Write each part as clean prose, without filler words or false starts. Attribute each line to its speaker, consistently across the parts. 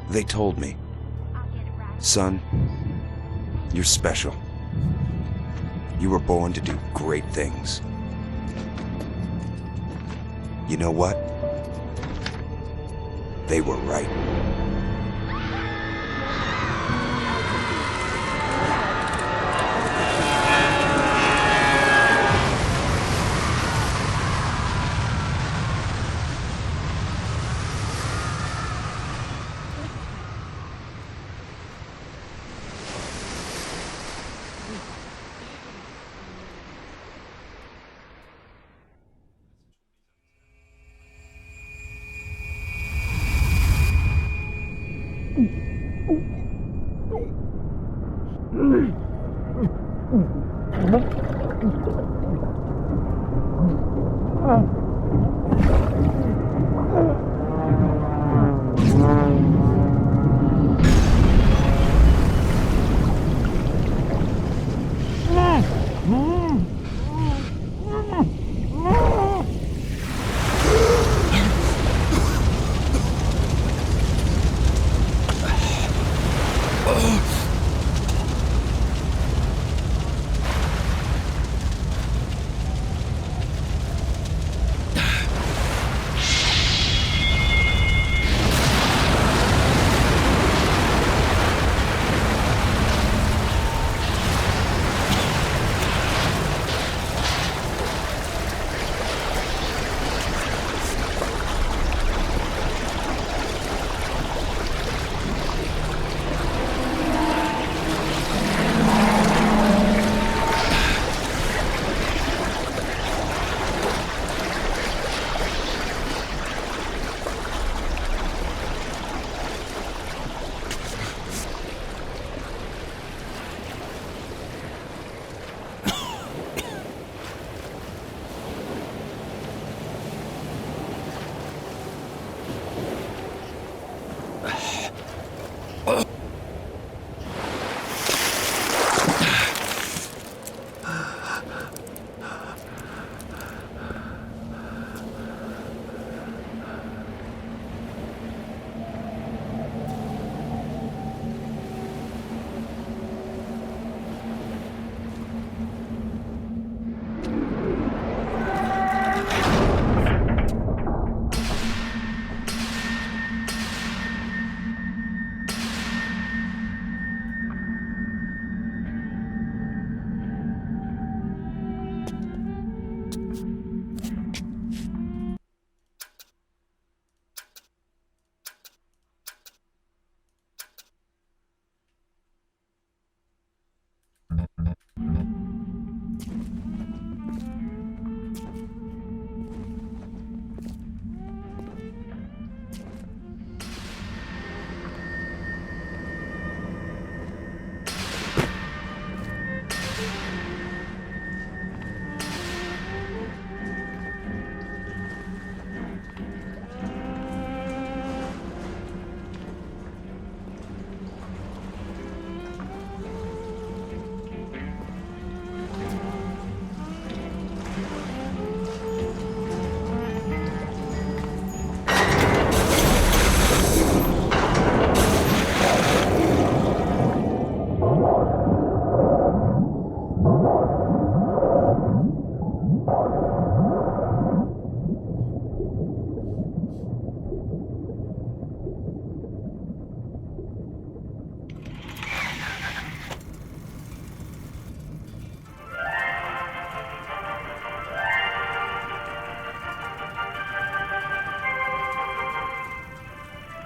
Speaker 1: They told me, son, you're special. You were born to do great things. You know what? They were right.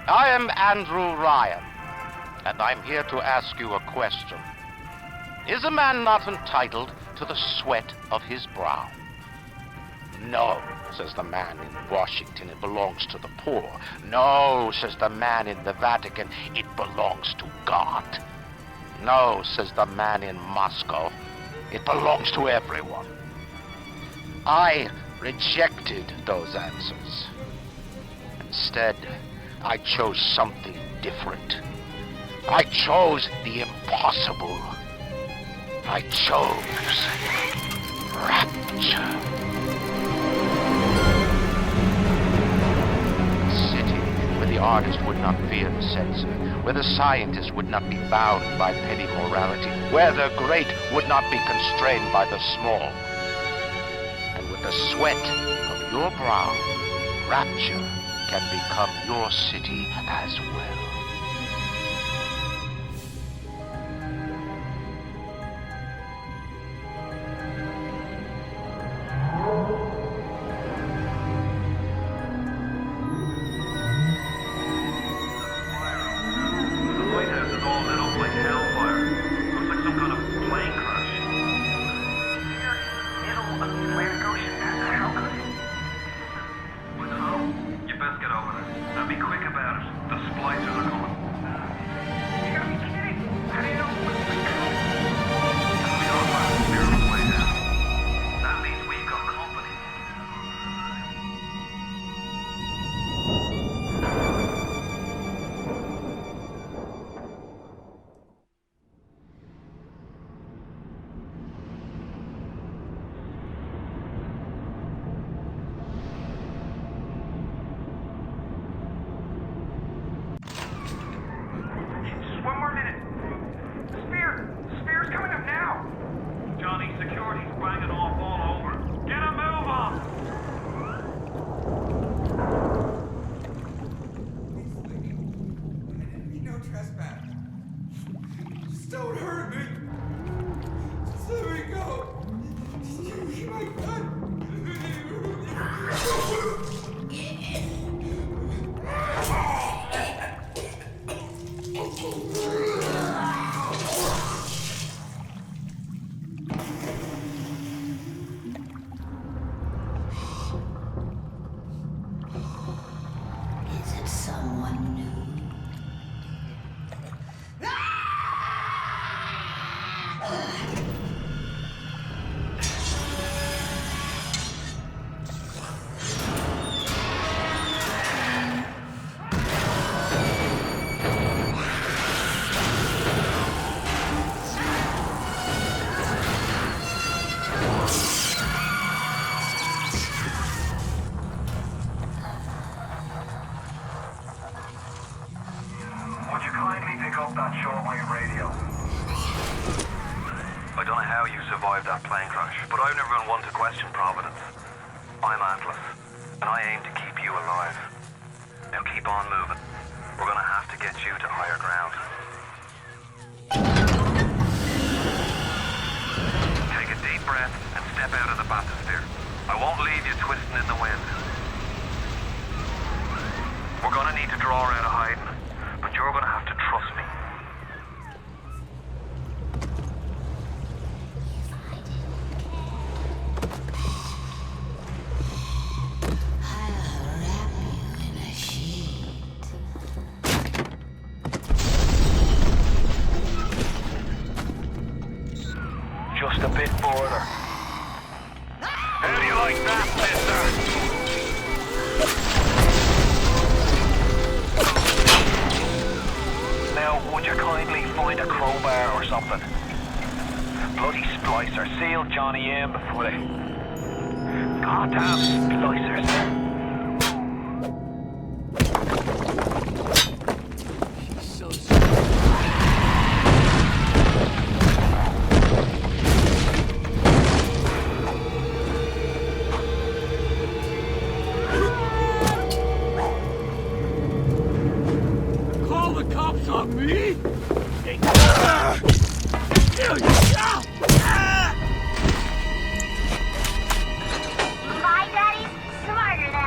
Speaker 2: I am Andrew Ryan, and I'm here to ask you a question. Is a man not entitled to the sweat of his brow? No, says the man in Washington, it belongs to the poor. No, says the man in the Vatican, it belongs to God. No, says the man in Moscow, it belongs to everyone. I rejected those answers. Instead, I chose something different. I chose the impossible. I chose rapture. The city where the artist would not fear the censor, where the scientist would not be bound by petty morality, where the great would not be constrained by the small. And with the sweat of your brow, Rapture can become your city as well.
Speaker 3: My daddy's smarter than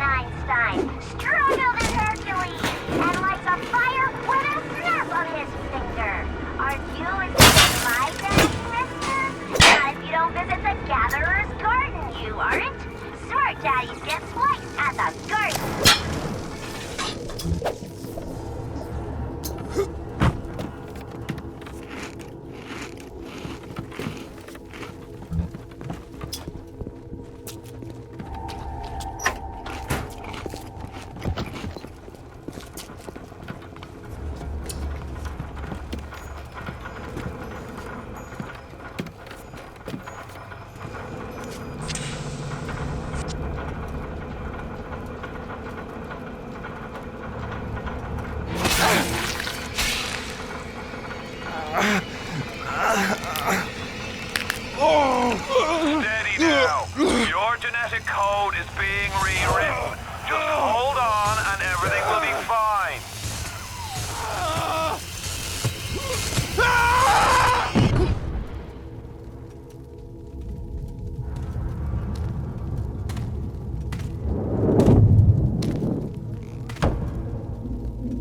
Speaker 3: Steady now. Your genetic code is being rewritten. Just hold on and everything will be fine.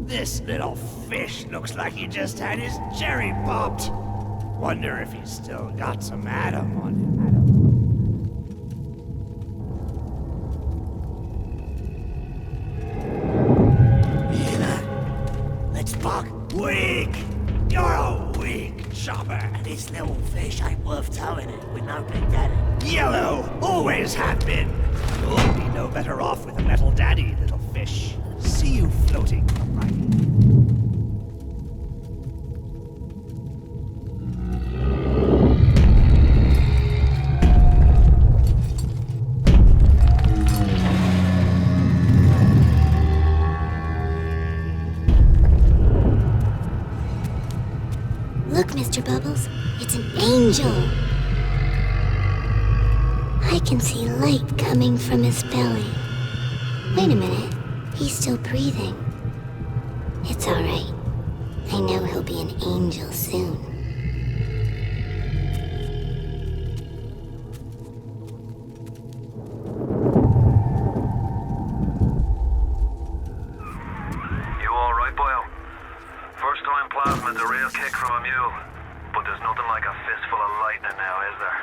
Speaker 4: This little fish looks like he just had his cherry popped. Wonder if he's still got some Adam on him. Hear that? Let's buck. Weak! You're a weak chopper. This little fish ain't worth towing it with no big daddy. Yellow! Always have been. You'll be no better off with a metal daddy, little fish. See you floating upright.
Speaker 5: Look, Mr. Bubbles, it's an angel. I can see light coming from his belly. Wait a minute, he's still breathing. It's all right. I know he'll be an angel soon.
Speaker 3: You alright, boyo? First time plasma's a real kick from a mule. But there's nothing like a fistful of lightning now, is there?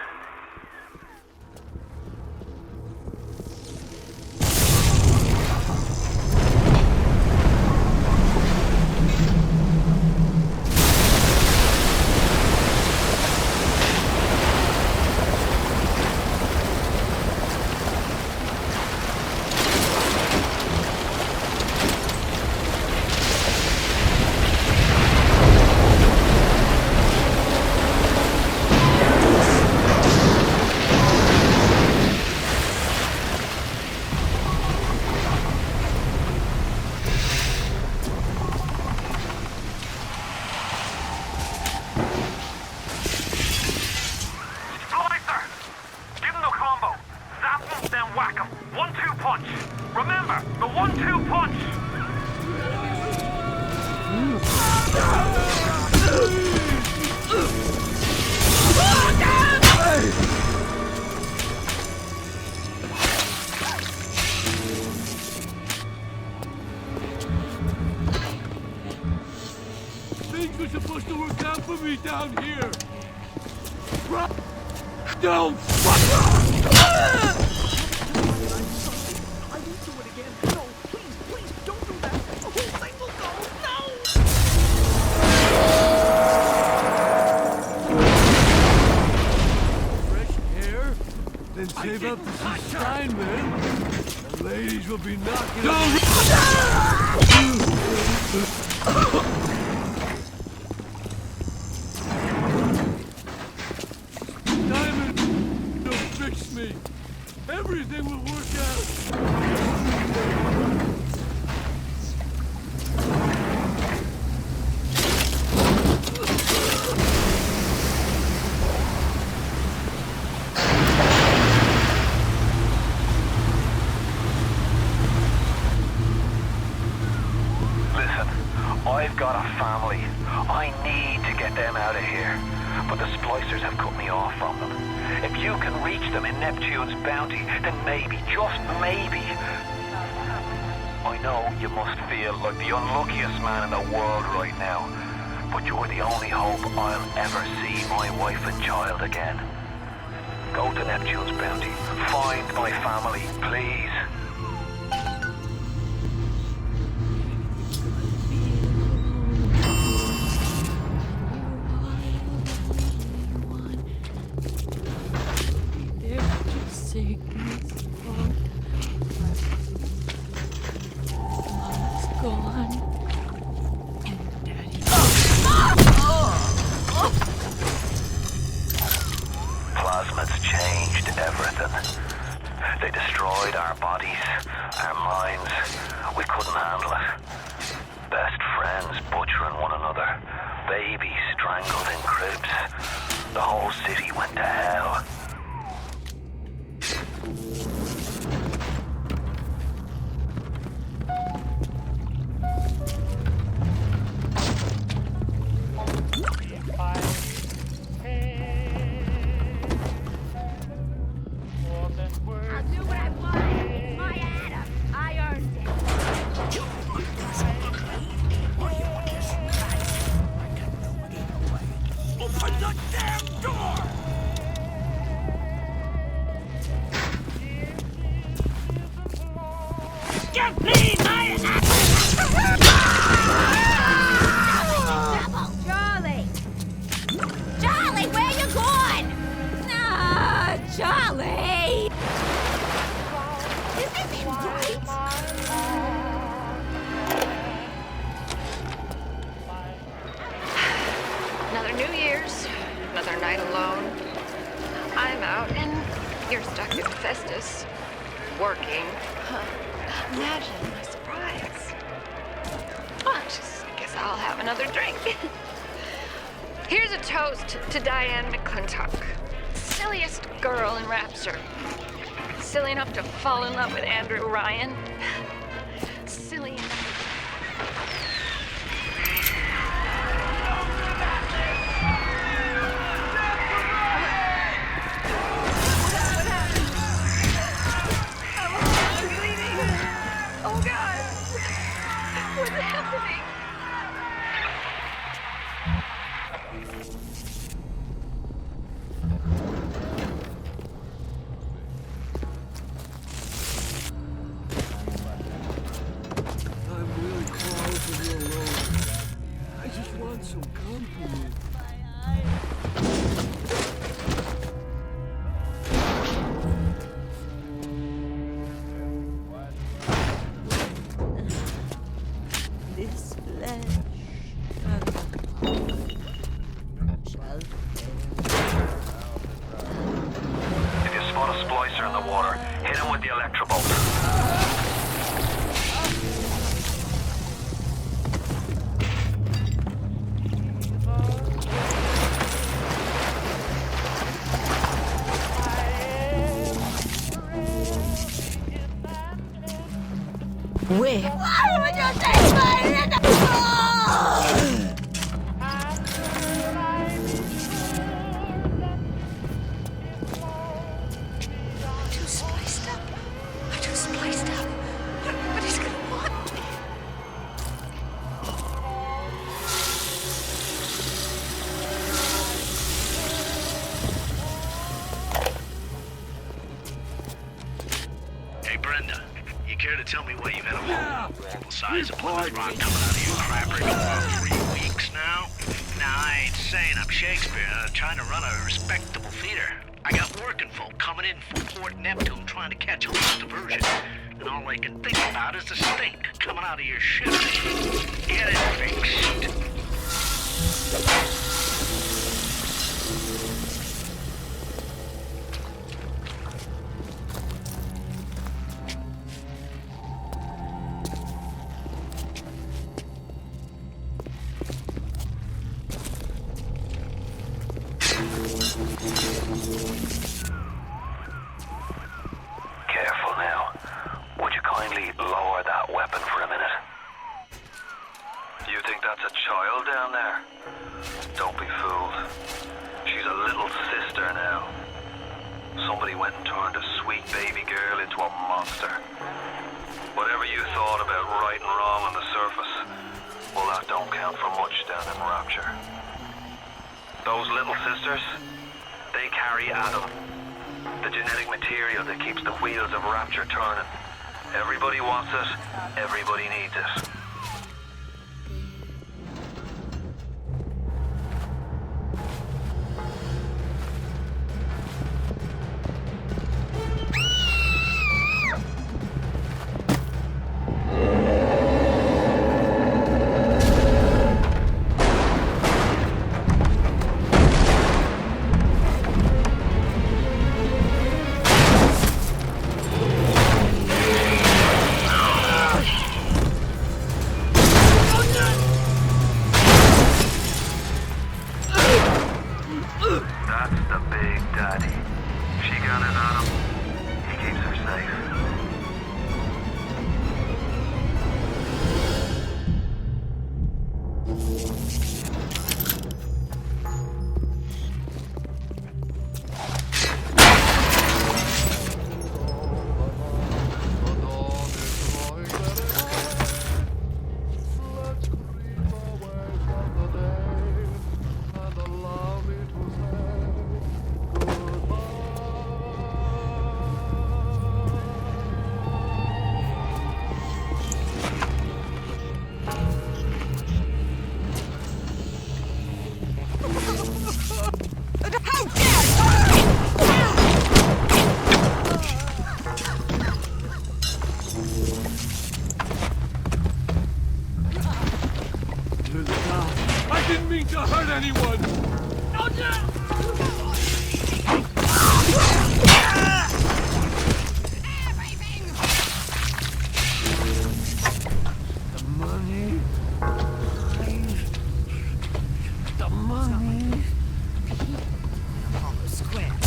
Speaker 6: Things were supposed to work out for me down here. Don't then save up for some Steinman. The ladies will be knocking Diamond, don't fix me. Everything will work out.
Speaker 3: I've got a family. I need to get them out of here. But the splicers have cut me off from them. If you can reach them in Neptune's bounty, then maybe, just maybe... I know you must feel like the unluckiest man in the world right now. But you're the only hope I'll ever see my wife and child again. Go to Neptune's bounty. Find my family, please. Plasmids changed everything. They destroyed our bodies, our minds. We couldn't handle it. Best friends butchering one another. Babies strangled in cribs. the whole city went to hell.
Speaker 7: I'll do what I want. It's my Adam. I earned it.
Speaker 4: Open the damn door! Give me my
Speaker 7: Charlie! Charlie, where you going? Ah, Charlie! This isn't right.
Speaker 8: Another New Year's, another night alone. I'm out and you're stuck in Festus, working. Imagine my surprise. Oh, I guess I'll have another drink. Here's a toast to Diane McClintock, silliest girl in Rapture. Silly enough to fall in love with Andrew Ryan. Silly enough. Oh God! What's happening?
Speaker 6: I'm really close to you alone. I just want some company.
Speaker 7: This flesh and shall
Speaker 3: If you spot a splicer in the water, hit him with the electrobolt.
Speaker 7: Where? Why would you take my
Speaker 8: Too spliced up. I'm too spliced up. But he's gonna want me.
Speaker 9: Hey, Brenda, you care to tell me why you've had a whole wall the size of Plymouth Rock coming out of your crapper for about 3 weeks now? Now, I ain't saying I'm Shakespeare. I'm trying to run a respectable theater. I got working folk coming in from Port Neptune trying to catch a little diversion. And all I can think about is the stink coming out of your ship. Get it fixed.
Speaker 3: Careful now. Would you kindly lower that weapon for a minute? You think that's a child down there? Don't be fooled. She's a little sister now. Somebody went and turned a sweet baby girl into a monster. Whatever you thought about right and wrong on the surface, well, that don't count for much down in Rapture. Those little sisters, they carry Adam, the genetic material that keeps the wheels of Rapture turning. Everybody wants it, everybody needs it. got it on him. He keeps her safe.
Speaker 6: I didn't mean to hurt anyone! The money. The money.
Speaker 4: Square.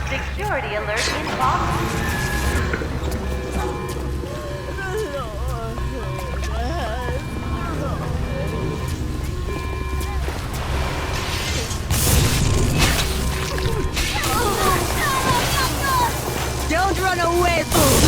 Speaker 7: Security alert in box.
Speaker 4: Don't run away, fool!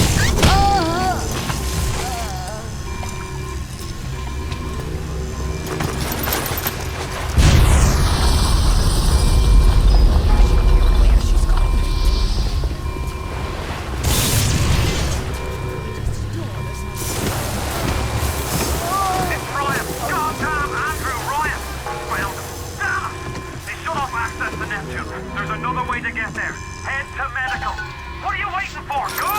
Speaker 3: It's Ryan! Goddamn Andrew Ryan! Found him. Damn it! They shut off access to Neptune. There's another way to get there. Head to medical. What are you waiting for? Go!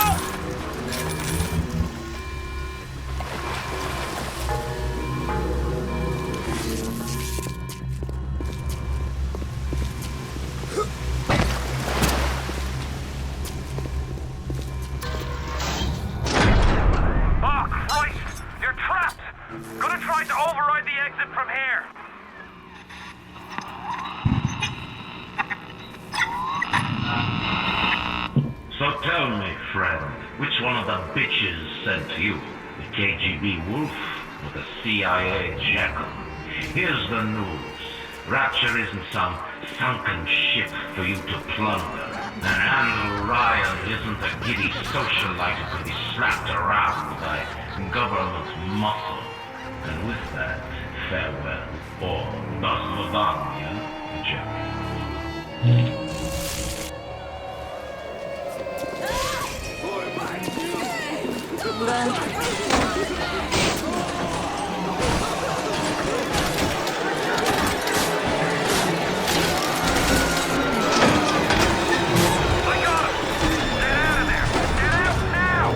Speaker 3: Oh, Christ! You're trapped! Gonna try to override the exit from here.
Speaker 10: So tell me, friend, which one of the bitches sent you? The KGB wolf or the CIA jackal? Here's the news. Rapture isn't some sunken ship for you to plunder. And Andrew Ryan isn't a giddy socialite who can be slapped around by government muscle. And with that, farewell, or до свидания, Jack.
Speaker 3: I got him! Get out of there! Get out now!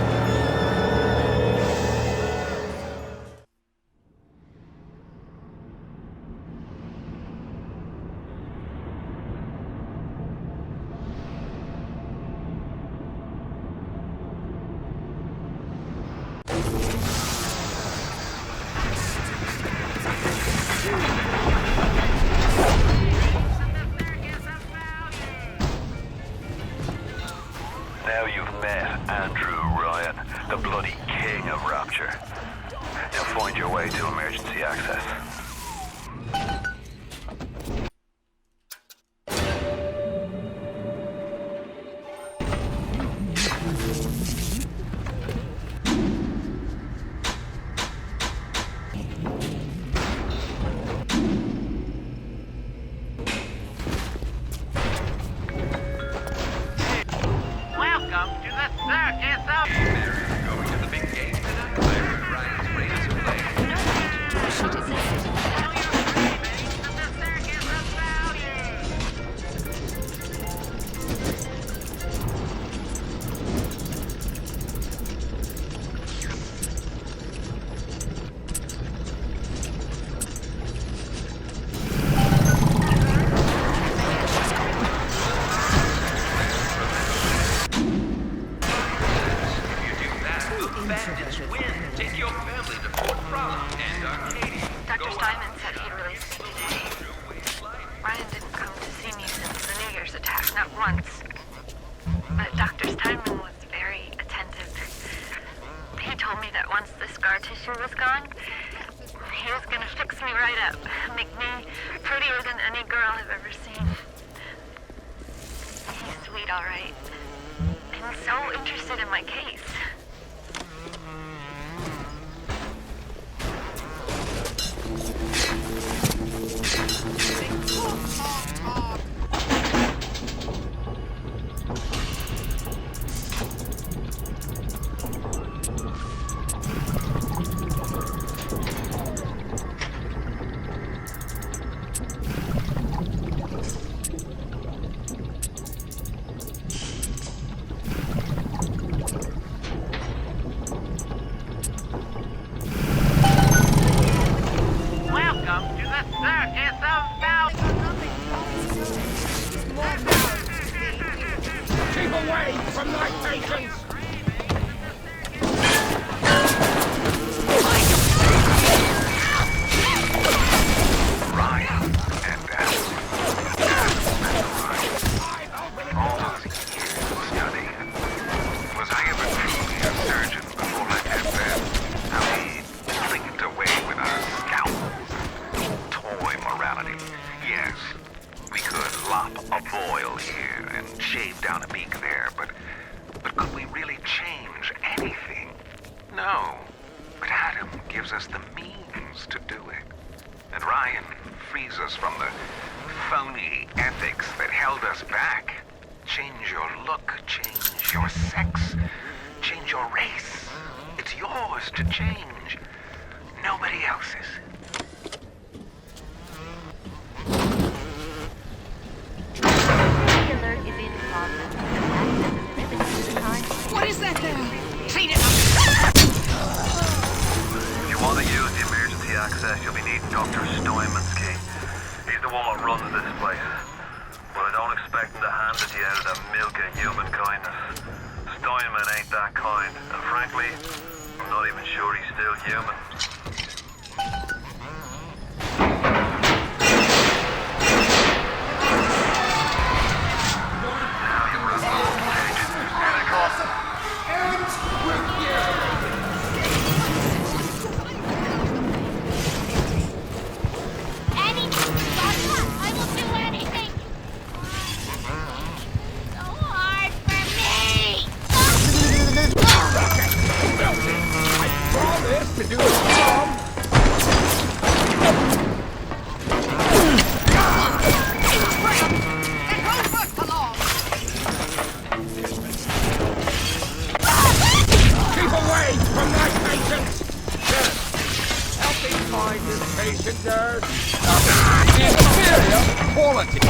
Speaker 3: find your way to emergency access.
Speaker 2: Welcome to the circus of...
Speaker 3: Going to the big game tonight. Ryan's ready to play.
Speaker 8: She desisted.
Speaker 2: Tell your crewmates that the circus is about you.
Speaker 3: Bandits win. Take your family to Fort Frolic and Arcadia.
Speaker 8: Dr. Steinman said he'd release me today. Ryan didn't come to see me since the New Year's attack, not once. But Dr. Steinman was very attentive. He told me that once the scar tissue was gone, he was gonna fix me right up, make me prettier than any girl I've ever seen. He's sweet, all right. And so interested in my case.
Speaker 2: Welcome to the circus of Val...
Speaker 4: Keep away from my patients!
Speaker 3: Ryan and Ashley. All those years of study. Was I ever truly a surgeon before I had that? How he clicked away with our scalpels. Toy morality. Yes, we could lop a boil here and shave down a beak there, but could we really change anything? No. But Adam gives us the means to do it. And Ryan frees us from the phony ethics that held us back. Change your look, change your sex, change your race. It's yours to change. Nobody else's.
Speaker 7: Alert is in progress. Access is limited to the time.
Speaker 8: What is that there? Clean it up!
Speaker 3: If you want to use the emergency access, you'll be needing Dr. Steinman's key. He's the one that runs this place. But I don't expect him to hand it to you out of the milk of human kindness. Steinman ain't that kind, and frankly, I'm not even sure he's still human. Now you run the whole stage. Here they come.
Speaker 7: I will do anything. So hard for me.
Speaker 4: I promise to do some. Keep away from my patients! Yes. Help me find this patient, nurse. Inferior quality.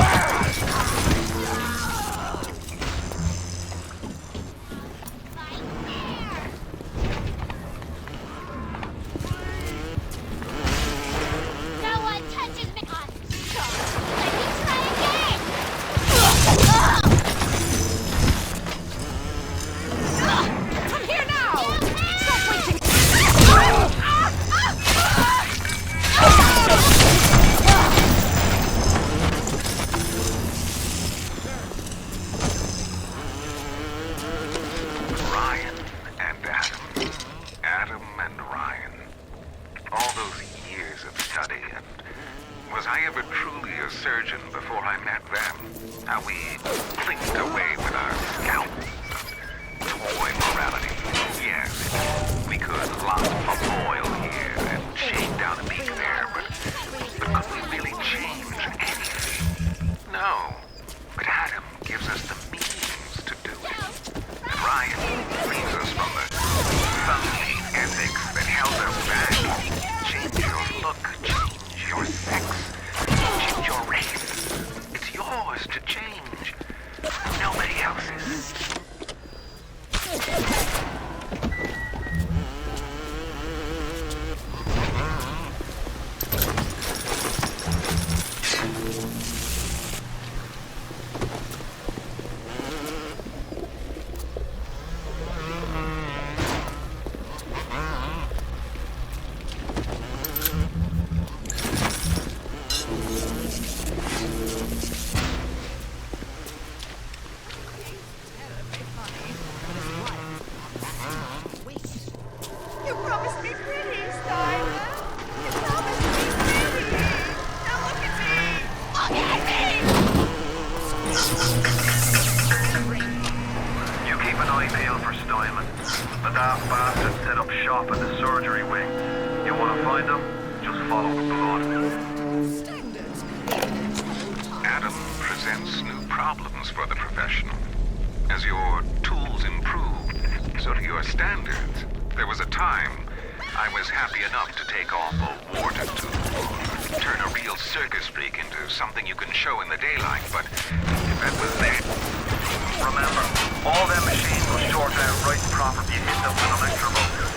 Speaker 7: No one touches me. I'm sorry. Let me try again.
Speaker 8: Come here now! Stop waiting!
Speaker 11: study, and was I ever truly a surgeon before I met them? How we clinked away with our scalpels. Toy morality. Yes, we could lock a boil here and shave down a beak there, but could we really change anything? No. But Adam gives us the means to do it. And Ryan frees us from the funky ethics that held us back. Change your look, change your sex, change your race. It's yours to change. Nobody else's.
Speaker 7: You promised me pretties, Tyler. You promised me pretties. Now look at me. Look at me.
Speaker 3: You keep an eye peeled for Steinman. The daft bastard set up shop in the surgery wing. You want to find him? Just follow the blood.
Speaker 11: Adam presents new problems for the professional. As your tools improve, so do your standards. There was a time I was happy enough to take off a warden tooth, turn a real circus freak into something you can show in the daylight, but if that was then.
Speaker 3: Remember, all them machines will short out right and proper if you hit them with electromotive.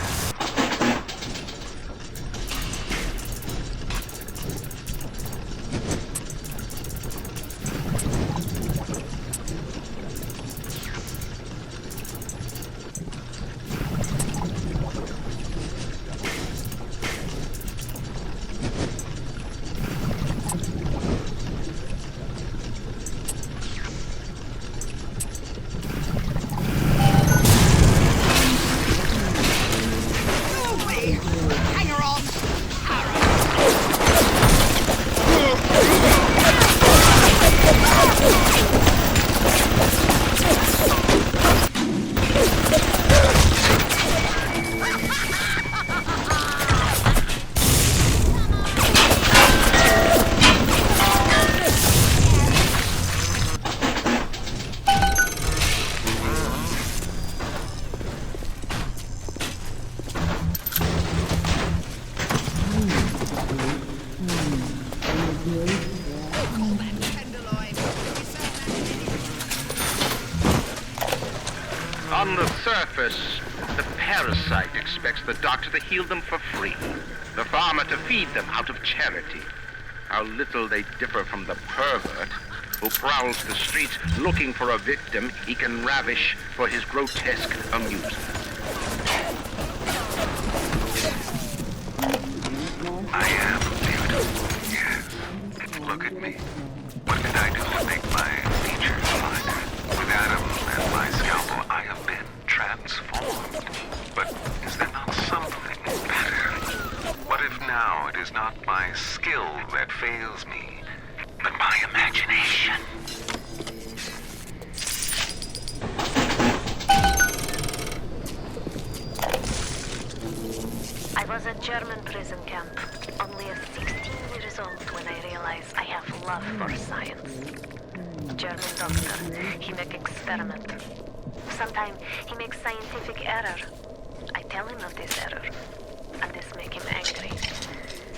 Speaker 2: On the surface, the parasite expects the doctor to heal them for free, the farmer to feed them out of charity. How little they differ from the pervert who prowls the streets looking for a victim he can ravish for his grotesque amusement.
Speaker 11: I am beautiful, yes. Look at me. What did I do to make my features finer? With Adam and my scalpel, I have been transformed. But is there not something better? What if now it is not my skill that fails me, but my imagination?
Speaker 12: I was at German prison camp, only 16 years old when I realized I have love for science. German doctor, he make experiment. Sometimes he makes scientific error. I tell him of this error, and this make him angry.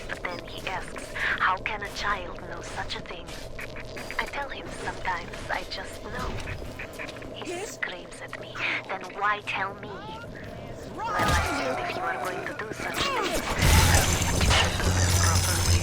Speaker 12: But then he asks, how can a child know such a thing? I tell him sometimes I just know. He screams at me, then why tell me? Well, I said if you are going to do such things, at least you should do them properly.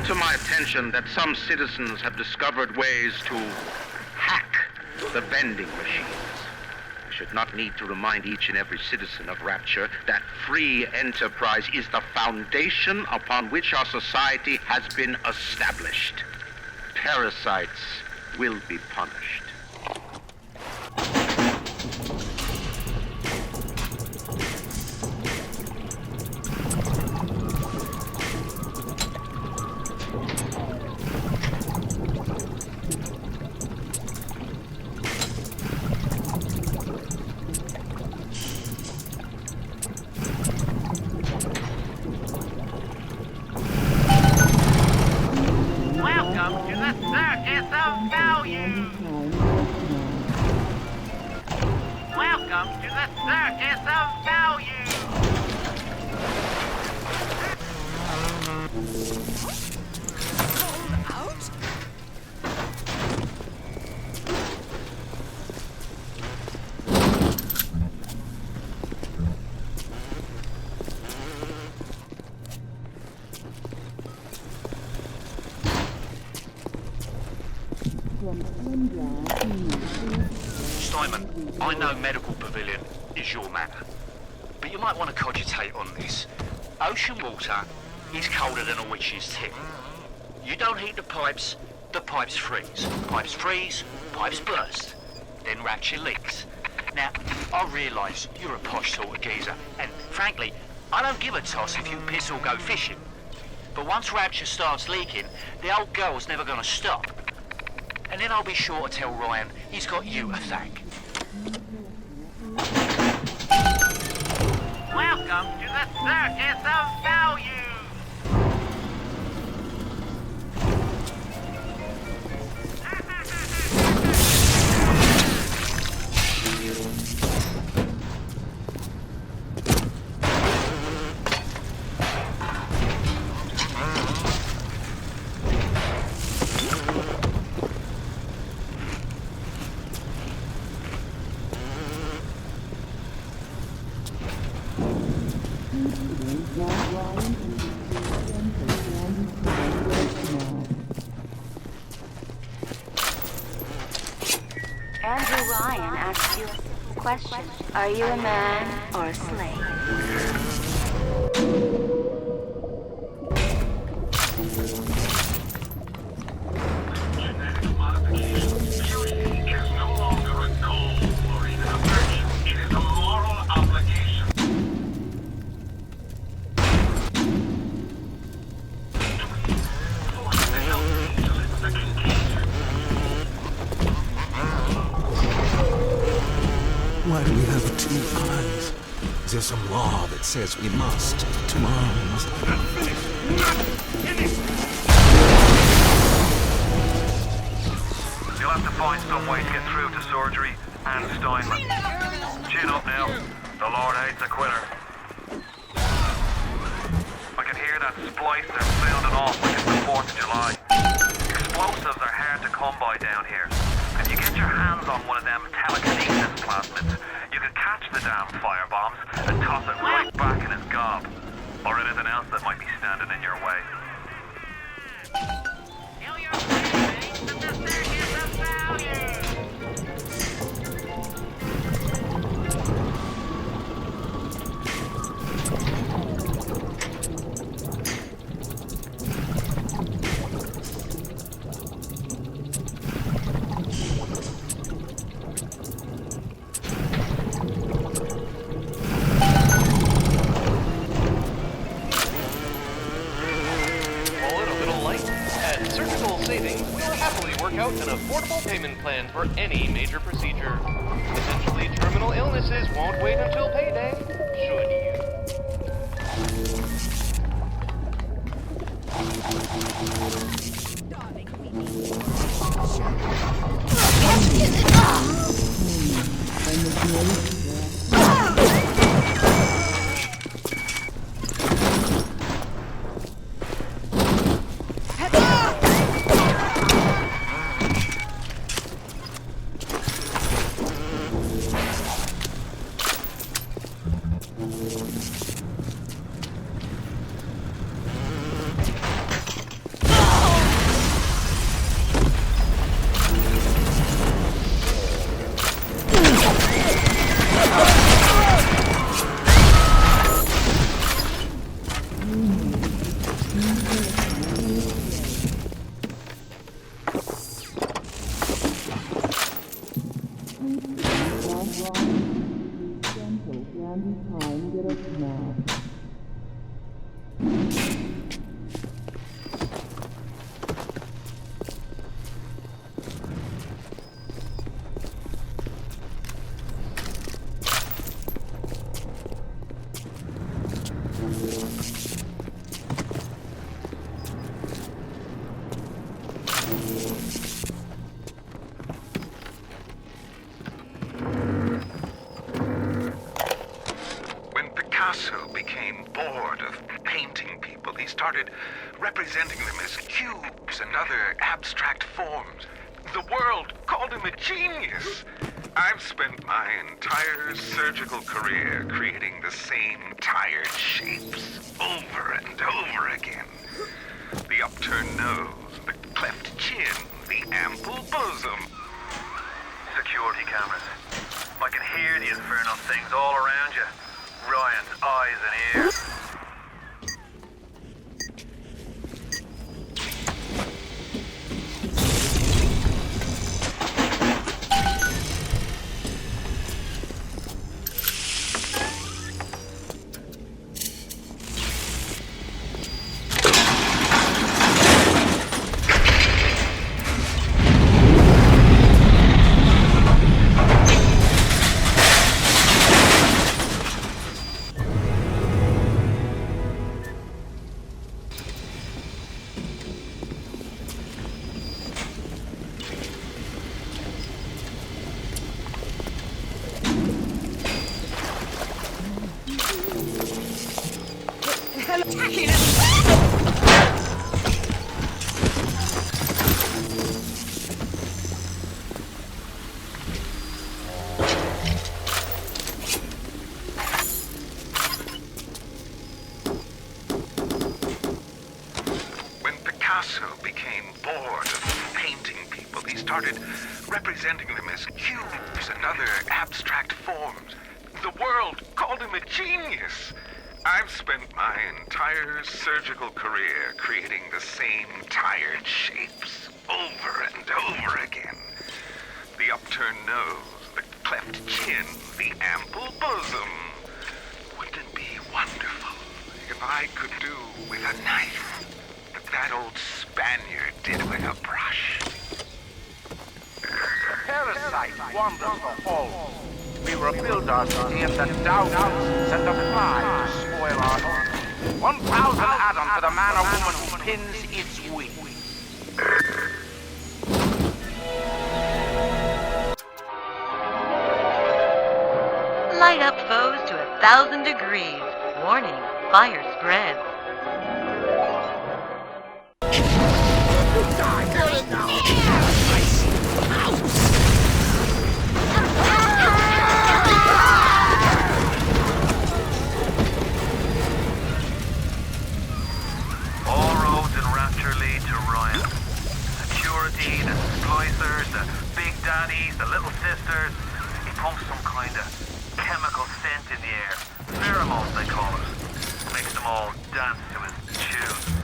Speaker 2: To my attention that some citizens have discovered ways to hack the vending machines. I should not need to remind each and every citizen of Rapture that free enterprise is the foundation upon which our society has been established. Parasites will be punished.
Speaker 9: Simon, I know Medical Pavilion is your manor, but you might want to cogitate on this. Ocean water is colder than a witch's tip. You don't heat the pipes freeze. Pipes freeze, pipes burst. Then Rapture leaks. Now, I realise you're a posh sort of geezer, and frankly, I don't give a toss if you piss or go fishing. But once Rapture starts leaking, the old girl's never gonna stop. And then I'll be sure to tell Ryan he's got you to thank.
Speaker 13: Welcome to the Circus of Value!
Speaker 12: Andrew Ryan asks you a question. Are you a man or a slave?
Speaker 10: Genetic modification. Duty is no longer a goal or even a virtue. It is a moral obligation. Force the health angel is the contagion.
Speaker 4: Why do we have two eyes? Is there some law that says we must? Two arms.
Speaker 3: You'll have to find some way to get through to surgery and Steinman. Chin up now. The Lord hates a quitter. I can hear that splicer sounding off like it's the 4th of July. Explosives are hard to come by down here. If you get your hands on one of them telekinesis plasmids, you can catch the damn firebombs and toss it right back in its gob. Or anything else that might be standing in your way.
Speaker 14: out an affordable payment plan for any major procedure. Potentially terminal illnesses won't wait until payday, should you?
Speaker 11: Representing them as cubes and other abstract forms. The world called him a genius. I've spent my entire surgical career creating the same tired shapes over and over again. The upturned nose, the cleft chin, the ample bosom.
Speaker 3: Security cameras. I can hear the infernal things all around you. Ryan's eyes and ears.
Speaker 11: Representing them as cubes and other abstract forms. The world called him a genius. I've spent my entire surgical career creating the same tired shapes over and over again. The upturned nose, the cleft chin, the ample bosom. Wouldn't it be wonderful if I could do with a knife what that old Spaniard did with a brush?
Speaker 13: Parasite wanders the halls. We rebuild our city and the Downers send a fly to spoil our home. 1,000 Adam for the man or woman who pins its wings.
Speaker 15: Light up foes to 1,000 degrees. Warning, fire spreads.
Speaker 3: All roads in Rapture lead to Ryan. Security, the splicers, the big daddies, the little sisters. He pumps some kind of chemical scent in the air. Pheromones, they call it. Makes them all dance to his tune.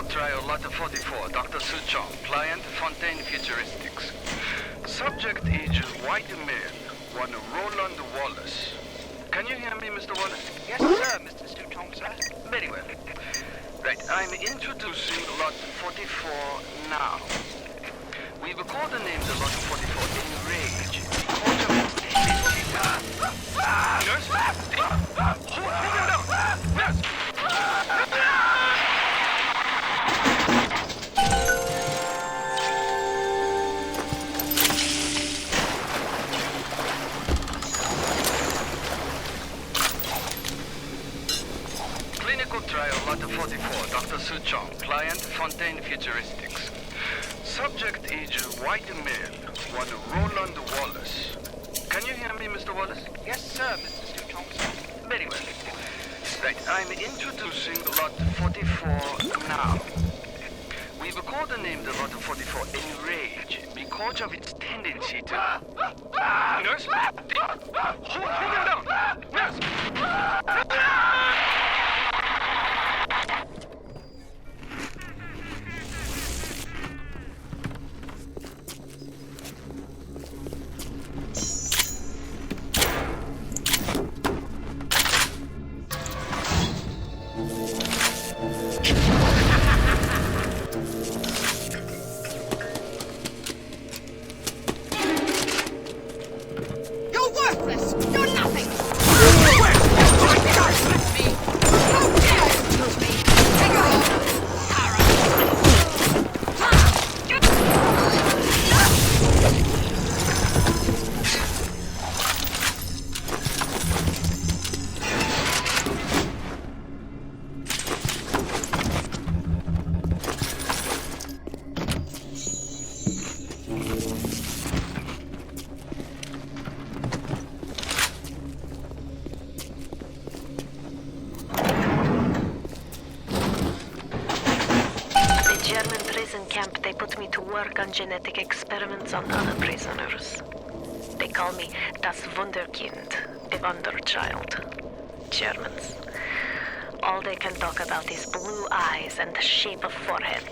Speaker 3: Trial Lot 44, Dr. Suchong, client Fontaine Futuristics. Subject age white male, one Roland Wallace. Can you hear me, Mr. Wallace?
Speaker 13: Yes, sir, Mr. Suchong, sir.
Speaker 3: Very well. Right, I'm introducing Lot 44 now. We've coordinated the Lot 44 in rage. Nurse? Hold him down! Nurse! Trial Lot 44, Dr. Suchong, client Fontaine Futuristics. Subject age white male, one Roland Wallace. Can you hear me, Mr. Wallace?
Speaker 13: Yes, sir, Mr. Suchong, sir.
Speaker 3: Very well. Right, I'm introducing Lot 44 now. We've codenamed the Lot 44 Enrage because of its tendency to... Nurse? Hold him down! Nurse!
Speaker 12: Camp, they put me to work on genetic experiments on other prisoners. They call me Das Wunderkind, a wonder child. Germans. All they can talk about is blue eyes and the shape of forehead.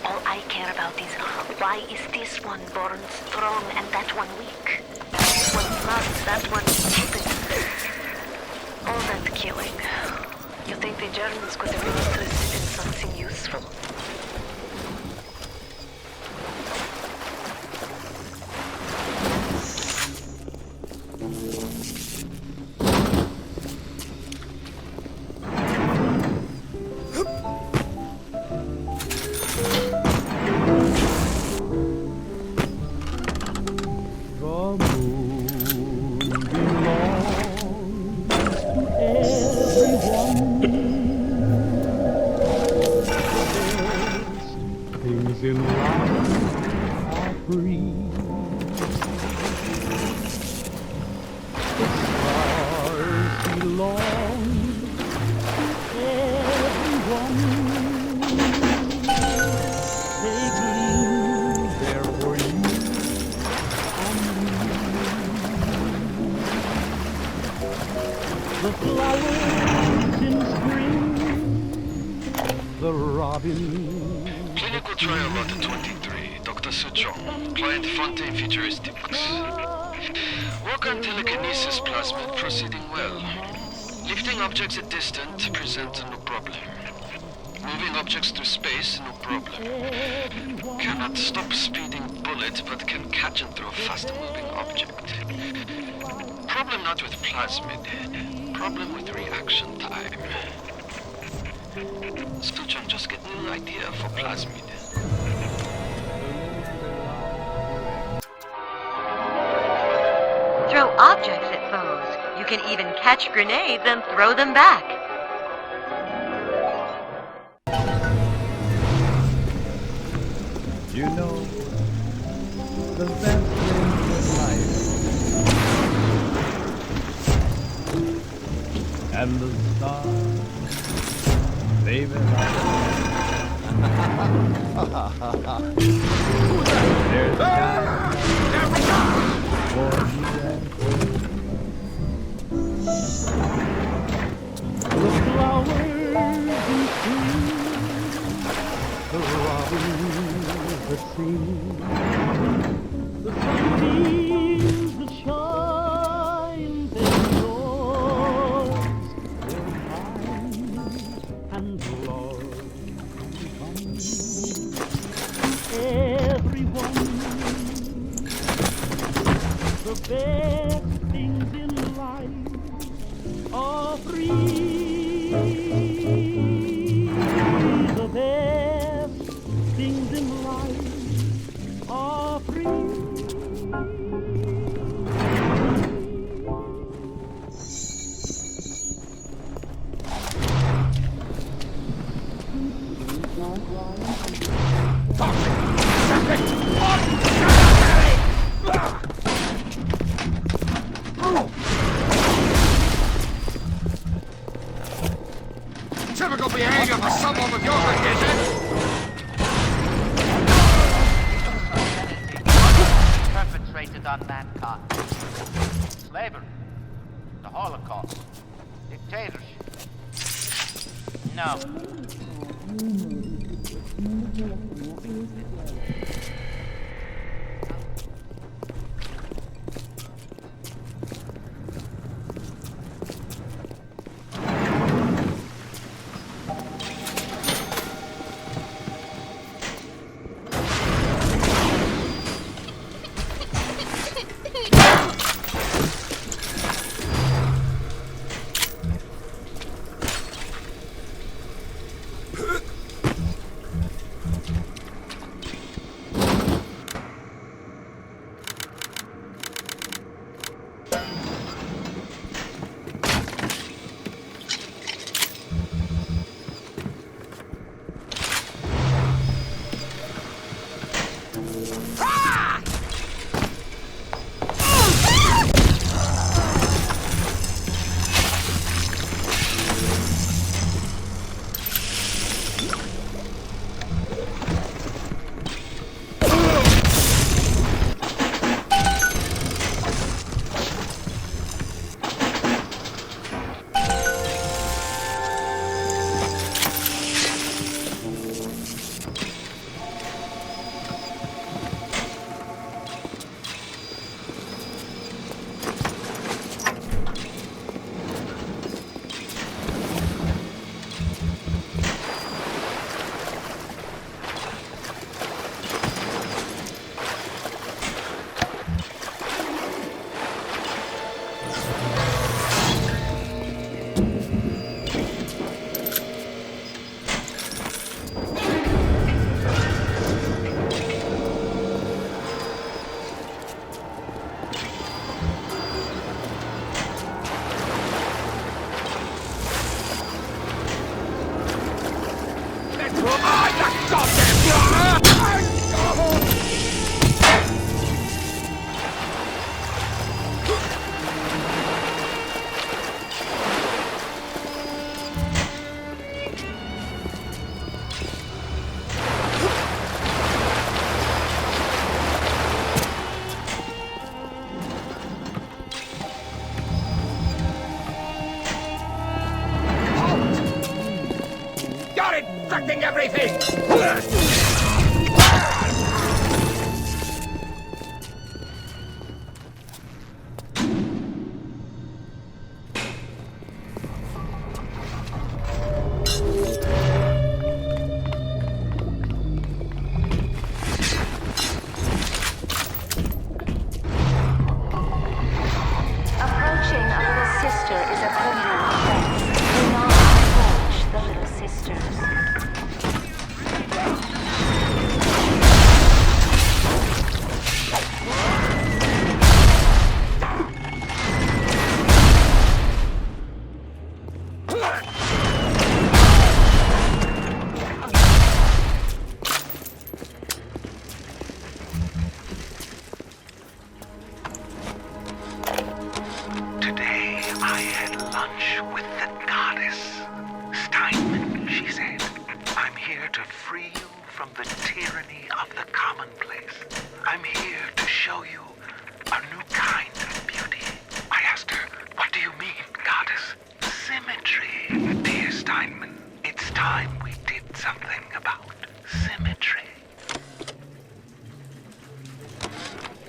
Speaker 12: All I care about is why is this one born strong and that one weak? This one's not, that one's stupid. All that killing. You think the Germans could have been interested in something useful?
Speaker 3: Clinical trial lot 23, Dr. Suchong, client Fontaine Futuristics. Work on telekinesis plasmid proceeding well. Lifting objects at distance present no problem. Moving objects through space, no problem. Cannot stop speeding bullet, but can catch and throw a faster moving object. Problem not with plasmid, problem with reaction time. Suchong just get new idea for plasmid.
Speaker 15: Throw objects at foes. You can even catch grenades and throw them back.
Speaker 16: You know, the best things in life and the stars, baby. There's time for you and the flowers and trees, the robins that sing, the sunbeams that shine, their doors will hide, and love comes. Everyone, the best things in life are free. The best things in life are free.
Speaker 13: Typical behavior for someone with your condition. Perpetrated on mankind. Slavery. The Holocaust. Dictatorship. No.
Speaker 4: Infecting everything!
Speaker 12: Approaching a little sister is a criminal offense. Do not approach the little sisters.
Speaker 11: free you from the tyranny of the commonplace. I'm here to show you a new kind of beauty. I asked her, what do you mean, goddess? Symmetry, dear Steinman. It's time we did something about symmetry.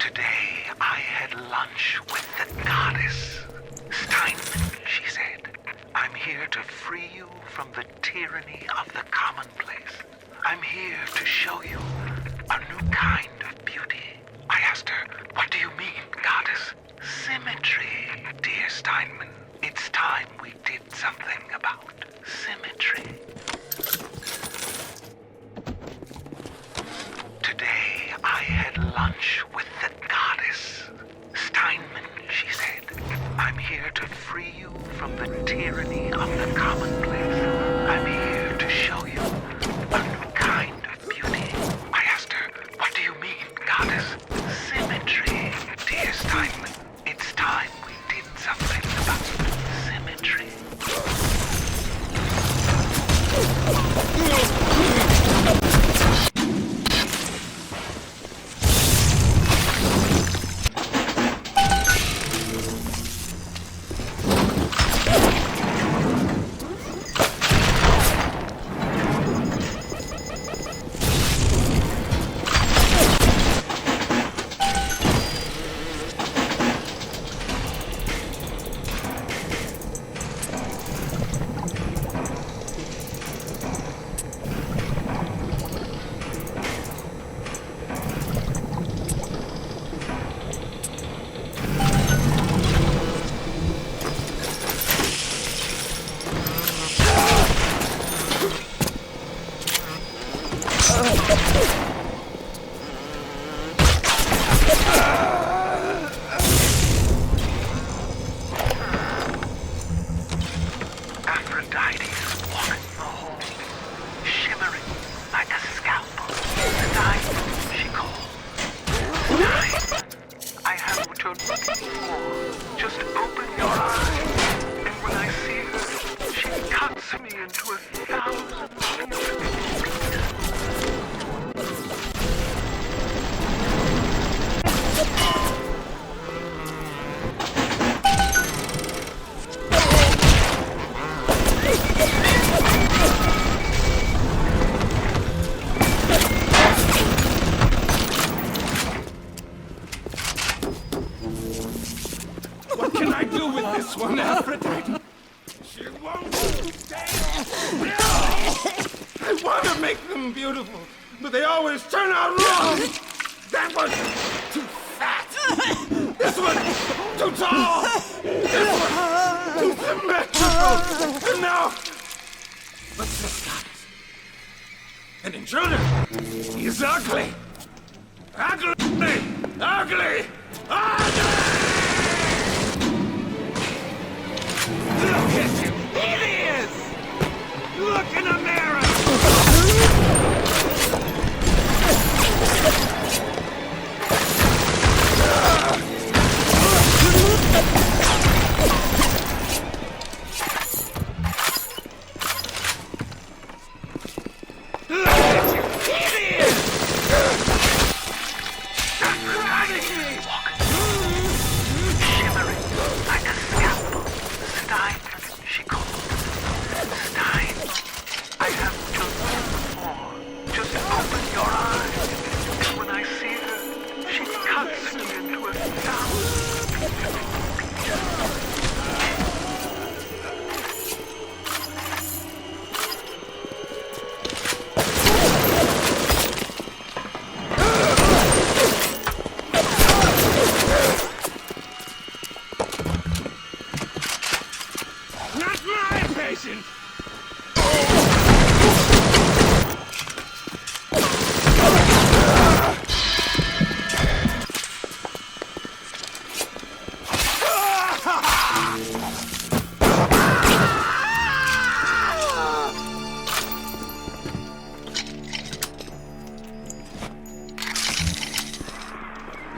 Speaker 11: Today, I had lunch with the goddess. Steinman, she said, I'm here to free you from the tyranny of the commonplace. I'm here to show you a new kind of beauty. I asked her, what do you mean, goddess? Symmetry, dear Steinman. It's time we did something about symmetry. Today, I had lunch with the goddess. Steinman, she said, I'm here to free you from the tyranny of the commonplace. I'm here to show you a new kind of beauty. I asked her, what do you mean, goddess? Symmetry, dear Steinman. It's time we did something about symmetry. Just open your eyes, and when I see her, she cuts me into 1,000
Speaker 13: What can I do with this one, Aphrodite? She won't stay. I want to make them beautiful, but they always turn out wrong. That one's too fat. This one's too tall. This one's too symmetrical. And now, what's this guy? An intruder. He's ugly. Ugly. Ugly. Ugly. Look at him! Here he is! Look in the mirror! Look at him! Here he is!
Speaker 11: shimmering like a scalpel. Stein, she called. Stein, I have just before. Just open your eyes. And when I see her, she cuts me into 1,000.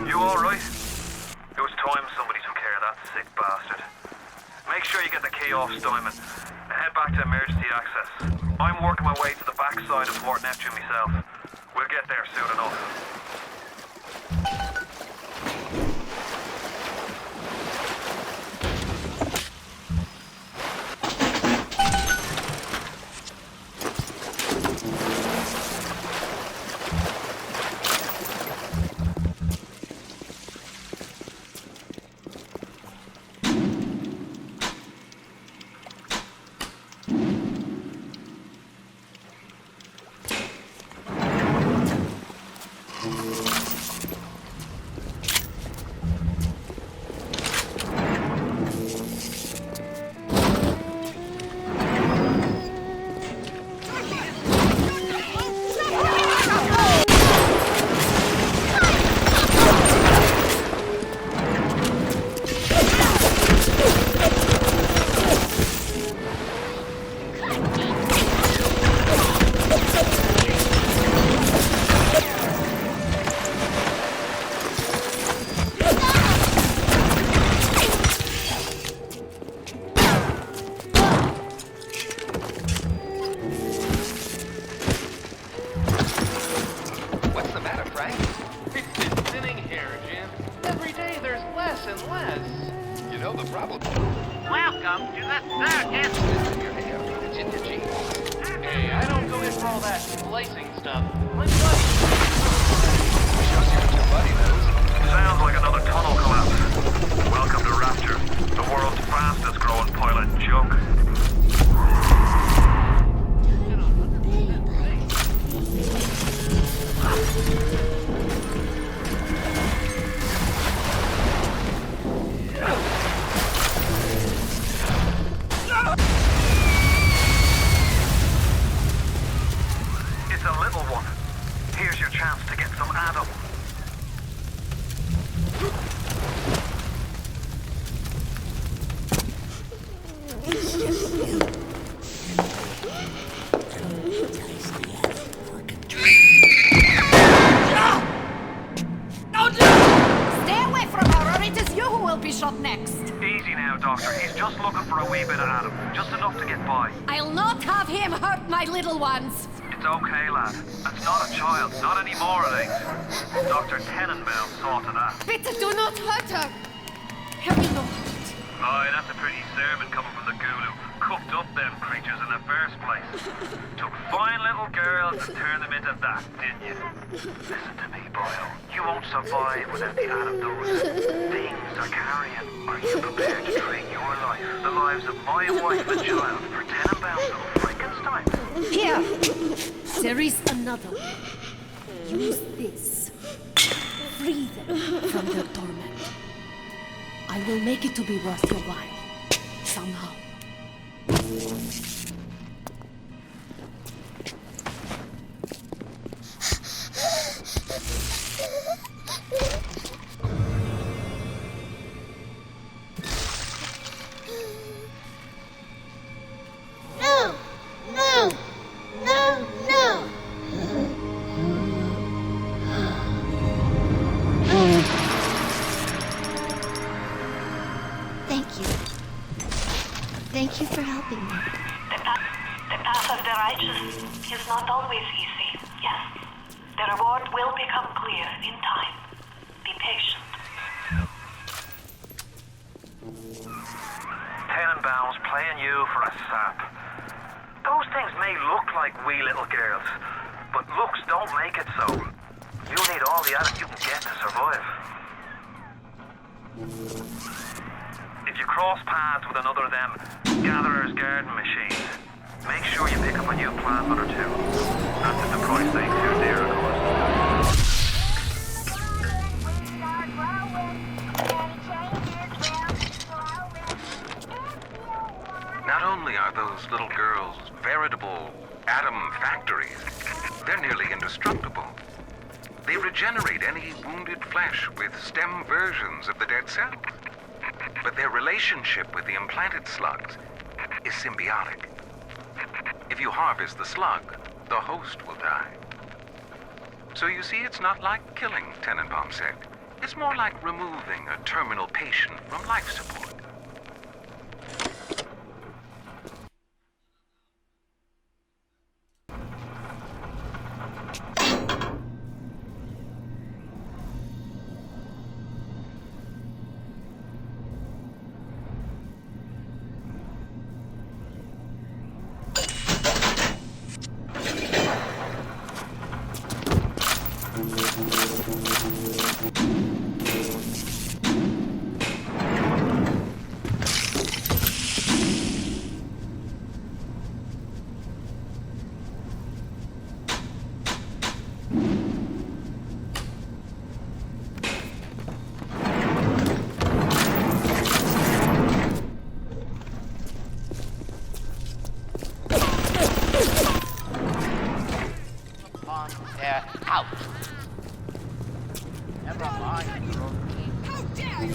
Speaker 3: You alright? It was time somebody took care of that sick bastard. Make sure you get the key off Steinman and head back to emergency access. I'm working my way to the backside side of Fort Neptune myself. We'll get there soon enough.
Speaker 2: Welcome to the circus!
Speaker 14: Hey, I don't go in for all that splicing stuff. I'm
Speaker 3: Shows you what your buddy knows. Sounds like another tunnel collapse. Welcome to Rapture, the world's fastest growing pilot junk. It's a little one. Here's your chance to get some Adam.
Speaker 7: Stay away from her, or it is you who will be shot next.
Speaker 3: Easy now, Doctor. He's just looking for a wee bit of Adam. Just enough to get by.
Speaker 7: I'll not have him hurt my little ones.
Speaker 3: It's okay, lad. That's not a child. Not anymore, it ain't. Dr. Tenenbaum saw to that.
Speaker 7: Peter, do not hurt her. Have you no heart?
Speaker 3: Aye, that's a pretty sermon coming from the ghoul who cooked up them creatures in the first place. Took fine little girls and turned them into that, didn't you? Listen to me, boyo. You won't survive without the antidote. Things are carrying. Are you prepared to trade your life, the lives of my wife and child, for Tenenbaum's little Frankenstein?
Speaker 7: Here. There is another way. Use this. Free them from their torment. I will make it to be worth your while. Somehow.
Speaker 5: No! No! No! No! Thank you. Thank you for helping me.
Speaker 12: The path of the righteous is not always easy, yes. The reward will become clear in time. Be patient.
Speaker 3: Tenenbaum's playing you for a sap. Those things may look like wee little girls, but looks don't make it so. You'll need all the Adam you can get to survive. If you cross paths with another of them gatherer's garden machines, make sure you pick up a new plant or two. That's if the price ain't too dear, of course.
Speaker 11: Not only are those little girls veritable atom factories, they're nearly indestructible. They regenerate any wounded flesh with stem versions of the dead cell. But their relationship with the implanted slugs is symbiotic. If you harvest the slug, the host will die. So you see, it's not like killing, Tenenbaum said. It's more like removing a terminal patient from life support.
Speaker 2: on their couches. Never mind, Rookie. How dare you!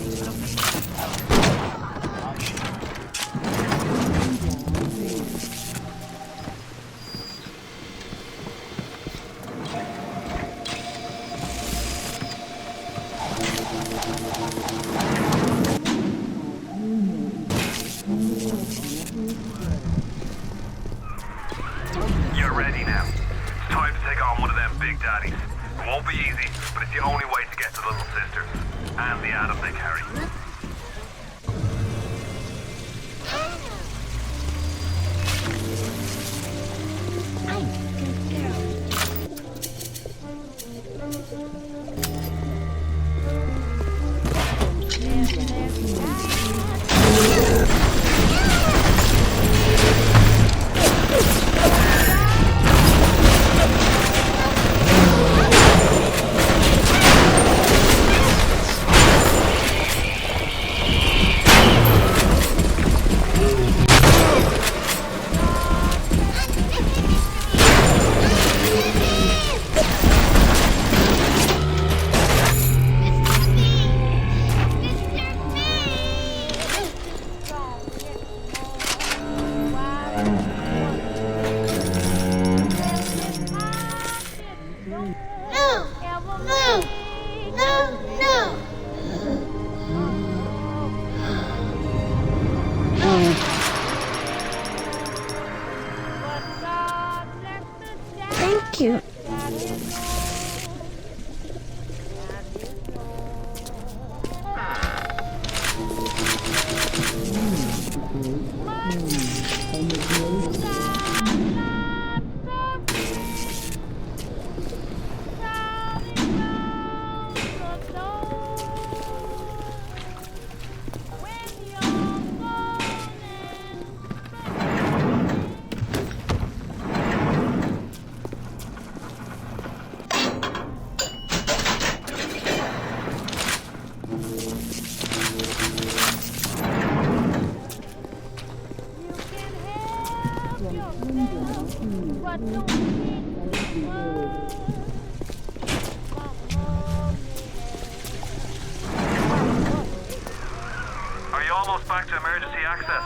Speaker 3: You're ready now. It's time to take on one of them big daddies. It won't be easy, but it's the only way to get to Little Sisters and the Adam they carry.
Speaker 5: Thank you.
Speaker 3: Are you almost back to emergency access?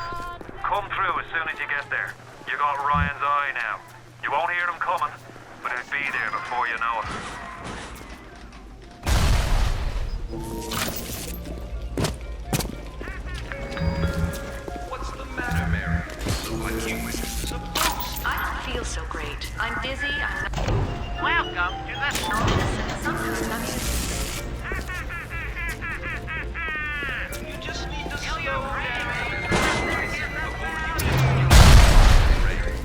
Speaker 3: Come through as soon as you get there. You got Ryan's eye now. You won't hear them coming, but it'll be there before you know it.
Speaker 9: What's the matter, Mary? Look like you went supposed.
Speaker 15: I don't feel so great. I'm busy. I'm not.
Speaker 2: Welcome to the...
Speaker 15: Sometimes I'm used.
Speaker 9: You just need to slow down.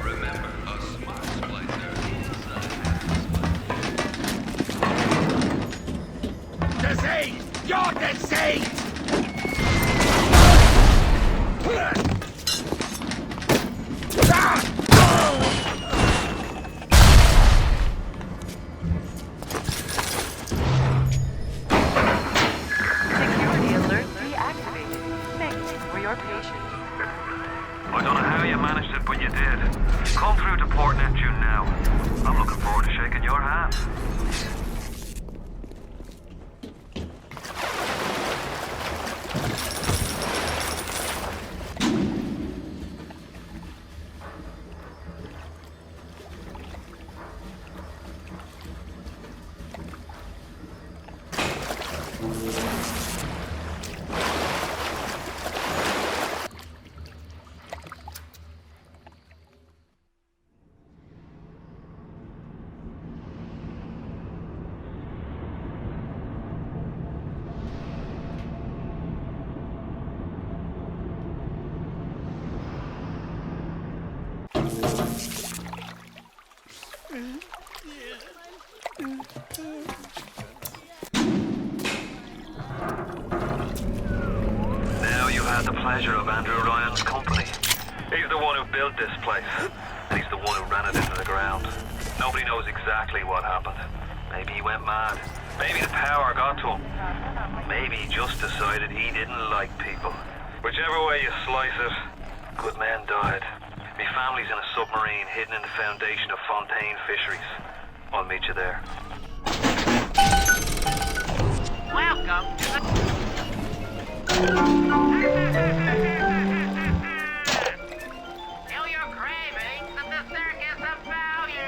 Speaker 9: Remember, a smart splicer is
Speaker 4: Disease! You're diseased!
Speaker 15: Security alert reactivated. Thanks for your patience.
Speaker 3: I don't know how you managed it, but you did. Come through to Port Neptune now. I'm looking forward to shaking your hand. Now you had the pleasure of Andrew Ryan's company. He's the one who built this place, and he's the one who ran it into the ground. Nobody knows exactly what happened. Maybe he went mad. Maybe the power got to him. Maybe he just decided he didn't like people. Whichever way you slice it, good men died. Me family's in a submarine hidden in the foundation of Fontaine Fisheries. I'll meet you there.
Speaker 8: Welcome to the... Feel your cravings at the Circus of Values.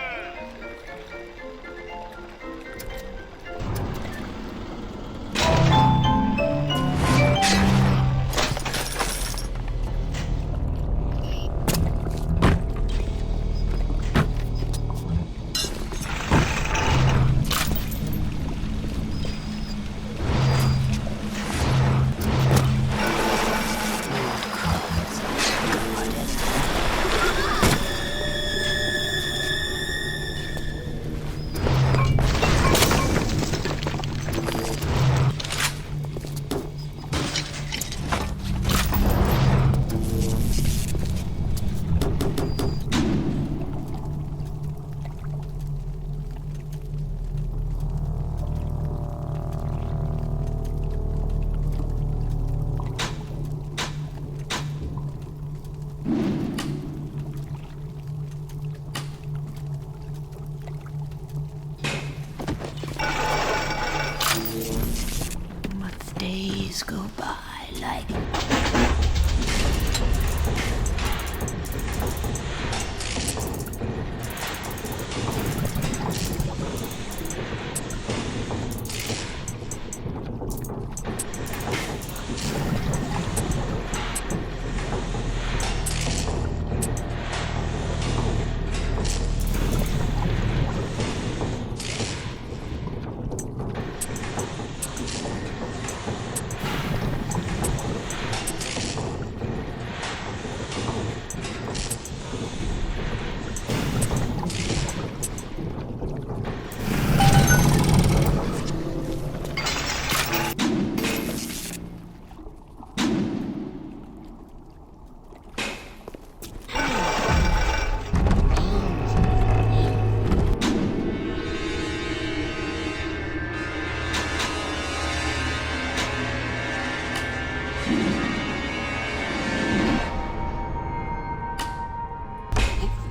Speaker 4: Days go by like...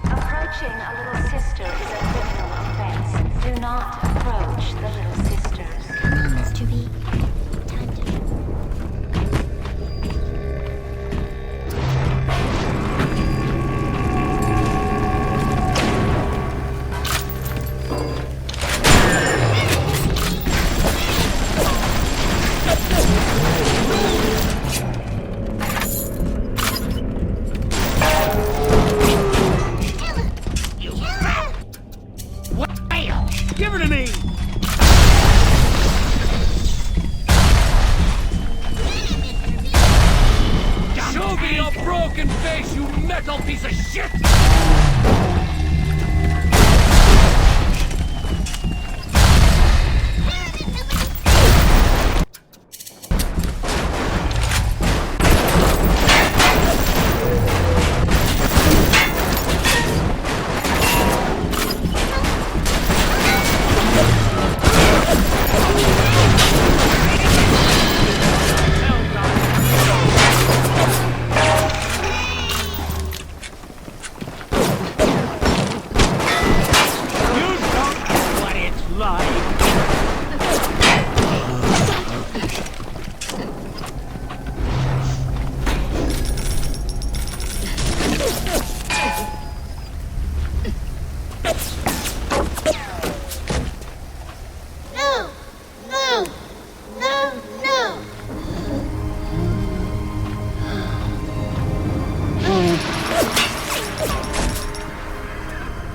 Speaker 12: Approaching a little sister is a criminal offense. Do not approach the little sisters.
Speaker 5: Come on, Mr. B. Time to...
Speaker 4: Give her to me! Show me your broken face, you metal piece of shit!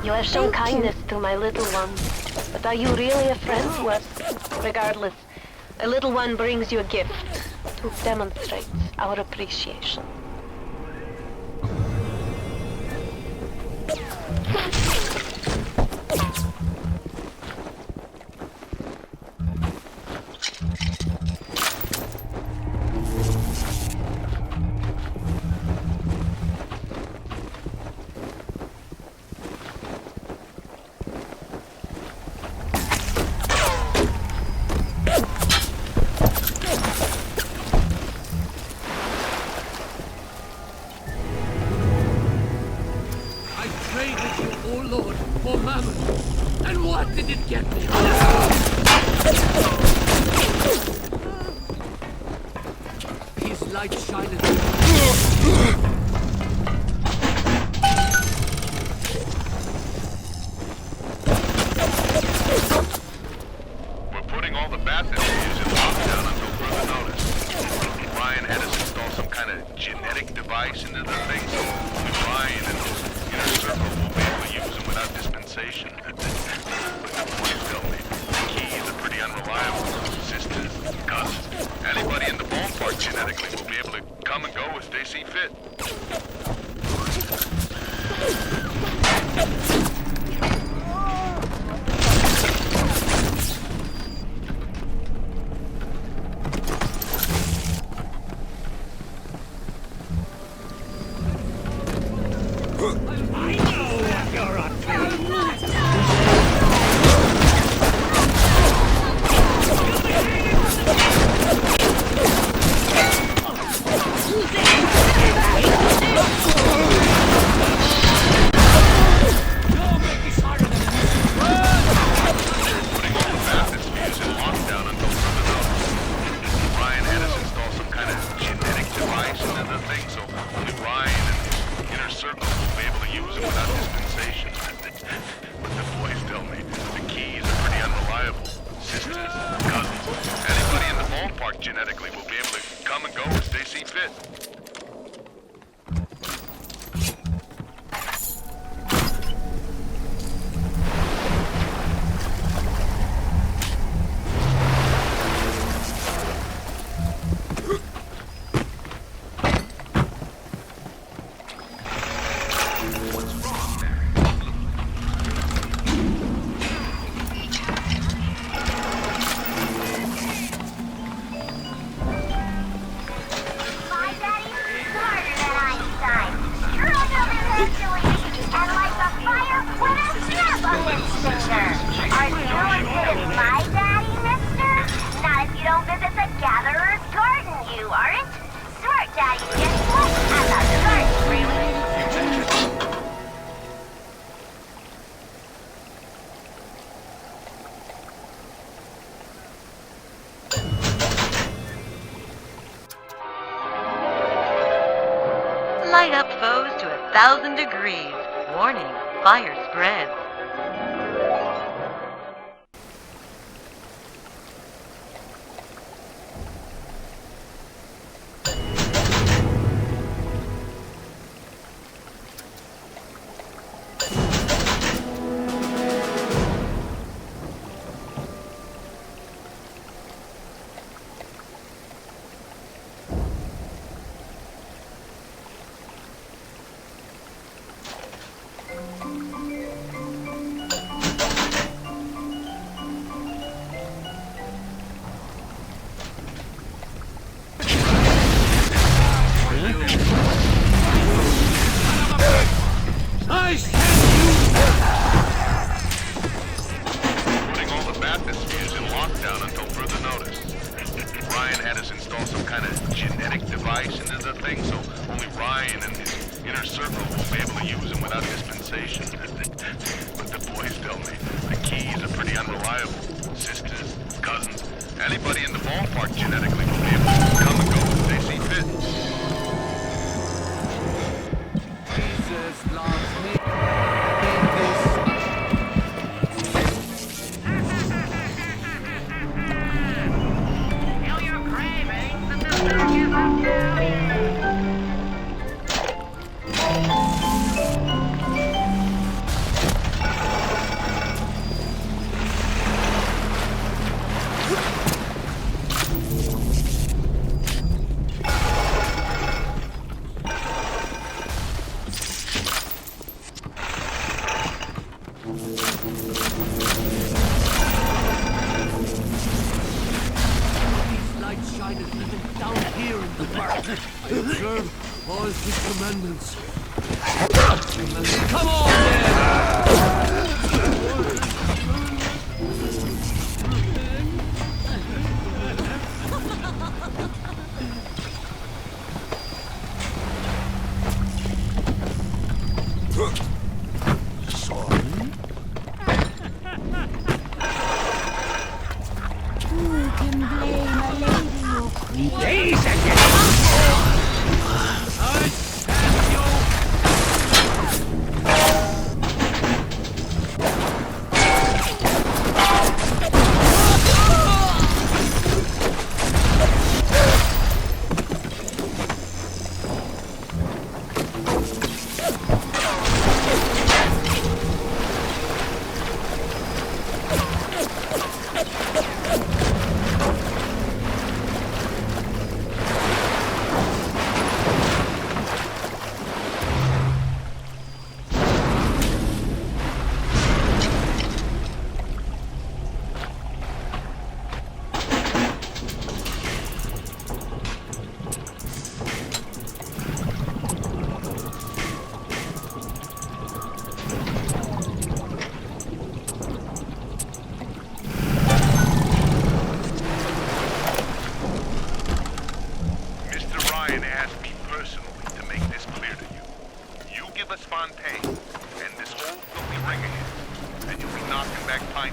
Speaker 12: You have shown kindness to my little one, but are you really a friend? Well, regardless, a little one brings you a gift to demonstrate our appreciation.
Speaker 6: That didn't get me. His light shined.
Speaker 17: We're putting all the Baptist views in lockdown until further notice. Ryan had us install some kind of genetic device into the thing, so only Ryan and his inner circle will be able to use them without dispensation. But the boys tell me the keys are pretty unreliable. Sisters, cousins, anybody in the ballpark genetically will be able to come and go as they see fit. Genetically will be able to come and go as they see fit.
Speaker 15: Light up foes to 1,000 degrees. Warning, fire spreads. Putting all the Baptist views in lockdown until further notice. Ryan had us install some kind of genetic device into the thing, so only Ryan and his inner circle will be able to use them without dispensation. But the boys tell me the keys are pretty unreliable. Sisters, cousins, anybody in the ballpark genetically will be able to come and go as they see fit.
Speaker 6: Jesus loves me. Down here in the park, I observe all his commandments. Come on,
Speaker 4: Son?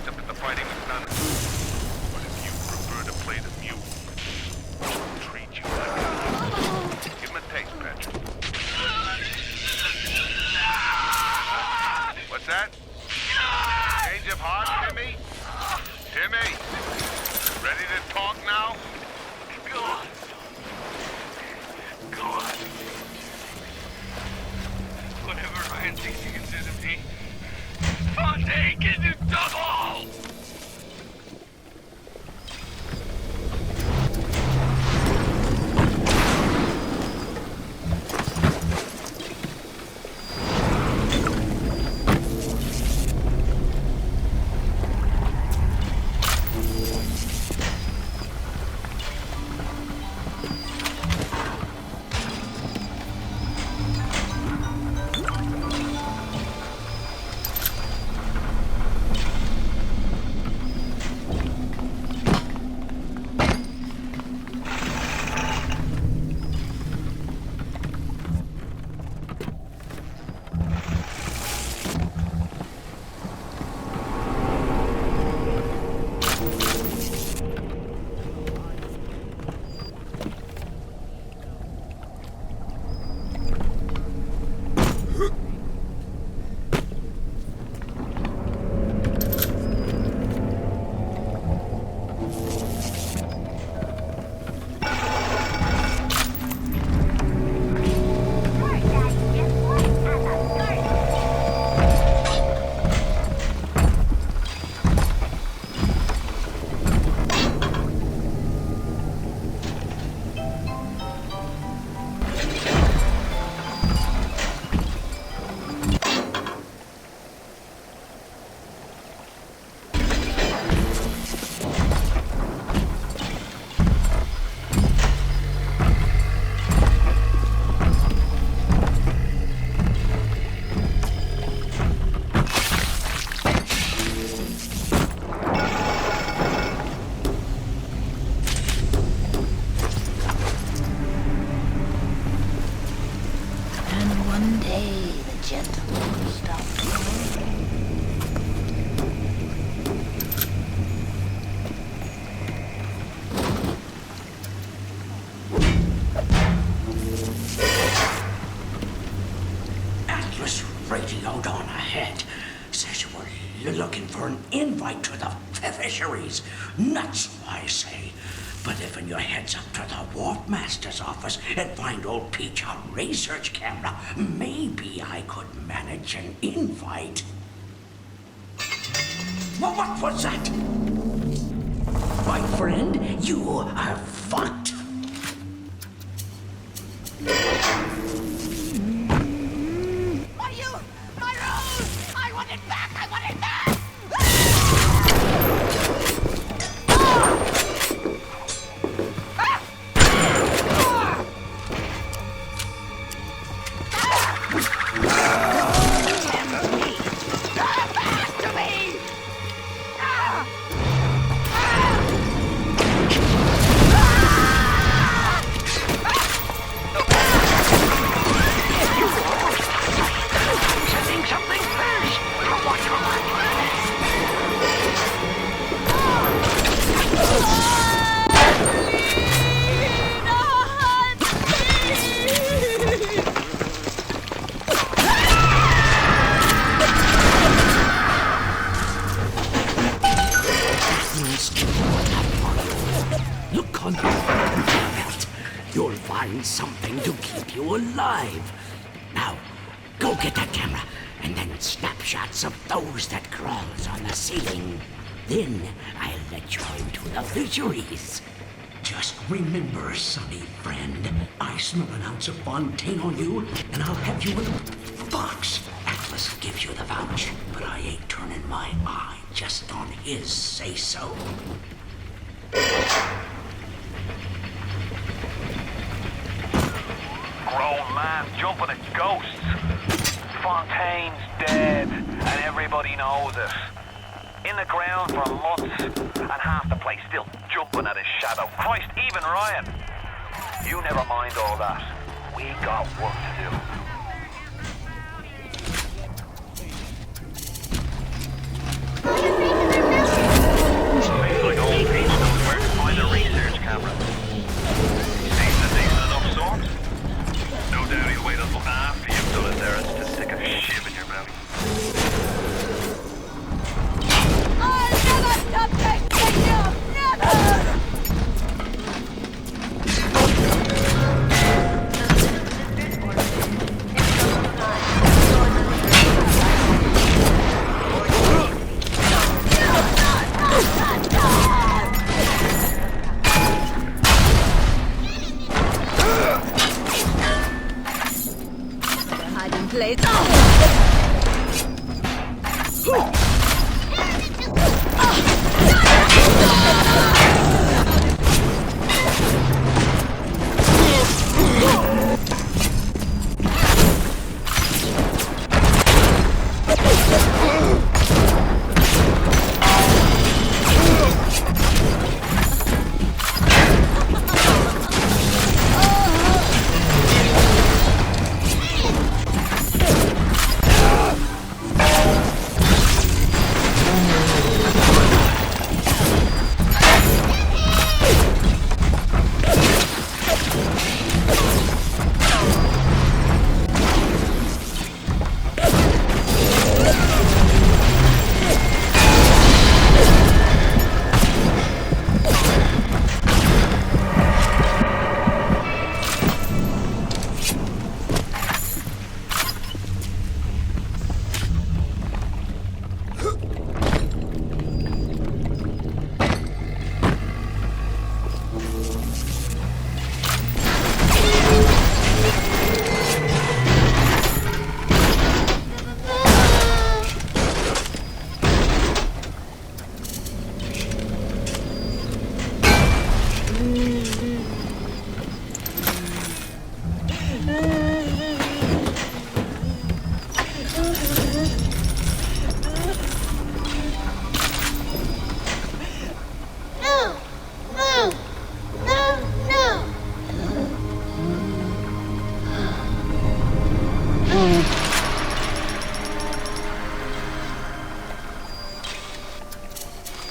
Speaker 15: change up if the fighting is done. But if you prefer to play the mute, I'll treat you like a... Give him a taste, Patrick. What's that? Change of heart, Timmy? Timmy! Ready to talk now?
Speaker 3: Go on. Go on. Whatever Ryan thinks he can do to me, Fontaine can do double!
Speaker 4: radioed on ahead. Says you were looking for an invite to the fisheries. Nuts, I say. But if you heads up to the Warp Master's office and find old Peach on research camera, maybe I could manage an invite. Well, what was that? My friend, you are fucked.
Speaker 18: My rose! I want it back! I want it back!
Speaker 4: Look on your belt. You'll find something to keep you alive. Now, go get that camera, and then snapshots of those that crawls on the ceiling. Then I'll let you into the fisheries. Just remember, sonny friend, I smell an ounce of Fontaine on you, and I'll have you in a box. Atlas gives you the vouch, but I ain't turning my eye just on his say-so.
Speaker 3: Grown man jumping at ghosts. Fontaine's dead, and everybody knows it. In the ground for months, and half the place still jumping at his shadow. Christ, even Ryan. You never mind all that. We got work to do.
Speaker 5: What a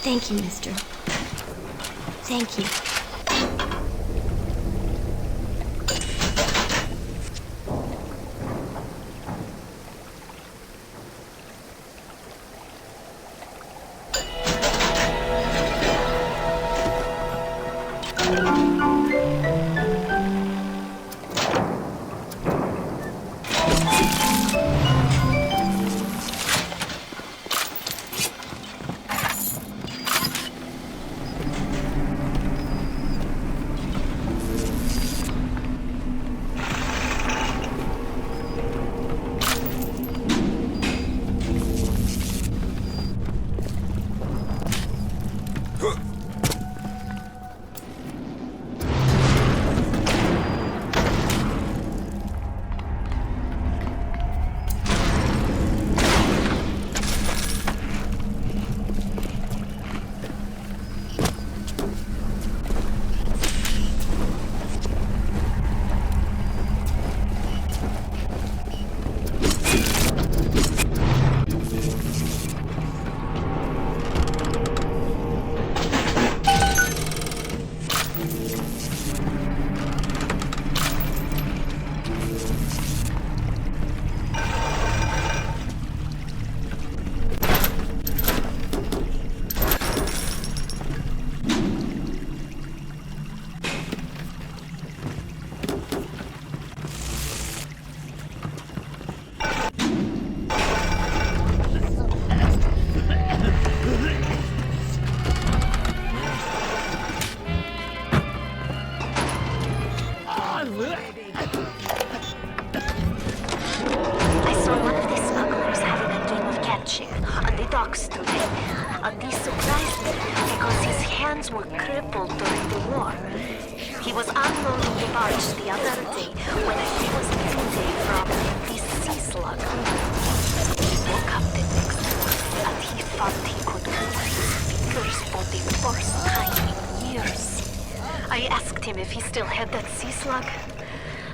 Speaker 5: Thank you, mister. Thank you.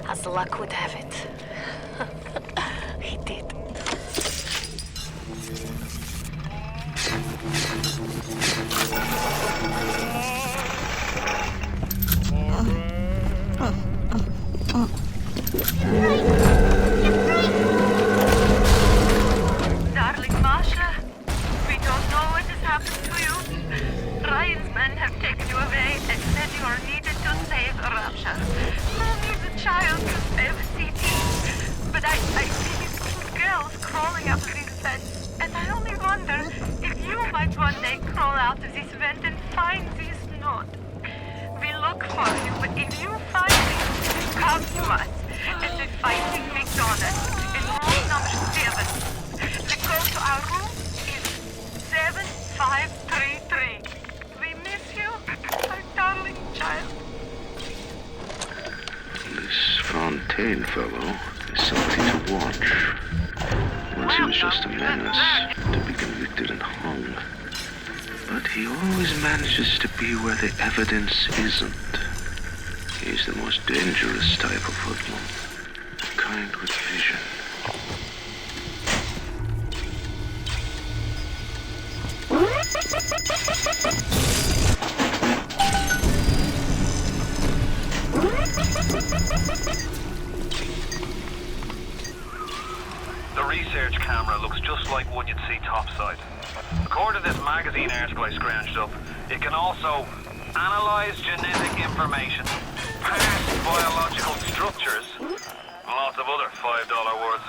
Speaker 12: As luck would have it. He did.
Speaker 19: Darling Masha, we don't know what has happened to you. Ryan's men have taken you away and said you are needed to save Rapture. Child to save the city. But I see these little girls crawling out of these vents, and I only wonder if you might one day crawl out of this vent and find this note. We look for you, but if you find it, come to us at the Fighting McDonald's in room number 7. The code to our room is 7533. We miss you, our darling child.
Speaker 20: This Fontaine fellow is something to watch. Once he was just a menace, to be convicted and hung. But he always manages to be where the evidence isn't. He's the most dangerous type of hoodlum. The kind with vision.
Speaker 3: The research camera looks just like one you'd see topside. According to this magazine article I scrounged up, it can also analyze genetic information, parse biological structures, and lots of other $5 words.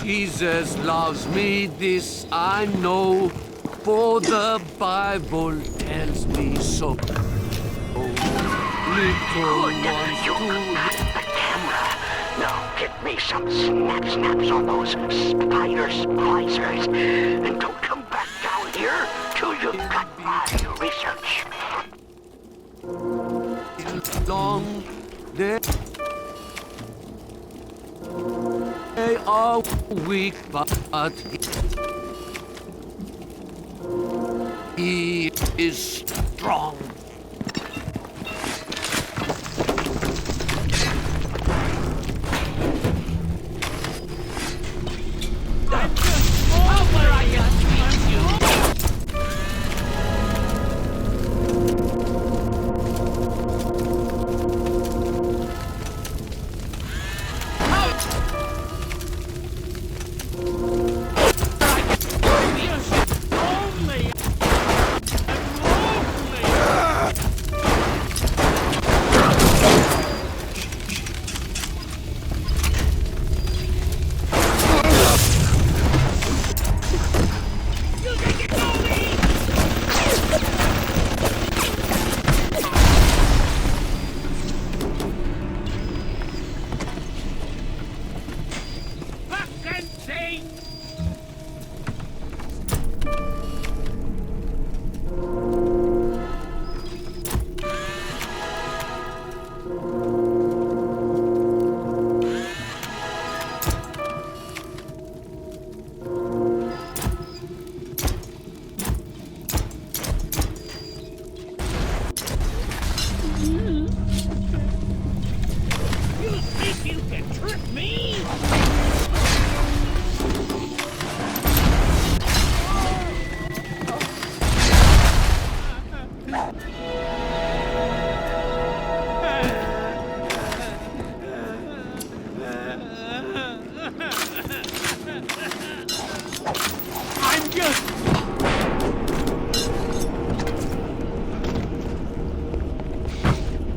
Speaker 6: Jesus loves me, this I know, for the Bible tells me so. Little ones
Speaker 4: You mask the camera. Now get me some snaps on those spider splicers. And don't come back down here till you've got my research.
Speaker 6: Long day. They are weak, but he is strong.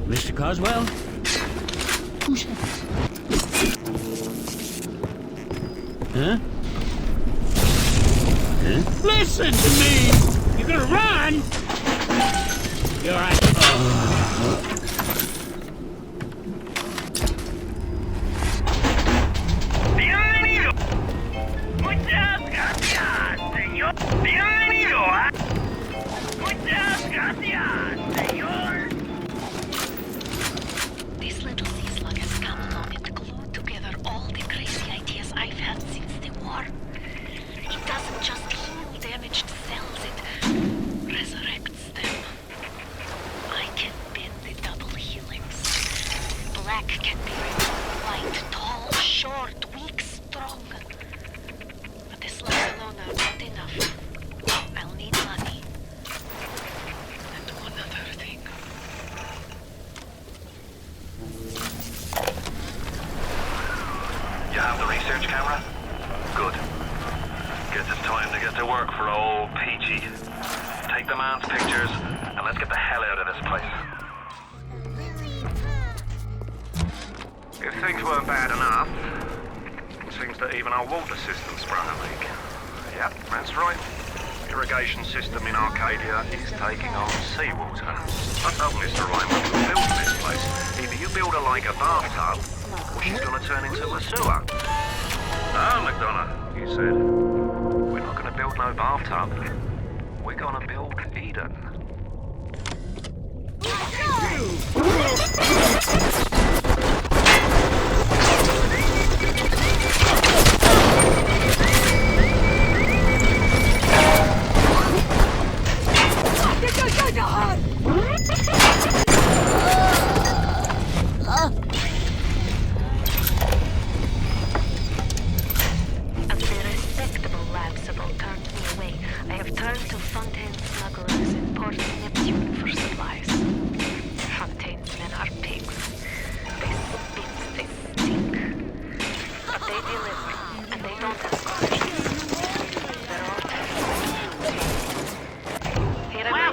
Speaker 21: Mr. Coswell? Who's that? Huh? Huh? Listen to me! You're gonna run! You're right.
Speaker 18: Bienvenido. Muchas gracias, señor. Bienvenido. Muchas gracias, señor.
Speaker 12: This little sea slug has come along and glued together all the crazy ideas I've had since the war. It doesn't just heal damaged cells, it resurrects them. I can bend the double helix. Black can be white, tall, short, weak, strong. But the slugs alone are not enough. I'll need money. And one other thing.
Speaker 3: You have the research camera? Good. Guess it's time to get to work for old Peachy. Take the man's pictures, and let's get the hell out of this place.
Speaker 11: If things weren't bad enough, it seems that even our water system's sprung a leak. Yep, that's right. Irrigation system in Arcadia is taking on seawater. I told Mr. Ryman we were building this place. Either you build her like a bathtub, or she's gonna turn into a sewer. Ah, McDonough, you said. We're not gonna build no bathtub. We're gonna build Eden.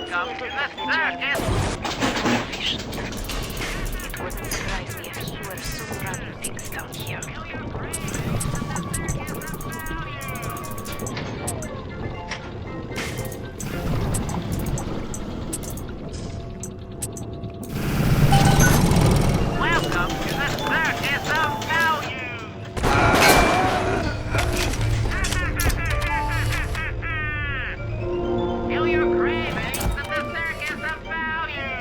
Speaker 12: Welcome to the circus! It wouldn't surprise me if he were soon running things down here.
Speaker 18: Welcome to the circus of value! Feel your cravings at the circus of value!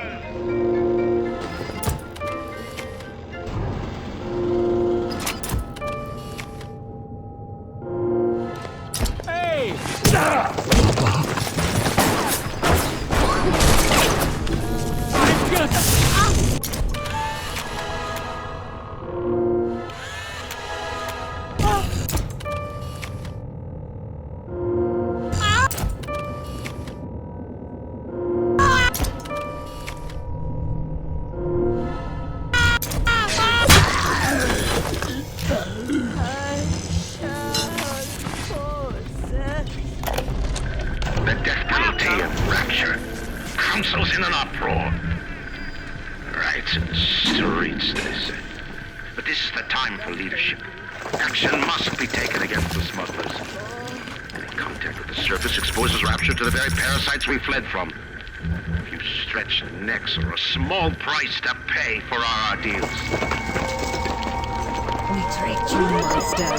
Speaker 21: Hey!
Speaker 10: The death penalty and rapture. Council's in an uproar. Riots in the streets, they say. But this is the time for leadership. Action must be taken against the smugglers. Any contact with the surface exposes rapture to the very parasites we fled from. A few stretched necks are a small price to pay for our ordeals.
Speaker 7: We tricked you, monster.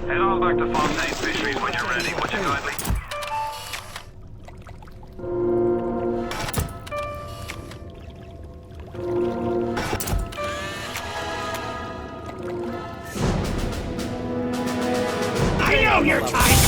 Speaker 3: Head on back to Fontaine Fisheries when you're ready, would you kindly?
Speaker 18: I know you're tired!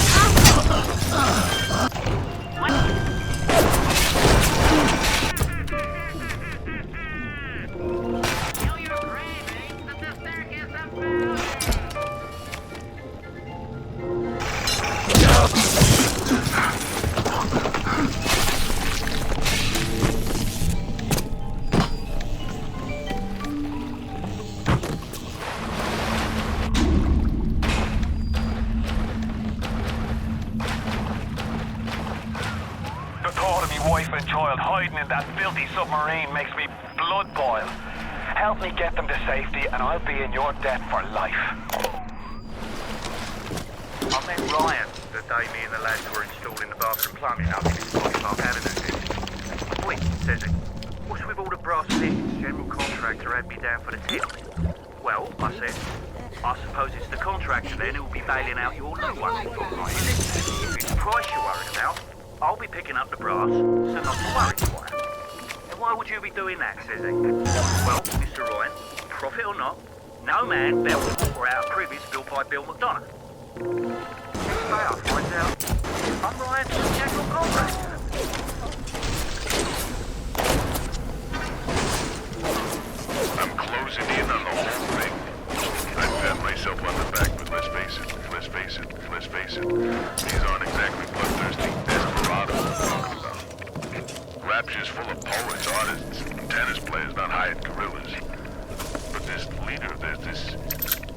Speaker 3: Hiding in that filthy submarine makes me blood boil. Help me get them to safety and I'll be in your debt for life.
Speaker 1: I met Ryan the day me and the lads were installing the bathroom plumbing up in Park Avenue. Wait, says he. What's with all the brass fittings? General contractor had me down for the tip. Well, I said, I suppose it's the contractor then who'll be bailing out your new one. If it's the price you're worried about, I'll be picking up the brass, so not to worry, Squire. And why would you be doing that, says he? Well, Mr. Ryan, profit or not, no man bailed the water out of privies built by Bill McDonough. Next day I find out I'm Ryan's general contractor.
Speaker 15: I'm closing in on the whole thing. I pat myself on the back, but let's face it. These aren't exactly bloodthirsty desperados we're talking about. Rapture's full of poets, artists, and tennis players, not hired guerrillas. But this leader, there's this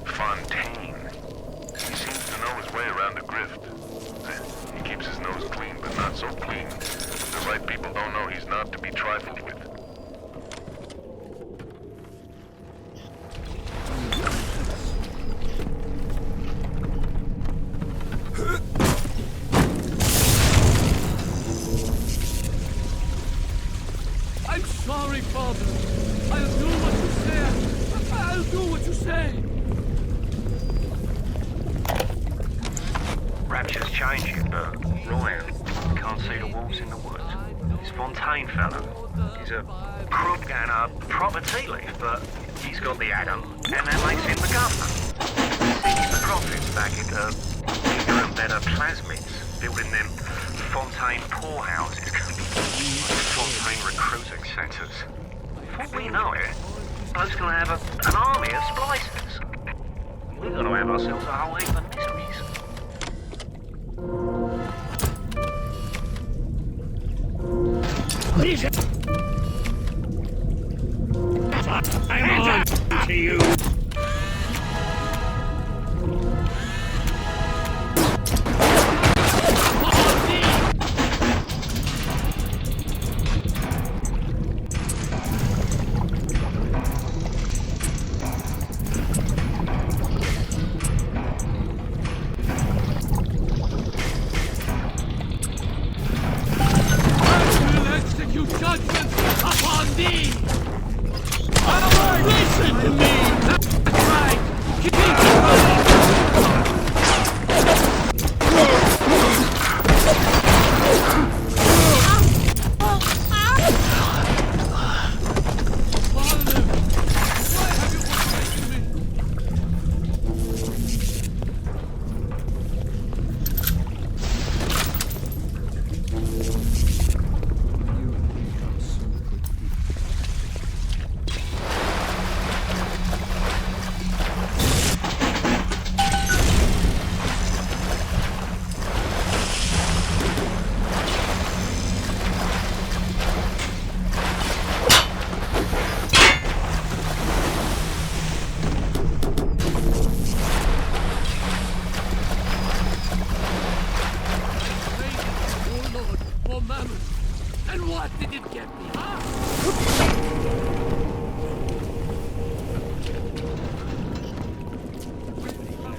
Speaker 15: Fontaine. He seems to know his way around the grift. He keeps his nose clean, but not so clean. The right people don't know he's not to be trifled with.
Speaker 6: I'm sorry, Father. I'll do what you say. I'll do what you say.
Speaker 1: Rapture's changing, but Ryan can't see the wolves in the woods. This Fontaine fellow, he's a crook and a proper tea leaf, but he's got the Adam, and that makes him the governor. Seeking the profits back into bigger and better plasmids, building them Fontaine poorhouses, Fontaine recruiting centres. Before we know it, bloke's gonna have an army of splicers. We're gonna have ourselves a whole heap of miseries.
Speaker 21: Please. I'm on to you.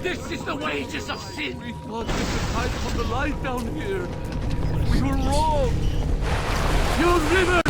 Speaker 6: This is the wages of sin! We thought we could hide from the light down here. We were wrong! You river!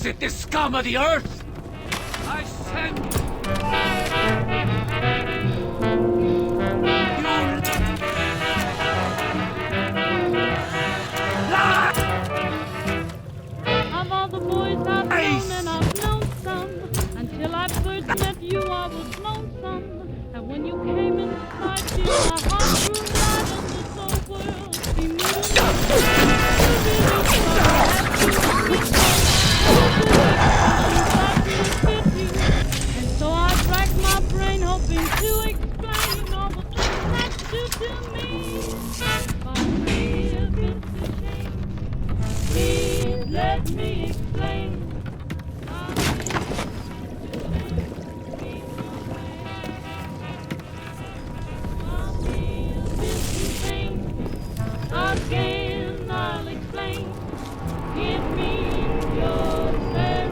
Speaker 6: Is it the scum of the earth? I send...
Speaker 16: Of all the boys I've known, and I've known some, until I first met you, I was lonesome. And when you came inside, dear, my heart grew light, and this whole world seemed new to me. And so I racked my brain, hoping to explain all the things that you do to me. But if it's a shame, please let me explain. Again, I'll explain. It means you're very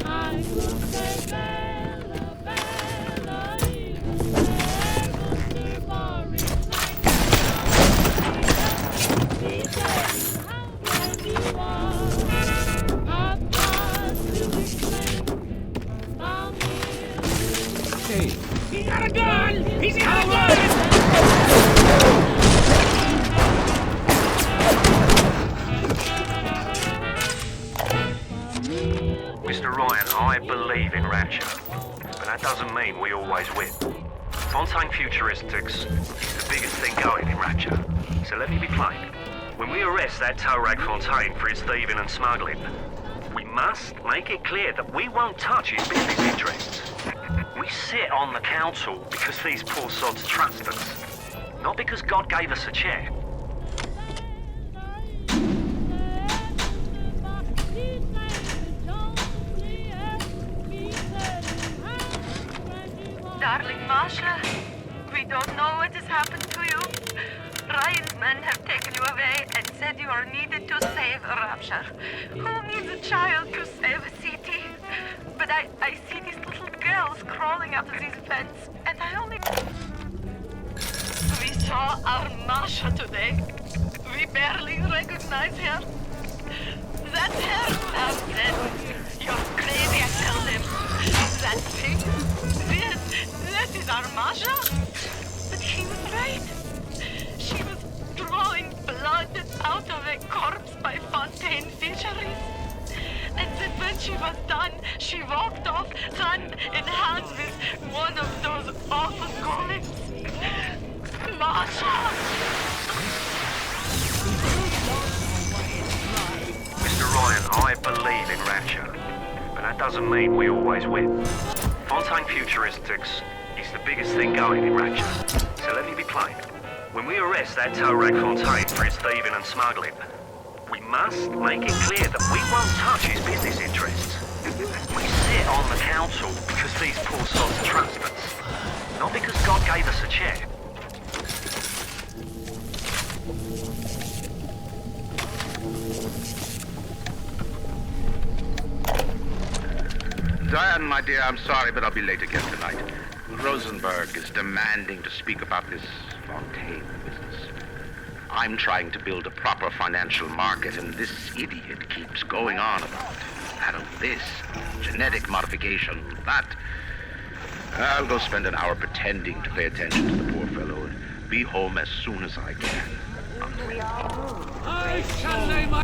Speaker 16: I could say Bella, Bella, even there was
Speaker 6: Hey, he got a gun! He's got a gun!
Speaker 1: Mr. Ryan, I believe in Rapture, but that doesn't mean we always win. Fontaine Futuristics is the biggest thing going in Rapture, so let me be plain. When we arrest that tow rag Fontaine for his thieving and smuggling, we must make it clear that we won't touch his business interests. We sit on the council because these poor sods trust us, not because God gave us a chair.
Speaker 19: Darling Masha, we don't know what has happened to you. Ryan's men have taken you away and said you are needed to save Rapture. Who needs a child to save a city? But I see these little girls crawling out of these vents, and I only... We saw our Masha today. We barely recognize her. That's her, Sam said. You're crazy, I tell them. That thing? This is our Masha? But he was right. She was drawing blood out of a corpse by Fontaine Fisheries. And then when she was done, she walked off, hand in hand with one of those awful golems. Masha!
Speaker 1: Mr. Ryan, I believe in Rapture, but that doesn't mean we always win. Fontaine Futuristics is the biggest thing going in Rapture, so let me be plain. When we arrest that tow rag Fontaine for his thieving and smuggling, we must make it clear that we won't touch his business interests. We sit on the council because these poor sods trust us, not because God gave us a chair.
Speaker 13: Diane, my dear, I'm sorry, but I'll be late again tonight. Rosenberg is demanding to speak about this Fontaine business. I'm trying to build a proper financial market, and this idiot keeps going on about this, genetic modification, that. I'll go spend an hour pretending to pay attention to the poor fellow and be home as soon as I can.
Speaker 6: I shall lay my...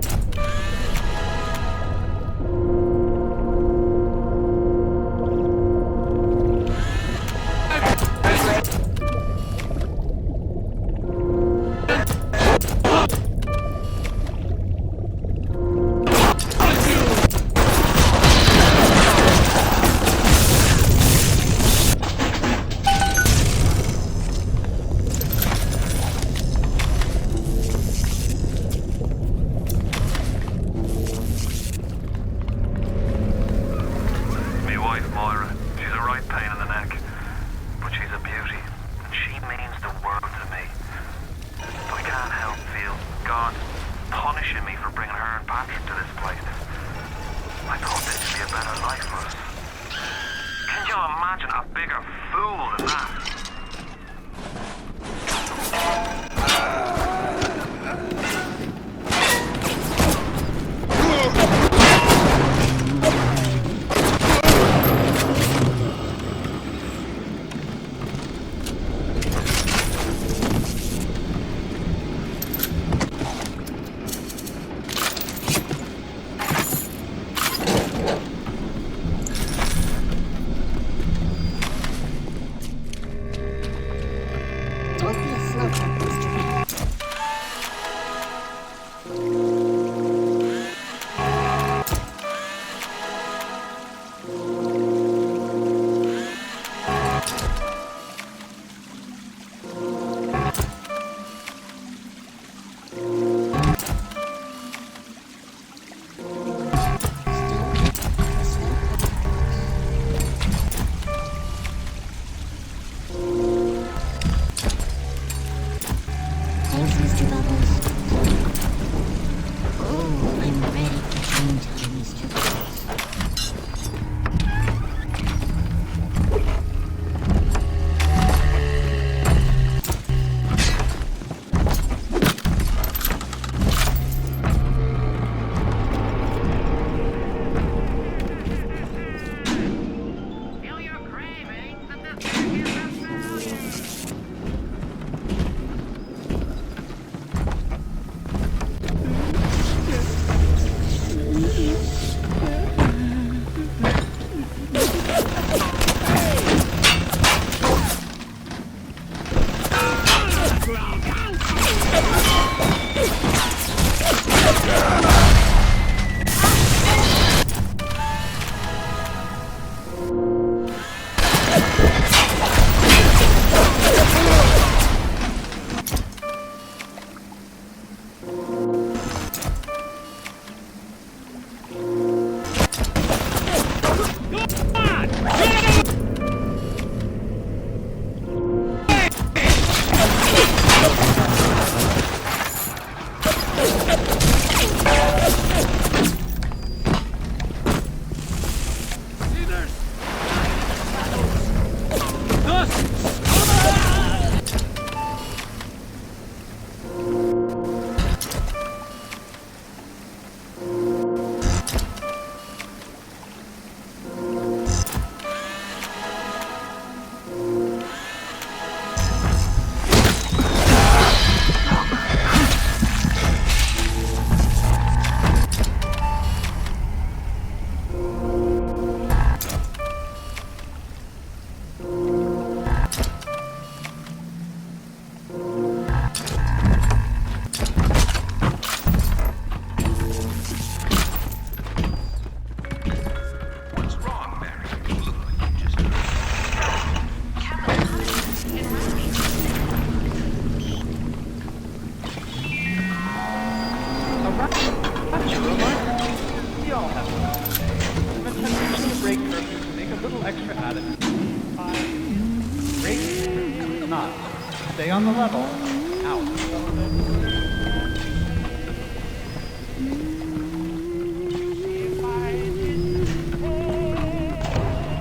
Speaker 14: Stay on the level. Ow.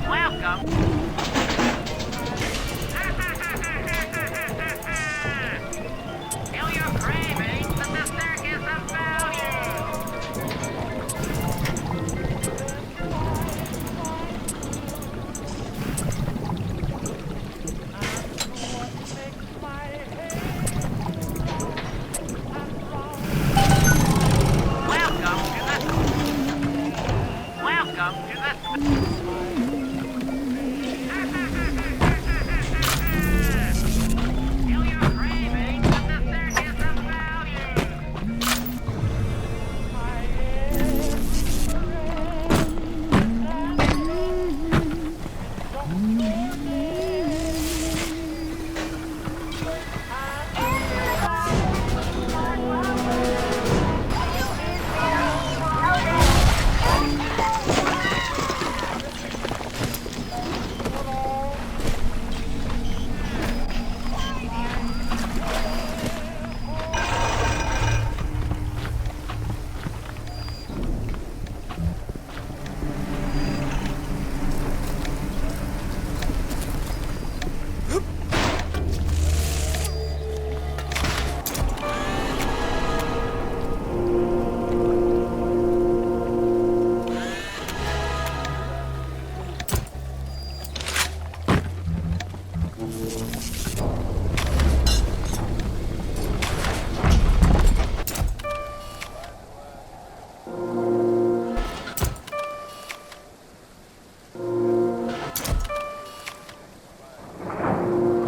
Speaker 13: Welcome. Feel your cravings, and the circus of value. Welcome to the Feel your cravings, and the circus of value.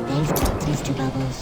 Speaker 5: Thanks, Mr. Bubbles.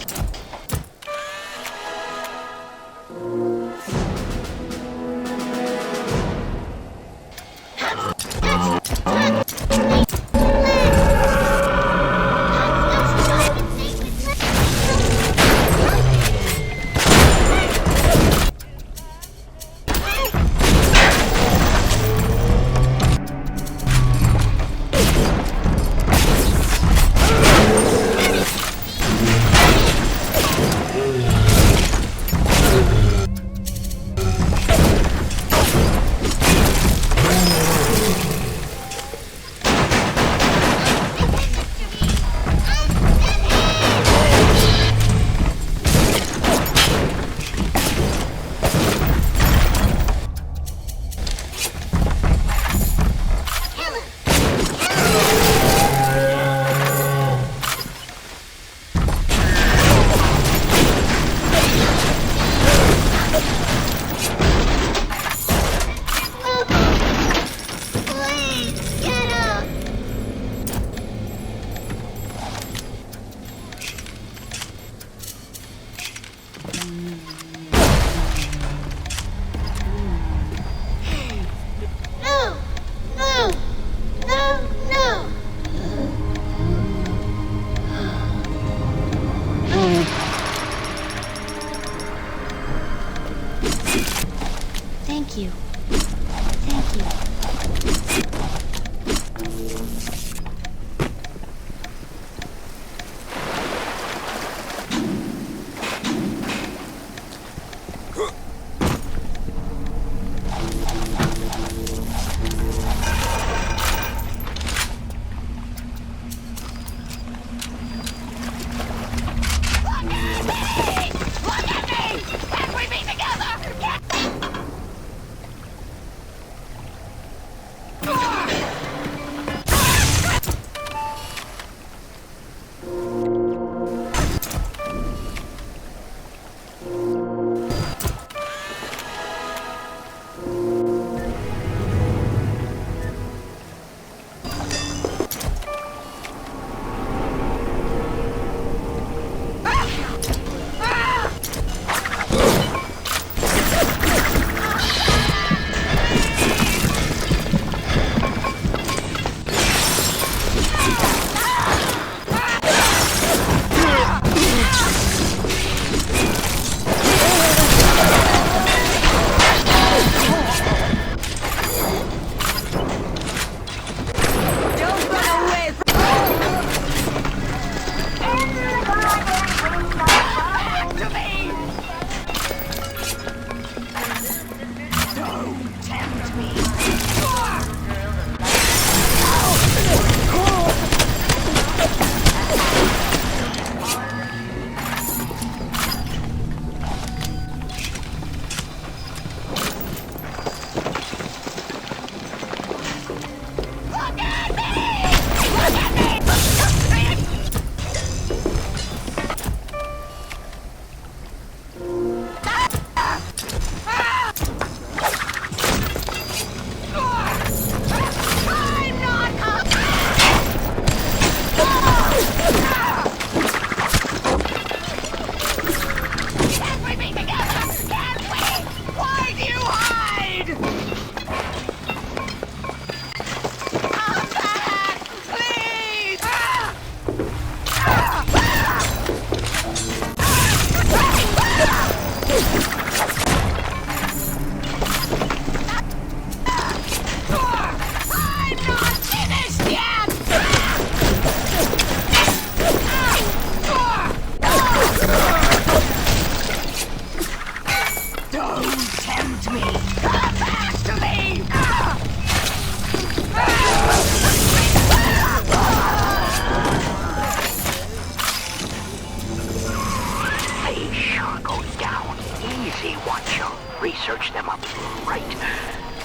Speaker 4: research them up right.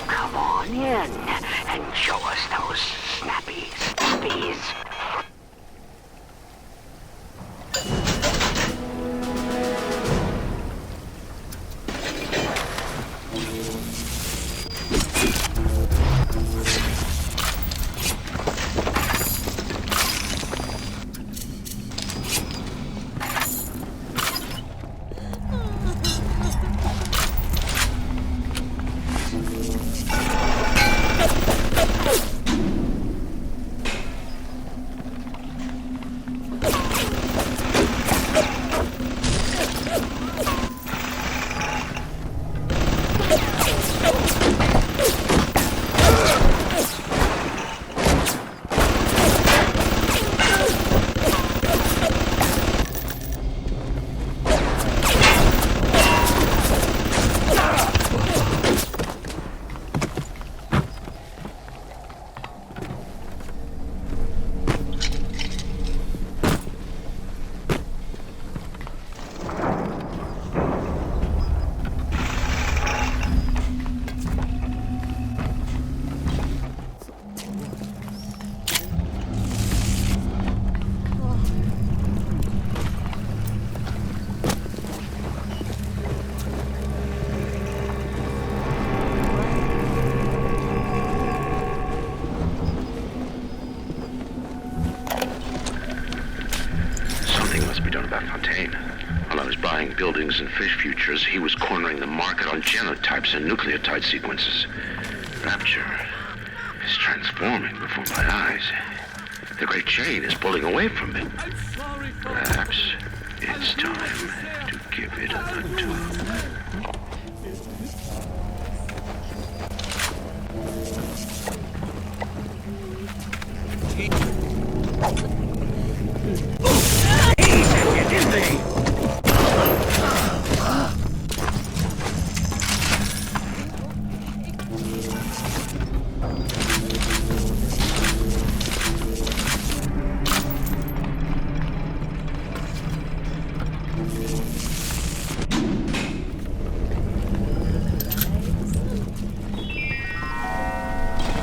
Speaker 4: Come on in and show us those snappies, please.
Speaker 20: Buildings and fish futures, he was cornering the market on genotypes and nucleotide sequences. Rapture is transforming before my eyes. The great chain is pulling away from me. Perhaps it's time to give it a tune.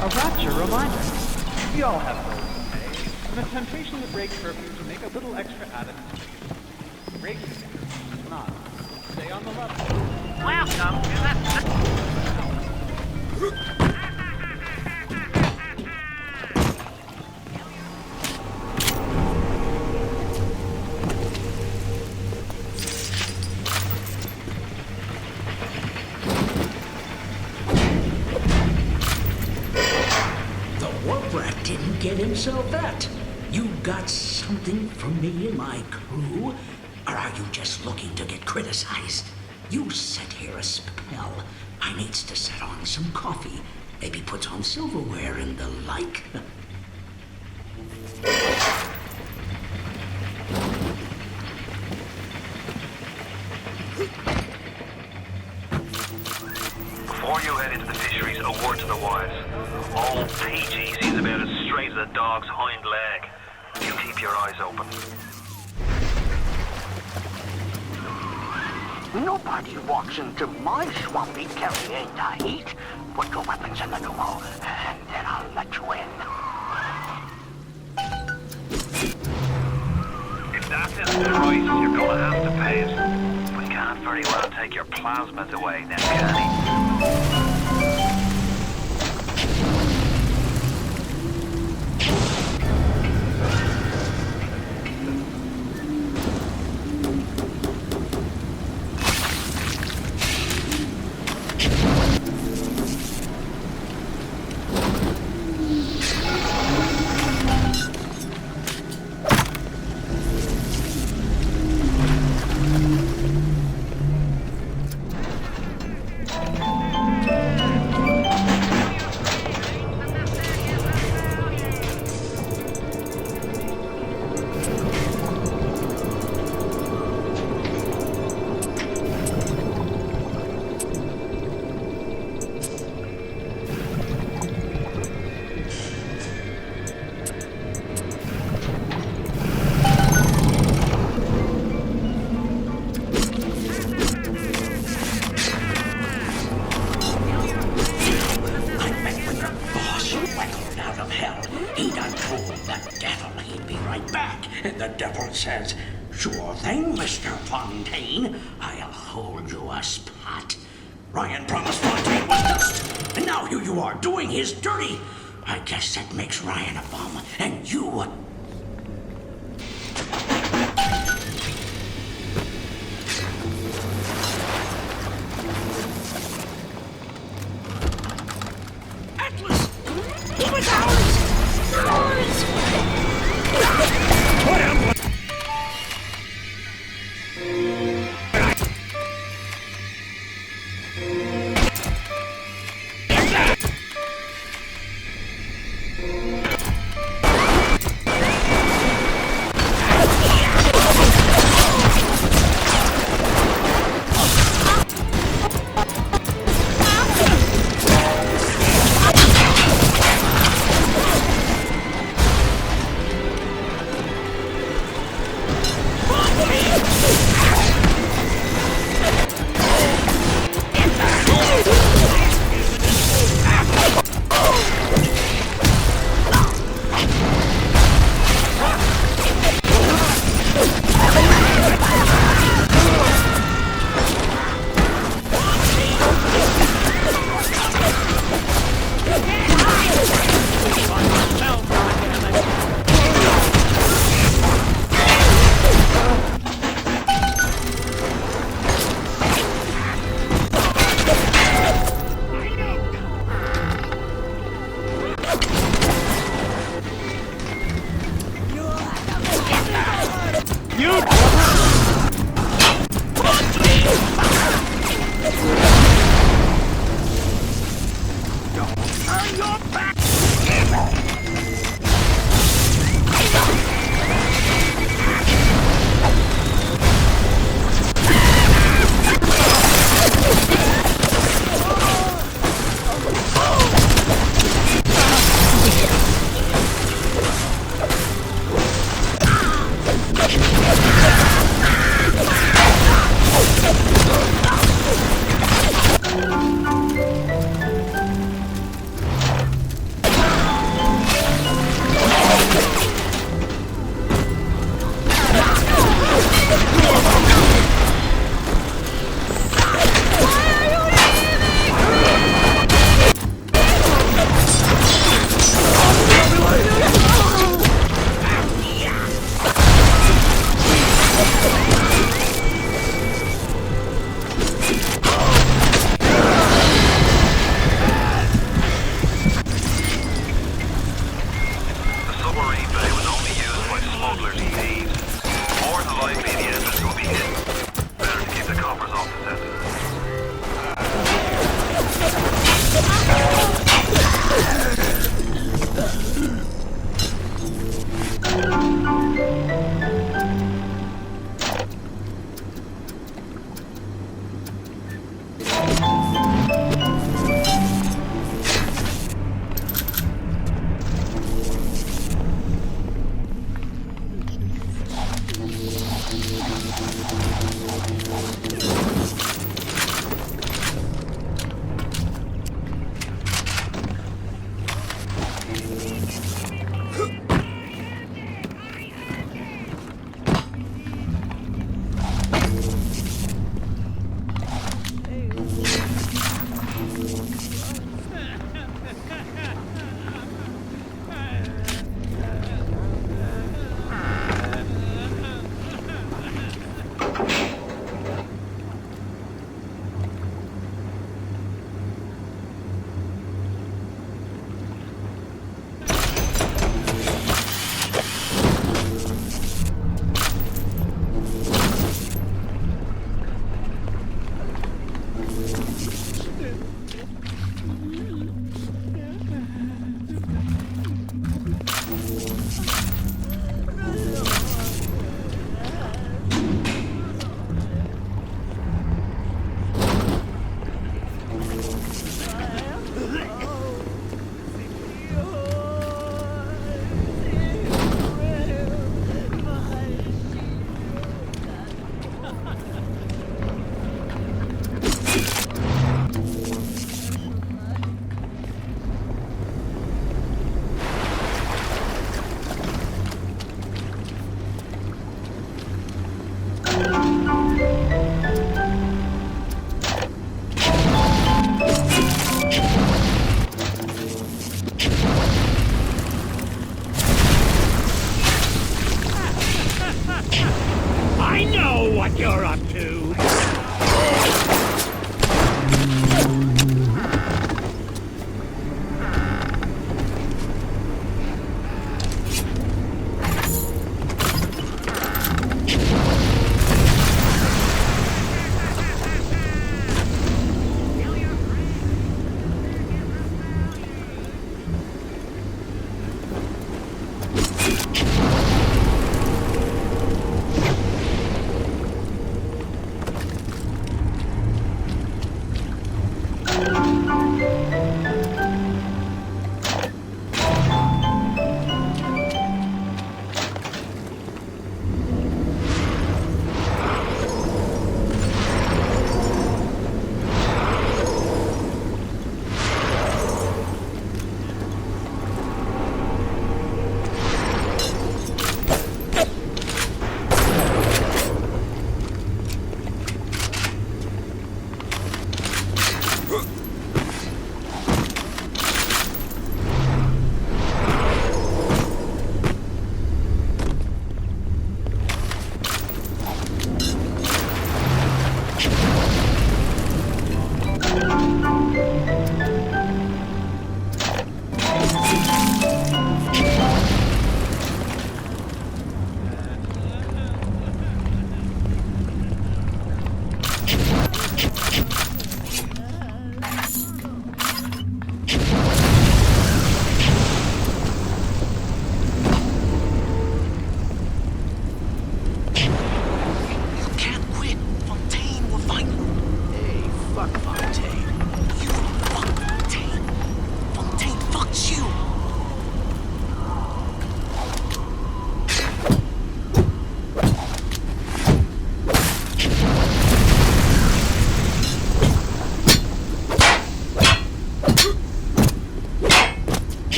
Speaker 14: A rapture reminder. We all have bills to pay, and the temptation to break curfew to make a little extra out of it. Breaking it is not. Stay on the level.
Speaker 19: Welcome to the...
Speaker 4: Didn't get himself that. You got something from me and my crew? Or are you just looking to get criticized? You set here a spell. I needs to set on some coffee. Maybe put on silverware and the like.
Speaker 3: Before you head into the fisheries, a word to the wise. Old PGC's about as straight as a dog's hind leg. You keep your eyes open.
Speaker 4: Nobody walks into my swampy carrying to eat. Put your weapons in the pneumo, and then I'll let you in.
Speaker 3: If that's the price, you're gonna have to pay it. But can't very well take your plasmas away now, can he?
Speaker 4: And the devil says, "Sure thing, Mr. Fontaine. I'll hold you a spot." Ryan promised Fontaine was dust, and now here you are doing his dirty. I guess that makes Ryan a bum, and you a... Atlas! It was ours! Ours!
Speaker 21: what you're up to.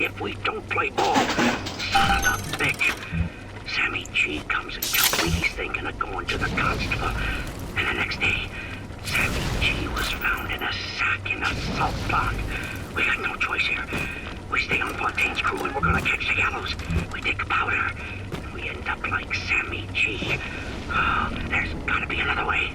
Speaker 2: If we don't play ball, son of a bitch. Sammy G comes and tells me he's thinking of going to the constable. And the next day, Sammy G was found in a sack in a salt pond. We got no choice here. We stay on Fontaine's crew and we're gonna catch the gallows. We take powder, and we end up like Sammy G. Oh, there's gotta be another way.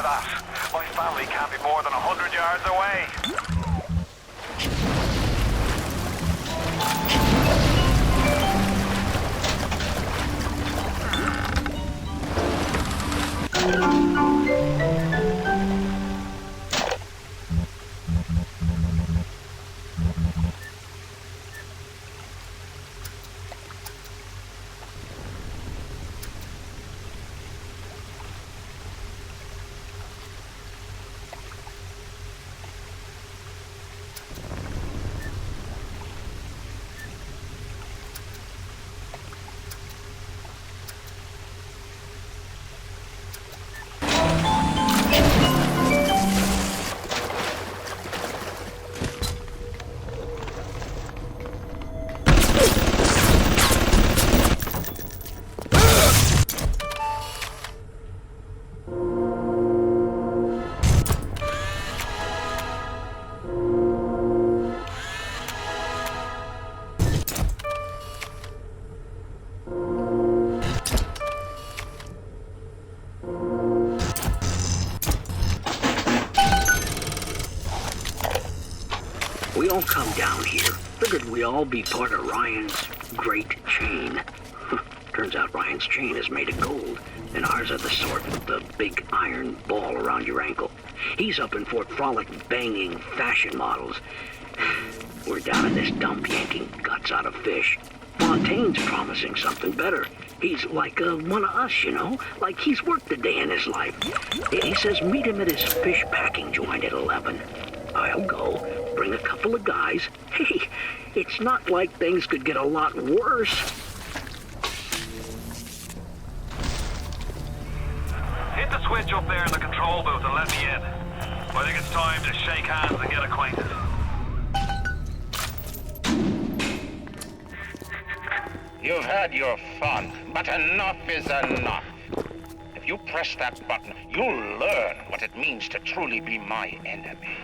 Speaker 3: that? My family can't be more than 100 yards away.
Speaker 2: We all come down here. Figured we all be part of Ryan's great chain. Turns out Ryan's chain is made of gold, and ours are the sort with the big iron ball around your ankle. He's up in Fort Frolic banging fashion models. We're down in this dump yanking guts out of fish. Fontaine's promising something better. He's like one of us, you know? Like he's worked a day in his life. He says meet him at his fish packing joint at 11. I'll go. Bring a couple of guys. Hey, it's not like things could get a lot worse.
Speaker 3: Hit the switch up there in the control booth and let me in. I think it's time to shake hands and get acquainted.
Speaker 13: You've had your fun, but enough is enough. If you press that button, you'll learn what it means to truly be my enemy.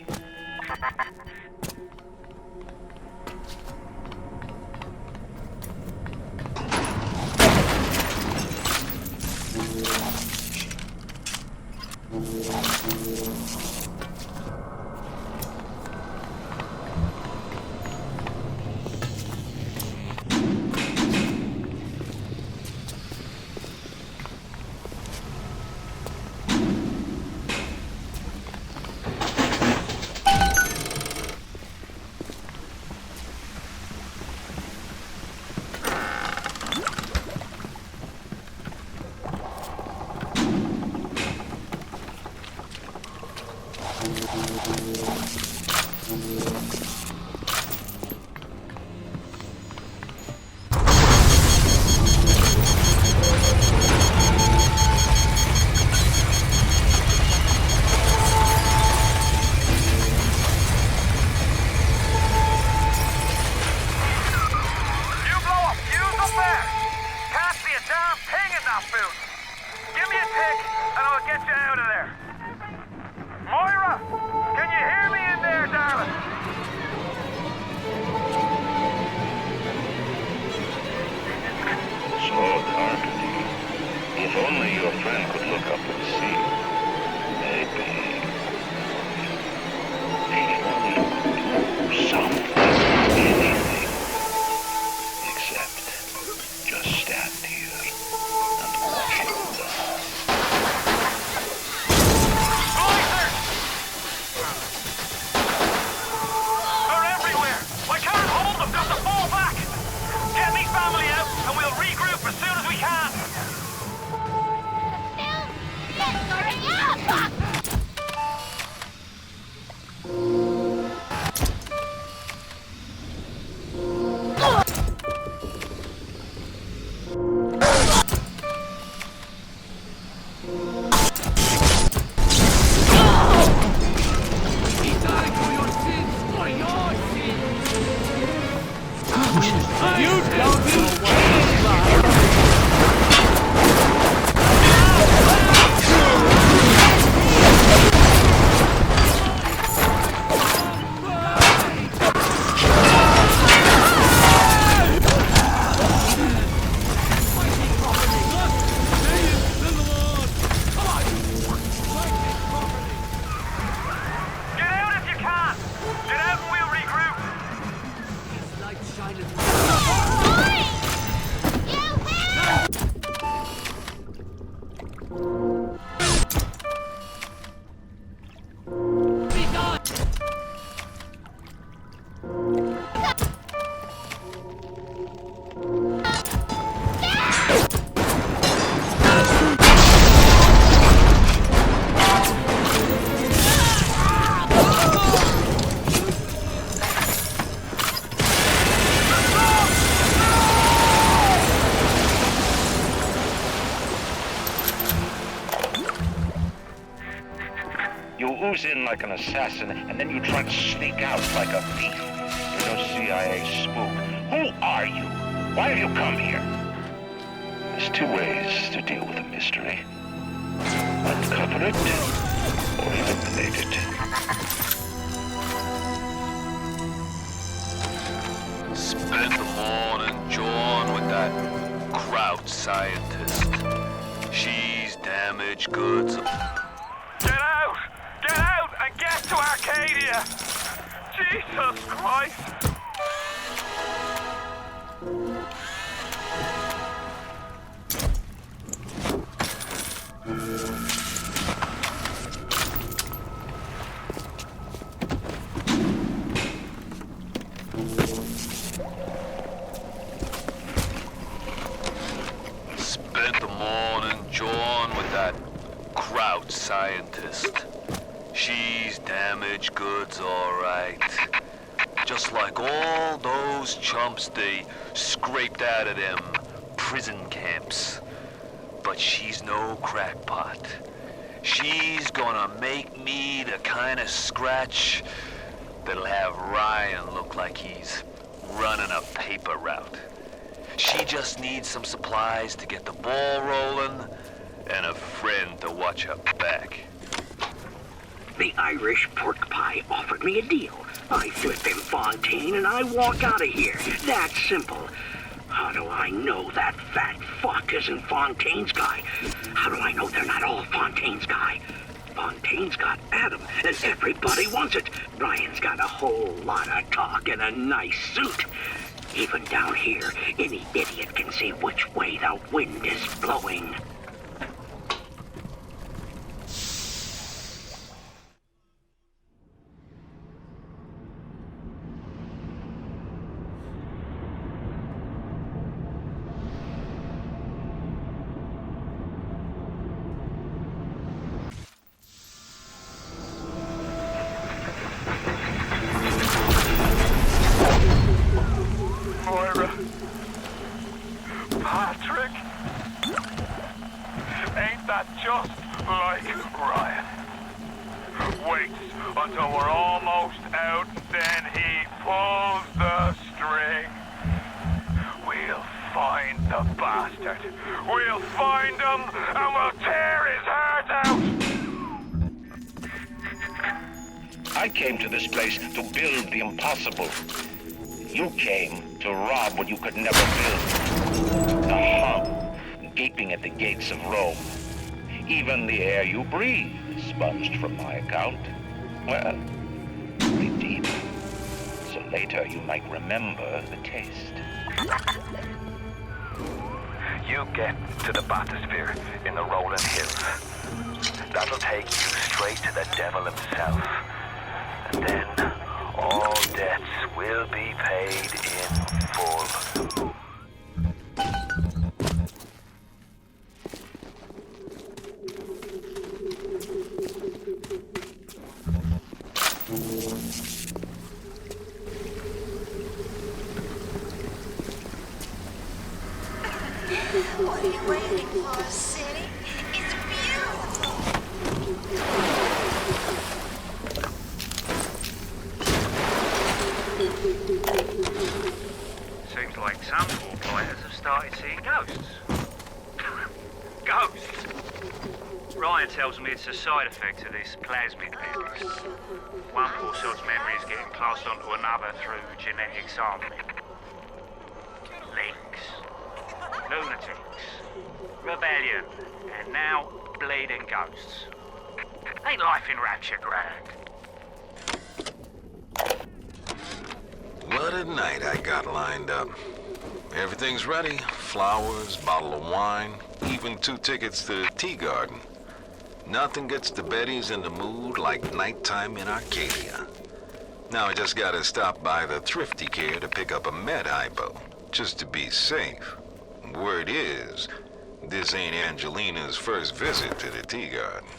Speaker 13: You ooze in like an assassin, and then you try to sneak out like a thief. You're no CIA spook. Who are you? Why have you come here?
Speaker 20: There's two ways to deal with a mystery. Uncover it, or eliminate it.
Speaker 3: Spent the morning jawing with that crowd scientist. She's damaged goods.
Speaker 17: Get out! Get out and get to Arcadia! Jesus Christ!
Speaker 3: Spent the morning jawing with that crowd scientist. She's damaged goods, all right. Just like all those chumps they scraped out of them prison camps. But she's no crackpot. She's gonna make me the kind of scratch that'll have Ryan look like he's running a paper route. She just needs some supplies to get the ball rolling and a friend to watch her back.
Speaker 2: The Irish pork pie offered me a deal. I flip him Fontaine and I walk out of here. That simple. How do I know that fat fuck isn't Fontaine's guy? How do I know they're not all Fontaine's guy? Fontaine's got Adam, and everybody wants it. Ryan's got a whole lot of talk and a nice suit. Even down here, any idiot can see which way the wind is blowing.
Speaker 17: Moira. Patrick. Ain't that just like Ryan? Waits until we're almost out, then he pulls the string. We'll find the bastard. We'll find him and we'll tear his heart out.
Speaker 13: I came to this place to build the impossible. You came to rob what you could never build. The hum, gaping at the gates of Rome. Even the air you breathe is sponged from my account. Well, redeem. So later you might remember the taste.
Speaker 3: You get to the bathysphere in the rolling hills. That'll take you straight to the devil himself. And then all debts will be paid in full.
Speaker 18: What are you waiting for, city? It's beautiful.
Speaker 1: Seems like some poor players have started seeing ghosts. Ghosts? Ryan tells me it's a side effect of this plasmid business. One poor sod's memory is getting passed on to another through genetic sampling. Links, lunatics, rebellion, and now bleeding ghosts. Ain't life in Rapture grand?
Speaker 15: What a night I got lined up. Everything's ready. Flowers, bottle of wine, even 2 tickets to the tea garden. Nothing gets the Bettys in the mood like nighttime in Arcadia. Now I just gotta stop by the Thrifty Care to pick up a med hypo, just to be safe. Word is, this ain't Angelina's first visit to the tea garden.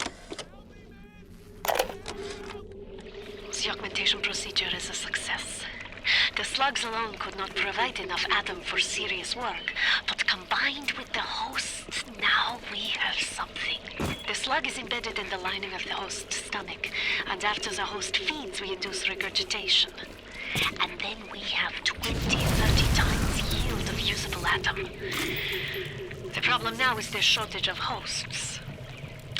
Speaker 12: The augmentation procedure is a success. The slugs alone could not provide enough Adam for serious work, but combined with the hosts, now we have something. The slug is embedded in the lining of the host's stomach, and after the host feeds, we induce regurgitation. And then we have 20, 30 times yield of usable atom. The problem now is the shortage of hosts.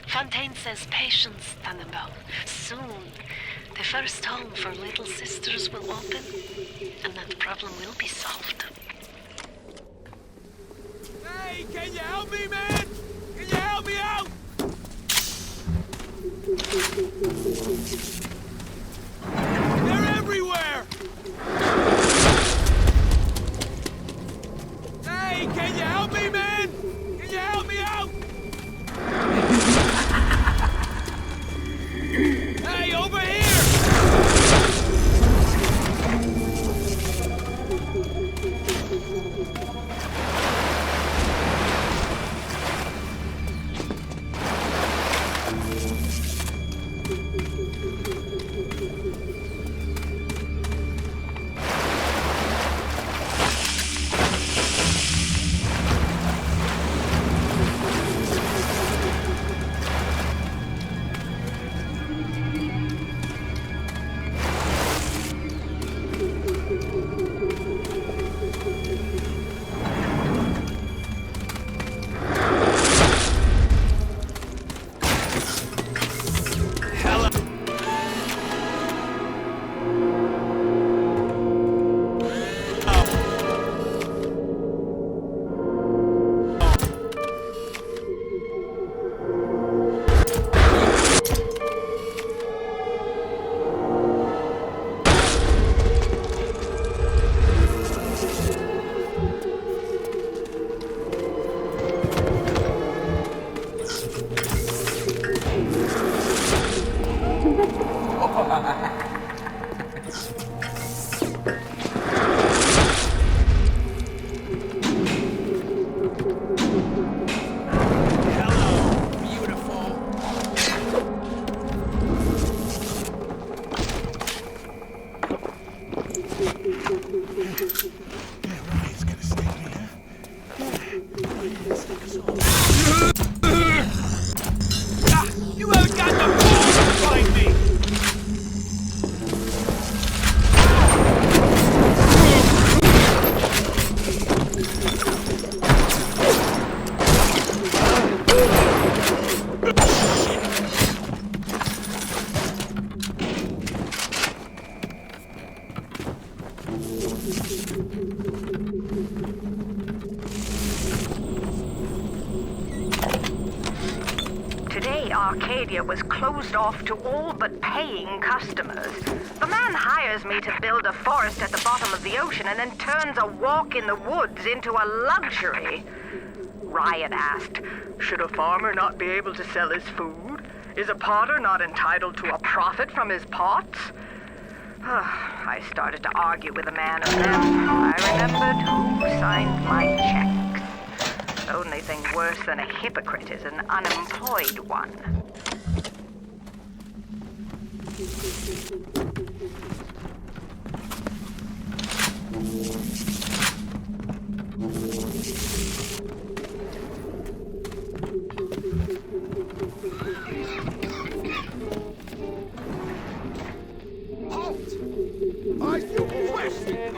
Speaker 12: Fontaine says patience, Tannenbaum. Soon, the first home for little sisters will open, and that problem will be solved.
Speaker 6: Hey, can you help me, man? Can you help me out? They're everywhere! Hey, can you help me, man? Can you help me out? Hey, over here! You haven't got the balls to fight me!
Speaker 9: Today, Arcadia was closed off to all but paying customers. The man hires me to build a forest at the bottom of the ocean and then turns a walk in the woods into a luxury. Ryan asked, should a farmer not be able to sell his food? Is a potter not entitled to a profit from his pots? I started to argue with the man, and then I remembered who signed my checks. The only thing worse than a hypocrite is an unemployed one.
Speaker 6: Halt! Are you questioning?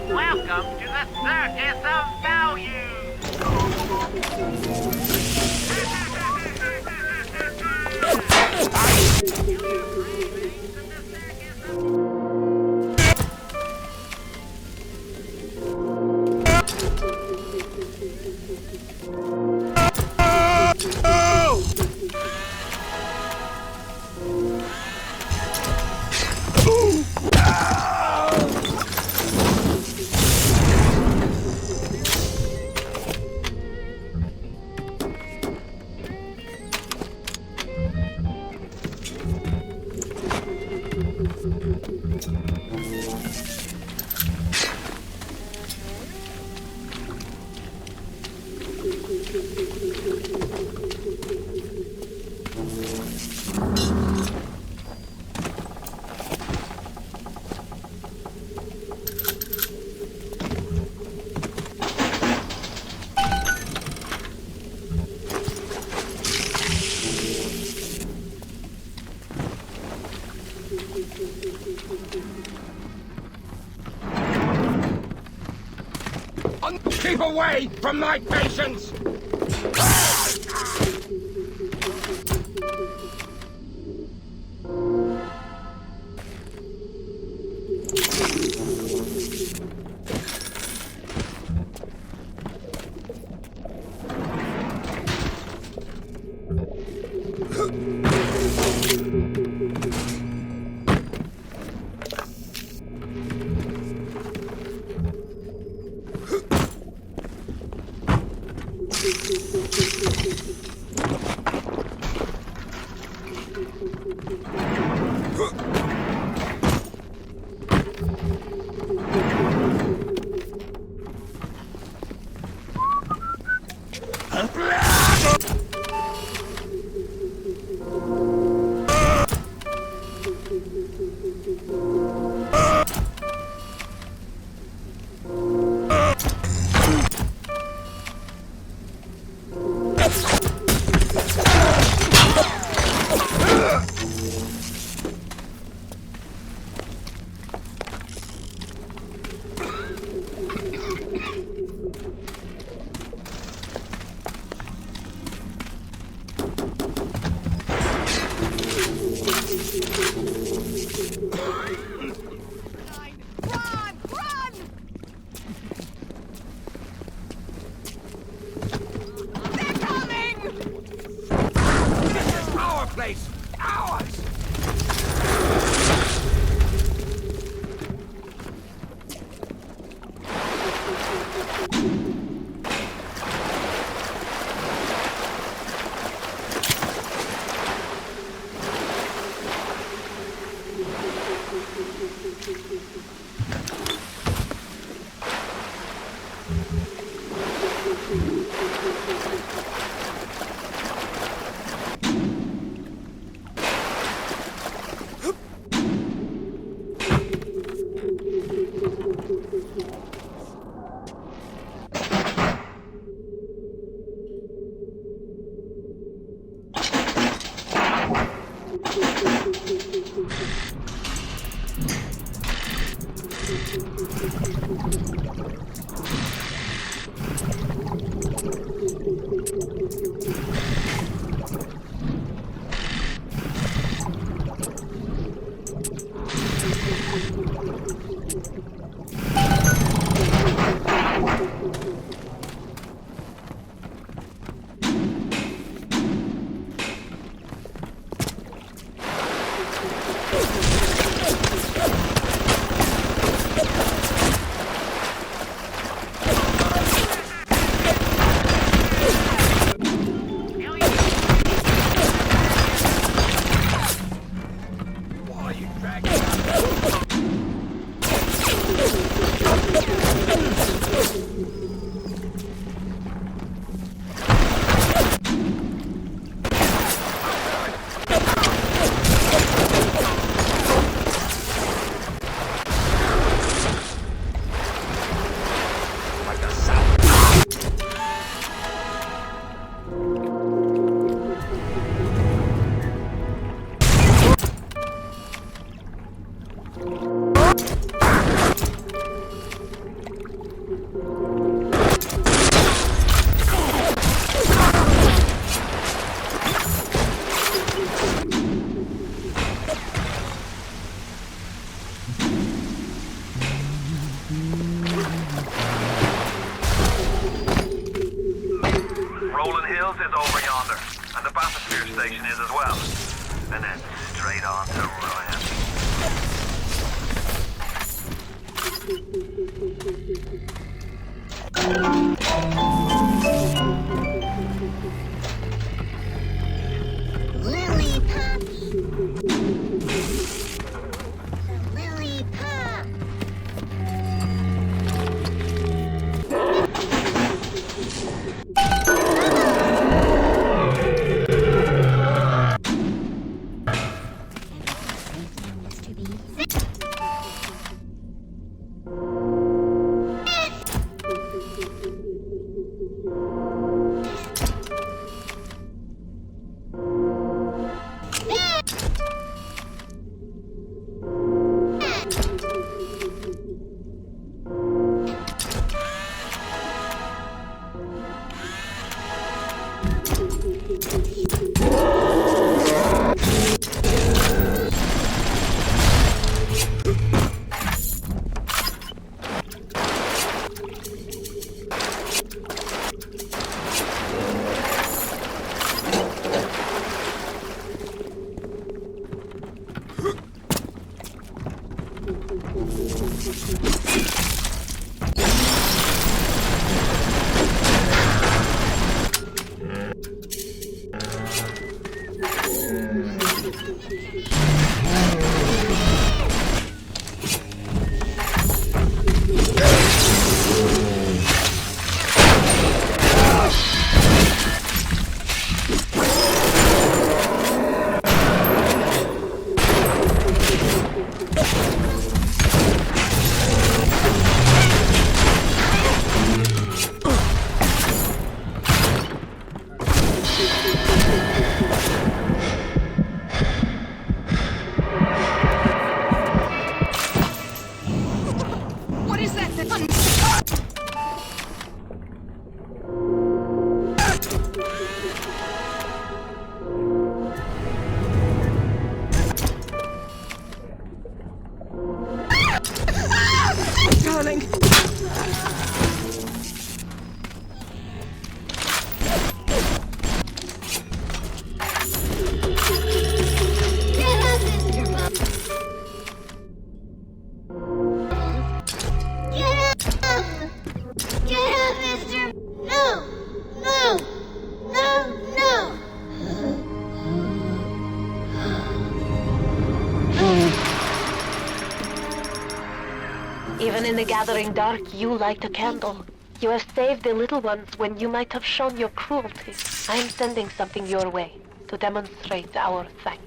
Speaker 13: Welcome to the Circus of Value!
Speaker 8: Keep away from my patients!
Speaker 1: station is as well. And then straight on to Ryan.
Speaker 5: Lily Poppy! Lily Pop!
Speaker 12: Even in the gathering dark, you light a candle. You have saved the little ones when you might have shown your cruelty. I am sending something your way to demonstrate our thanks.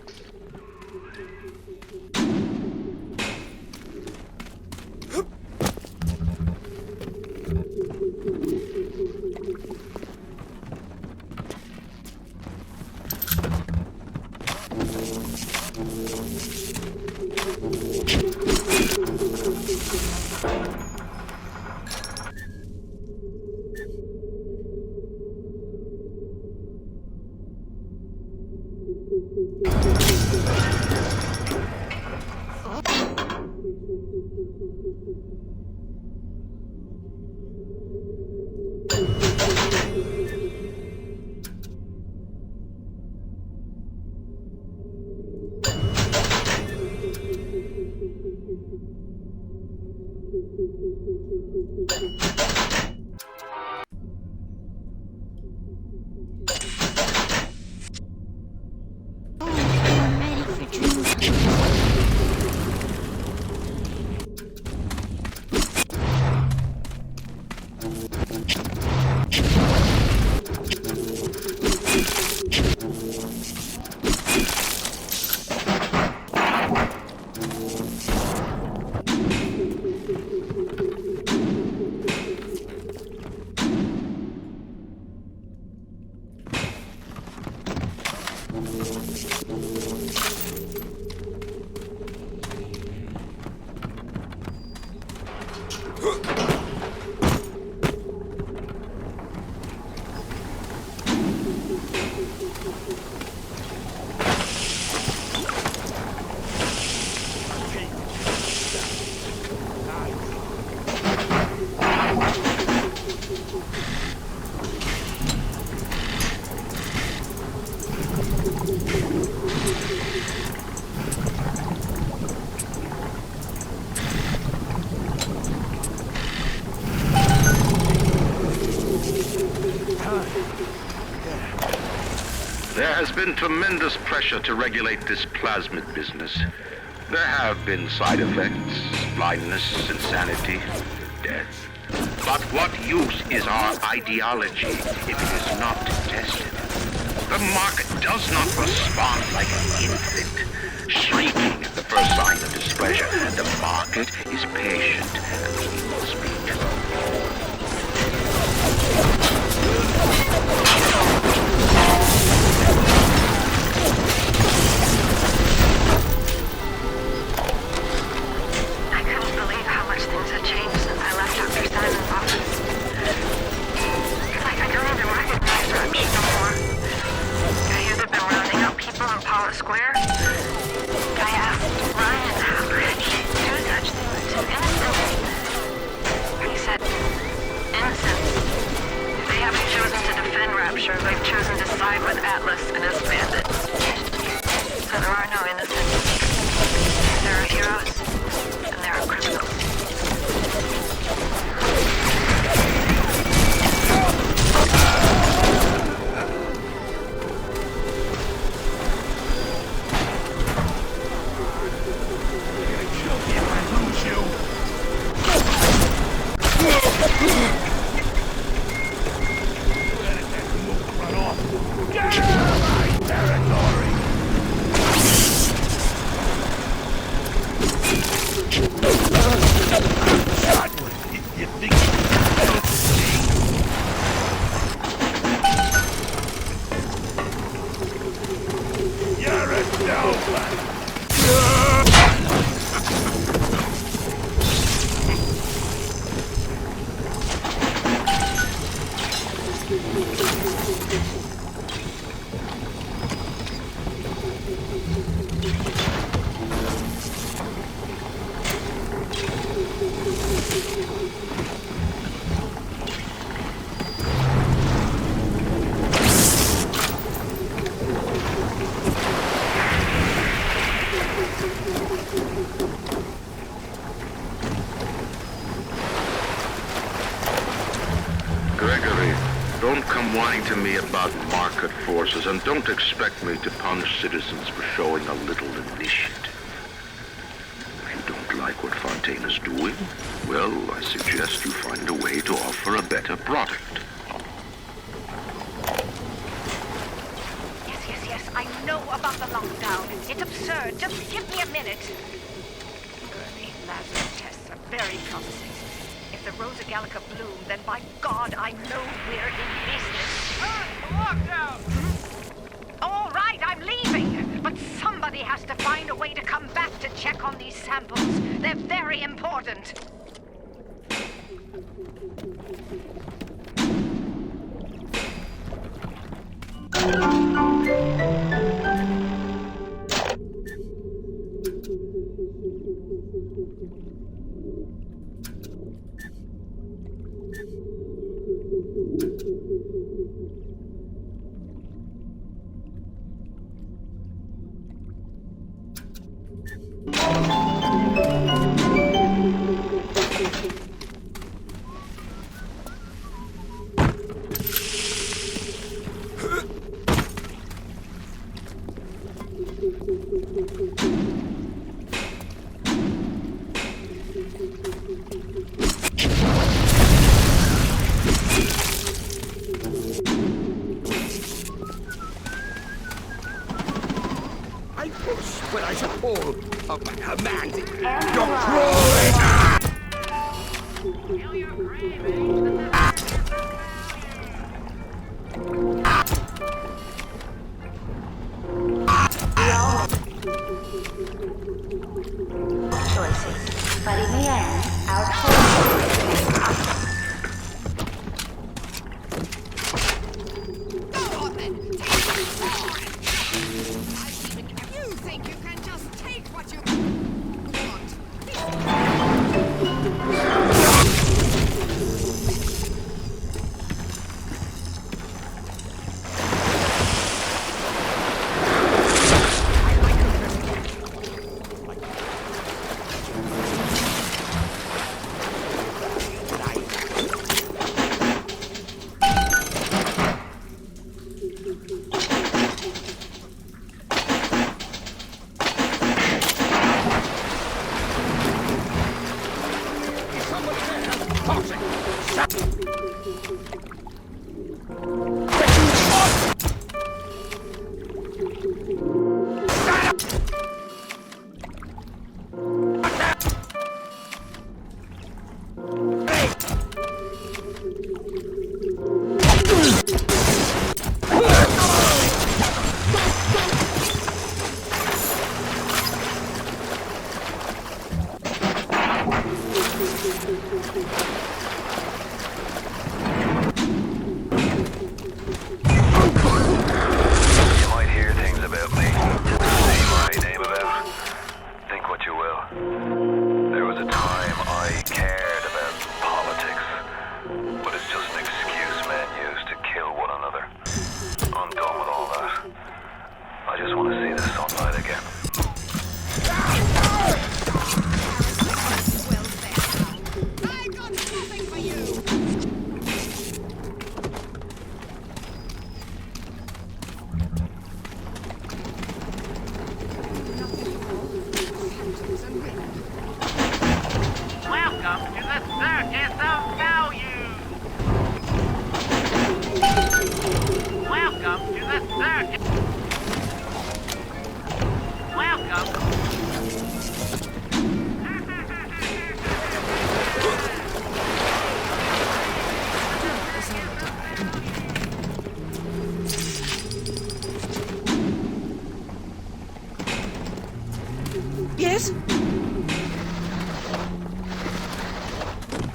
Speaker 20: There has been tremendous pressure to regulate this plasmid business. There have been side effects, blindness, insanity, death. But what use is our ideology if it is not tested? The market does not respond like an infant, shrieking at the first sign of displeasure. The market is patient, and we must be told.
Speaker 9: I couldn't believe how much things had changed since I left Dr. Simon's office. It's like I don't even recognize Rapture no more. I hear they've been rounding up people on Paula Square. I asked Ryan how could he do such things to innocents. He said, innocents. They haven't chosen to defend Rapture, they've chosen to side with Atlas and his bandits. So there are no innocents. There are heroes, and there are criminals.
Speaker 20: To me about market forces, and don't expect me to punish citizens for showing a little initiative. If you don't like what Fontaine is doing, well, I suggest you find a way to offer a better product.
Speaker 9: Yes, I know about the lockdown. It's absurd. Just give me a minute. The Lazarus tests are very promising. If the Rosa Gallica bloom, then by God, I know we're in business.
Speaker 13: Lockdown!
Speaker 9: All right, I'm leaving. But somebody has to find a way to come back to check on these samples. They're very important.
Speaker 8: I push, but I shall pull of my command. You're crawling!
Speaker 18: Choices. But in the end, our choices.
Speaker 11: Go on then, take what you want. You think you can just take what you want? Yes?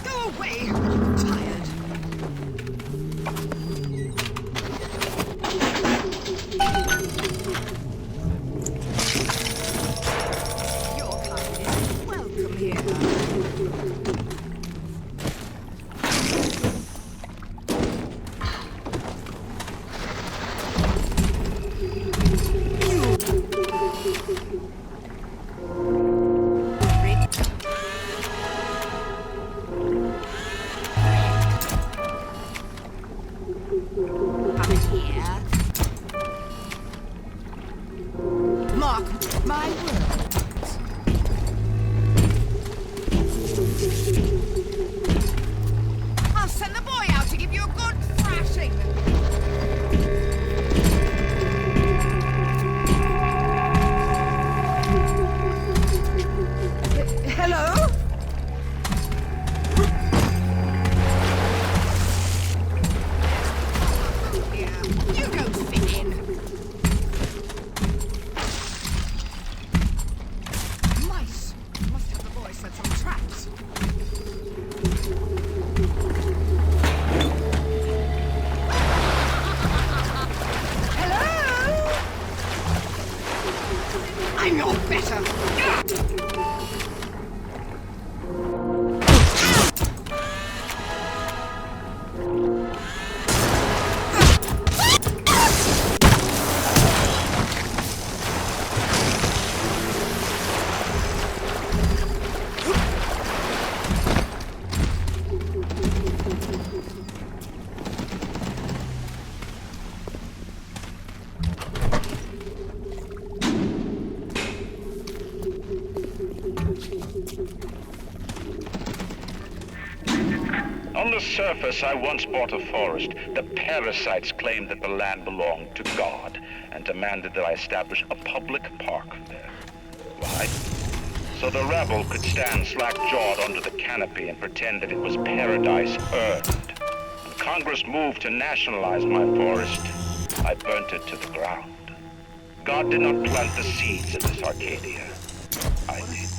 Speaker 11: Go away! I'm tired. Your kind is welcome here. Mark my words. I'll send the boy out to give you a good thrashing. Hello? You don't fit in. Mice! Must have the boy set some traps. Hello? I know better.
Speaker 13: On the surface, I once bought a forest. The parasites claimed that the land belonged to God and demanded that I establish a public park there. Why? So the rebel could stand slack-jawed under the canopy and pretend that it was paradise earned. When Congress moved to nationalize my forest, I burnt it to the ground. God did not plant the seeds of this Arcadia. I did.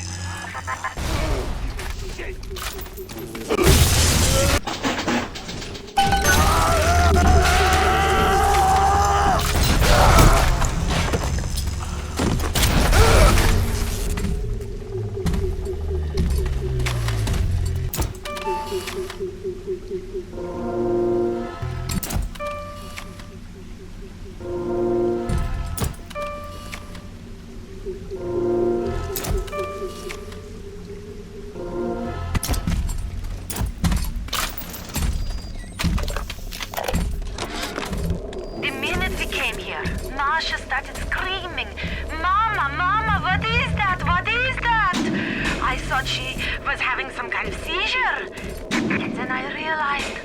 Speaker 9: Masha started screaming, "Mama, Mama, what is that? What is that?" I thought she was having some kind of seizure. And then I realized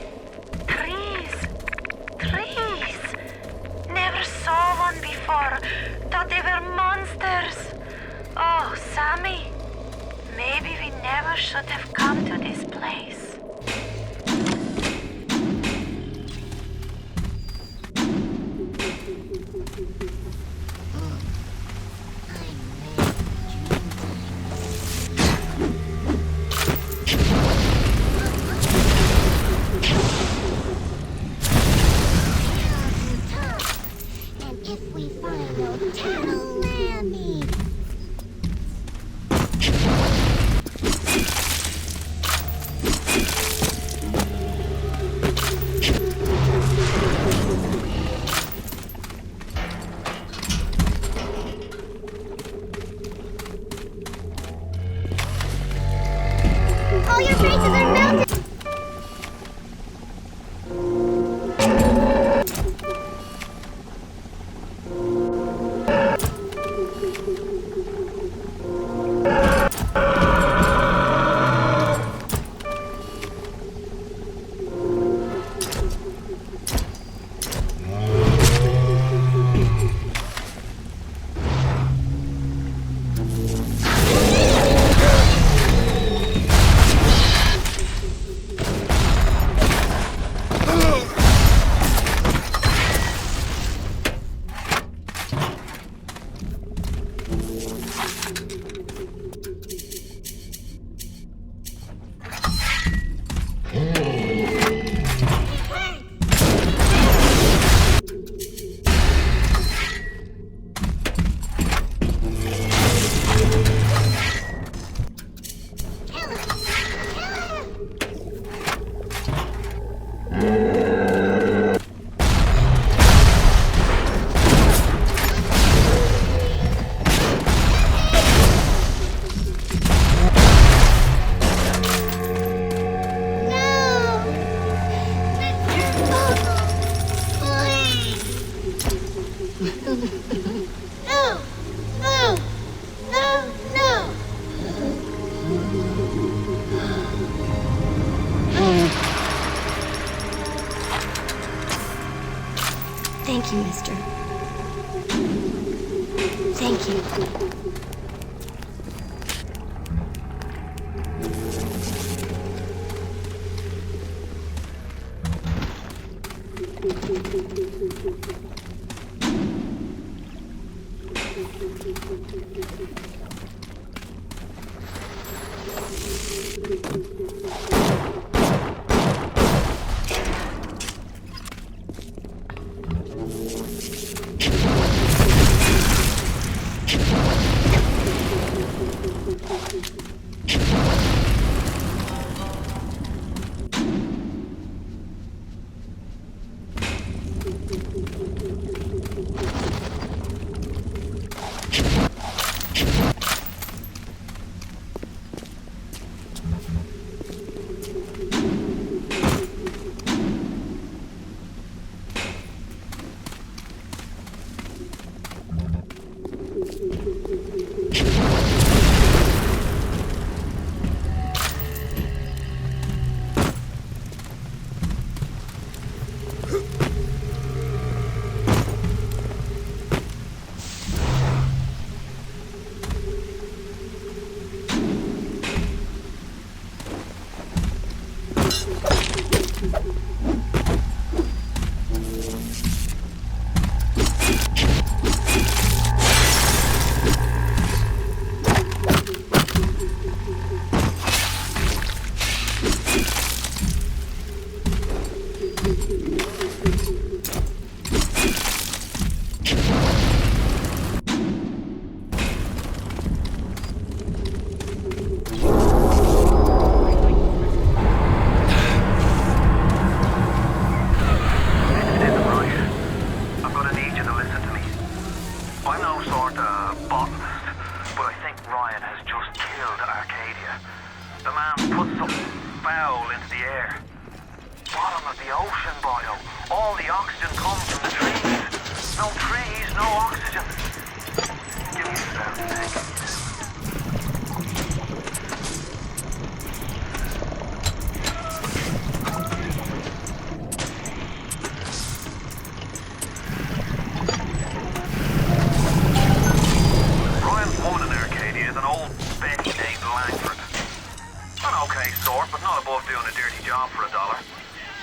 Speaker 12: never should have come to this place.
Speaker 5: All your faces are melted! Thank you, mister. Thank you.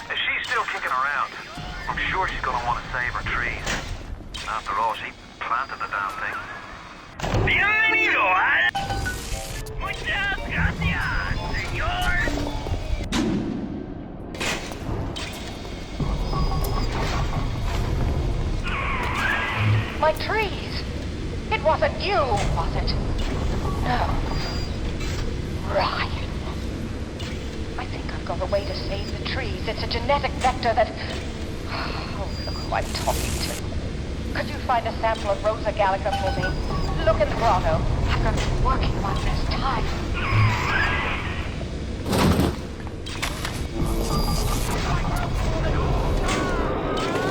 Speaker 3: If she's still kicking around, I'm sure she's gonna want to save her trees. After all, she planted the damn thing.
Speaker 2: Bienvenido al... Muchas gracias, señor.
Speaker 10: My trees! It wasn't you, was it? No. Ryan. I think I've got a way to save the trees. It's a genetic vector that... Oh, look who I'm talking to. Could you find a sample of Rosa gallica for me? Look in the grotto. I've got been working while there's time.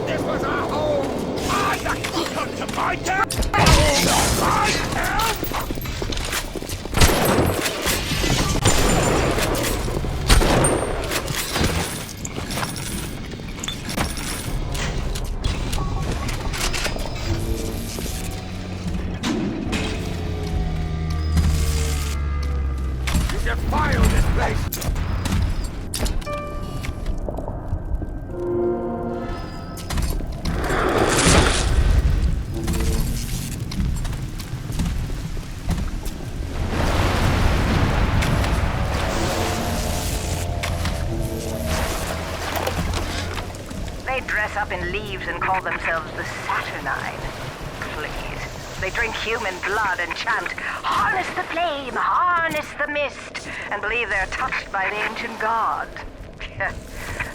Speaker 8: This was our home! I come to my death! Not my help! You defile this place!
Speaker 9: They dress up in leaves and call themselves the Saturnine. Please. They drink human blood and chant, "Harness the flame, harness the mist," and believe they're touched by the ancient gods.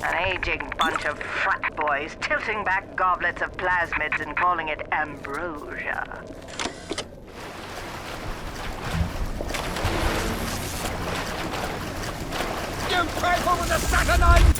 Speaker 9: An aging bunch of frat boys tilting back goblets of plasmids and calling it ambrosia.
Speaker 8: You trifle with the Saturnine!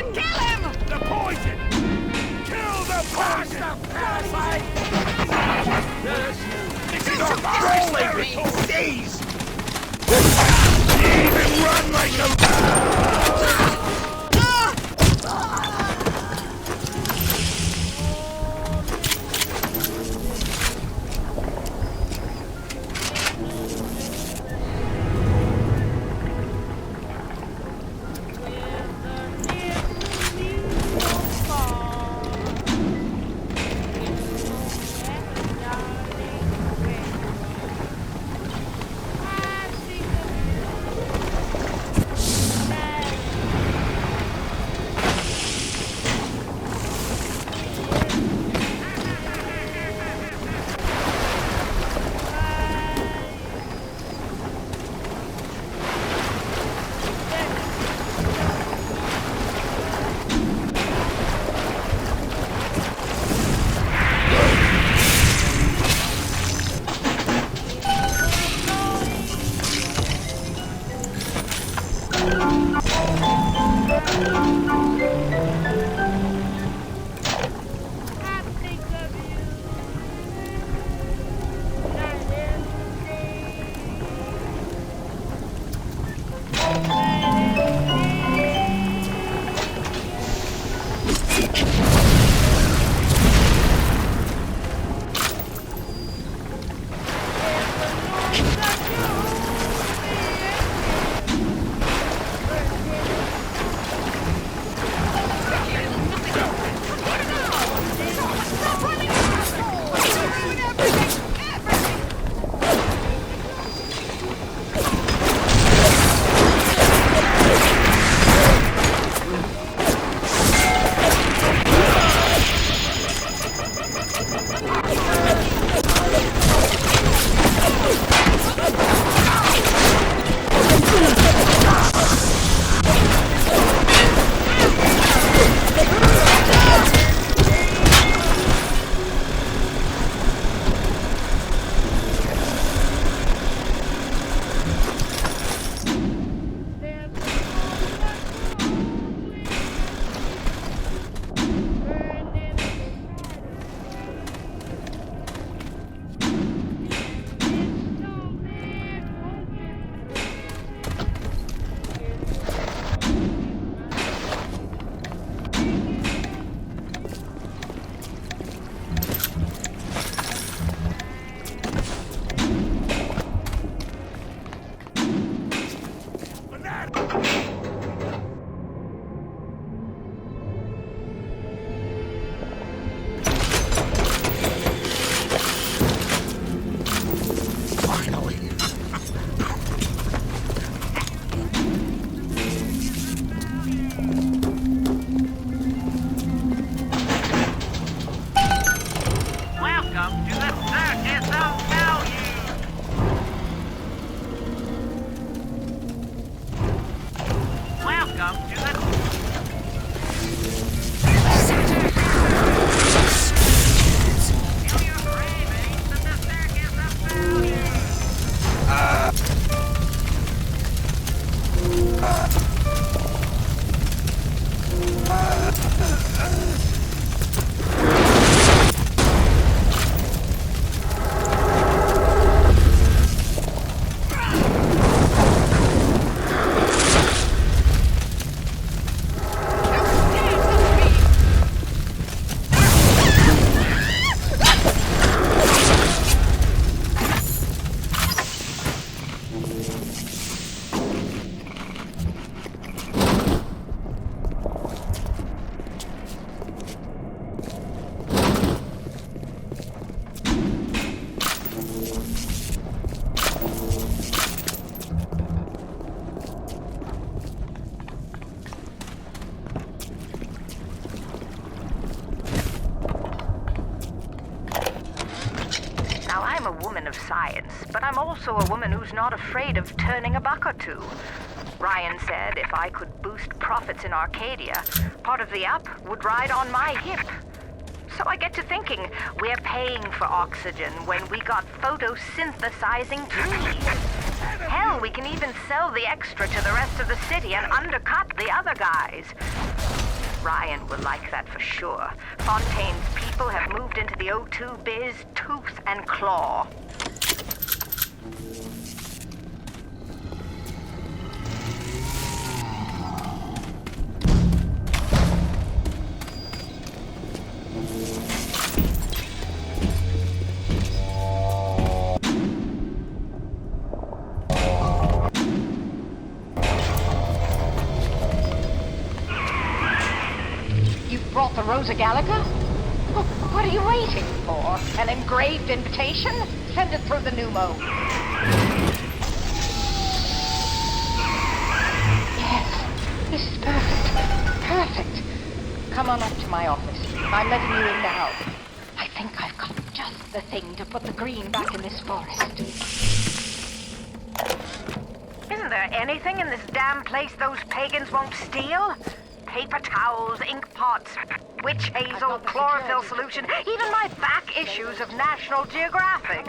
Speaker 11: Ryan, kill him!
Speaker 8: The poison! Kill the poison! Parasite! This is our rolling days! Even run like a...
Speaker 9: science, but I'm also a woman who's not afraid of turning a buck or two. Ryan said if I could boost profits in Arcadia, part of the up would ride on my hip. So I get to thinking, we're paying for oxygen when we got photosynthesizing trees. Hell, we can even sell the extra to the rest of the city and undercut the other guys. Ryan will like that for sure. Fontaine's people have moved into the O2 biz tooth and claw.
Speaker 10: Brought the Rosa Gallica? What are you waiting for? An engraved invitation? Send it through the pneumo. Yes, this is perfect. Perfect. Come on up to my office. I'm letting you in now. I think I've got just the thing to put the green back in this forest.
Speaker 9: Isn't there anything in this damn place those pagans won't steal? Paper towels, ink pots, witch hazel, chlorophyll solution, even my back issues of National Geographic.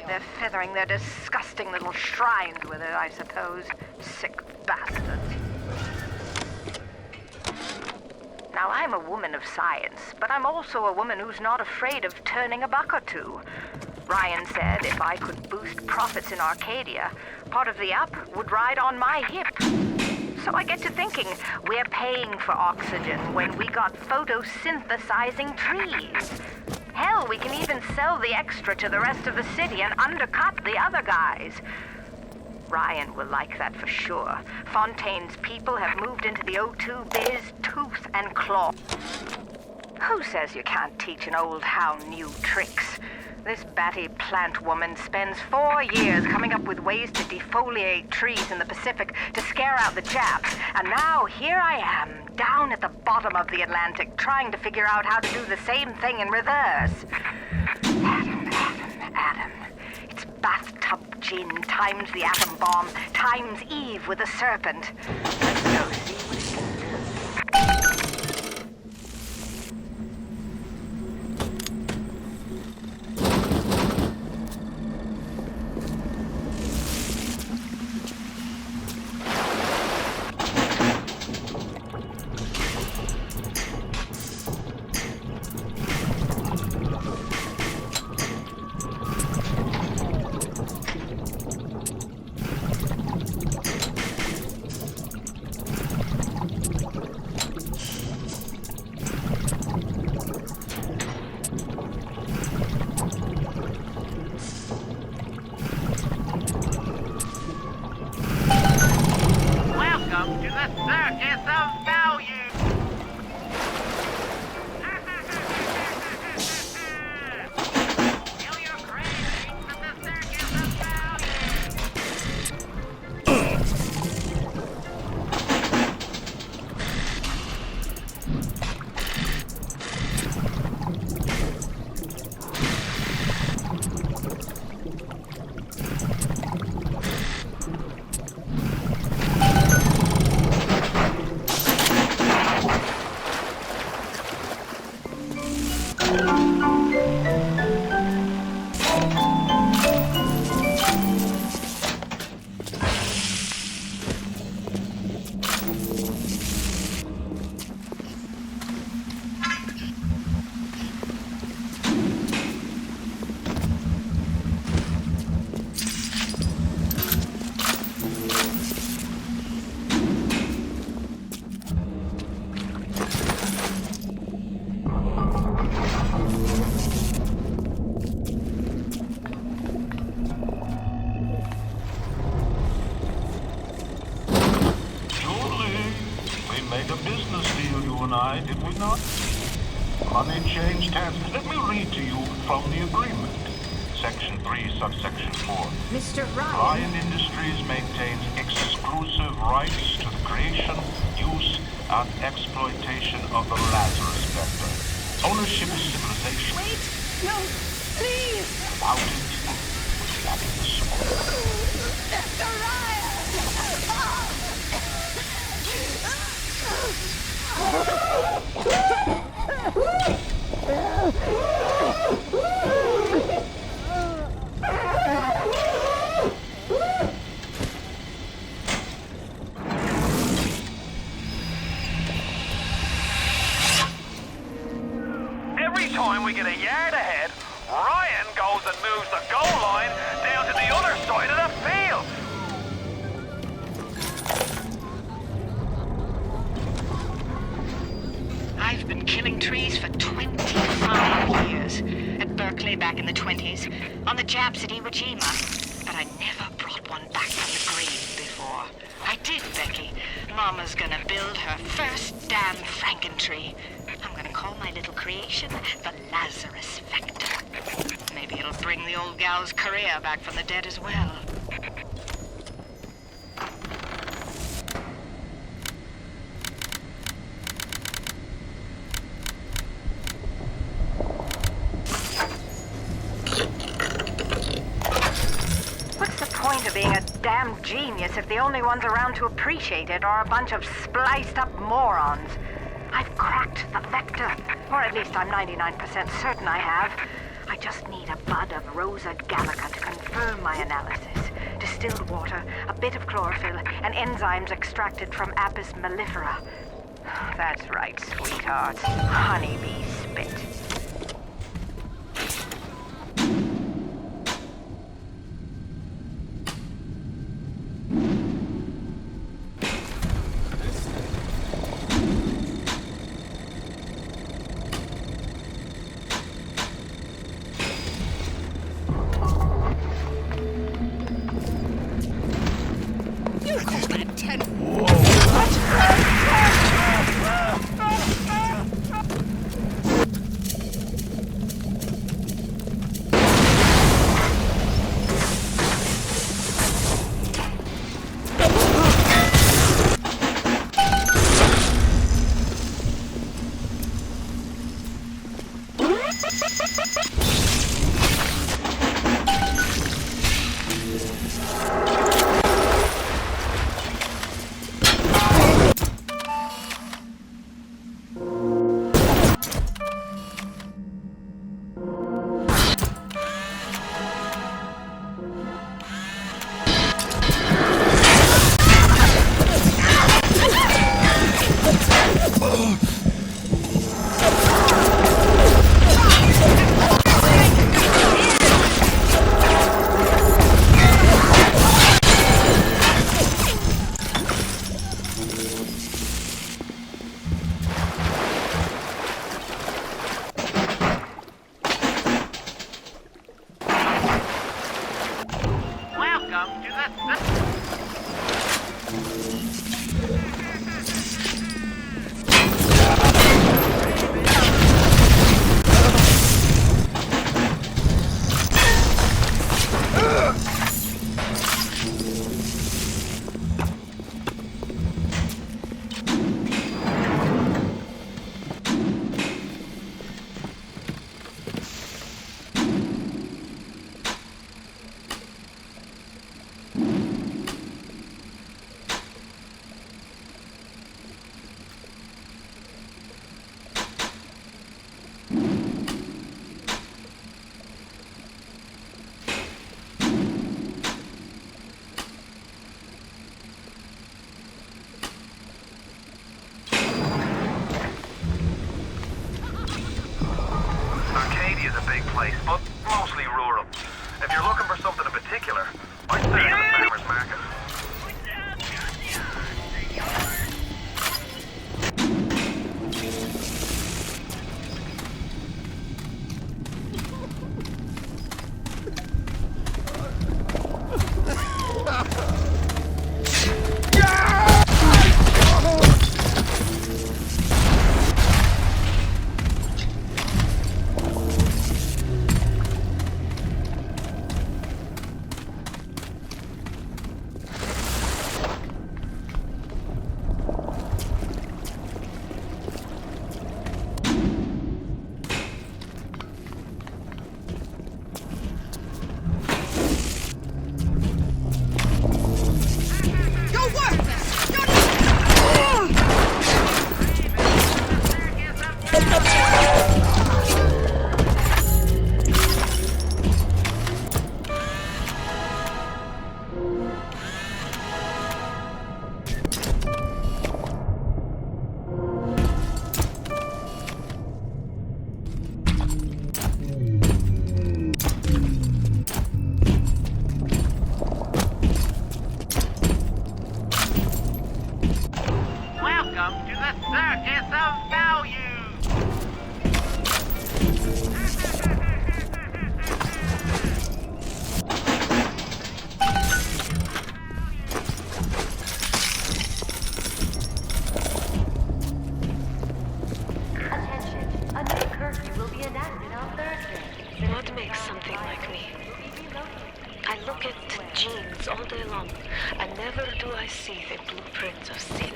Speaker 9: They're feathering their disgusting little shrines with it, I suppose. Sick bastards. Now, I'm a woman of science, but I'm also a woman who's not afraid of turning a buck or two. Ryan said if I could boost profits in Arcadia, part of the up would ride on my hip. So I get to thinking, we're paying for oxygen when we got photosynthesizing trees. Hell, we can even sell the extra to the rest of the city and undercut the other guys. Ryan will like that for sure. Fontaine's people have moved into the O2 biz tooth and claw. Who says you can't teach an old hound new tricks? This batty plant woman spends 4 years coming up with ways to defoliate trees in the Pacific to scare out the Japs. And now here I am, down at the bottom of the Atlantic, trying to figure out how to do the same thing in reverse. Adam. It's bathtub gin times the atom bomb times Eve with a serpent. Let's go see what it can do.
Speaker 15: Did we not? Money changed hands. Let me read to you from the agreement. Section 3, subsection 4.
Speaker 11: Mr. Ryan.
Speaker 15: Ryan Industries maintains exclusive rights to the creation, use, and exploitation of the Lazarus Vector. Ownership of civilization.
Speaker 11: Wait! No! Please!
Speaker 15: Without it, we're back in the smoke.
Speaker 11: Mr. Ryan!
Speaker 3: that moves the goal line down to the other side of the field.
Speaker 10: I've been killing trees for 25 years. At Berkeley back in the 20s, on the Japs at Iwo Jima. But I never brought one back from the grave before. I did, Becky. Mama's gonna build her first damn Frankentree. I'm gonna call my little creation the Lazarus Vector. Maybe it'll bring the old gal's career back from the dead as well.
Speaker 9: What's the point of being a damn genius if the only ones around to appreciate it are a bunch of spliced up morons? I've cracked the vector, or at least I'm 99% certain I have. I just need a bud of Rosa gallica to confirm my analysis. Distilled water, a bit of chlorophyll, and enzymes extracted from Apis mellifera. That's right, sweetheart. Honeybee spit.
Speaker 3: place, but mostly rural. If you're looking for something in particular, I'd say the farmer's market.
Speaker 12: What makes something like me? I look at genes all day long, and never do I see the blueprint of sin.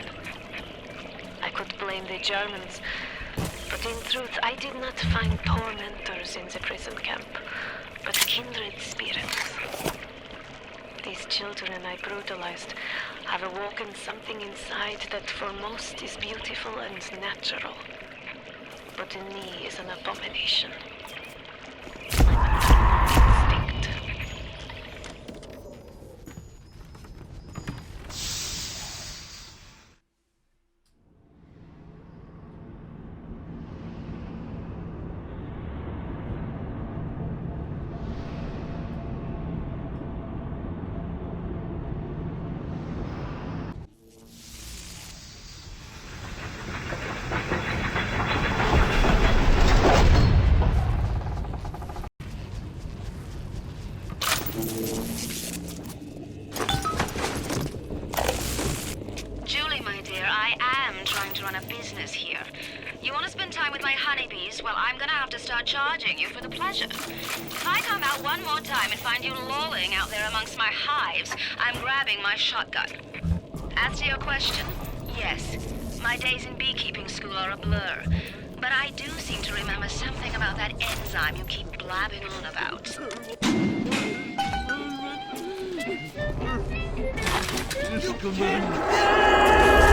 Speaker 12: I could blame the Germans, but in truth I did not find tormentors in the prison camp, but kindred spirits. These children I brutalized have awoken something inside that for most is beautiful and natural, but in me is an abomination. Instinct.
Speaker 7: Julie, my dear, I am trying to run a business here. You want to spend time with my honeybees? Well, I'm gonna have to start charging you for the pleasure. If I come out one more time and find you lolling out there amongst my hives, I'm grabbing my shotgun. As to your question, yes, my days in beekeeping school are a blur. But I do seem to remember something about that enzyme you keep blabbing on about.
Speaker 6: Yes, Commander.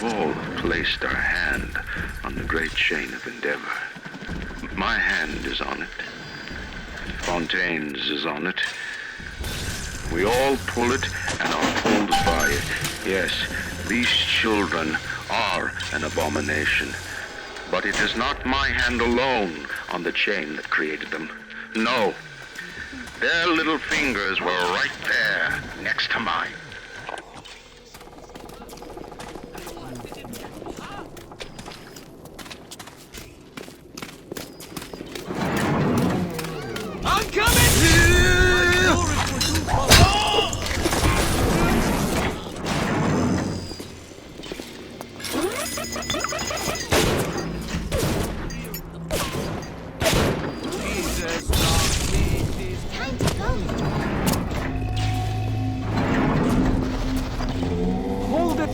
Speaker 20: all placed our hand on the great chain of endeavor. My hand is on it. Fontaine's is on it. We all pull it and are pulled by it. Yes, these children are an abomination. But it is not my hand alone on the chain that created them. No. Their little fingers were right there, next to mine.
Speaker 6: I'm coming!
Speaker 8: Hold it!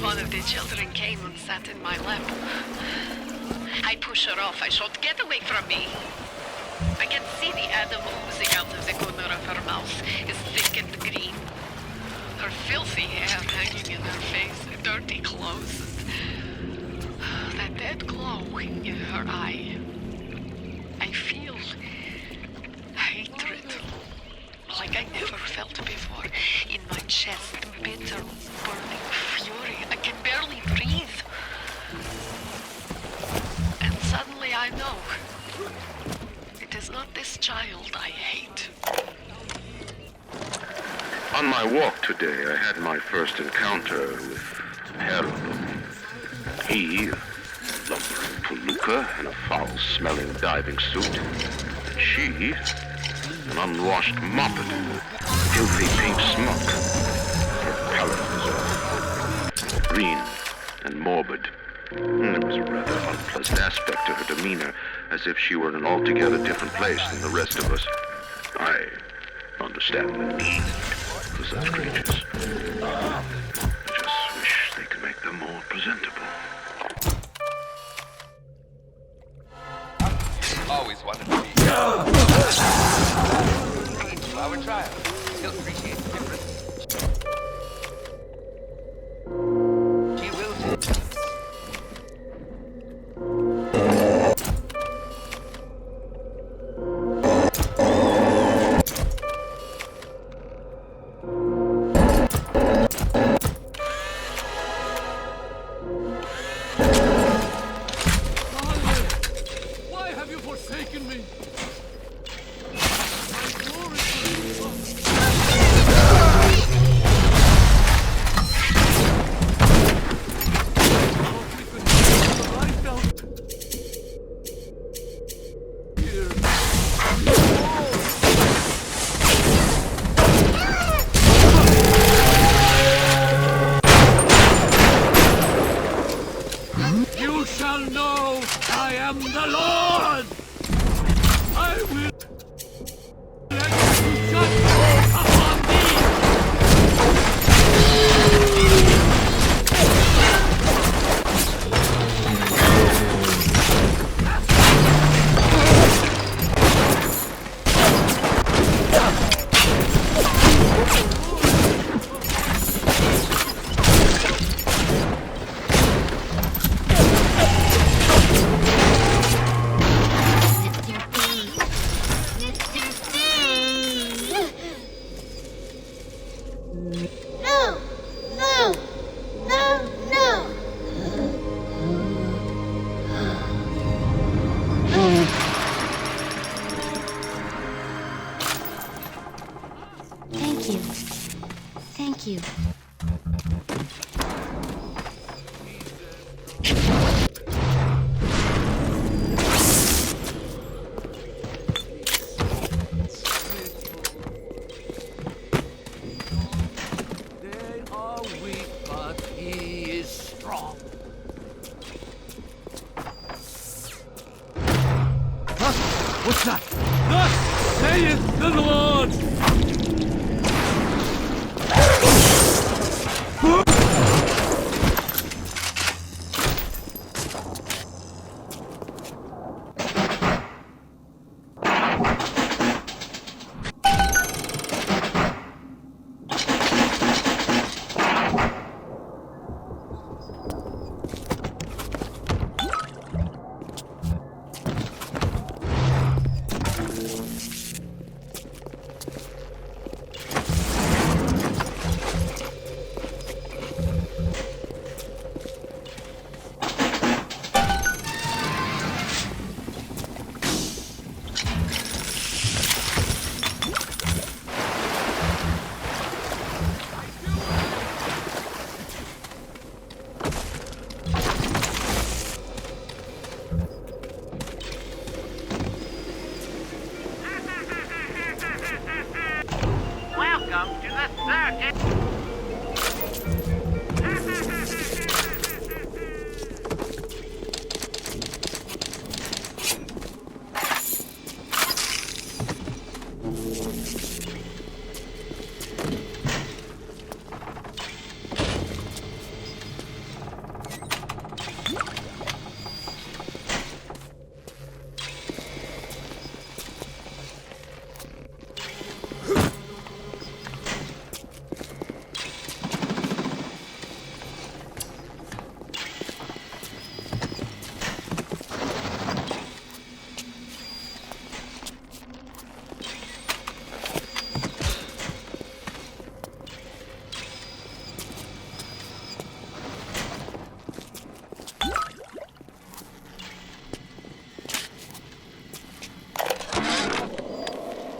Speaker 16: One of the children came and sat in my lap. I push her off. I shout, "Get away from me!" I can see the animal oozing out of the corner of her mouth. It's thick and green. Her filthy hair hanging in her face, dirty clothes. That dead glow in her eye. I feel hatred. Like I never felt before. In my chest, bitter, burning fury. I can barely breathe. And suddenly I know. It is not this child I hate.
Speaker 20: On my walk today, I had my first encounter with Harold. He, a lumbering palooka in a foul-smelling diving suit, and she, an unwashed moppet, filthy pink smock. Her palate was green and morbid. There was a rather unpleasant aspect to her demeanor, as if she were in an altogether different place than the rest of us. I understand the need for such creatures. I just wish they could make them more presentable.
Speaker 22: Always wanted to be. Flower trial. He'll appreciate the difference. She will do.
Speaker 6: Why have you forsaken me? You shall know I am the Lord! I will let you judge upon
Speaker 5: No! No! No! No! Thank you. Thank you.
Speaker 6: They are weak, but he is strong. What's that? Thus saith the Lord!
Speaker 13: Welcome to the circus!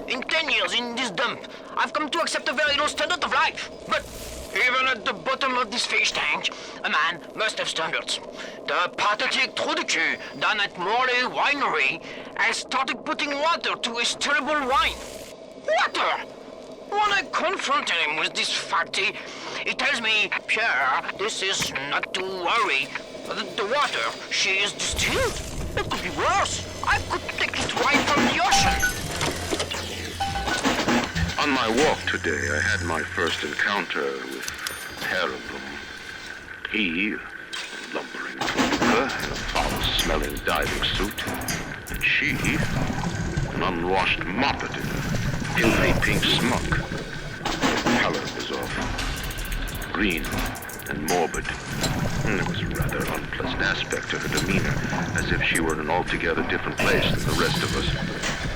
Speaker 2: In 10 years in this dump, I've come to accept a very low standard of life. But even at the bottom of this fish tank, a man must have standards. The pathetic trou de cul down at Morley Winery has started putting water to his terrible wine. Water! When I confronted him with this fact, he tells me, Pierre, this is not to worry. The water, she is distilled. It could be worse. I could take it right from the ocean.
Speaker 20: On my walk today, I had my first encounter with Terrible. He, a lumbering trooper in a foul-smelling diving suit, and she, an unwashed moppet in a filthy pink smock. Her pallor was off, green and morbid, and there was a rather unpleasant aspect to her demeanor, as if she were in an altogether different place than the rest of us.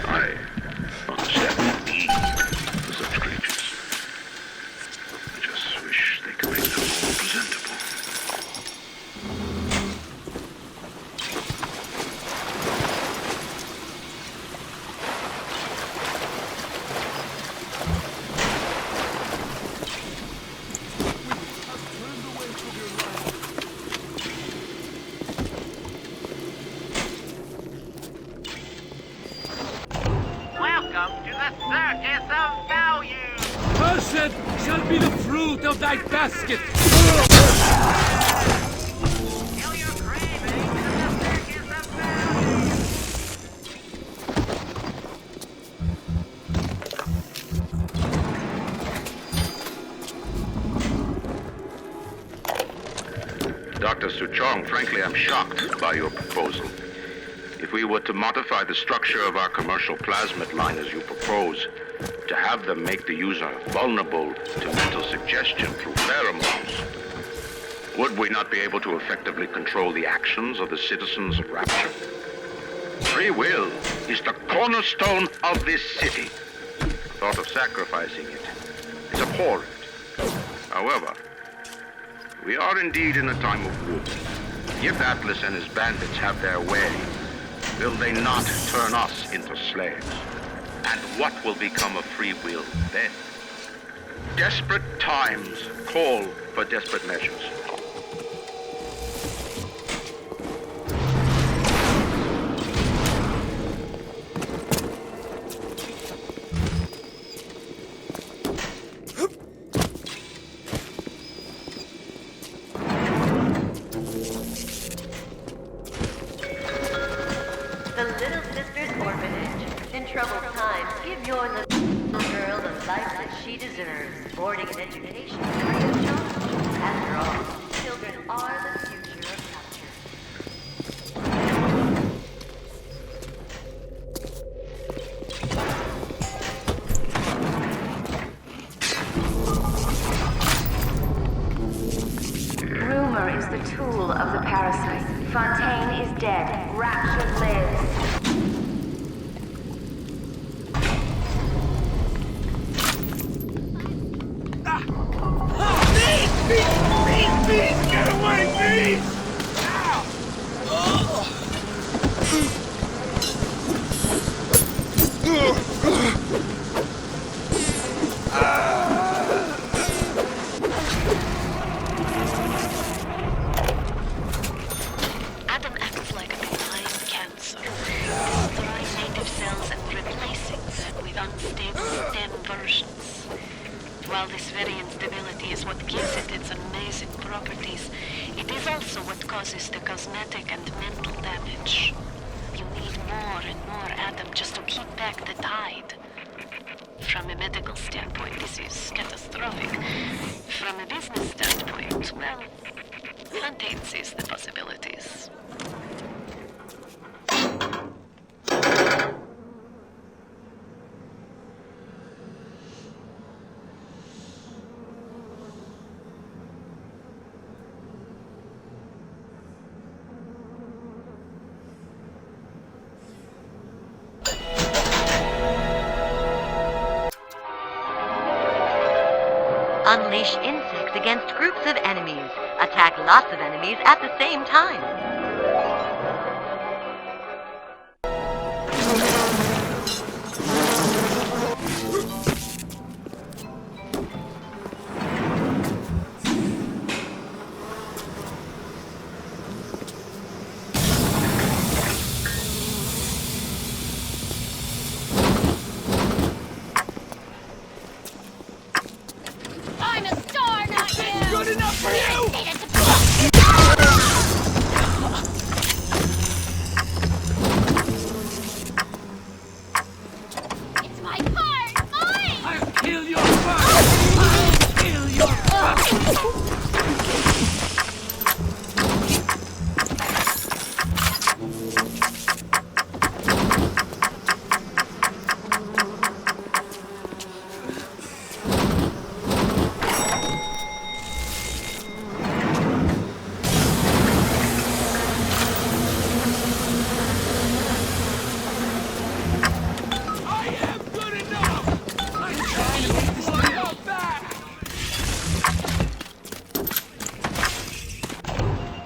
Speaker 20: I understand the need for such creatures. I just wish they could make them more presentable.
Speaker 13: Welcome to the circus of value!
Speaker 6: Cursed shall be the fruit of thy basket!
Speaker 13: Kill your craving to the circus of value!
Speaker 20: Dr. Suchong, frankly, I'm shocked by your proposal. If we were to modify the structure of our commercial plasmid line as you propose, to have them make the user vulnerable to mental suggestion through pheromones, would we not be able to effectively control the actions of the citizens of Rapture? Free will is the cornerstone of this city. The thought of sacrificing it is abhorrent. However, we are indeed in a time of war. If Atlas and his bandits have their way, will they not turn us into slaves? And what will become of free will then? Desperate times call for desperate measures.
Speaker 14: The Little Sisters Orphanage. You're the girl the life that she deserves. Boarding and education free of charge. After all, children are the future of culture.
Speaker 9: Rumor is the tool of the parasite. Fontaine is dead. Rapture lives.
Speaker 8: Please, get away, please!
Speaker 12: Adam acts like a benign cancer, destroying native cells and replacing them with unstable stem versions. While this very instability is what gives it its amazing properties, it is also what causes the cosmetic and mental damage. You need more and more Adam just to keep back the tide. From a medical standpoint, this is catastrophic. From a business standpoint, well, Fontaine sees the possibilities.
Speaker 14: Unleash insects against groups of enemies. Attack lots of enemies at the same time.
Speaker 11: I'm a star, not you!
Speaker 8: Good enough for you!
Speaker 11: It's my part! Mine!
Speaker 6: I'll kill your father! I'll kill your father!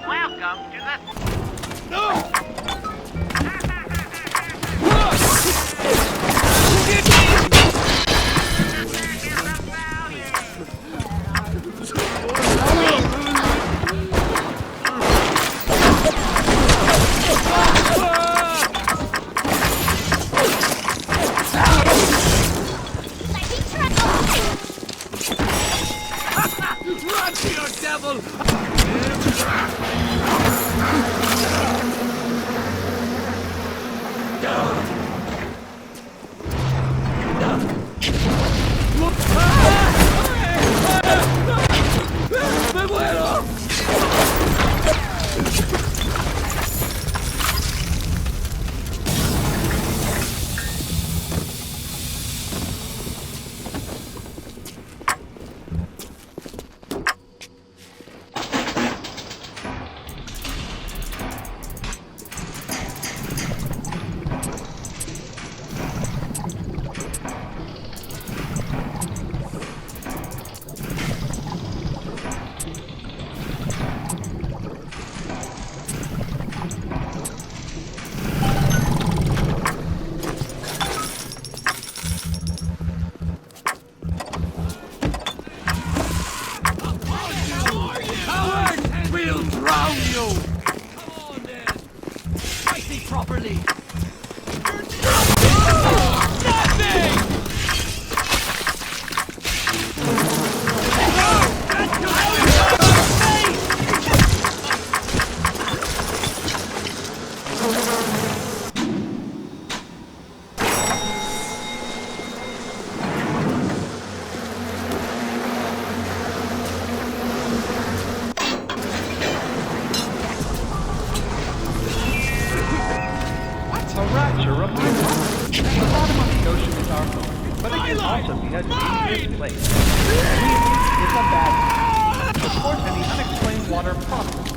Speaker 13: Welcome to the...
Speaker 6: Run to your devil! ¡Me muero! We'll drown you! Come on then! Fight me properly! Nothing!
Speaker 4: also be a dangerous place. It's a bad thing. Report any unexplained water problems.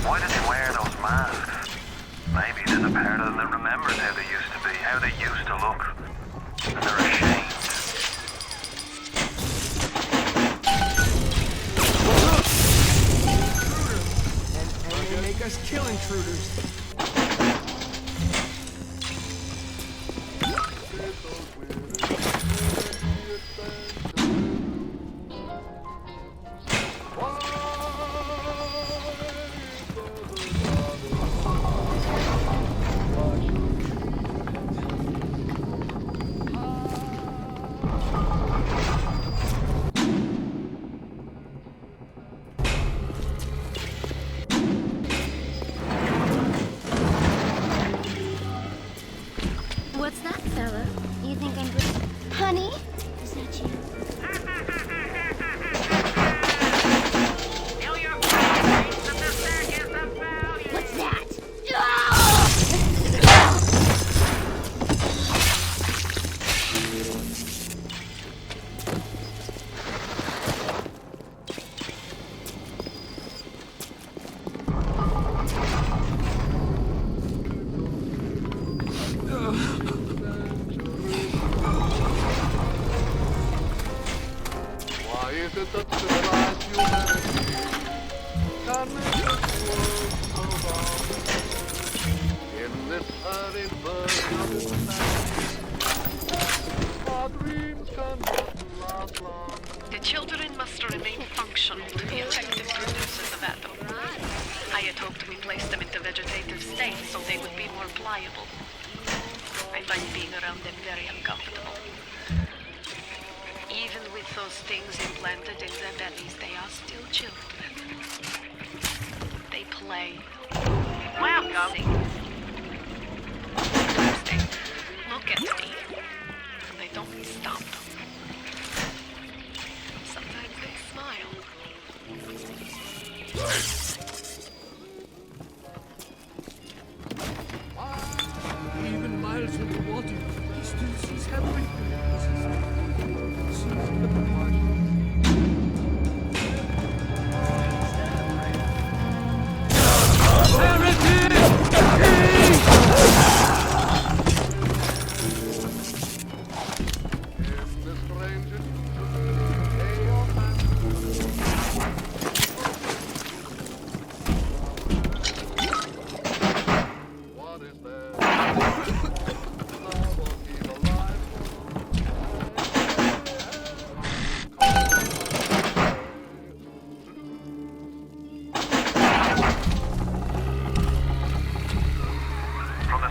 Speaker 1: Why do they wear those masks? Maybe there's a part of them that remembers how they used to be, how they used to look. And they're ashamed.
Speaker 6: And they make us kill intruders.
Speaker 5: What's that, fella? You think I'm good? Honey? Is that you? What's that?
Speaker 6: Why is it that civilized humanity can make this world survive in this hurried version of insanity? Our dreams cannot last long.
Speaker 16: The children must remain functional to be effective producers of Atom. I had hoped we placed them into vegetative state so they would be more pliable. I find being around them very uncomfortable. Even with those things implanted in their bellies, they are still children. They play. Sing. They look at me. They don't stop. Sometimes they smile.
Speaker 6: Even miles underwater, he still sees everything.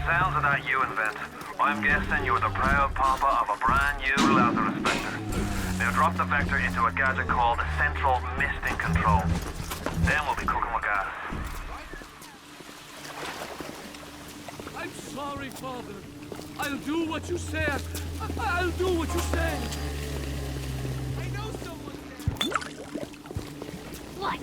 Speaker 1: Sounds of that you invent. I'm guessing you're the proud papa of a brand new Lazarus vector. Now drop the vector into a gadget called Central Misting Control. Then we'll be cooking with gas.
Speaker 6: I'm sorry, Father. I'll do what you say. I'll do what you say. I know someone there.
Speaker 5: What?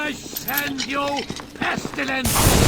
Speaker 8: I send you pestilence!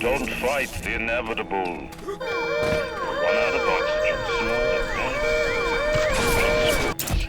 Speaker 15: Don't fight the inevitable. Run out of oxygen soon, and then just go to sleep.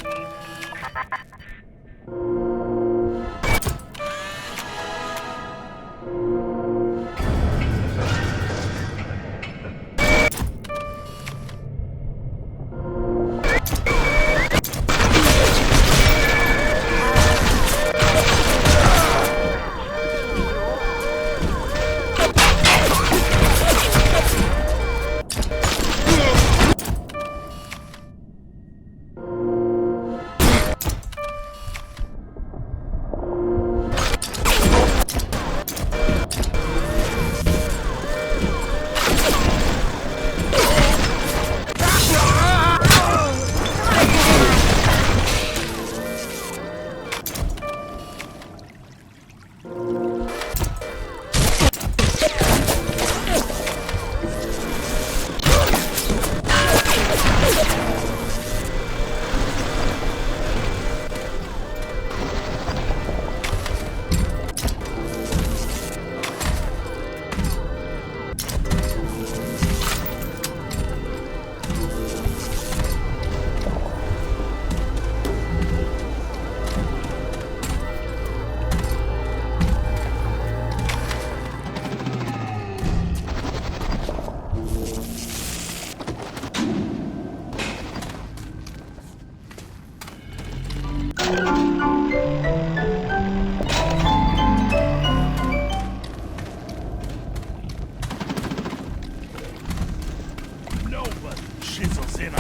Speaker 8: Nobody chisels in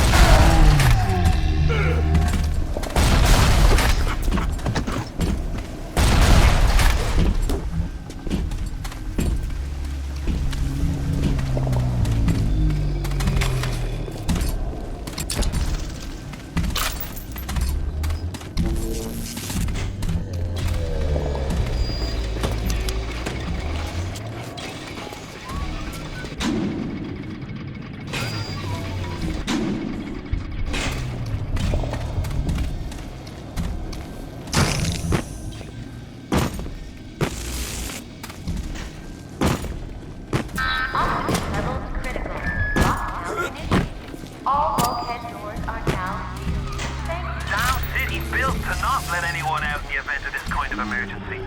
Speaker 1: let anyone out in the event of this kind of emergency.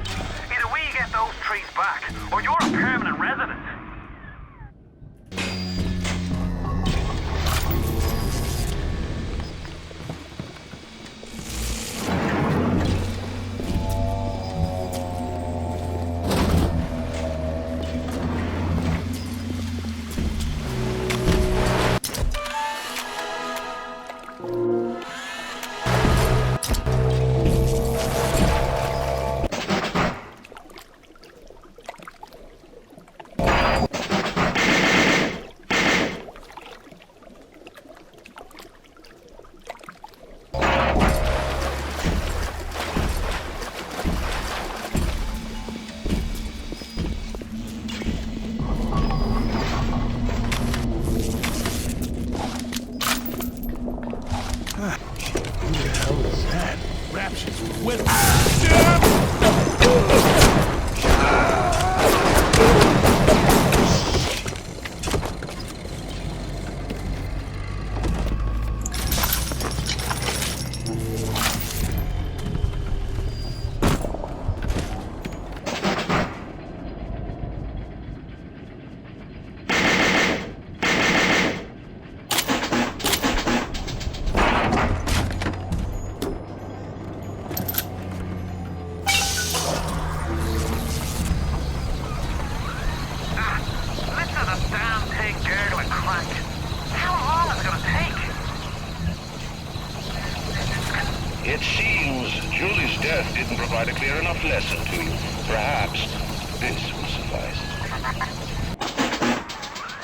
Speaker 1: Either we get those trees back, or you're a permanent resident.
Speaker 15: It seems Julie's death didn't provide a clear enough lesson to you. Perhaps this will suffice.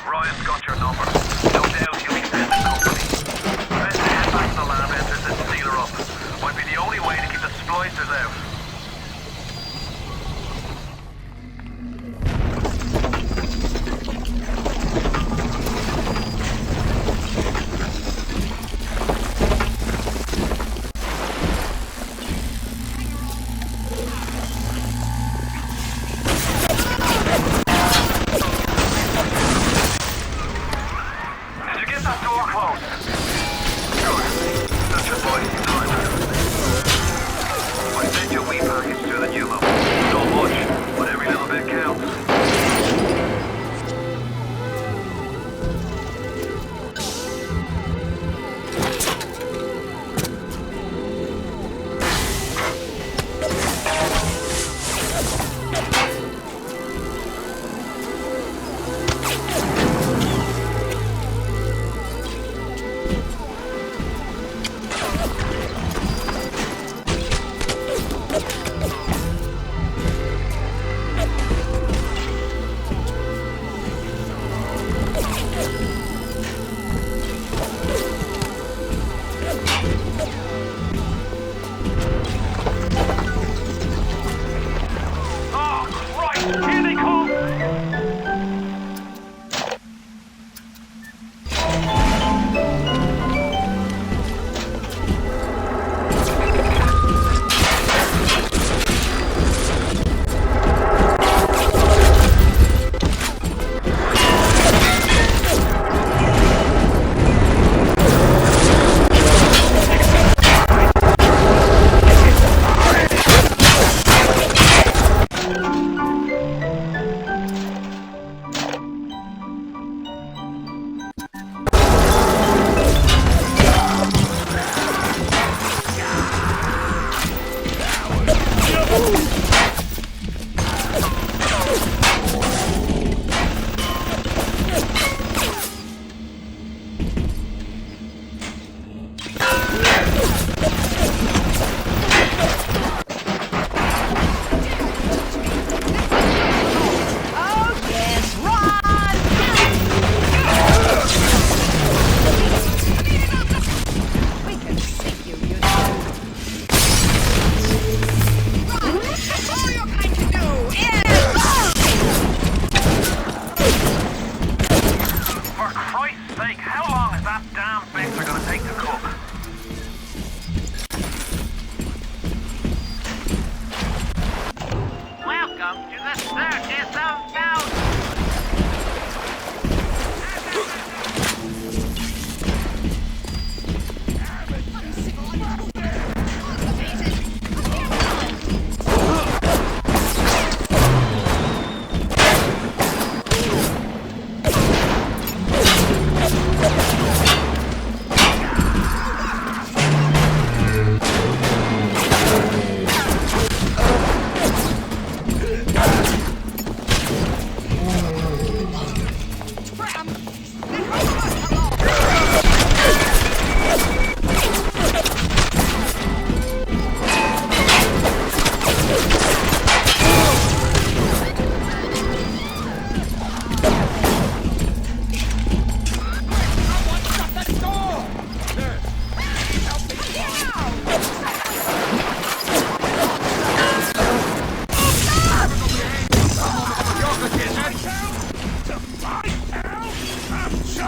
Speaker 1: Ryan's got your number. No doubt he'll be sending company. Best to head back to the lab entrance and seal her up. Might be the only way to keep the splicers out.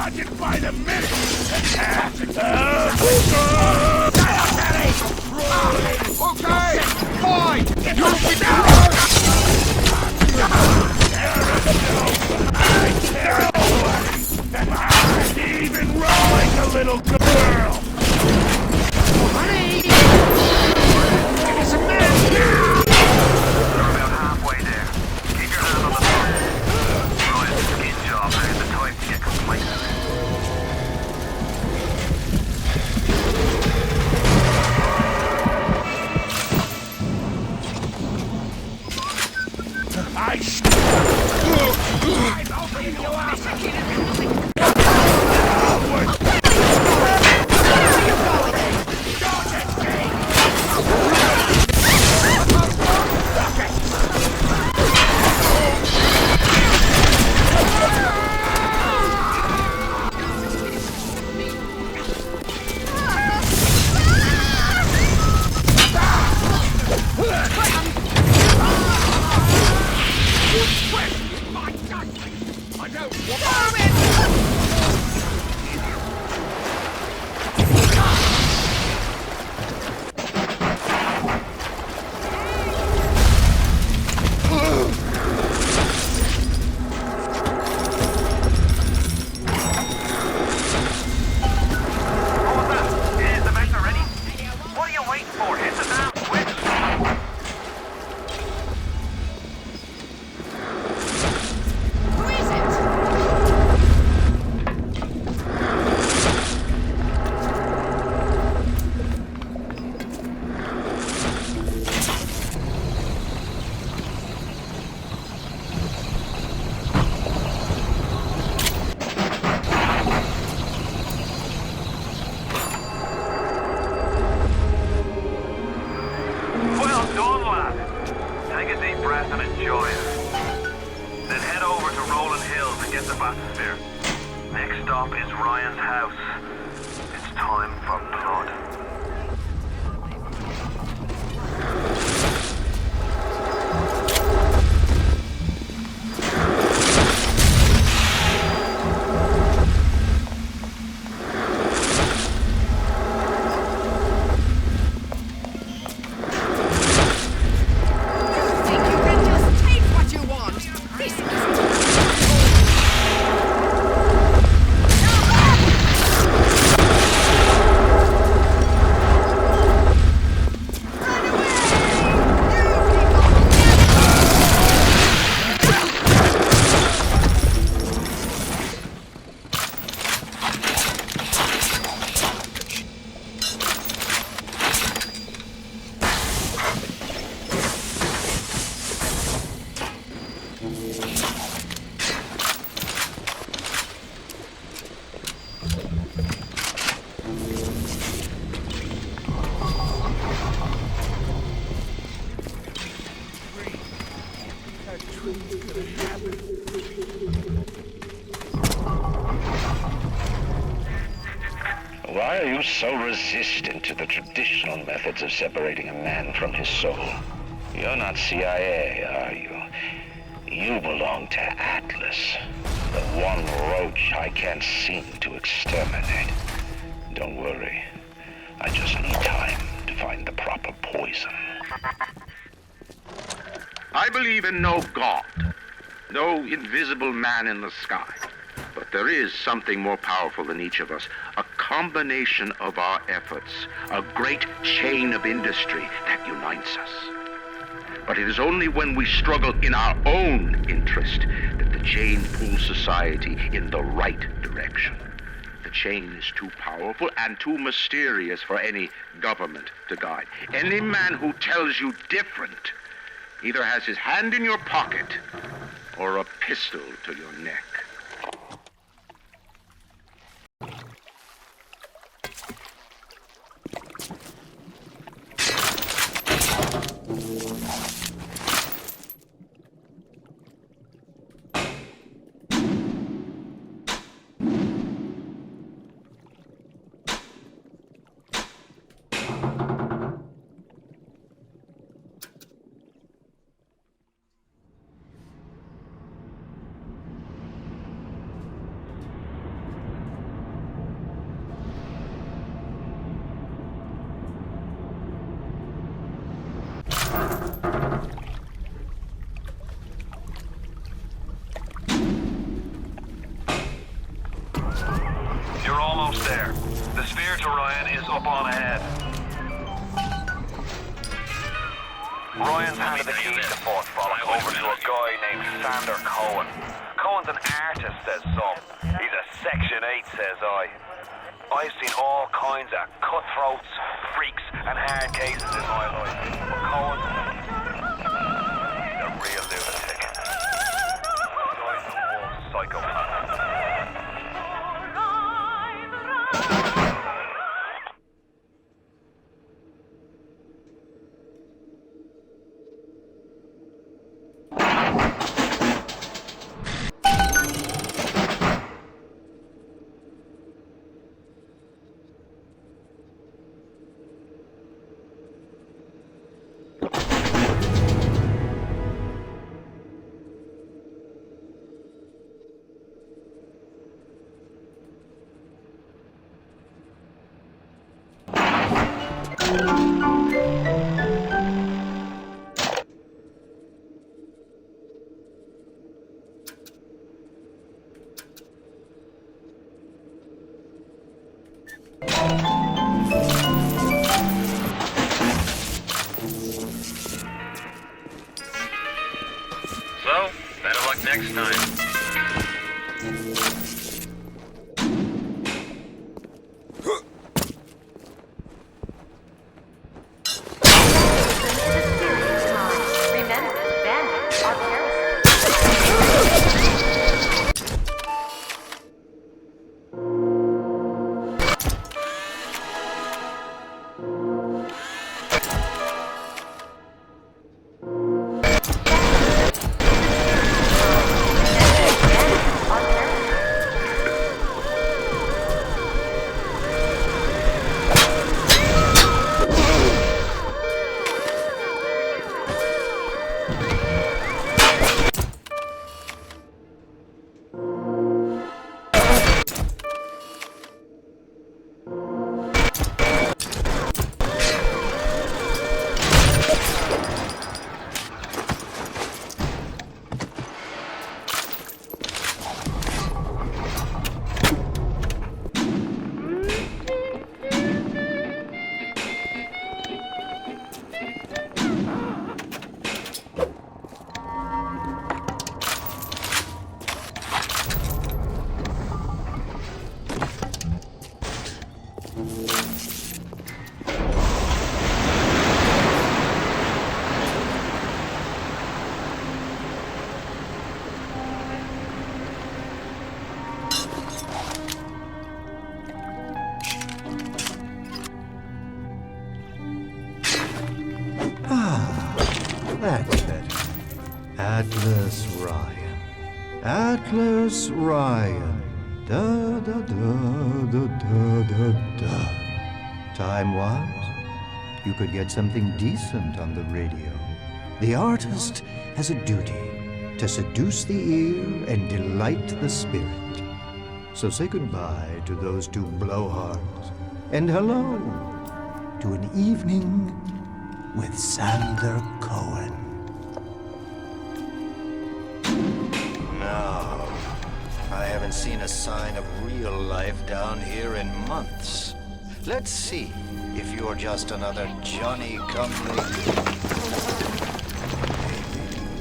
Speaker 8: charging by the minute! Okay, fine! You'll be down! Even run like a little girl! Honey! Give me some minutes now!
Speaker 1: We're about halfway there. Keep your hand on the pump. Ryan's skin job is the time to get complacent.
Speaker 8: I'm opening your ass again!
Speaker 2: Why are you so resistant to the traditional methods of separating a man from his soul? You're not CIA, are you? You belong to Atlas, the one roach I can't seem to exterminate. Don't worry. I just need time to find the proper poison.
Speaker 13: I believe in no God, no invisible man in the sky. But there is something more powerful than each of us, a combination of our efforts, a great chain of industry that unites us. But it is only when we struggle in our own interest that the chain pulls society in the right direction. The chain is too powerful and too mysterious for any government to guide. Any man who tells you different either has his hand in your pocket or a pistol to your neck.
Speaker 3: almost there. The sphere to Ryan is up on ahead. Ryan's handed the keys to Fort Frolic over to a guy named Sander Cohen. Cohen's an artist, says some. He's a Section 8, says I. I've seen all kinds of cutthroats, freaks, and hard cases in my life. But Cohen, he's a real lunatic. Guy's a whole psychopath.
Speaker 1: So, better luck next time.
Speaker 8: That's better. Atlas Ryan. Atlas Ryan. Da da da da da da da. Time was, you could get something decent on the radio. The artist has a duty to seduce the ear and delight the spirit. So say goodbye to those two blowhards, and hello to an evening with Sander Cohen. No, I haven't seen a sign of real life down here in months. Let's see if you're just another Johnny-come-lately.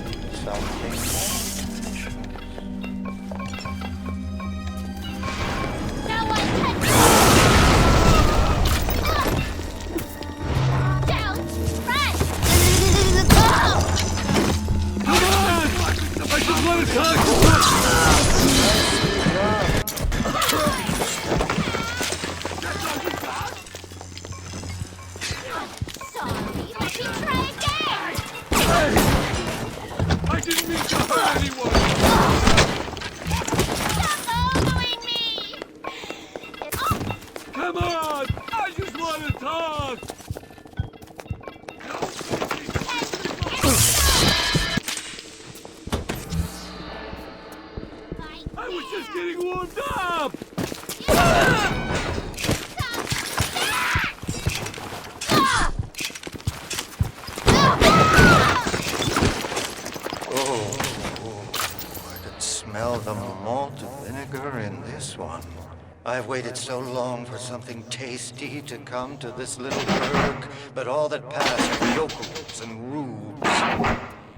Speaker 8: Maybe something more. I've waited so long for something tasty to come to this little burg, but all that pass are yokels and rubes.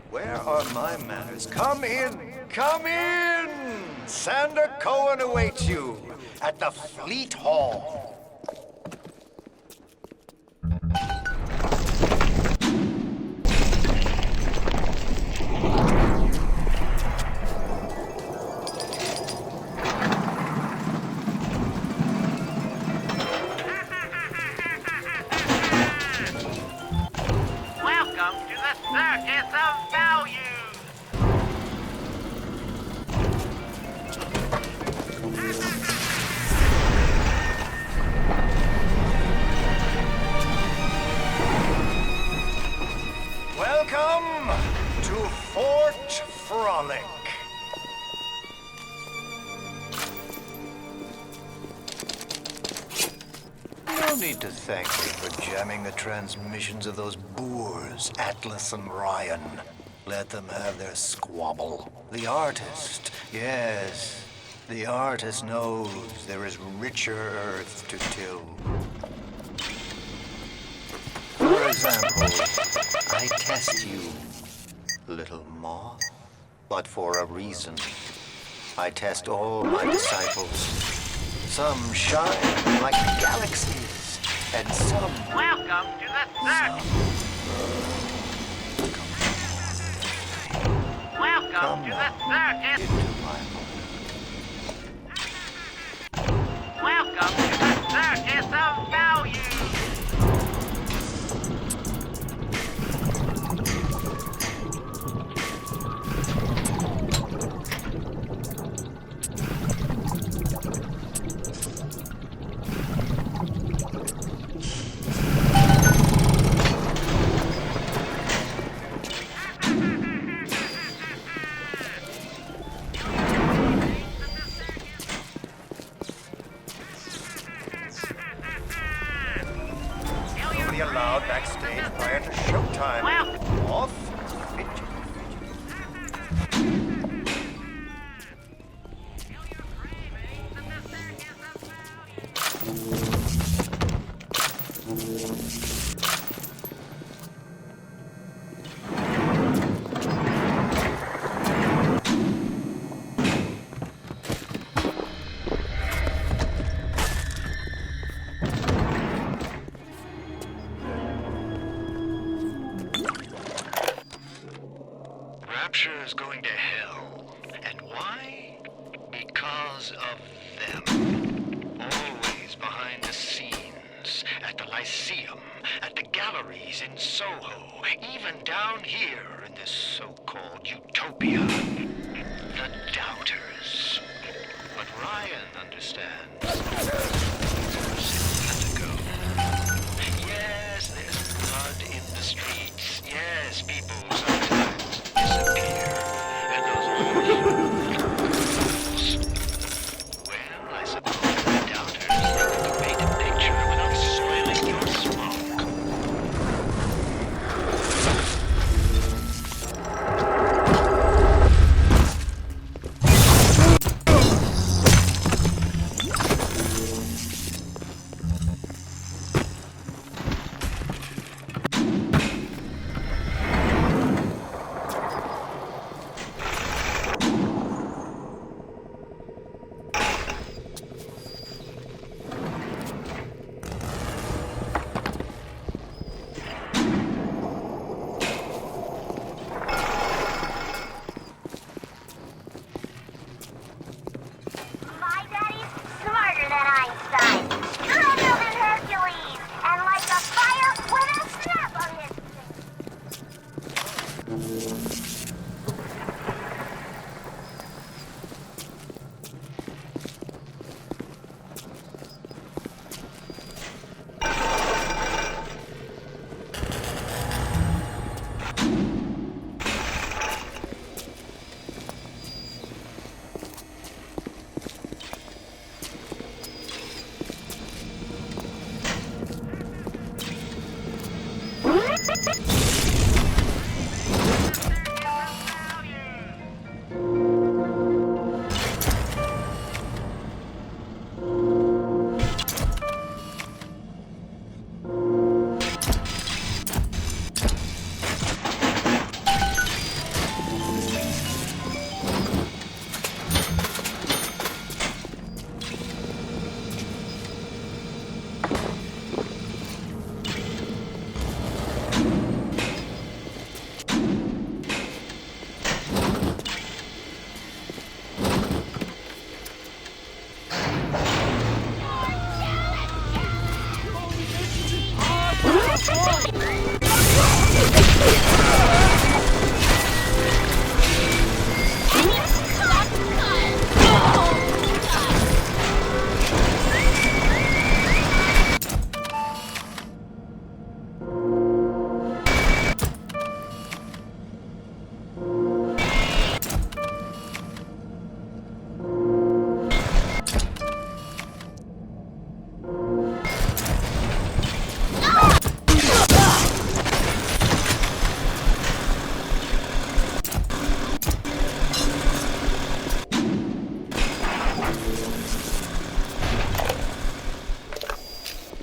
Speaker 8: Where are my manners? Come in! Come in! Sander Cohen awaits you at the Fleet Hall.
Speaker 13: Welcome to the Circus of Value!
Speaker 8: Welcome to Fort Frolic. No need to thank me for jamming the transmissions of those boors, Atlas and Ryan. Let them have their squabble. The artist, yes, the artist knows there is richer earth to till. For example, I test you, little moth, but for a reason. I test all my disciples. Some shine like galaxies, and some...
Speaker 13: Welcome to the circus! Welcome to the circus! Welcome to the Circus of Value!
Speaker 8: Nobody allowed backstage prior to showtime. Off.
Speaker 19: Rapture is going to hell. And why? Because of them. Always behind the scenes, at the Lyceum, at the galleries in Soho, even down here in this so-called utopia. The doubters. But Ryan understands. Yes, there's blood in the streets. Yes, people sometimes disappear. And those well, I suppose the doubters never could paint a picture without soiling your smoke.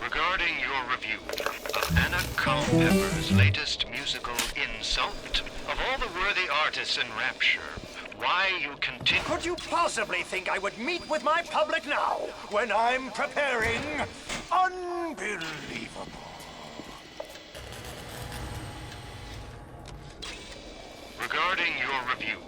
Speaker 19: Regarding your review of Anna Culpepper's latest musical insult, of all the worthy artists in Rapture, why you continue...
Speaker 17: Could you possibly think I would meet with my public now, when I'm preparing? Unbelievable.
Speaker 19: Regarding your review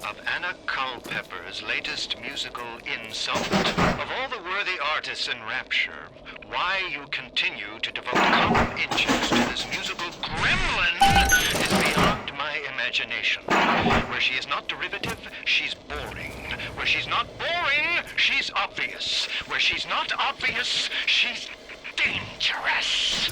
Speaker 19: of Anna Culpepper's latest musical insult, of all the worthy artists in Rapture, why you continue to devote common inches to this musical gremlin is beyond my imagination. Where she is not derivative, she's boring. Where she's not boring, she's obvious. Where she's not obvious, she's dangerous.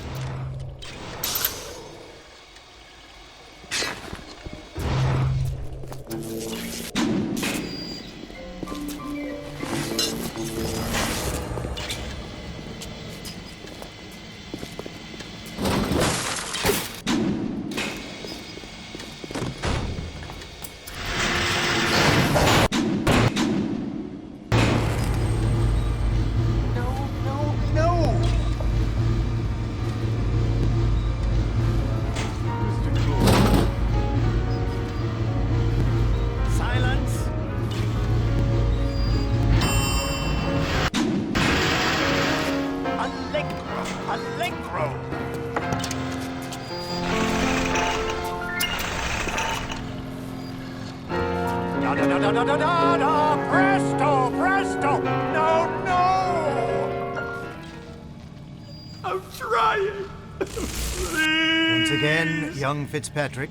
Speaker 17: Presto, presto! No, no! I'm trying.
Speaker 8: Once again, young Fitzpatrick.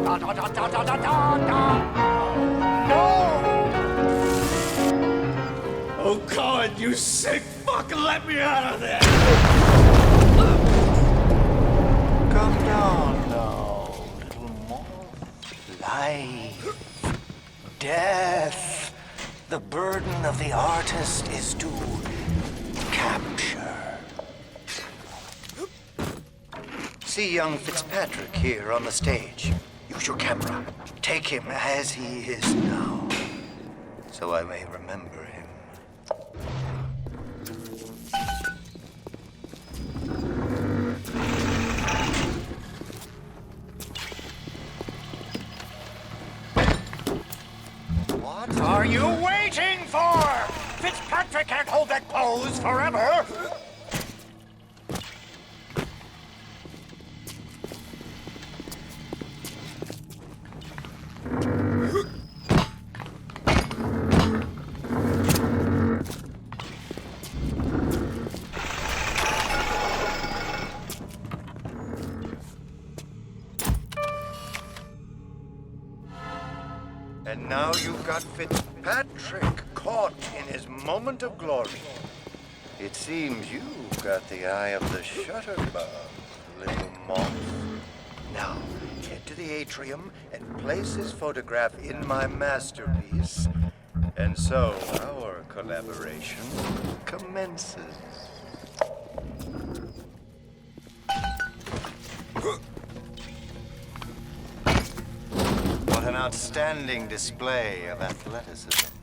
Speaker 17: Da, da, da, da, da, da, da, da. No! Oh, God, you sick fuck, let me out of there!
Speaker 8: Come down now, little moth.
Speaker 17: Life, death, the burden of the artist is to capture.
Speaker 8: See young Fitzpatrick here on the stage.
Speaker 17: Use your camera. Take him as he is now,
Speaker 8: so I may remember him.
Speaker 17: What are you waiting for? Fitzpatrick can't hold that pose forever.
Speaker 8: And now you've got Fitzpatrick caught in his moment of glory. It seems you've got the eye of the shutterbug, little moth. Now, head to the atrium and place his photograph in my masterpiece. And so, our collaboration commences. What an outstanding display of athleticism.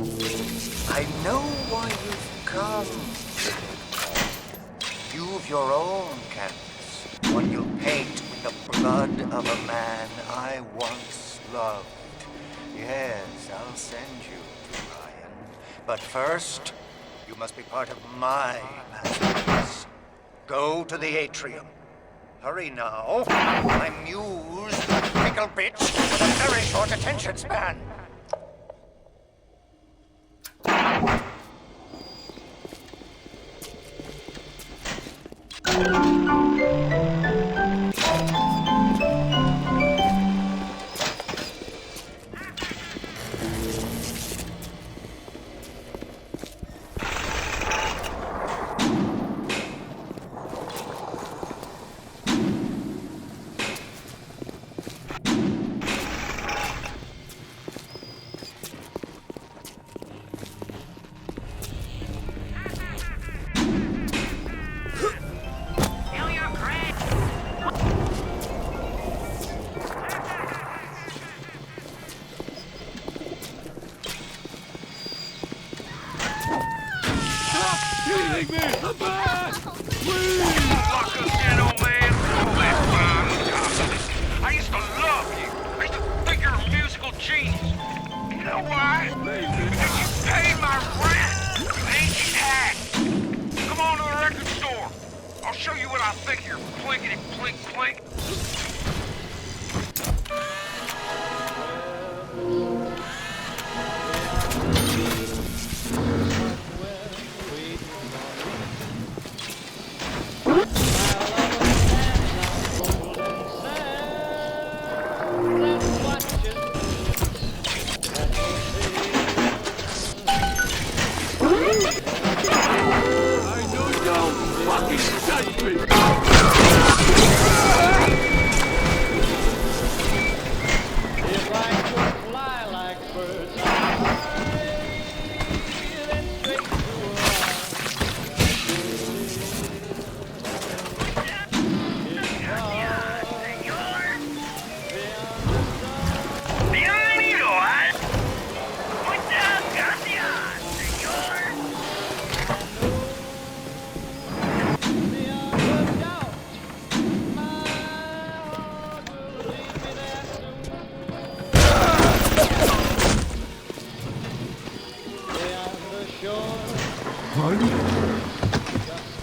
Speaker 17: I know why you've come. You've your own canvas, one you'll paint with the blood of a man I once loved. Yes, I'll send you to Ryan. But first, you must be part of my masterpiece. Go to the atrium. Hurry now. My muse, the pickle bitch, with a very short attention span.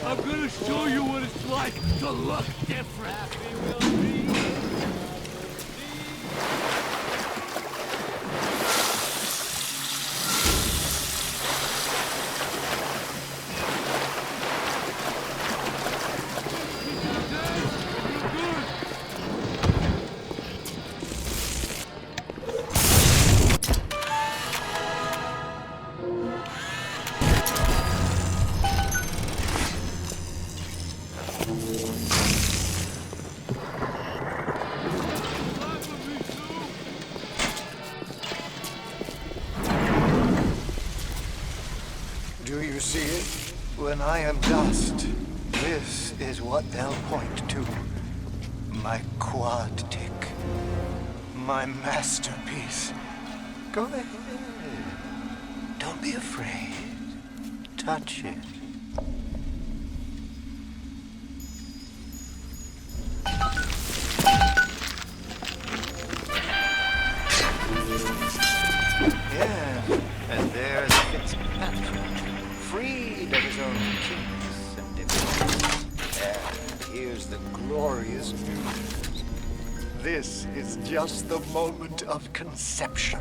Speaker 18: I'm gonna show you what it's like to look different.
Speaker 17: Do you see it? When I am dust, this is what they'll point to. My quad tick. My masterpiece. Go ahead. Don't be afraid. Touch it. Yeah, and there's Fitzpatrick, freed of his own kinks and difficulties. And here's the glorious news. This is just the moment of conception.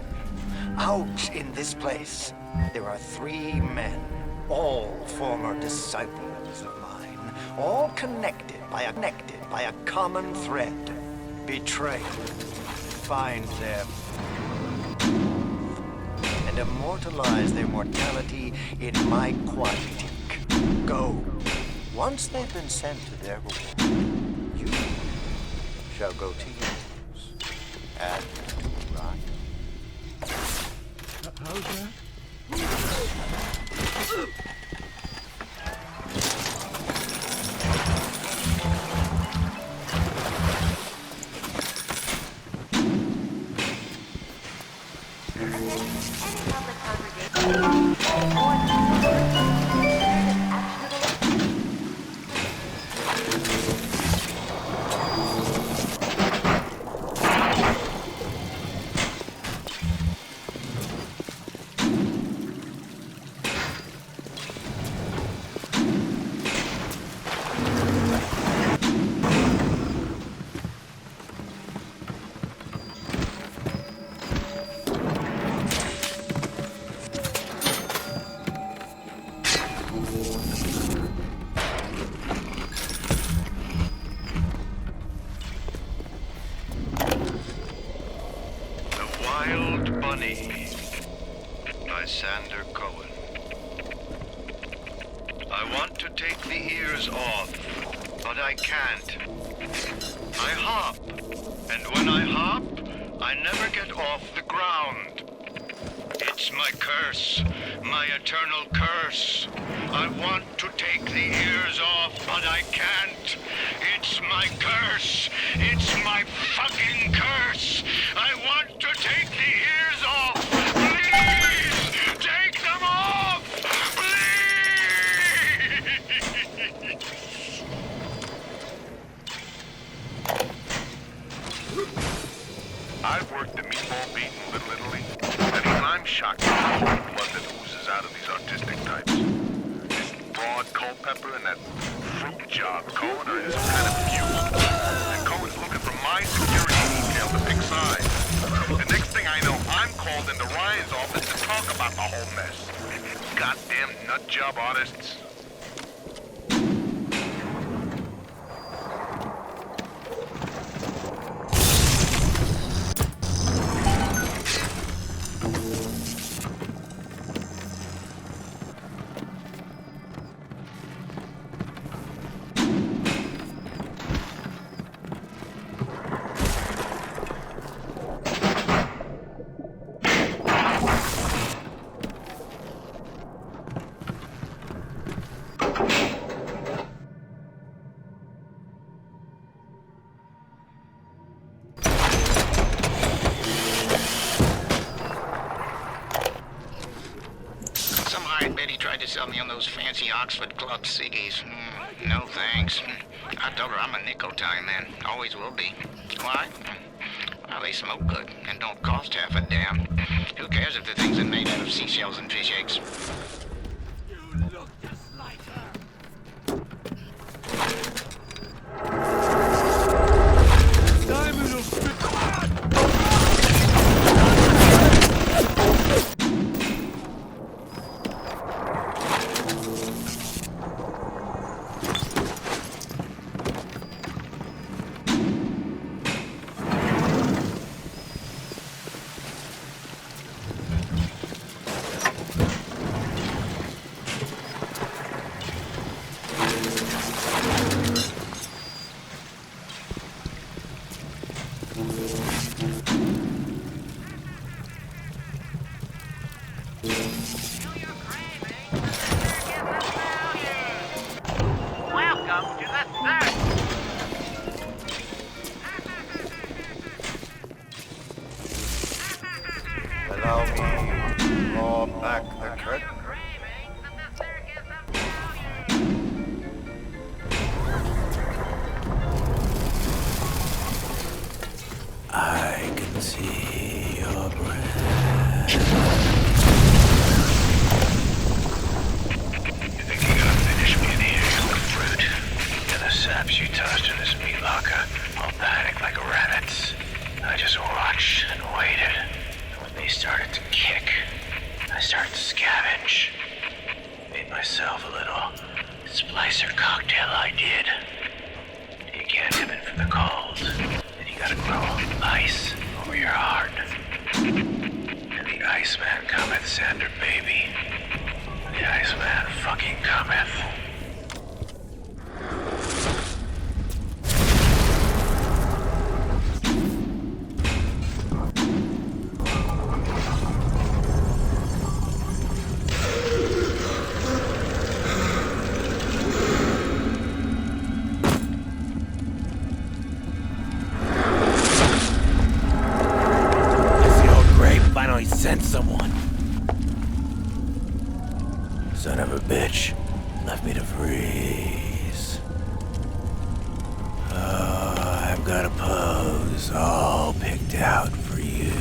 Speaker 17: Out in this place, there are 3 men, all former disciples of mine, all connected by a common thread. Betrayal. Find them and immortalize their mortality in my quadtic. Go. Once they've been sent to their reward, you shall go to yours. And Ryan.
Speaker 18: How's that?
Speaker 14: Any public congregation
Speaker 19: Wild Bunny by Sander Cohen. I want to take the ears off, but I can't. I hop, and when I hop, I never get off the ground. It's my curse, my eternal curse. I want to take the ears off, but I can't. It's my curse. It's my fucking curse. I want to take the ears off. Please, take them off. Please.
Speaker 15: I've worked the meatball beat in Little Italy, and even I'm shocked at the blood that oozes out of these autistic types. This broad Culpepper and that fruit job Cohen are in some kind of feud. And Cohen's looking for my security detail to pick sides. The next thing I know, I'm called into Ryan's office to talk about the whole mess. Goddamn nut job artists.
Speaker 10: Sell me on those fancy Oxford Club ciggies. No thanks. I told her I'm a nickel time man. Always will be. Why? Well, they smoke good and don't cost half a damn. Who cares if the things are made out of seashells and fish eggs?
Speaker 18: You look just like her. Diamond will spit.
Speaker 17: Allow me to draw back the curtain.
Speaker 21: I can see your breath.
Speaker 19: You think you're gonna finish me in here, you fruit? And the saps you tossed in this meat locker all panicked like rabbits. I just watched and waited. And when they started to kick, I started to scavenge. Made myself a little splicer cocktail, I did. You can't come in from the cold. And you gotta grow ice over your heart. And the Iceman cometh, Sander, baby. The Iceman fucking cometh.
Speaker 21: Finally sent someone. Son of a bitch. Left me to freeze. Oh, I've got a pose all picked out for you.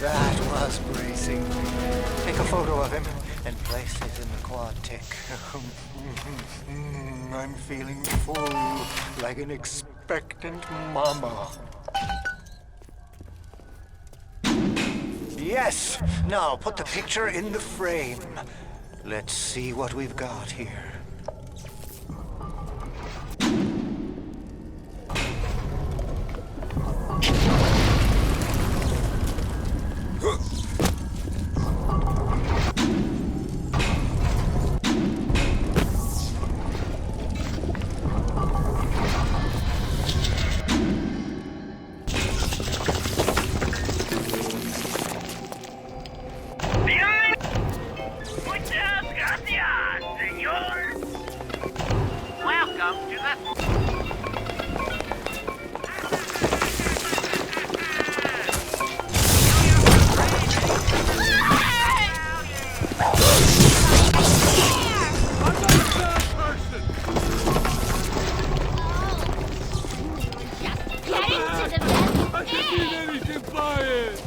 Speaker 17: That was bracing. Take a photo of him and place it in the quad tick. I'm feeling full, like an expectant mama. Yes! Now put the picture in the frame. Let's see what we've got here.
Speaker 13: Welcome to the...
Speaker 18: I can eat anything by it!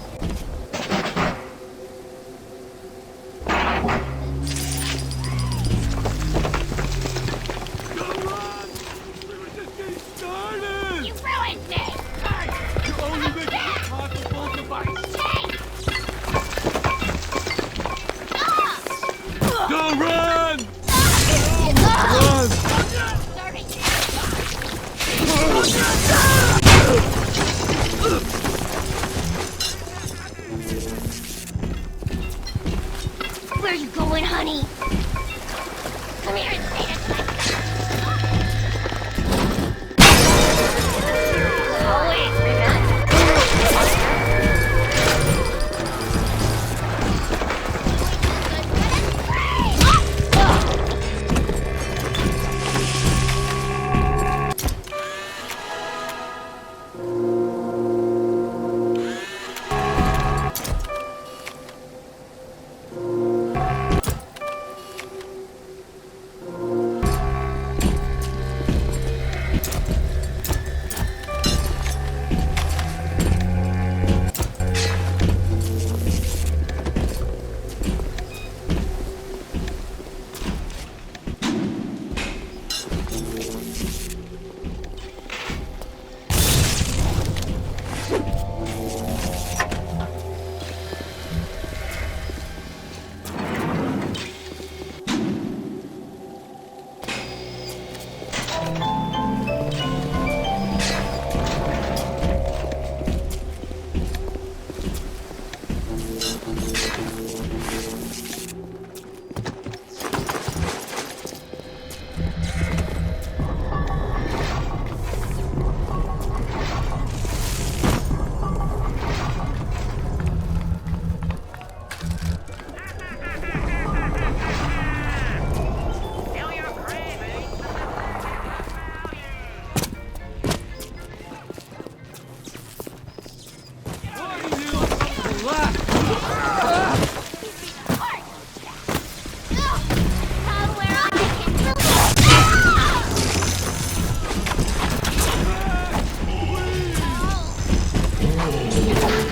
Speaker 18: Come on! We were just getting started!
Speaker 11: You ruined it!
Speaker 18: Hey! You only make it possible device! Go run! Run!
Speaker 5: Where are you going, honey? Come here and say it.
Speaker 14: Always remember.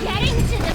Speaker 5: Getting to the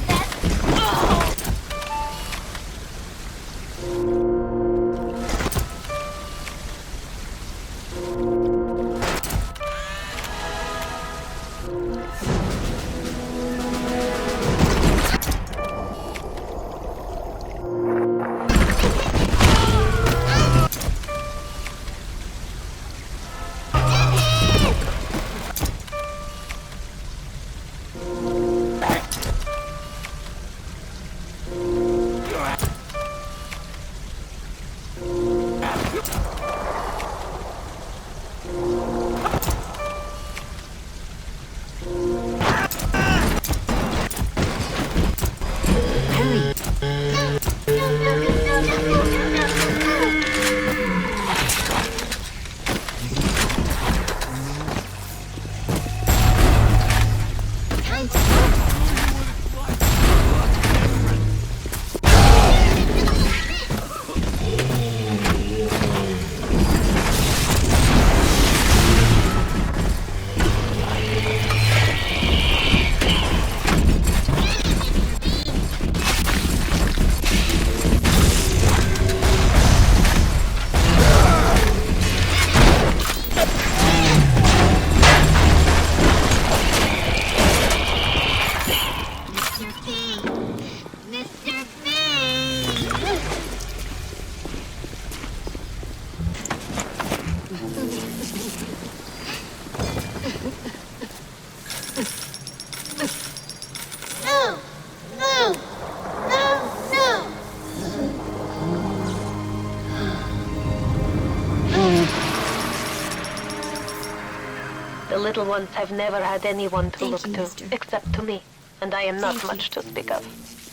Speaker 12: little ones have never had anyone to look to, except to me, and I am not much to speak of.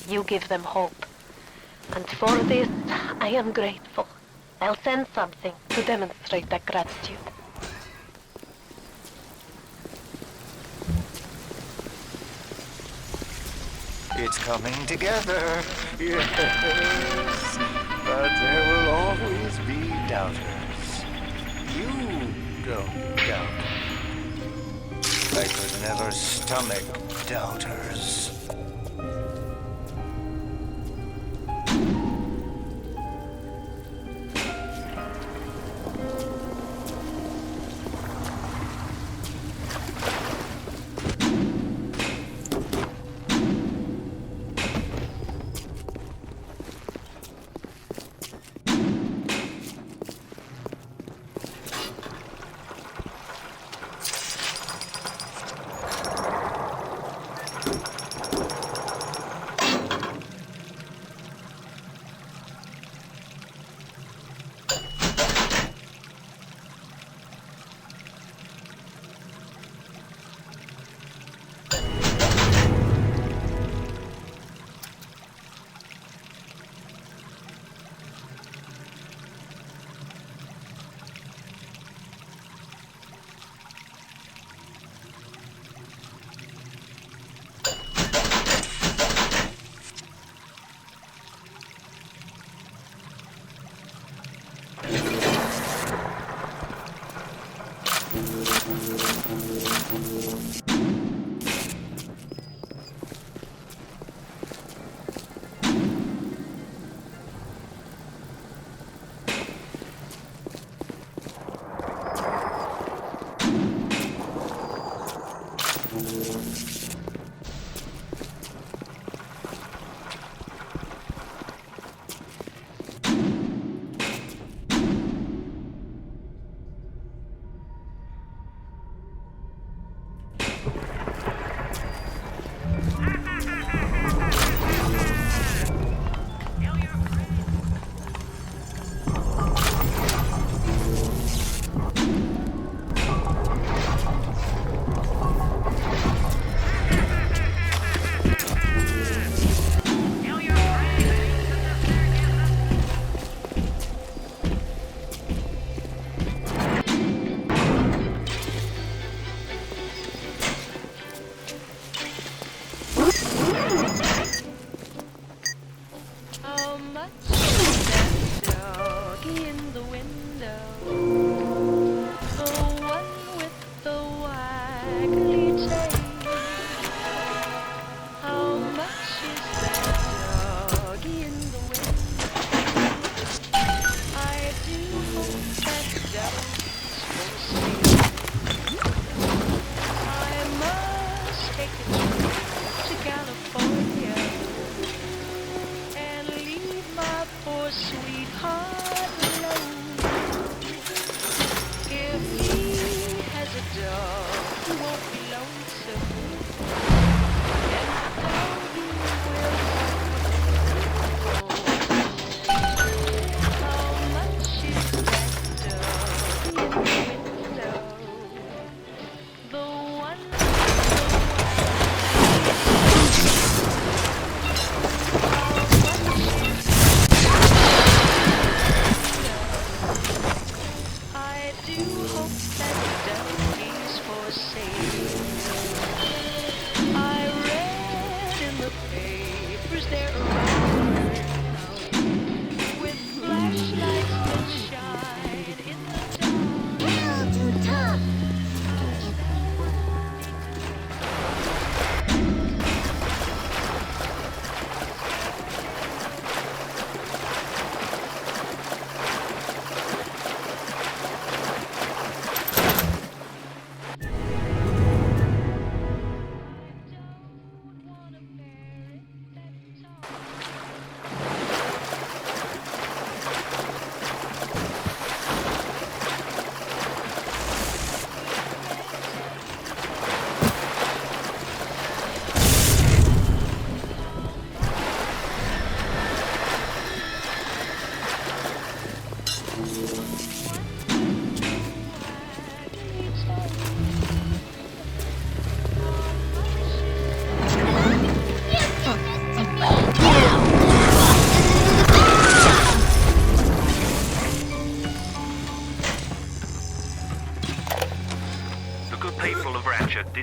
Speaker 12: You give them hope. And for this, I am grateful. I'll send something to demonstrate that gratitude.
Speaker 17: It's coming together. Yes. But there will always be doubters. You don't doubt. I could never stomach doubters.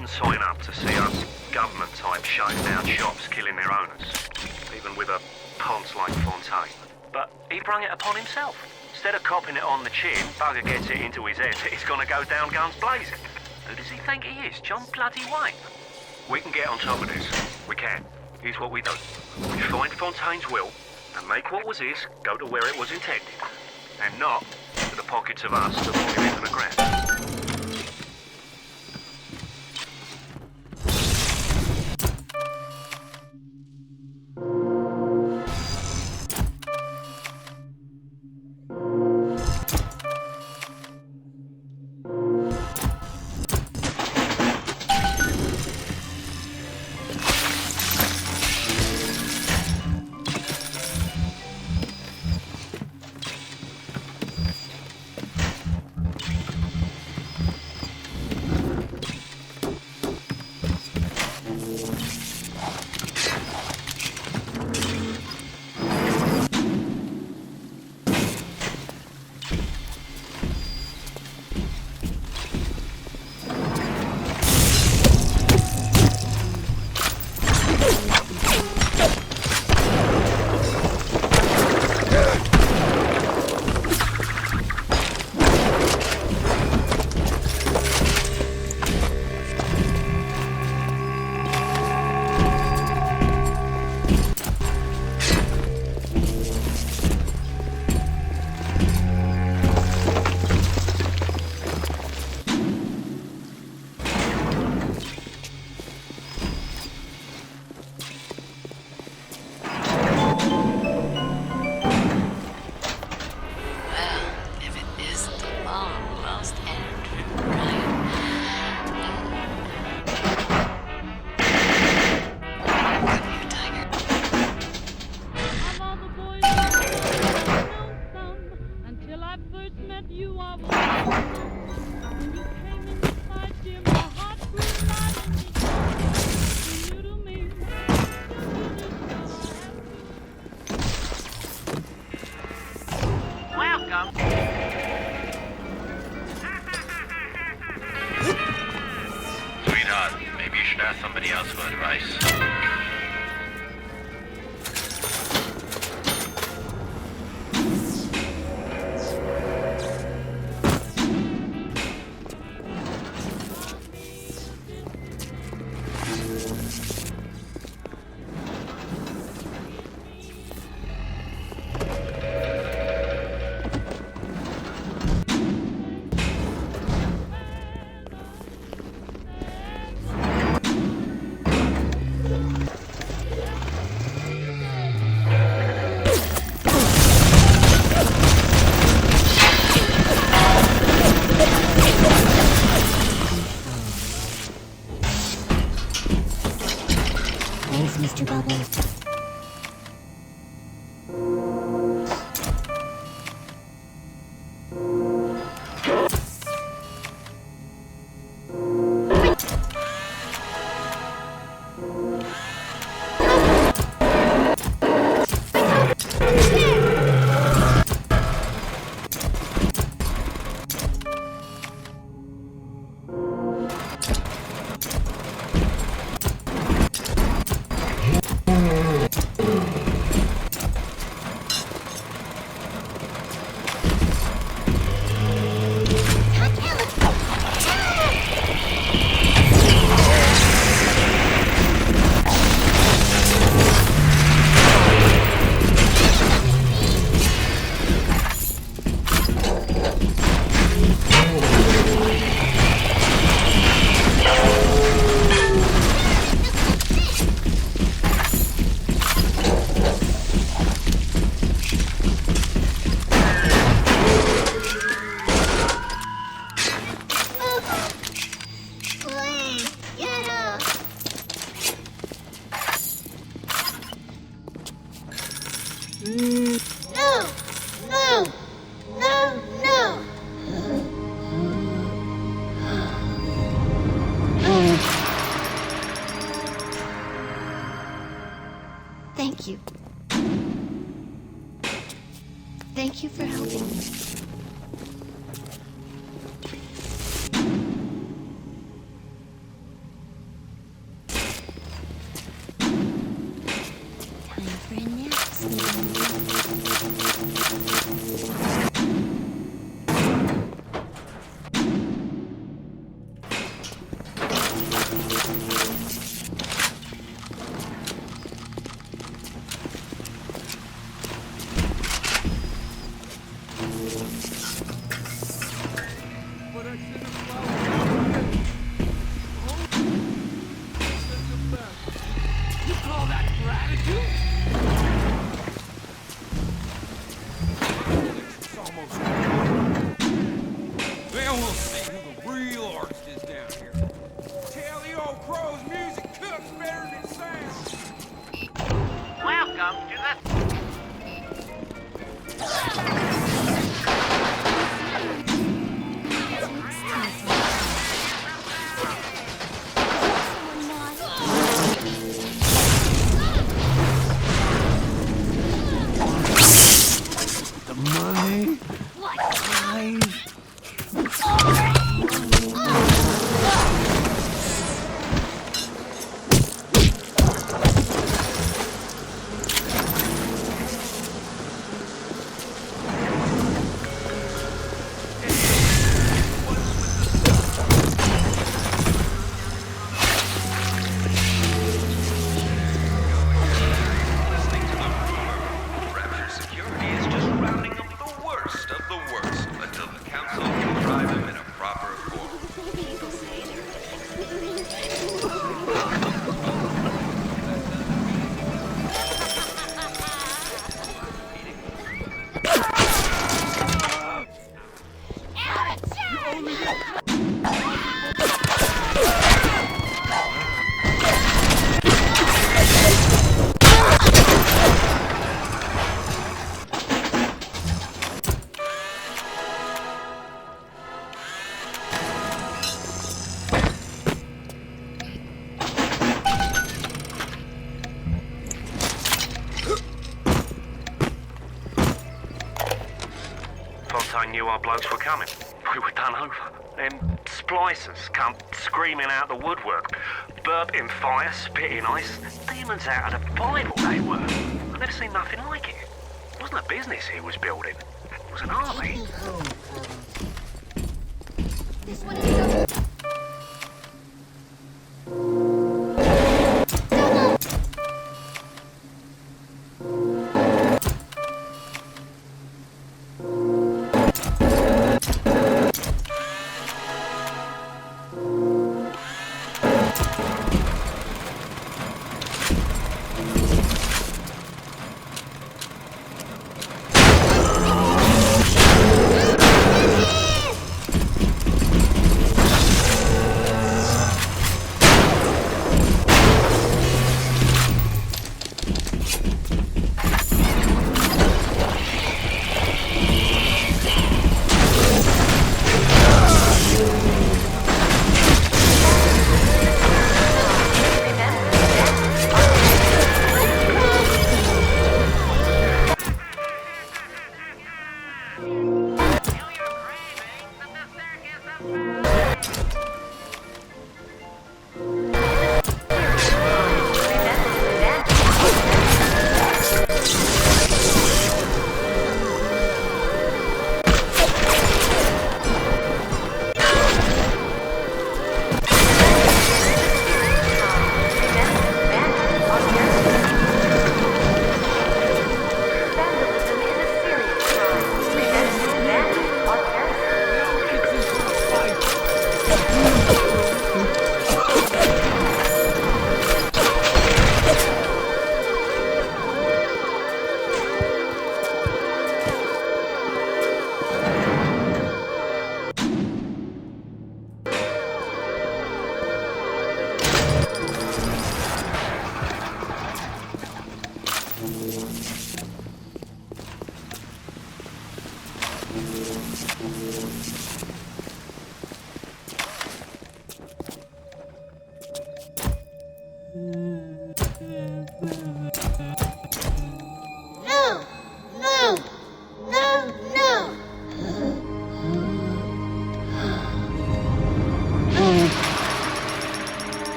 Speaker 1: didn't sign up to see us government types shutting down shops, killing their owners, even with a ponce like Fontaine. But he brung it upon himself. Instead of copping it on the chin, bugger gets it into his head that he's gonna go down guns blazing. Who does he think he is, John bloody Wayne? We can get on top of this. We can. Here's what we do. We find Fontaine's will and make what was his go to where it was intended. And not to the pockets of us that put him into the ground.
Speaker 3: Sweetheart, maybe you should ask somebody else for advice.
Speaker 5: Thanks, Mr. Bubbles. Thank you. Thank you for helping me.
Speaker 1: I knew our blokes were coming. We were done over. Them splicers come screaming out the woodwork, burping fire, spitting ice. Demons out of the Bible they were. I've never seen nothing like it. It wasn't a business he was building. It was an army.
Speaker 5: This one is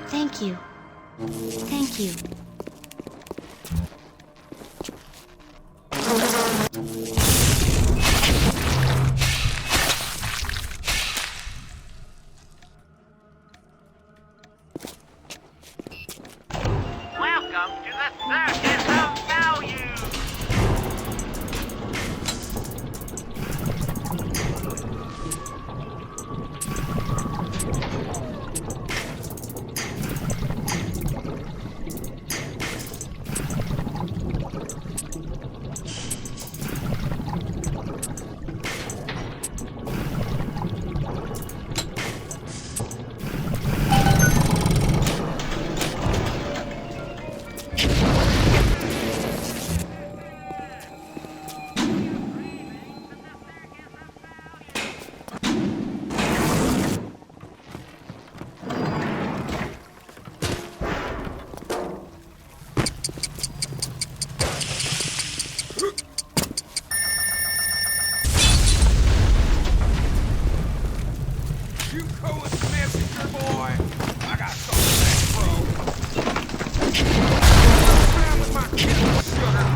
Speaker 5: Thank you. Thank you.
Speaker 13: Welcome to the Circus of Value!
Speaker 18: You coast messenger boy! I got something for you. Grab with my kidney sugar.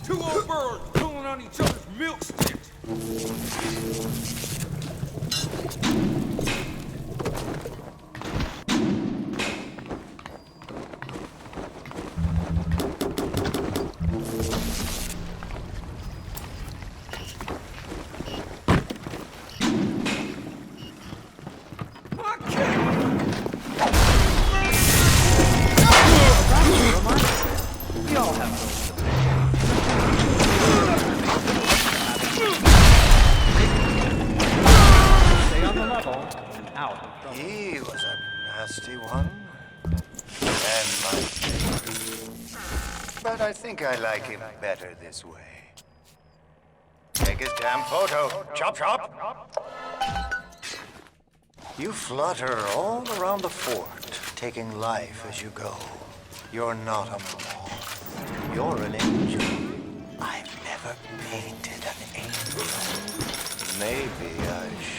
Speaker 18: Two old birds pulling on each other's milk sticks.
Speaker 4: We all have those. Stay on the level and out of trouble.
Speaker 17: He was a nasty one. And my favorite. But I think I like him better this way. Take his damn photo. Chop, chop. You flutter all around the fort, taking life as you go. You're not a moth. You're an angel. I've never painted an angel. Maybe I should.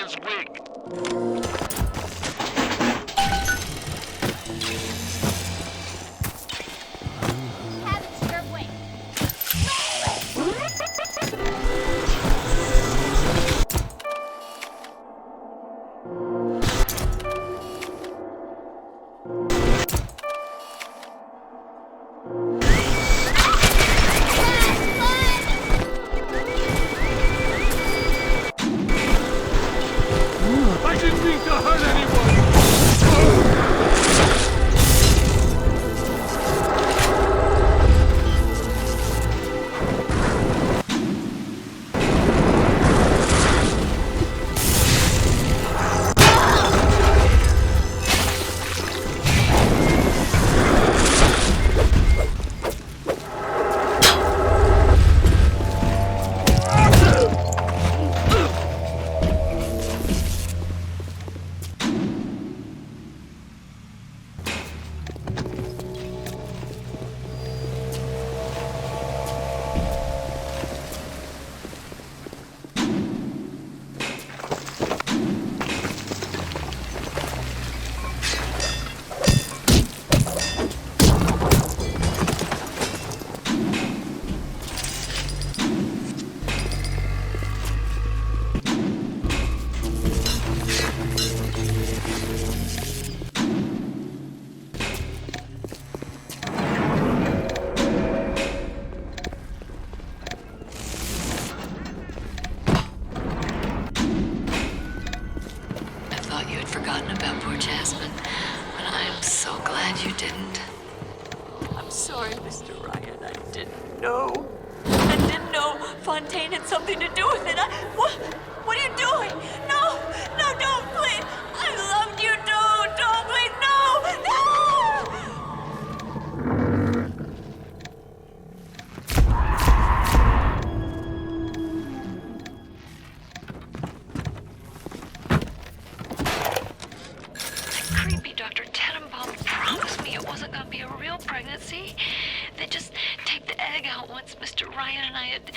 Speaker 15: Raya's wig.
Speaker 7: Have it your way.
Speaker 18: I didn't mean to hurt anyone!
Speaker 12: forgotten about poor Jasmine, but I'm so glad you didn't.
Speaker 22: I'm sorry, Mr. Ryan. I didn't know. I didn't know Fontaine had something to do with it. What are you doing? No, don't, please. I loved you, don't, please, no!
Speaker 12: Creepy Dr. Tenenbaum promised me it wasn't going to be a real pregnancy. They just taped the egg out once Mr. Ryan and I had...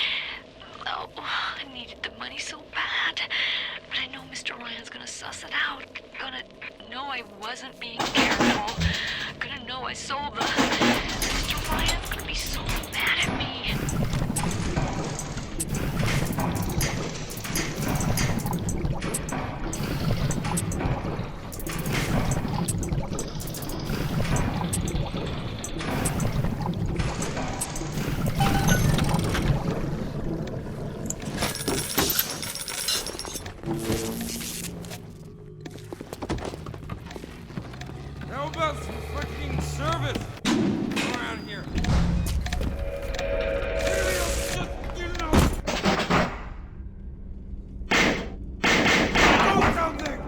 Speaker 12: Oh, I needed the money so bad. But I know Mr. Ryan's going to suss it out. Gonna know I wasn't being careful. Gonna know I sold the... Mr. Ryan's going to be so mad at me.
Speaker 18: How about some freaking service around here? Maybe I'll just, do something!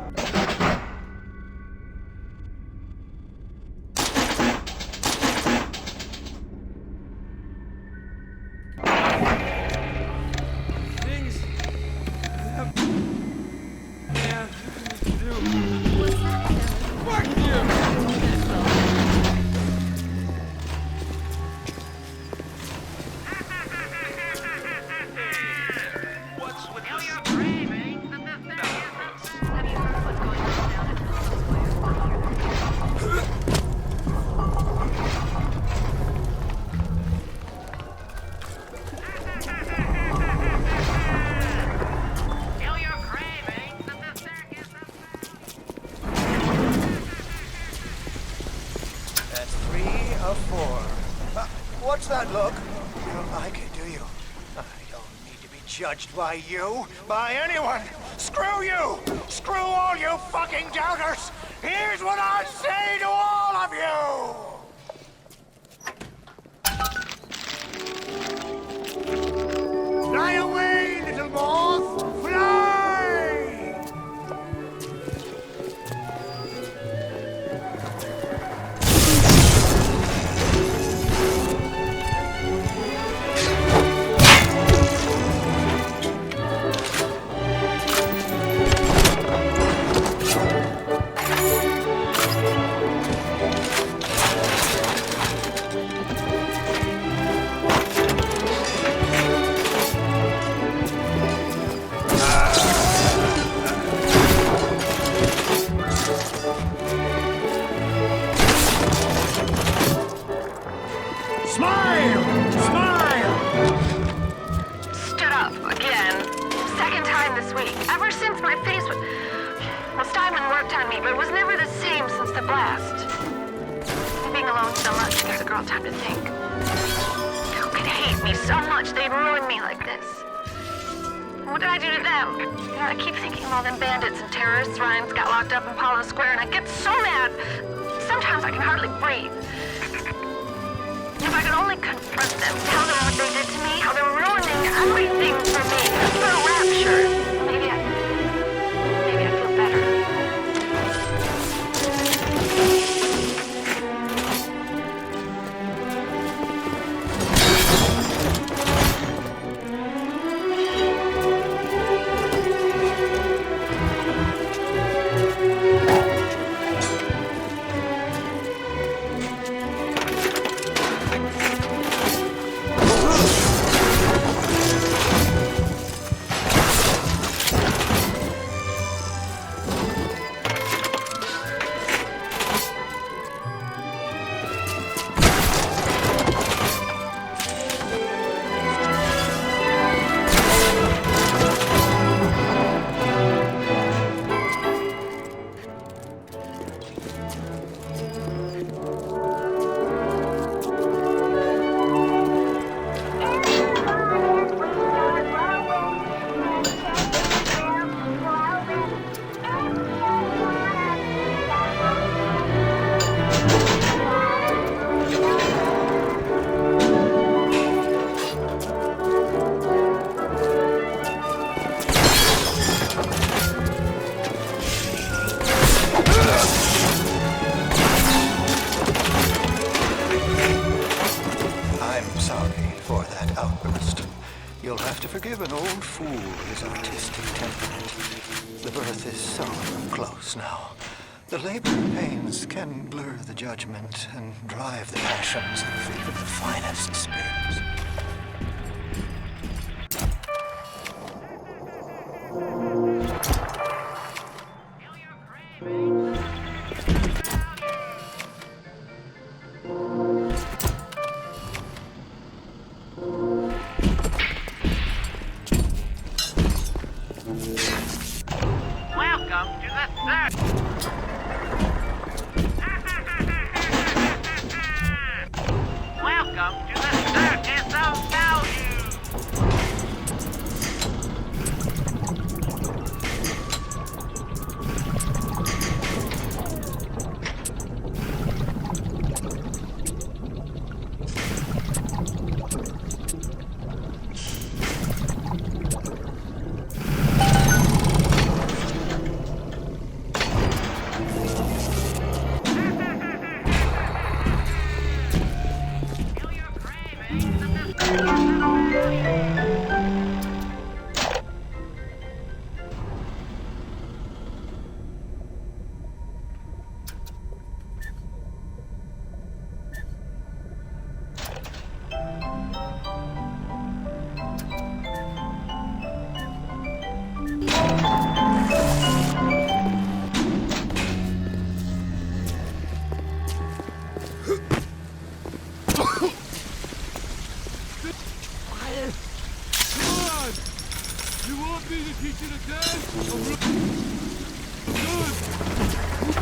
Speaker 18: Things have... Yeah, you do. Fuck you!
Speaker 17: That's 3 of 4. What's that look? You don't like it, do you? I don't need to be judged by you, by anyone. Screw you! Screw all you fucking doubters! Here's what I say to all of you! Fly away, little moth! Fly!
Speaker 12: me, but it was never the same since the blast. Being alone so much gives a girl time to think. Who could hate me so much they'd ruin me like this? What did I do to them? You know, I keep thinking of all them bandits and terrorists Ryan's got locked up in Palo Square, and I get so mad. Sometimes I can hardly breathe. If I could only confront them, tell them what they did to me, how they're ruining everything for me, for Rapture, maybe I'd feel better.
Speaker 17: You'll have to forgive an old fool his artistic temperament. The birth is so close now. The labor pains can blur the judgment and drive the passions of even the finest spirits.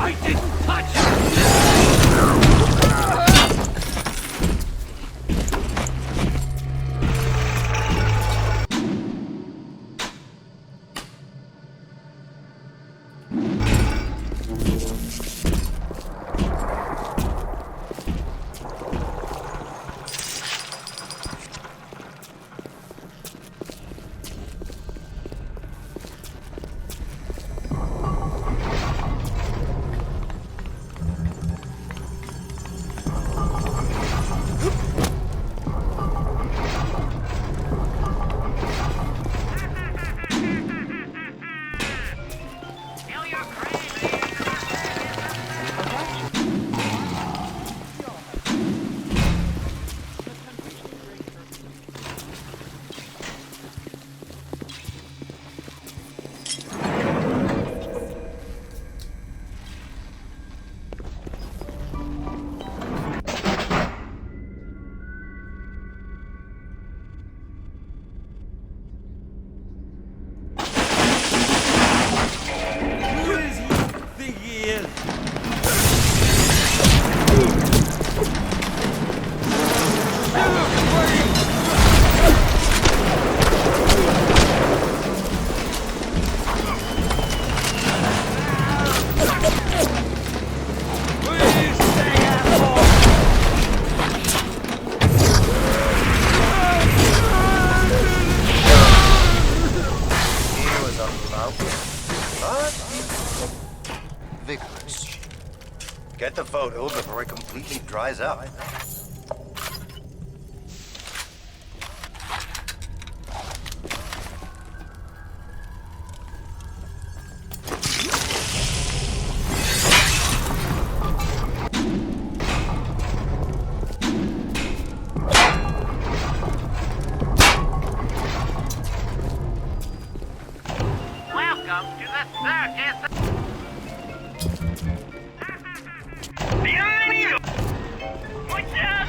Speaker 18: I didn't touch
Speaker 17: photo before it completely dries out.
Speaker 1: Welcome to the circus. Bienvenido. Muchas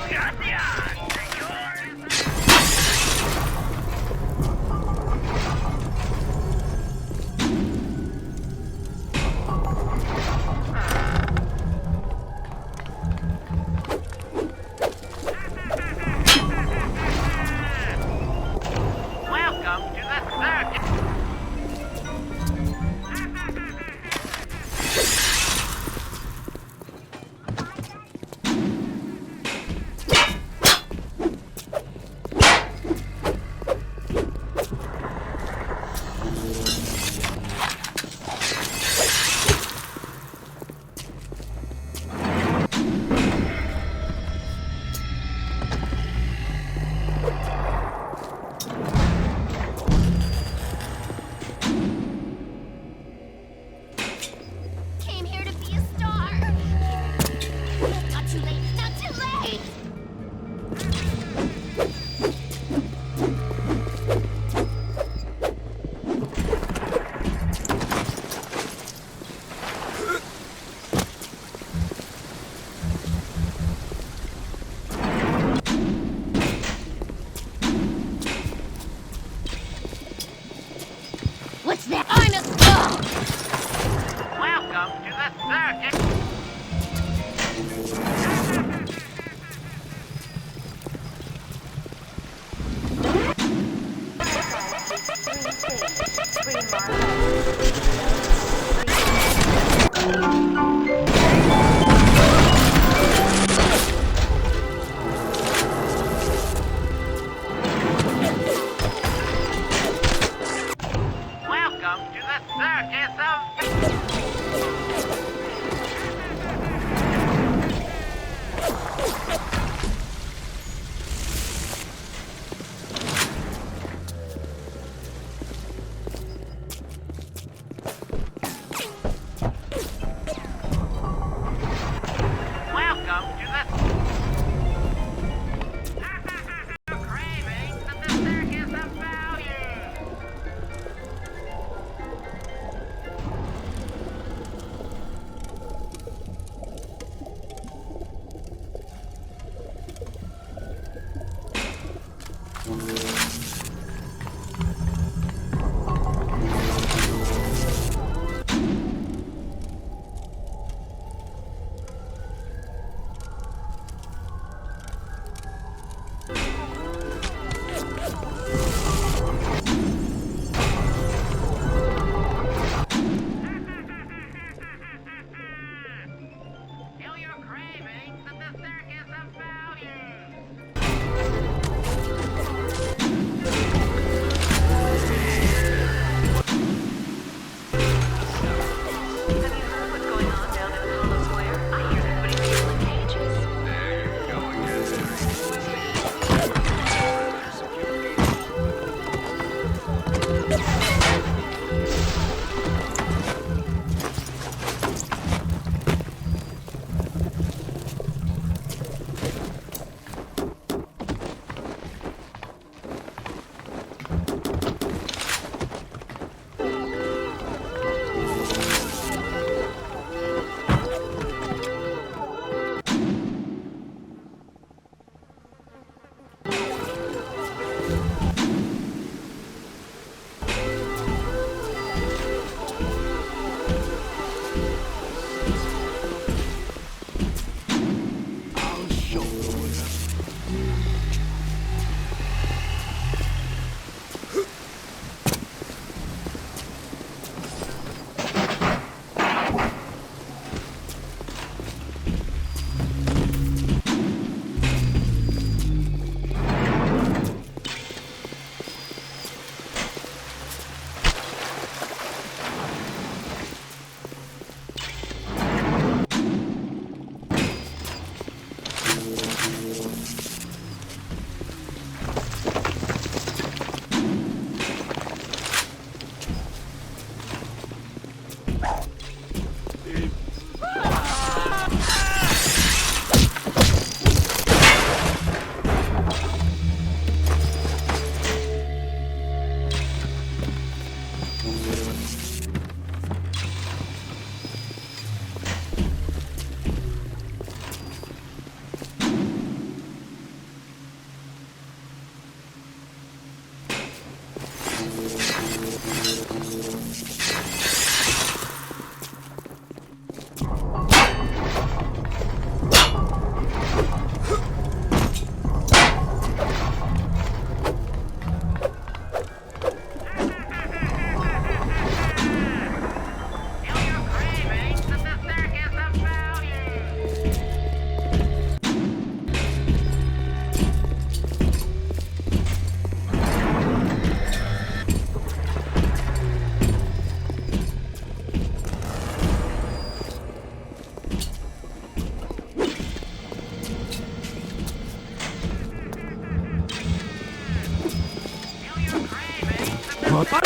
Speaker 11: Welcome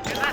Speaker 11: to the...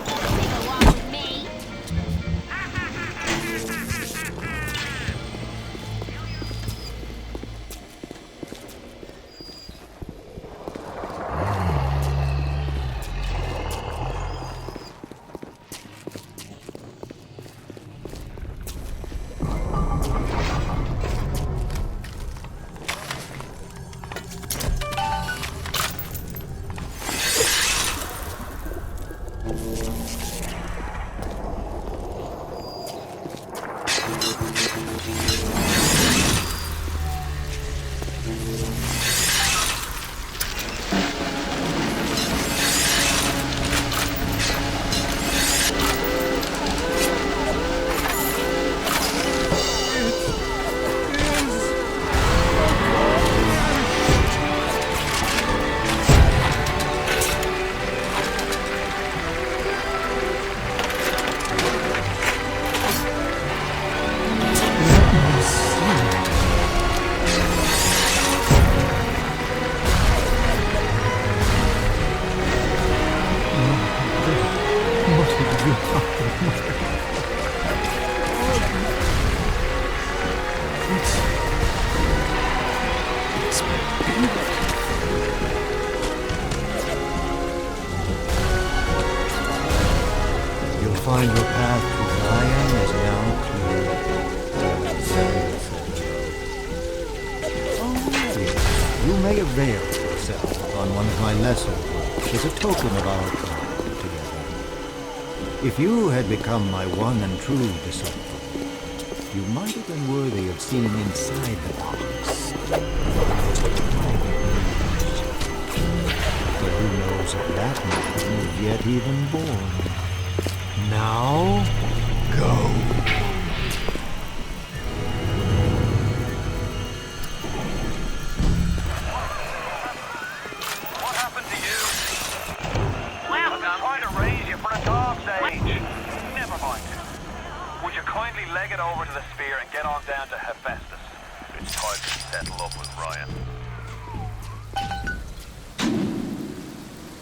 Speaker 8: You'll find your path to Ryan is now clear. Oh, yes. You may avail yourself on one of my lesser works as a token of our time together. If you had become my one and true disciple, you might have been worthy of seeing inside the box. But who knows if that man is yet even born? Now, go.
Speaker 3: What happened to you? Well, I'm trying to raise you for a dog's age. Never mind. Would you kindly leg it over to the sphere and get on down to Hephaestus? It's time to settle up with Ryan.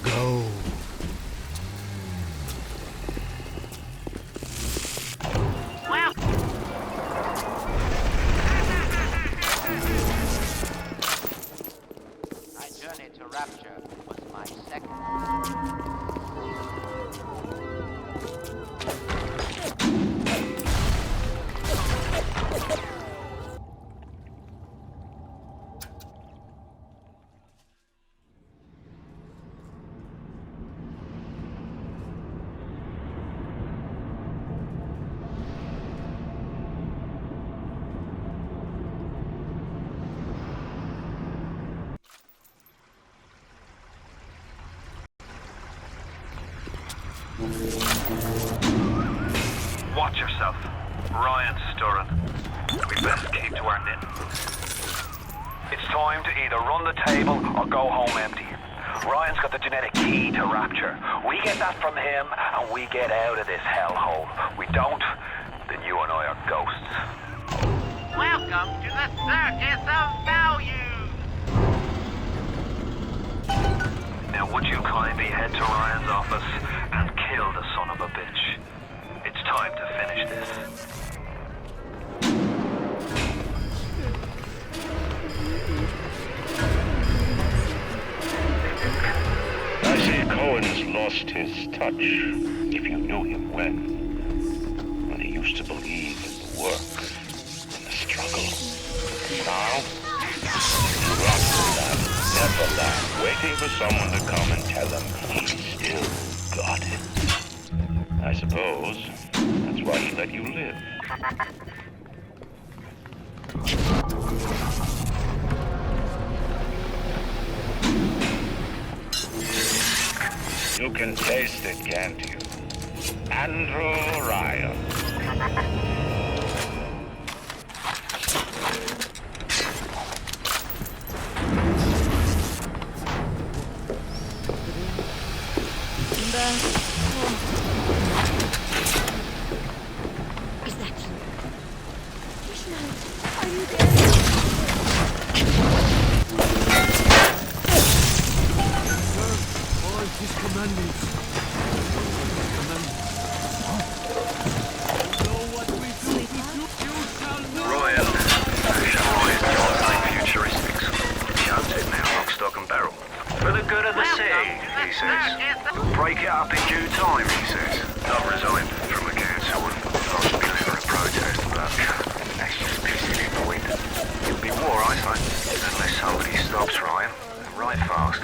Speaker 8: Go.
Speaker 2: My journey to Rapture was my second.
Speaker 3: Watch yourself. Ryan's stirring. We best keep to our knitting. It's time to either run the table or go home empty. Ryan's got the genetic key to Rapture. We get that from him and we get out of this hellhole. We don't, then you and I are ghosts.
Speaker 11: Welcome to the Circus of Value!
Speaker 3: Now would you kindly head to Ryan's office and kill the son of a bitch? It's time to finish this.
Speaker 9: I see Cohen's lost his touch, if you knew him when he used to believe in the work, in the struggle. Now, he rots in that Neverland, waiting for someone to come and tell him he's still got it. I suppose that's why he let you live. You can taste it, can't you? Andrew Ryan.
Speaker 7: Is that you? Krishna, are you there?
Speaker 18: commandments. Know what we do, you shall know.
Speaker 1: Ryan, futuristics. He owns it now, lock, stock and barrel. For the good of the city, he says. Break it up in due time, he says. I've resigned from the council and possibly for a protest, but that's just pissing in the wind. It'll be war, I think, unless somebody stops Ryan, and right fast.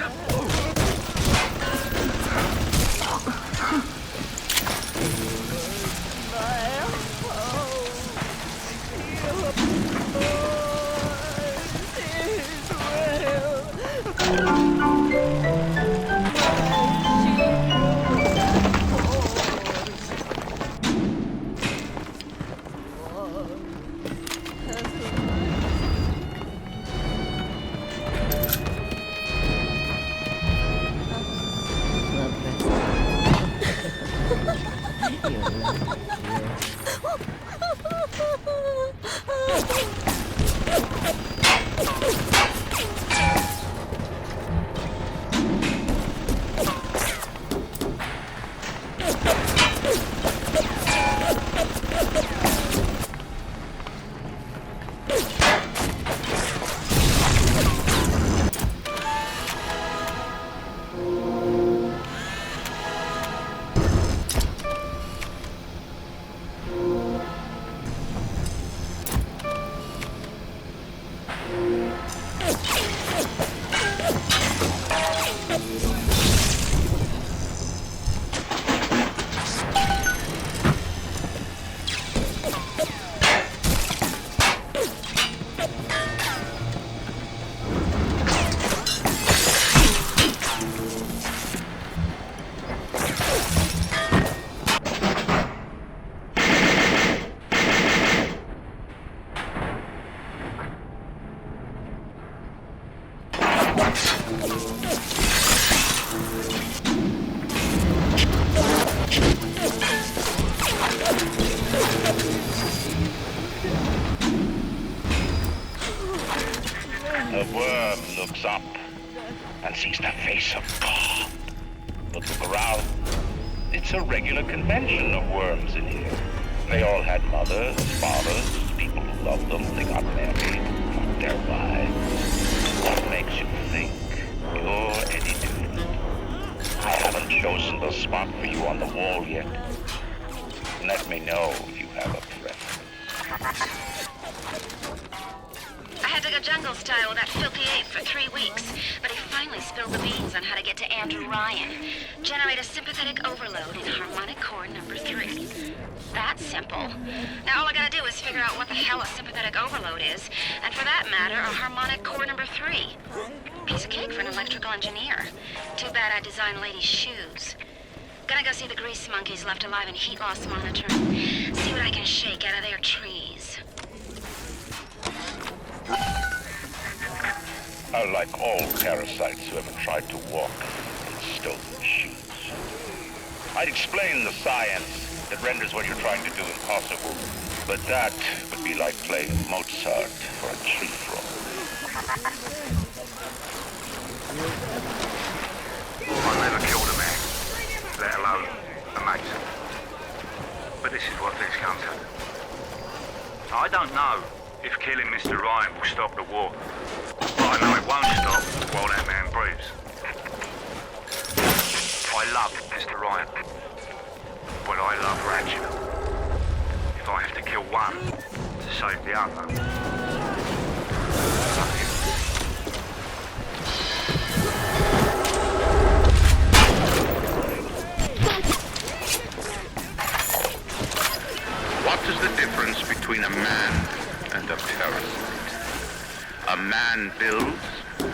Speaker 9: The worm looks up and sees the face of God. But look around. It's a regular convention of worms in here. They all had mothers, fathers, people who loved them. They got married, fucked their wives. What makes you think you're any different? I haven't chosen the spot for you on the wall yet. Let me know if you have a preference.
Speaker 16: I had to go jungle style with that filthy ape for 3 weeks, but he finally spilled the beans on how to get to Andrew Ryan. Generate a sympathetic overload in harmonic core number 3. That's simple. Now all I gotta do is figure out what the hell a sympathetic overload is, and for that matter, a harmonic core number 3. Piece of cake for an electrical engineer. Too bad I designed ladies' shoes. Gonna go see the grease monkeys left alive in heat loss monitoring. See what I can shake out of their trees.
Speaker 9: Like all parasites who ever tried to walk in stolen shoes. I'd explain the science that renders what you're trying to do impossible, but that would be like playing Mozart for a tree frog.
Speaker 1: I never killed a man, let alone a mate. But this is what things come to. I don't know if killing Mr. Ryan will stop the war, but I know it won't stop while that man breathes. I love Mr. Ryan, but I love Ratchet. If I have to kill one to save the other, fuck him.
Speaker 10: What is the difference between a man and a parasite? A man builds,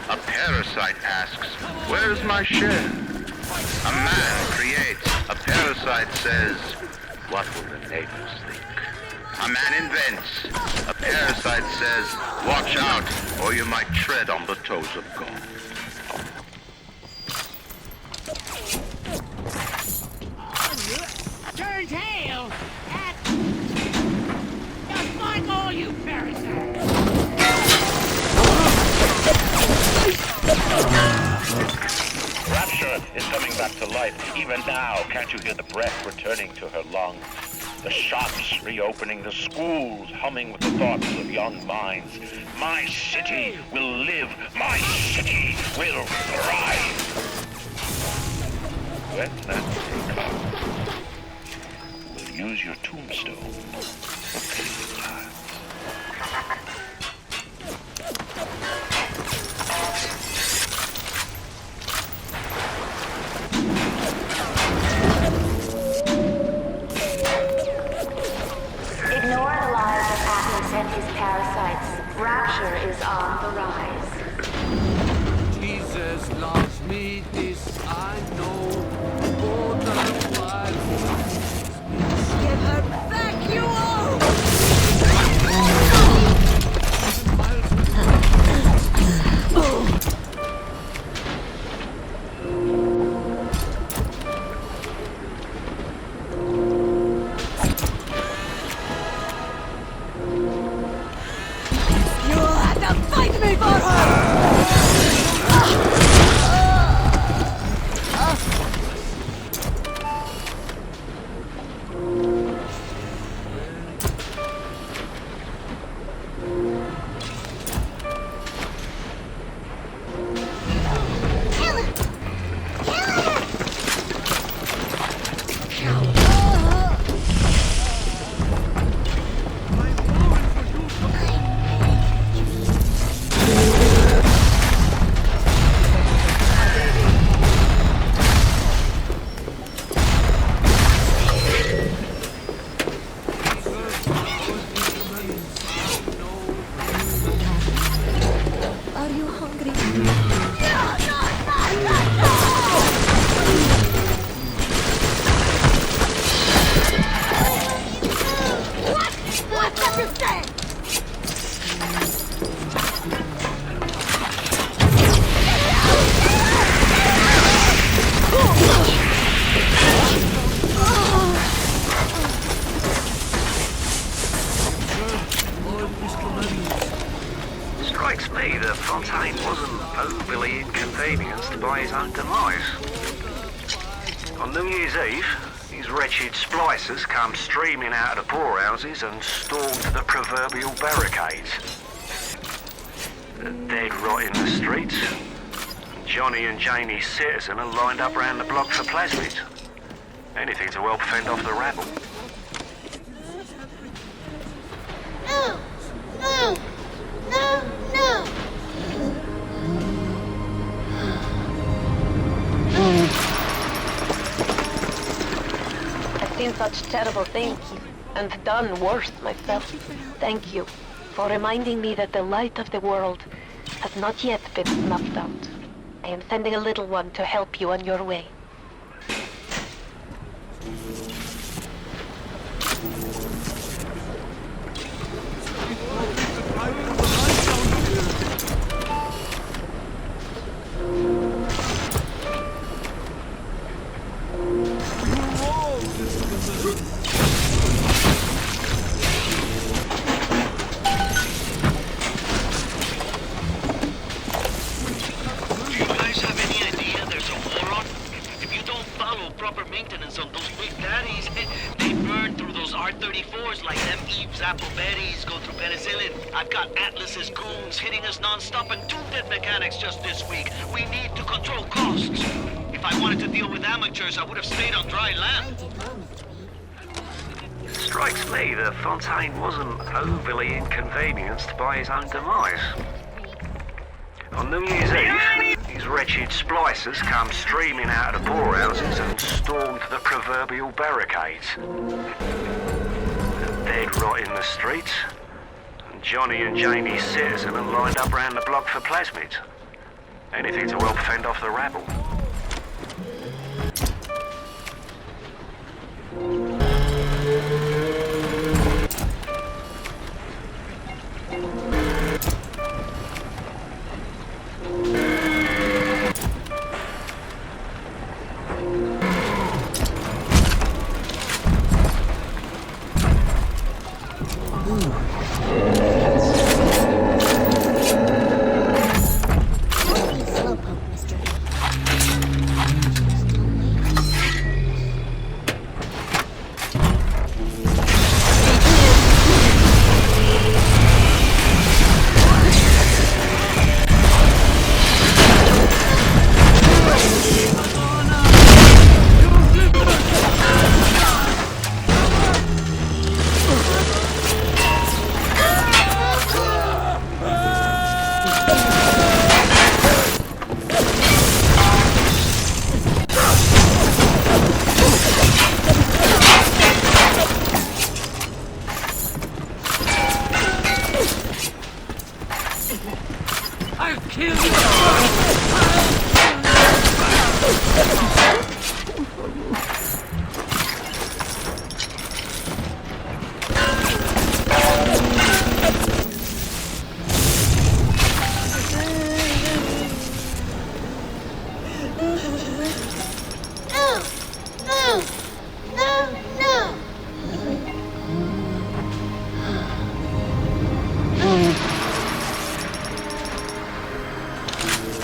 Speaker 10: a parasite asks, where's my share? A man creates, a parasite says, what will the neighbors think? A man invents, a parasite says, watch out, or you might tread on the toes of God.
Speaker 11: Turn tail! Just like all you parasites!
Speaker 9: Rapture Earth is coming back to life. Even now, can't you hear the breath returning to her lungs? The shops reopening, the schools humming with the thoughts of young minds. My city will live. My city will thrive. When that day comes, we'll use your tombstone for paving paths.
Speaker 12: Ignore the lies of Atlas and his parasites. Rapture is on the rise.
Speaker 18: Jesus loves me, this I know. More than life.
Speaker 22: Give her back, you all! You'll have to fight me for her! Are you hungry? What's that you say?
Speaker 1: Strikes me that Fontaine wasn't overly inconvenienced by his own demise. On New Year's Eve, these wretched splicers come streaming out of the poorhouses and stormed the proverbial barricades. The dead rot in the streets. Johnny and Janie Citizen are lined up round the block for plasmids. Anything to help fend off the rabble.
Speaker 5: No! No! No! No!
Speaker 12: I've seen such terrible things, and done worse myself. Thank you for reminding me that the light of the world has not yet been snuffed out. I am sending a little one to help you on your way.
Speaker 19: Do you guys have any idea there's a war on? If you don't follow proper maintenance on those big daddies, they burn through those R-34s like them Eve's apple berries go through penicillin. I've got Atlas's goons hitting us non-stop and 2 dead mechanics just this week. We need to control costs. If I wanted to deal with amateurs, I would have stayed on dry land.
Speaker 1: Strikes me that Fontaine wasn't overly inconvenienced by his own demise. On New Year's Eve, these wretched splicers come streaming out of the poorhouses and stormed the proverbial barricades. The dead rot in the streets. Johnny and Janie Citizen are lined up round the block for plasmids. Anything to help fend off the rabble.
Speaker 5: Slowpoke, Mr.
Speaker 18: kill you!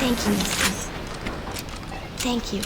Speaker 5: Thank you, mister. Thank you.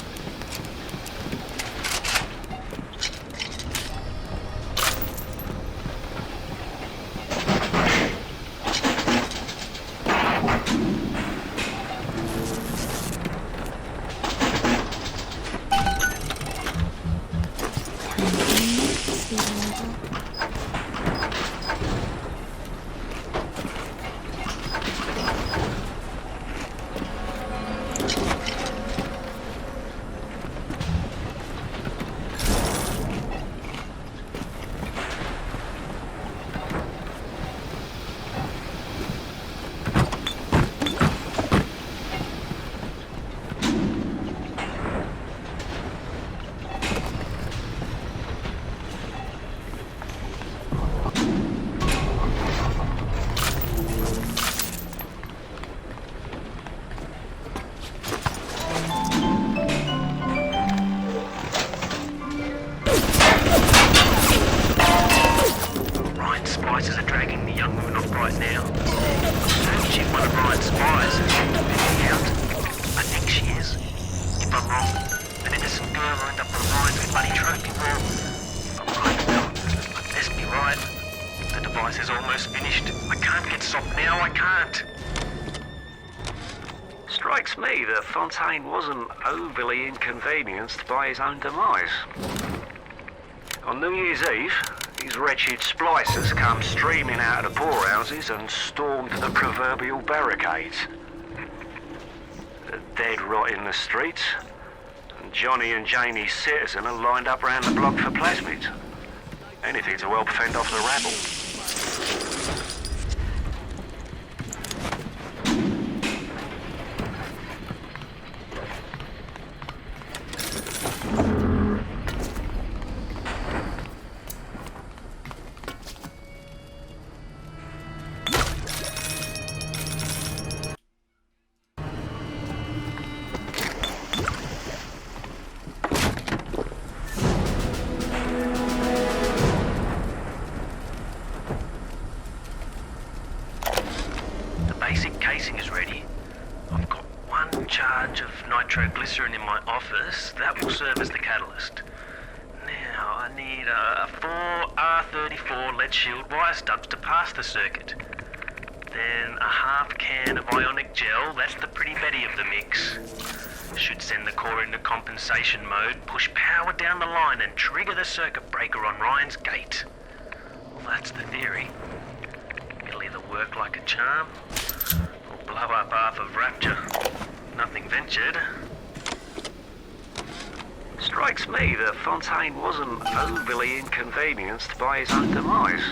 Speaker 3: Strikes me that Fontaine wasn't overly inconvenienced by his own demise. On New Year's Eve, these wretched splicers come streaming out of the poorhouses and stormed the proverbial barricades. The dead rot in the streets, and Johnny and Janie Citizen are lined up round the block for plasmids. Anything to help fend off the rabble.
Speaker 6: Casing is ready. I've got one charge of nitroglycerin in my office. That will serve as the catalyst. Now, I need 4 R34 lead shield wire stubs to pass the circuit. Then a half can of ionic gel. That's the pretty Betty of the mix. Should send the core into compensation mode, push power down the line and trigger the circuit breaker on Ryan's gate. Well, that's the theory. It'll either work like a charm, or blow up half of Rapture. Nothing ventured. Strikes me that Fontaine wasn't overly inconvenienced by his own demise.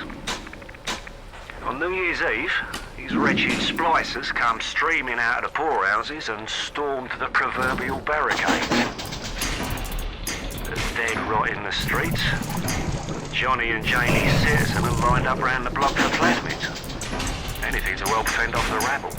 Speaker 6: On New Year's Eve, these wretched splicers come streaming out of the poorhouses and stormed the proverbial barricades. The dead rot in the streets. Johnny and Janie Citizen are lined up round the block for plasmids. Anything to help fend off the rabble.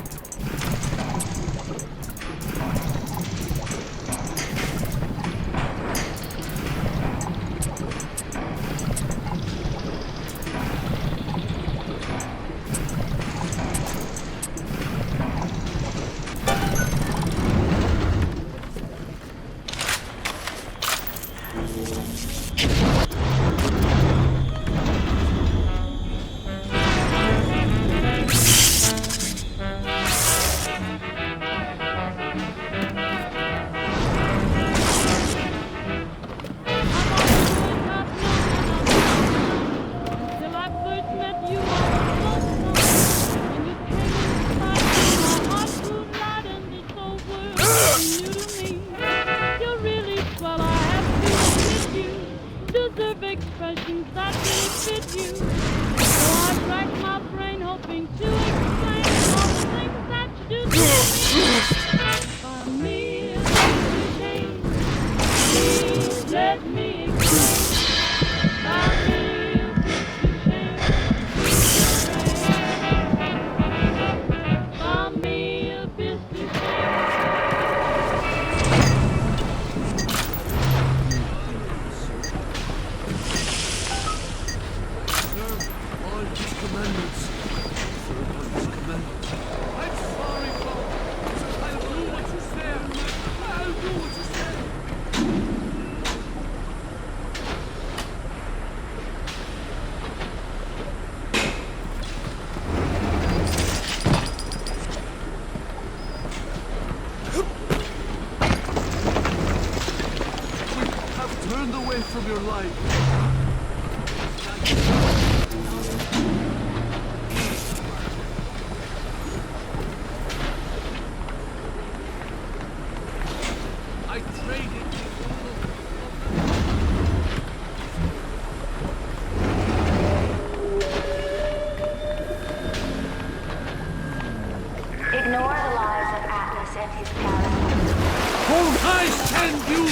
Speaker 18: commandments. I'm sorry, Paul. I'll do what you say. I'll do what you say. We have turned away from your life. I traded
Speaker 12: Ignore the lies of Atlas and his parasites.
Speaker 18: I send you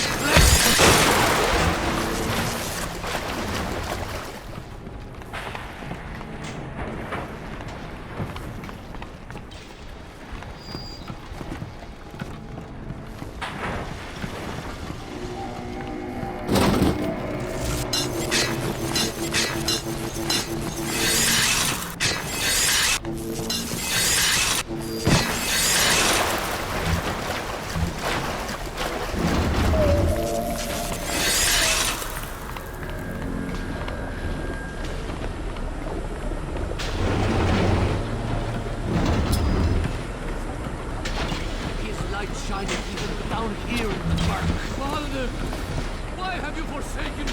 Speaker 18: shining even down here in the dark. Father, why have you forsaken me?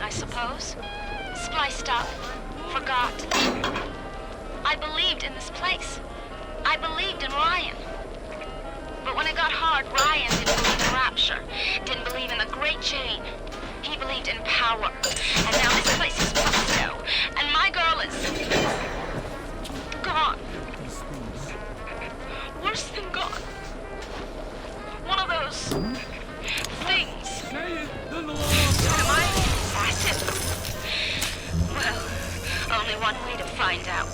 Speaker 12: I suppose. Spliced up. Forgot. I believed in this place. I believed in Ryan. But when it got hard, Ryan didn't believe in Rapture. Didn't believe in the Great Chain. He believed in power. And now this place is fucked now. And my girl is... gone. Worse than gone. One of those... things. Am I an assassin? Well, only one way to find out.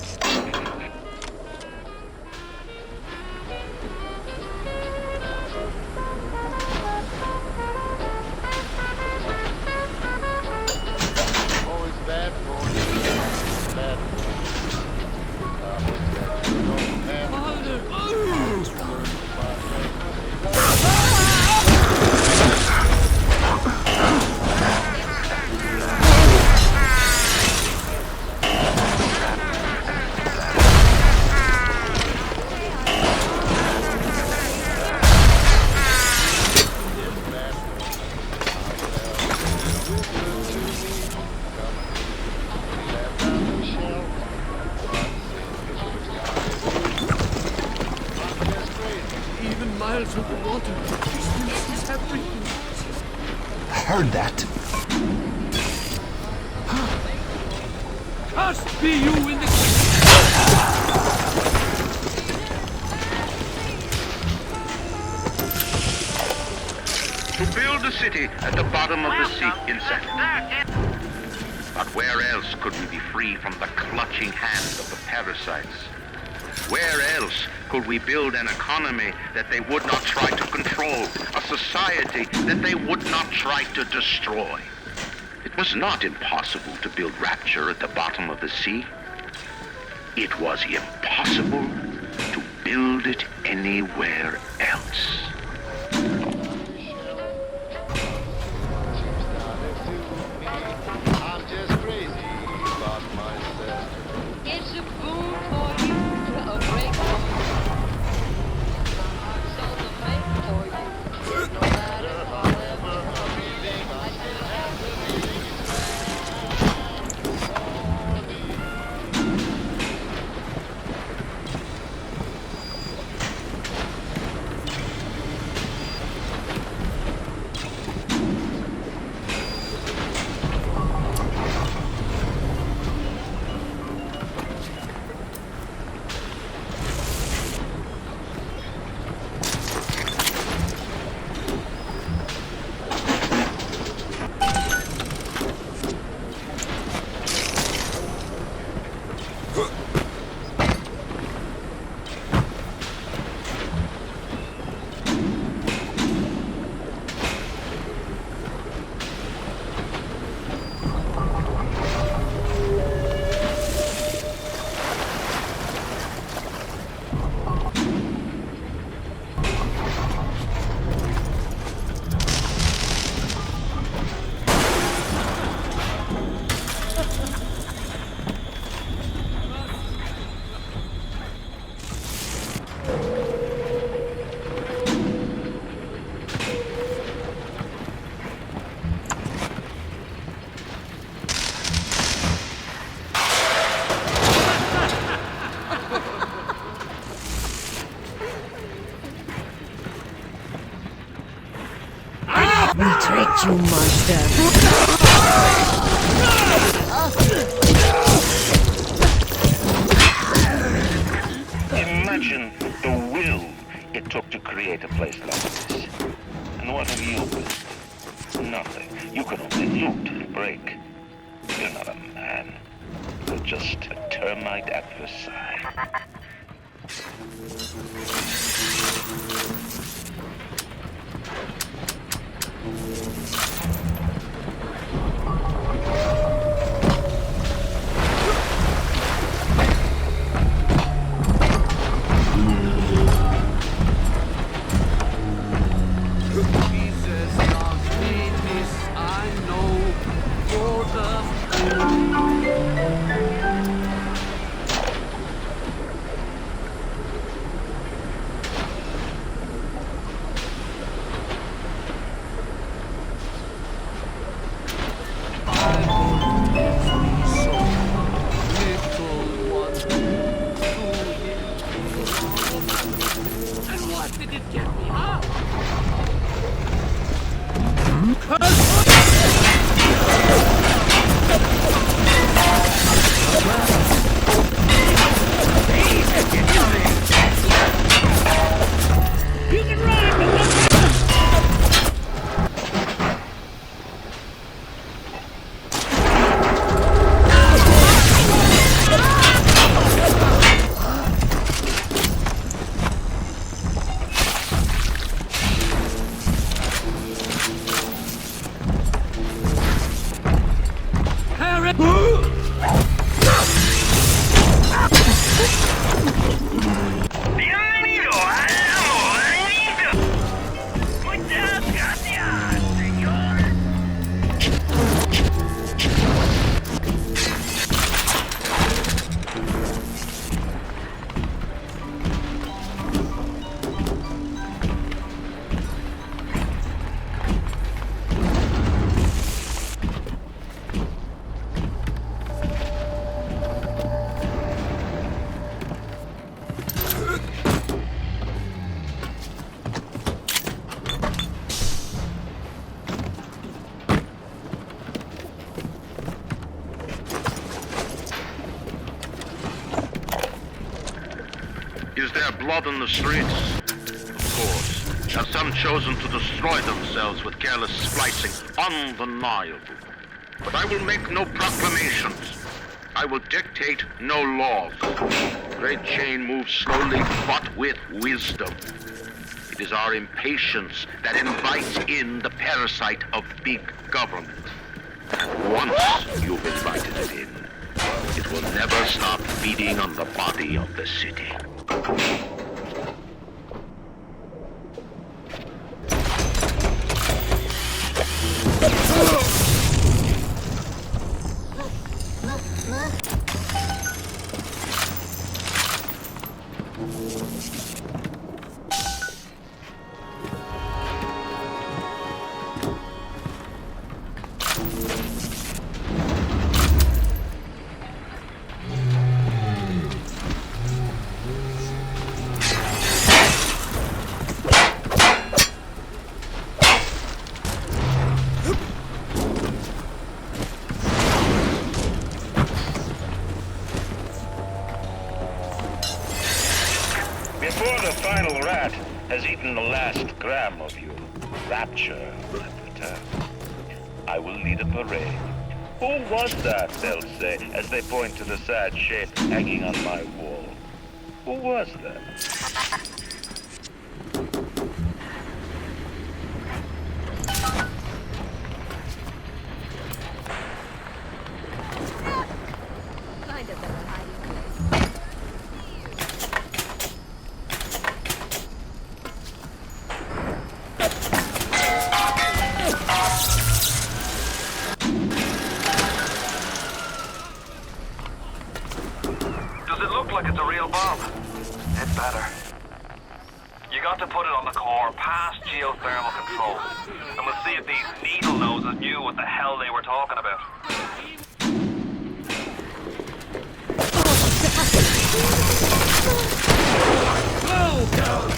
Speaker 18: Miles of the water. She still sees everything.
Speaker 8: I heard that.
Speaker 18: Cursed be you in the...
Speaker 9: To build a city at the bottom of the sea in Saturn. But where else could we be free from the clutching hand of the parasites? Where else could we build an economy that they would not try to control, a society that they would not try to destroy? It was not impossible to build Rapture at the bottom of the sea. It was impossible to build it anywhere else.
Speaker 20: you monster!
Speaker 9: Imagine the will it took to create a place like this. And what have you built? Nothing. You can only loot and break. You're not a man. You're just a termite at Versailles.
Speaker 15: Is there blood on the streets? Of course. Have some chosen to destroy themselves with careless splicing? Undeniable. But I will make no proclamations. I will dictate no laws. Great chain moves slowly, but with wisdom. It is our impatience that invites in the parasite of big government. And once you've invited it in, it will never stop feeding on the body of the city.
Speaker 9: Before the final rat has eaten the last gram of your rapture and return, I will lead a parade. Who was that, they'll say, as they point to the sad shape hanging on my wall? Who was that?
Speaker 3: Like it's a real bomb. It better. You got to put it on the core, past geothermal control. And we'll see if these needle noses knew what the hell they were talking about.
Speaker 18: Go!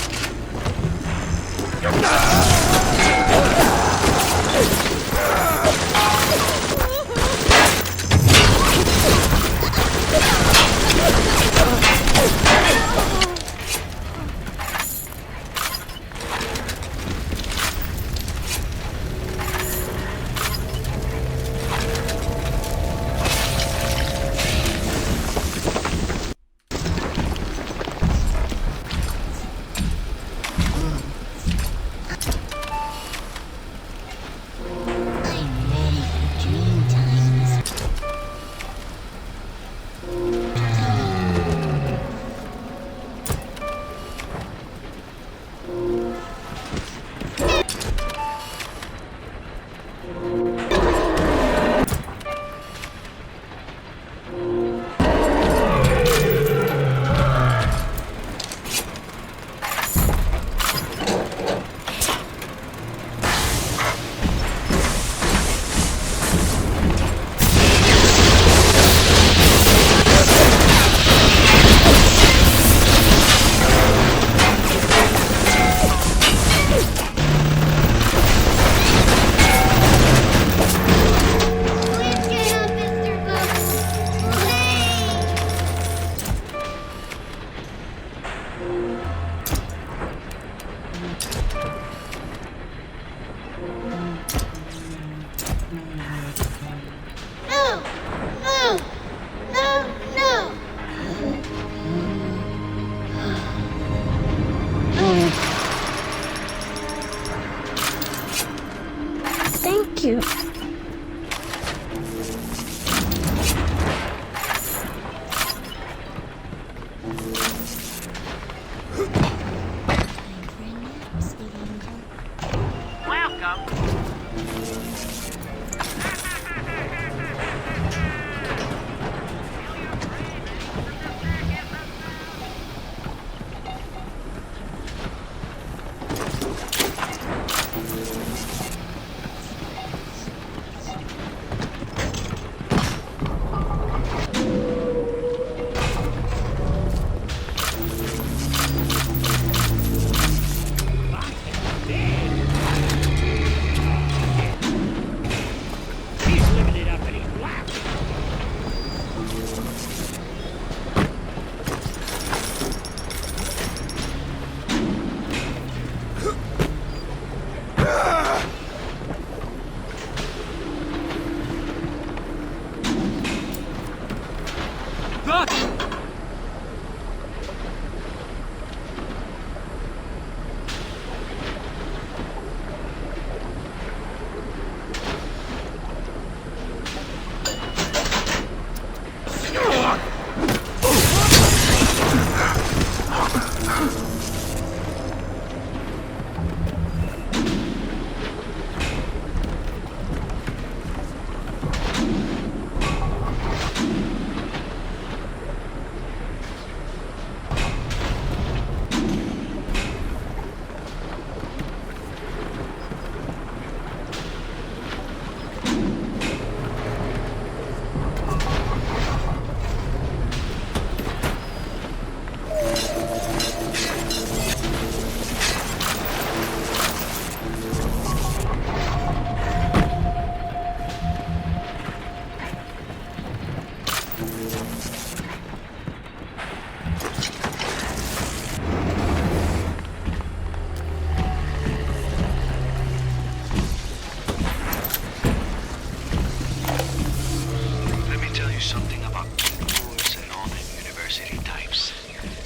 Speaker 19: There's something about Keyboards and all them university types.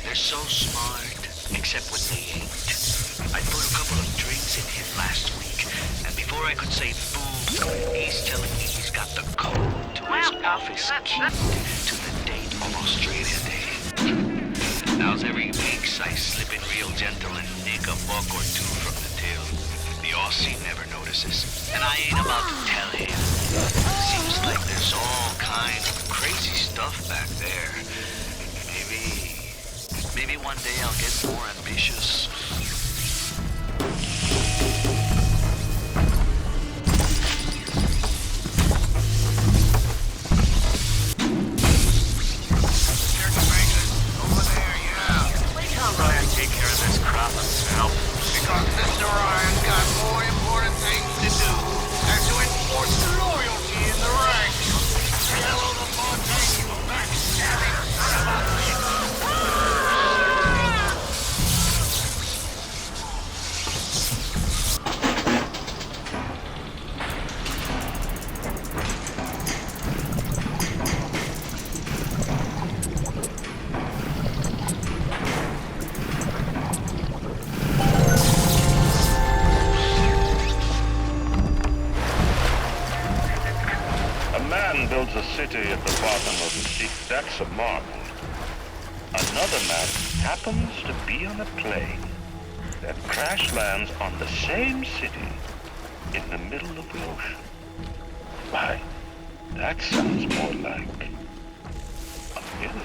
Speaker 19: They're so smart, except when they ain't. I put a couple of drinks in him last week, and before I could say boo, he's telling me he's got the code to his office key to the date of Australia Day. Now's every week I slip in real gentle and nick a buck or two from the till. The Aussie never notices, and I ain't about to tell him. Seems like there's all kinds of crazy stuff back there. Maybe one day I'll get more ambitious.
Speaker 3: Take care of this crap himself.
Speaker 13: Because Mr. Ryan got more important things to do than to enforce loyalty in the ranks. Yellow the Fontaine, you backstabbing son of a bitch.
Speaker 9: Builds a city at the bottom of the sea. That's a marvel. Another man happens to be on a plane that crash lands on the same city in the middle of the ocean. Why, that sounds more like a miracle.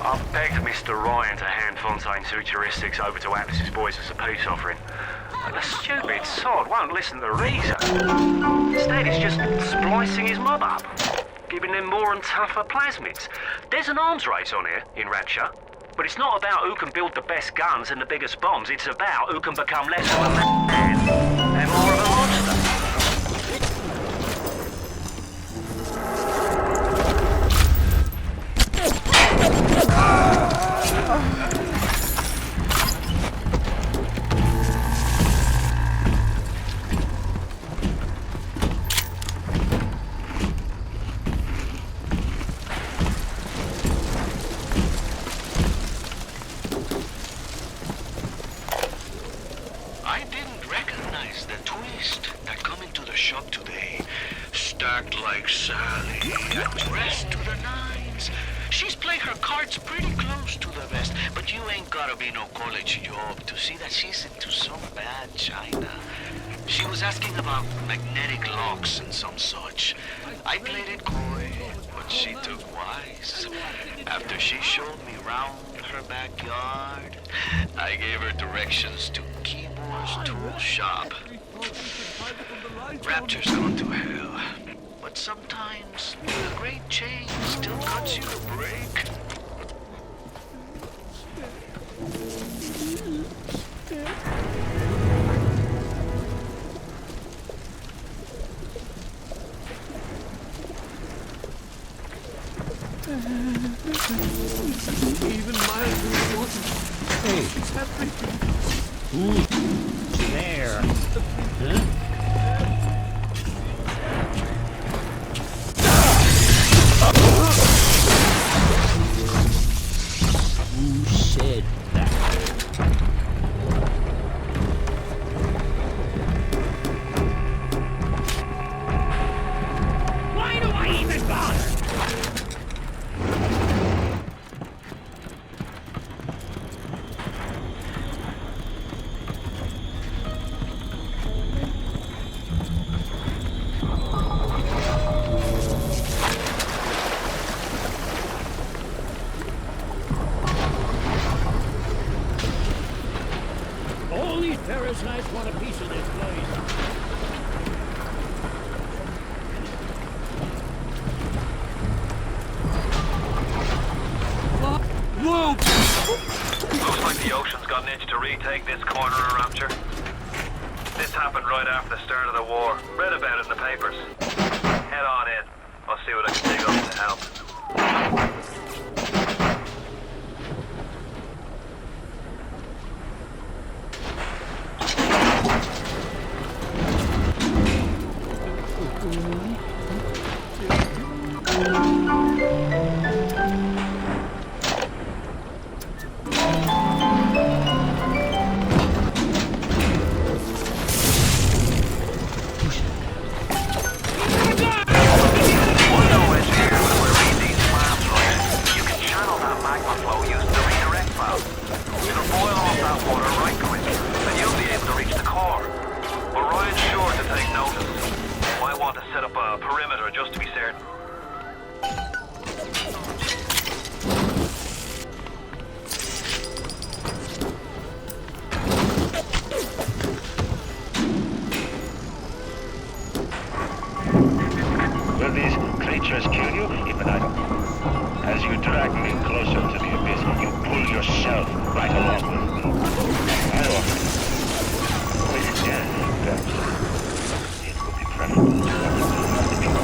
Speaker 3: I've begged Mr. Ryan to hand Fontaine's heuristics over to Atlas's boys as a peace offering. But the stupid sod won't listen to reason. Instead, he's just splicing his mob up, giving them more and tougher plasmids. There's an arms race on here in Rapture, but it's not about who can build the best guns and the biggest bombs. It's about who can become less of a man and more of a monster.
Speaker 19: Like Sally, dressed to the nines. She's played her cards pretty close to the vest, but you ain't gotta be no college job to see that she's into some bad china. She was asking about magnetic locks and some such. I played it coy, but she took wise. After she showed me round her backyard, I gave her directions to Keyboard's tool shop. Rapture's gone to hell. But sometimes the great change still cuts you a break.
Speaker 18: Even miles important.
Speaker 4: Hey. Who's there? Huh? Who said that?
Speaker 11: Why do I even bother?
Speaker 18: All these parasites want a piece of this place.
Speaker 3: Whoa! Looks like the ocean's got an itch to retake this corner of Rapture. This happened right after the start of the war. Read about it in the papers. Head on in. I'll see what I can dig up to help. a perimeter just to be certain.
Speaker 9: Will these creatures kill you? Even I don't know. As you drag me closer to the abyss, you pull yourself right along with me. I offer with death, perhaps. It would be preferable to have to be with.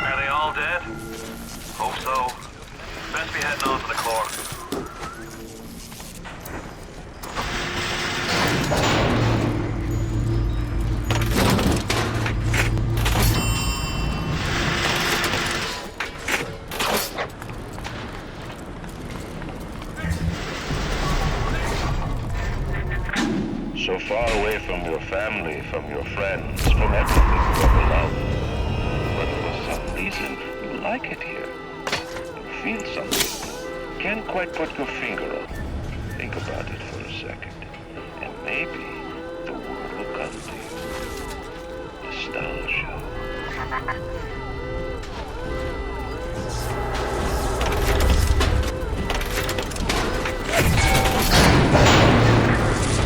Speaker 3: Are they all dead? Hope so. Best be heading on to the core.
Speaker 9: So far away from your family, from your friends, from everything you ever loved. But for some reason, you like it here. You feel something. Can't quite put your finger on it. Think about it for a second. And maybe the word will come to you. Nostalgia.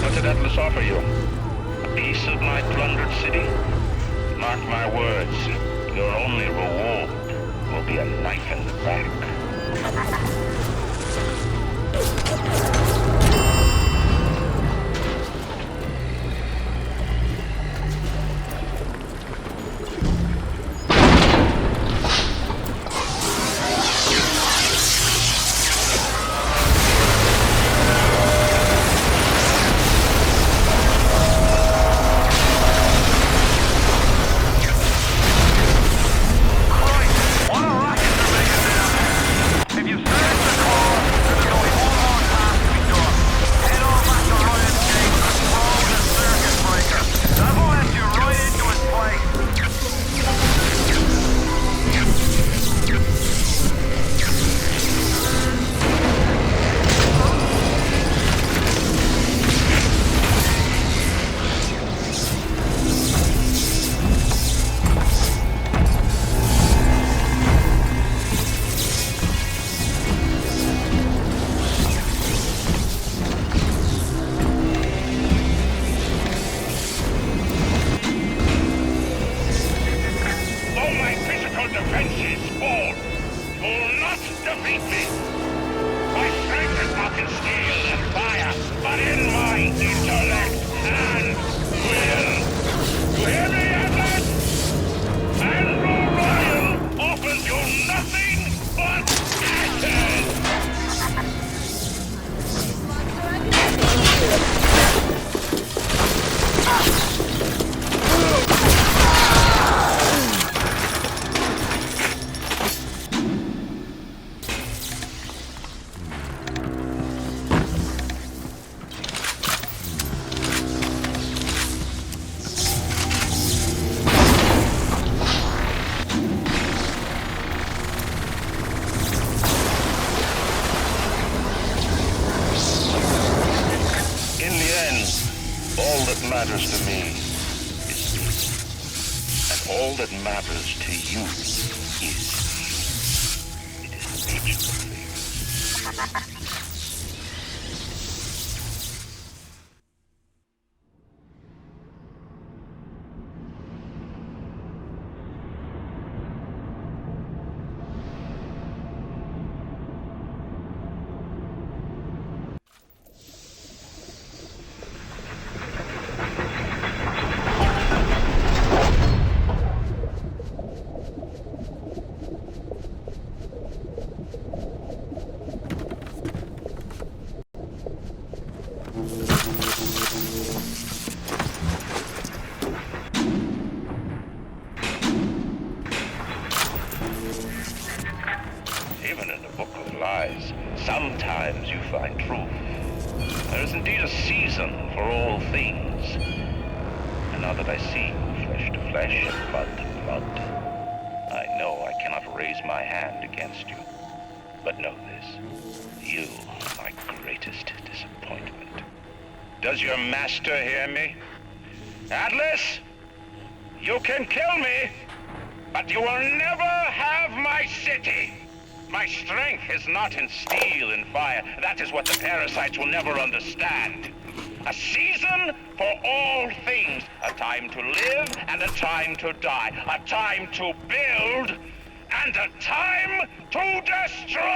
Speaker 9: What did Atlas offer you? A piece of my plundered city? Mark my words, your only reward will be a knife in the back. Matters to me is peace. And all that matters to you is peace. It is the nature of things. Sometimes you find truth. There is indeed a season for all things. And now that I see you flesh to flesh and blood to blood, I know I cannot raise my hand against you. But know this, you are my greatest disappointment. Does your master hear me? Atlas, you can kill me, but you will never have my city. My strength is not in steel and fire. That is what the parasites will never understand. A season for all things. A time to live and a time to die. A time to build and a time to destroy!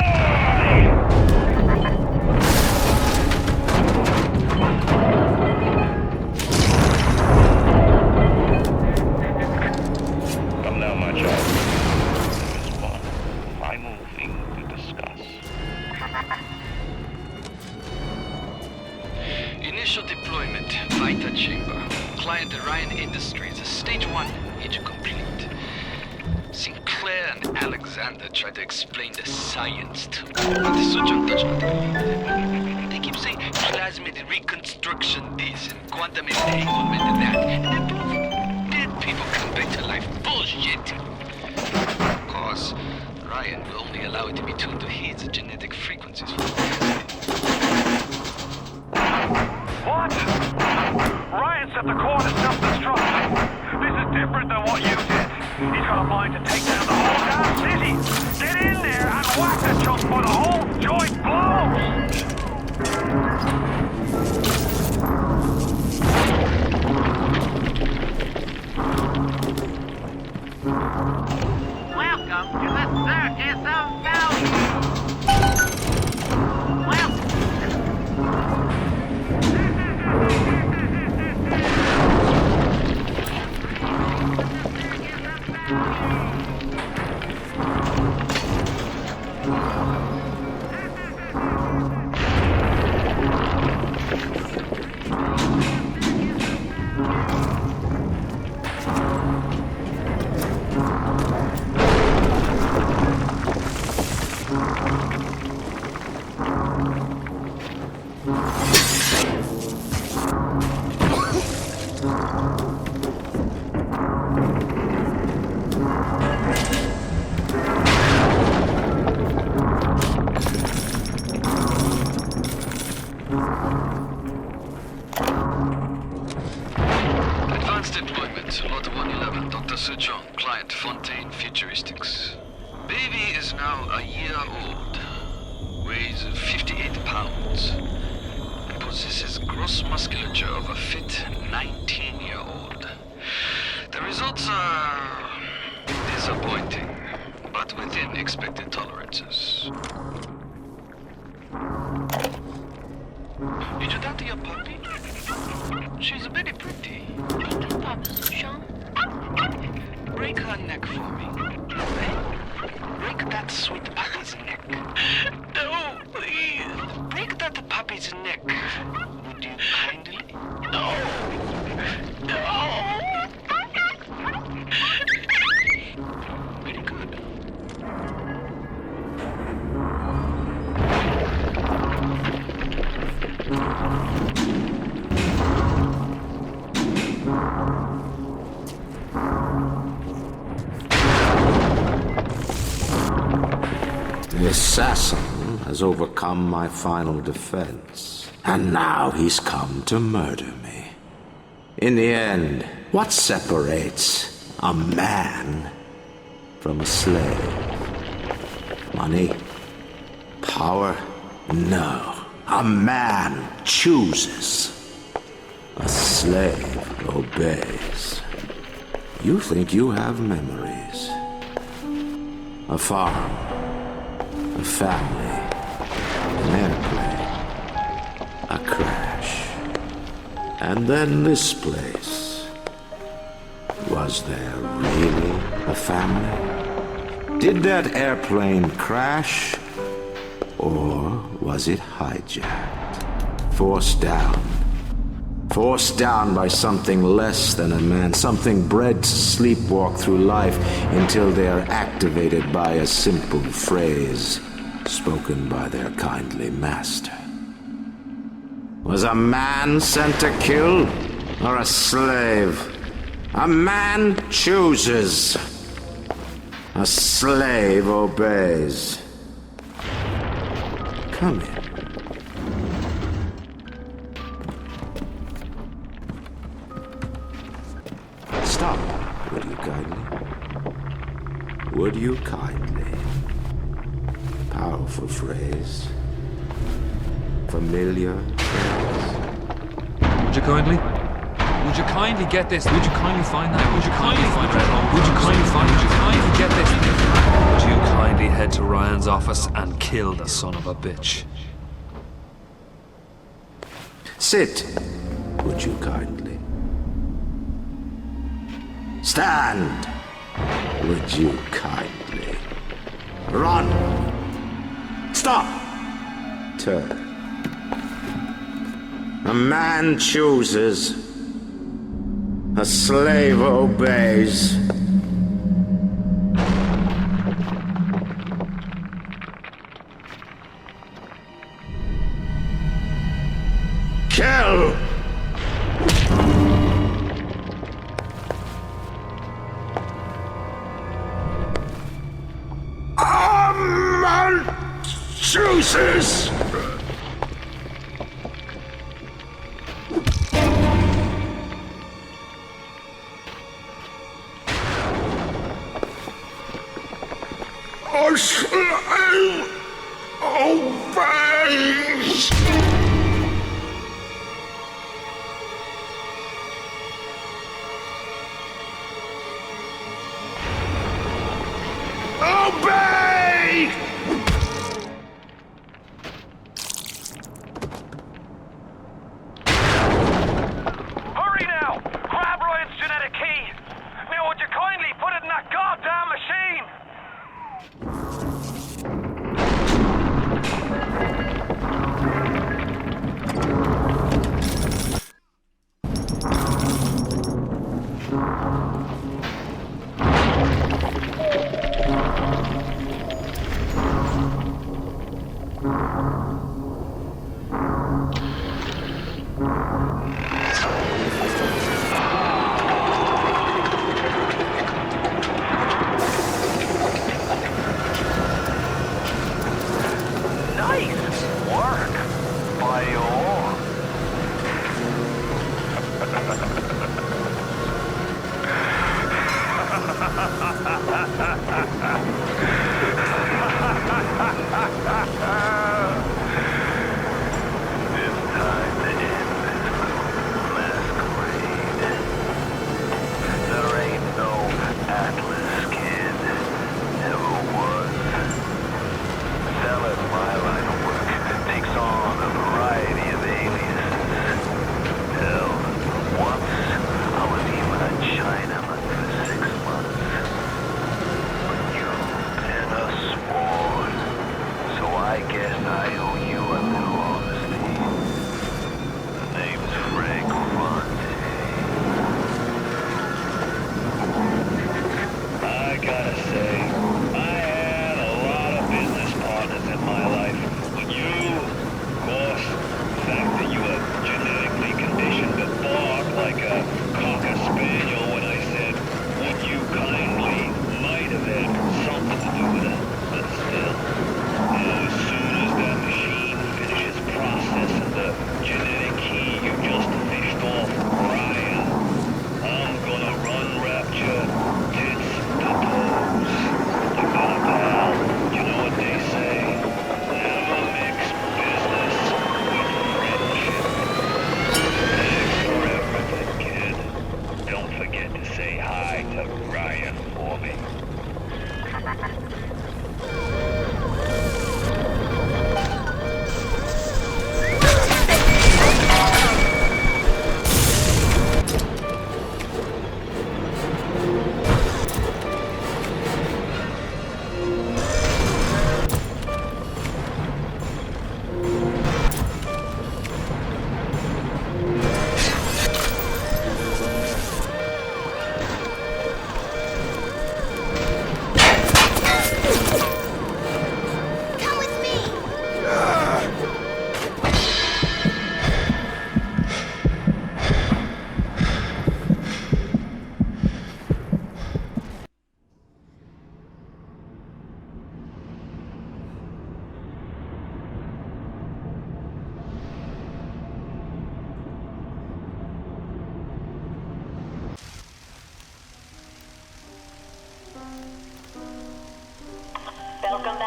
Speaker 9: Come now, my child. There is one final thing to discuss.
Speaker 3: Initial deployment, Vita Chamber. Client Ryan Industries, stage 1, age complete. Sinclair and Alexander tried to explain the science to me, but Suchong does not believe it. They keep saying plasmid reconstruction this and quantum entanglement and that, and they're proving dead people come back to life. Bullshit! Of course, Ryan will only allow it to be tuned to his genetic frequencies.
Speaker 20: What? Ryan set the core to self-destruct. This is different than what you did. He's got a mind to take down the whole damn city. Get in there and whack the chunk for the whole joint blows.
Speaker 11: Welcome to the Circus of Value.
Speaker 3: Advanced deployment, Lot 111, Dr. Suchong, client Fontaine Futuristics. Baby is now a year old, weighs 58 pounds, and possesses gross musculature of a fit 19-year-old. The results are disappointing, but within expected tolerances. Did you doctor your puppy? She's very pretty.
Speaker 12: Thank you, Papa Suchong.
Speaker 3: Break her neck for me. Break that sweet puppy's neck. No, please. Break that puppy's neck. Would you kindly? No. No. Very good.
Speaker 21: The assassin has overcome my final defense, and now he's come to murder me. In the end, what separates a man from a slave? Money? Power? No. A man chooses. A slave obeys. You think you have memories. A farm. A family. An airplane. A crash. And then this place. Was there really a family? Did that airplane crash? Or was it hijacked? Forced down. Forced down by something less than a man, something bred to sleepwalk through life until they are activated by a simple phrase. spoken by their kindly master. Was a man sent to kill, or a slave? A man chooses. A slave obeys. Come in. Stop, would you kindly? Would you kindly? Powerful phrase. Familiar phrase.
Speaker 14: Would you kindly? Would you kindly get this? Would you kindly find that? Would you kindly find that? Would you kindly find? Would you kindly get this? Would you kindly head to Ryan's office and kill the son of a bitch?
Speaker 21: Sit, would you kindly? Stand, would you kindly? Run! Stop! Turn. A man chooses. A slave obeys. Kill! A man chooses! A slave obeys! Obey!
Speaker 20: Hurry now! Grab Ryan's genetic key! Now would you kindly put it in that goddamn machine?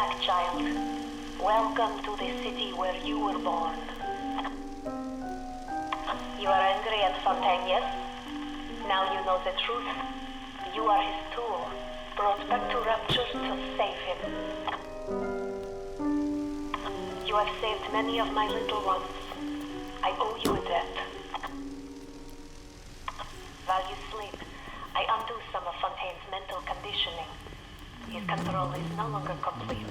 Speaker 12: back, child. Welcome to the city where you were born. You are angry at Fontaine, yes? Now you know the truth. You are his tool, brought back to Rapture to save him. You have saved many of my little ones. I owe you a debt. While you sleep, I undo some of Fontaine's mental conditioning. His control is no longer complete,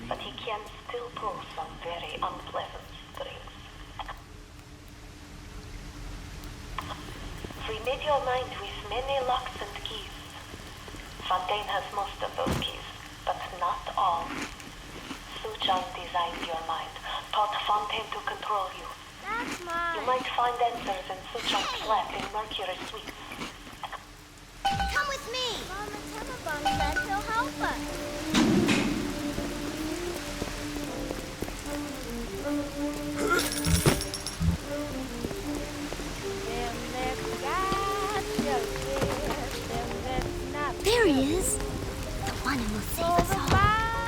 Speaker 12: but he can still pull some very unpleasant strings. Remit your mind with many locks and keys. Fontaine has most of those keys, but not all. Suchong designed your mind, taught Fontaine to control you.
Speaker 5: That's mine.
Speaker 12: You might find answers in Suchong's flat in Mercury Suites.
Speaker 5: Come with me. Mama Tenenbaum says he'll help us. There he is. The one who will save us all.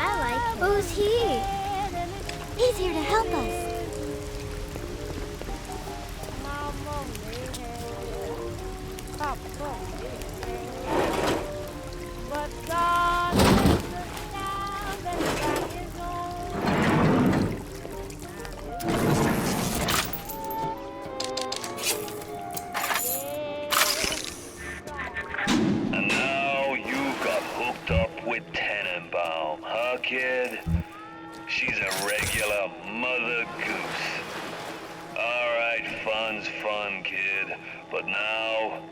Speaker 5: I like. Who's he? He's here to help us.
Speaker 9: And now you've got hooked up with Tenenbaum, huh, kid? She's a regular mother goose. Alright, fun's fun, kid. But now,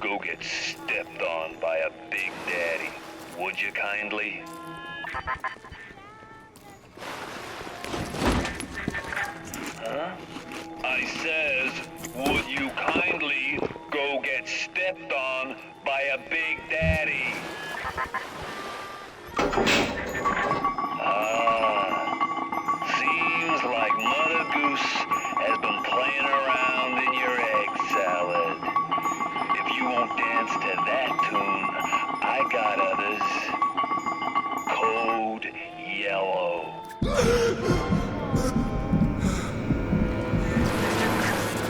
Speaker 9: go get stepped on by a big daddy. Would you kindly? Huh? I says, would you kindly go get stepped on by a big daddy? Seems like Mother Goose has been playing around in your egg salad. If you won't dance to that tune, I got others. Code Yellow.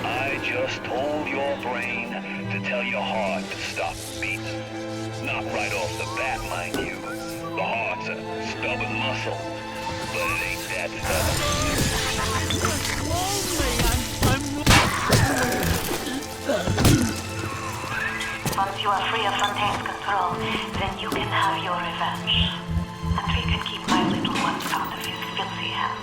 Speaker 9: I just told your brain to tell your heart to stop beating. Not right off the bat, mind you. The heart's a stubborn muscle, but it ain't that
Speaker 12: Once you are free of Fontaine's control, then you can have your revenge. And we can keep my little ones out of his filthy hands.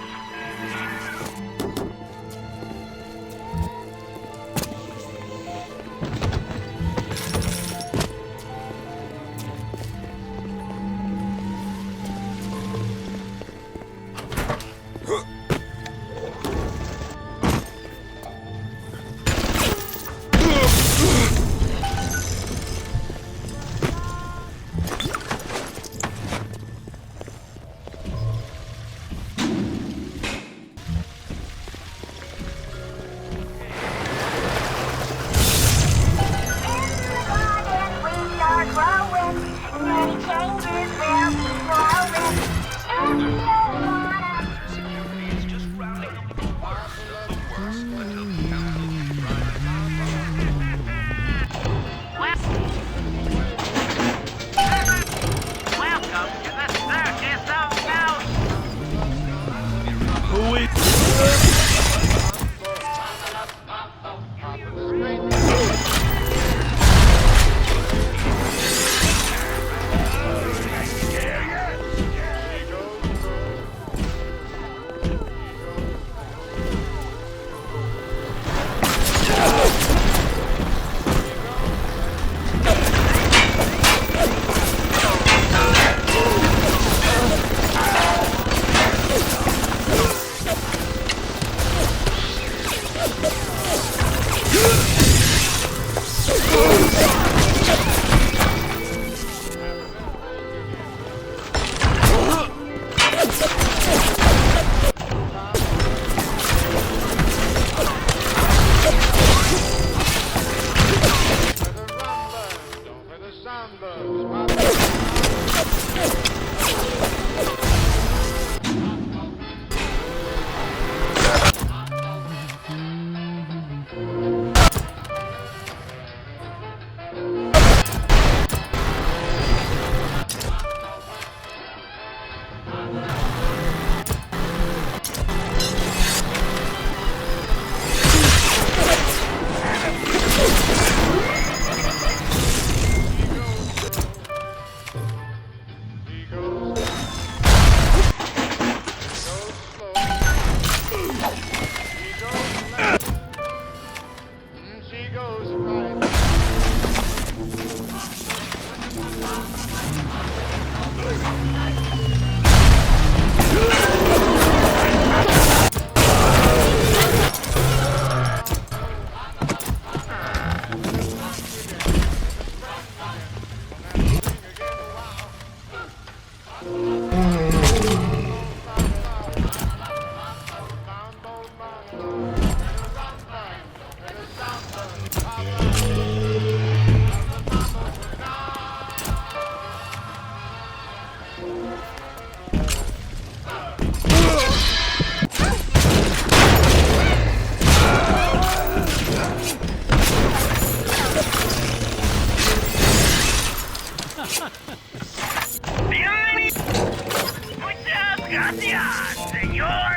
Speaker 11: Gracias, señor!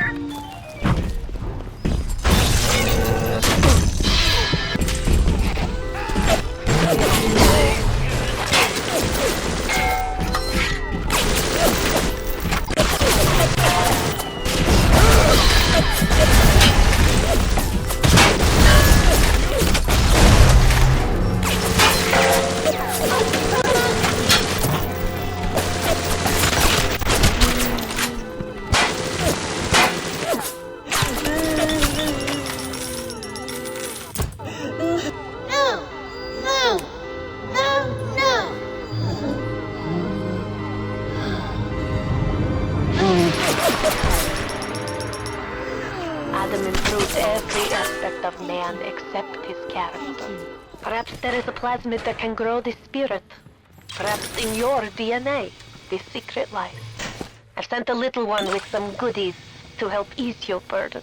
Speaker 12: Adam improved every aspect of man except his character. Perhaps there is a plasmid that can grow the spirit. Perhaps in your DNA, the secret lies. I've sent a little one with some goodies to help ease your burden.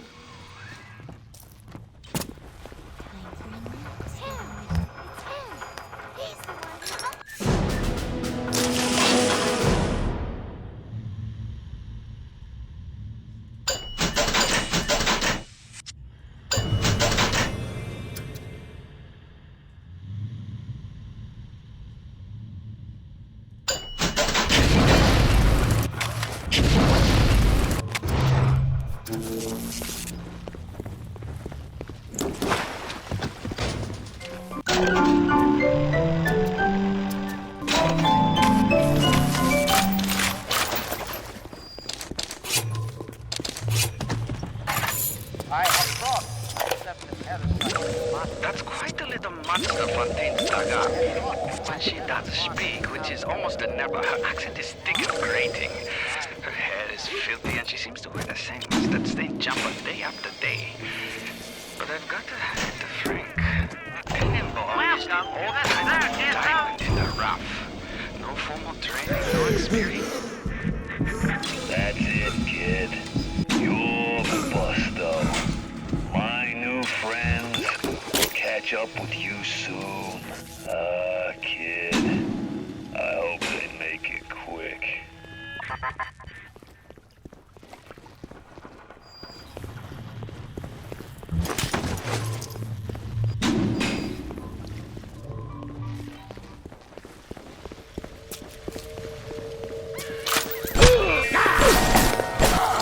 Speaker 3: That's quite a little monster Fontaine's dug up. When she does speak, which is almost a never, her accent is thick and grating. Her hair is filthy, and she seems to wear the same mustard-stained jumper day after day. But I've got to hand it to Frank. Tenenbaum is the old-time diamond in the rough. No formal training, no experience.
Speaker 9: That's it, kid. You're the busto. My new friends will catch up with you soon. Kid. I hope they make it quick.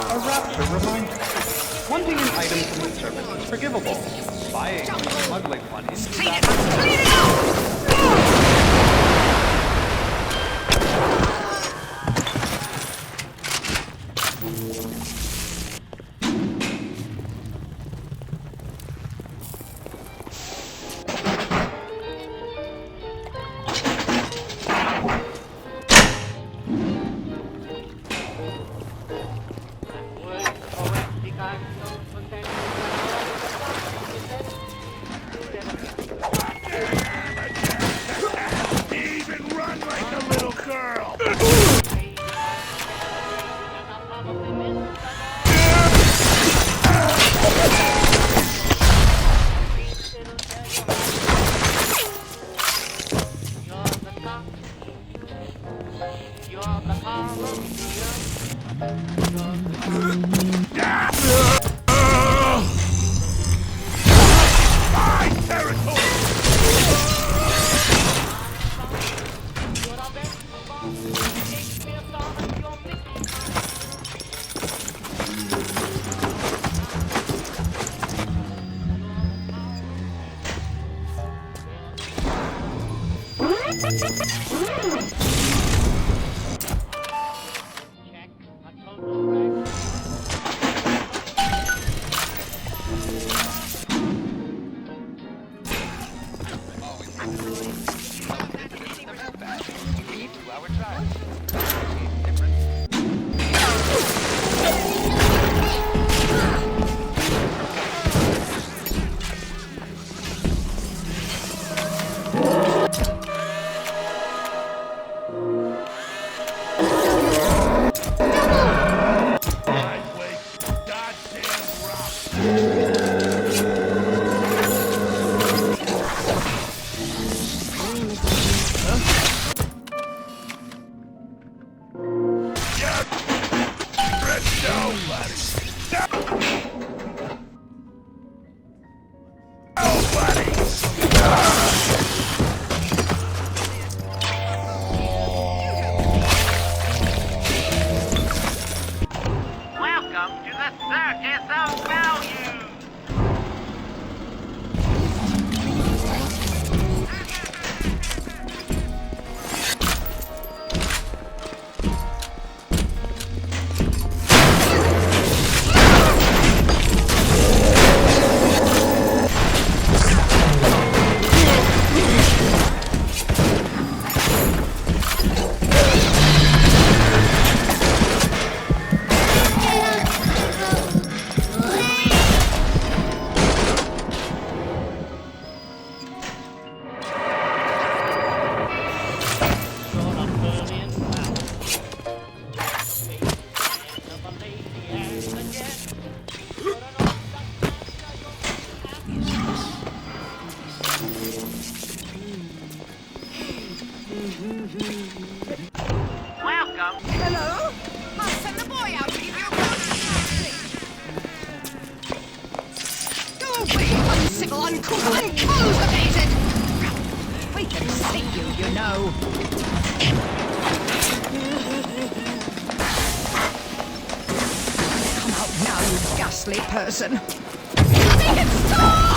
Speaker 4: A rapture reminder. Wanting an item from the service is forgivable. Buying or smuggling one into that...
Speaker 11: Welcome to the Circus of Value! Welcome.
Speaker 7: Hello? Must send the boy out to give you a Go away, uncivil, uncouth, uncultivated! We can see you, you know. Come out now, you ghastly person. Make it stop!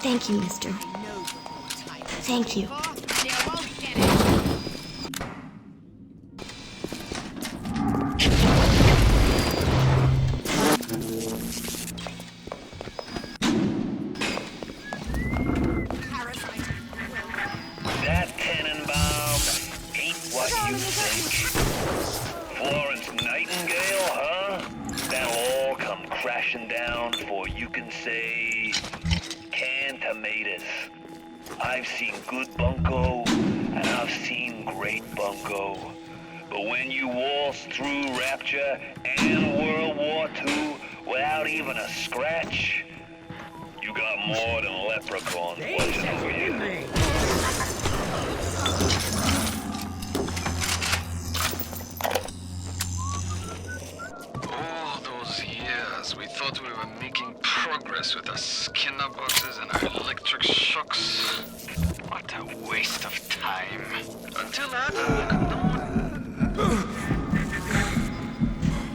Speaker 5: Thank you, mister. Thank you.
Speaker 9: That Tannenbaum ain't what you think. Florence Nightingale, huh? That'll all come crashing down before you can say canned tomatoes. I've seen good bunco, and I've seen great bunco. But when you waltz through Rapture and World War II without even a scratch, you got more than leprechauns watching over you.
Speaker 14: All those years, we thought we were making progress with our Skinner boxes and our electric shocks. What a waste of time. Until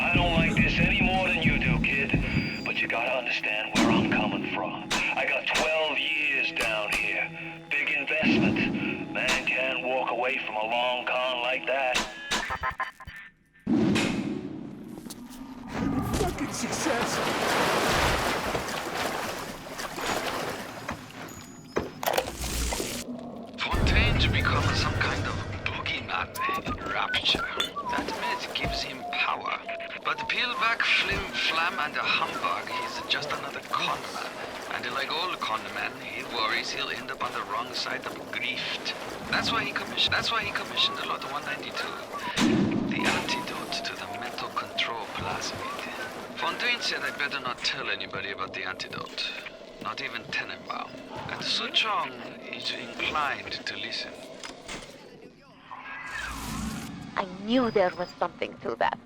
Speaker 9: I don't like this any more than you do, kid. But you gotta understand where I'm coming from. I got 12 years down here. Big investment. Man can't walk away from a long con like that.
Speaker 21: Fucking success.
Speaker 14: Fontaine's become some kind of boogeyman in Rapture. That myth gives him power. But peel back Flim Flam and a humbug, he's just another con man. And like all con men, he worries he'll end up on the wrong side of grift. That's why he commissioned a lot of 192. The antidote to the mental control plasmid. Fontaine said I better not tell anybody about the antidote. Not even Tenenbaum. And Su Chong is inclined to listen.
Speaker 12: I knew there was something to that.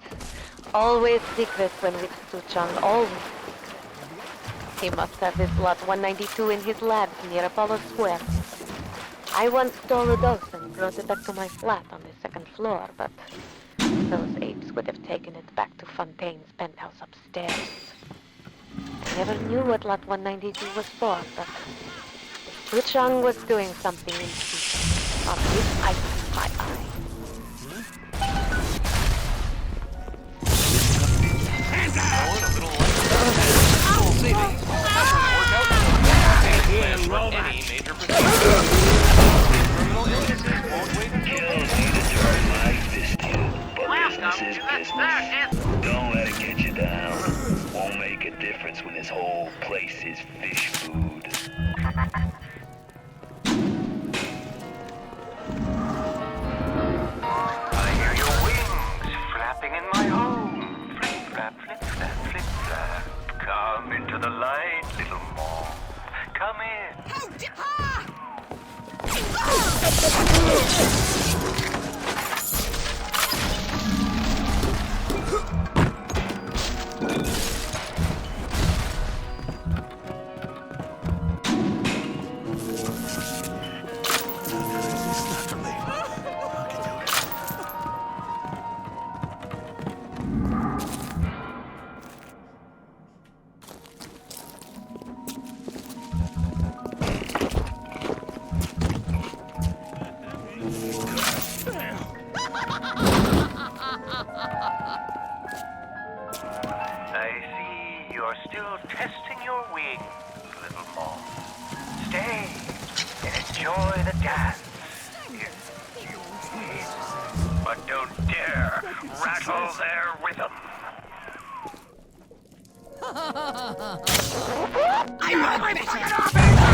Speaker 12: Always secret when with Suchong, always secret. He must have his lot 192 in his labs near Apollo Square. I once stole a dose and brought it back to my flat on the second floor, but those apes would have taken it back to Fontaine's penthouse upstairs. I never knew what lot 192 was for, but Suchong was doing something in secret. Of this I keep my eye.
Speaker 9: Business is business. Don't let it get you down. Won't make a difference when this whole place is fish food.
Speaker 3: I hear your wings flapping in my home. Flip, flap, flip, flap, flip, flap. Come into the light, little moth. Come in. I see you're still testing your wings, little moth. Stay and enjoy the dance. But don't dare rattle their rhythm.
Speaker 7: I know better.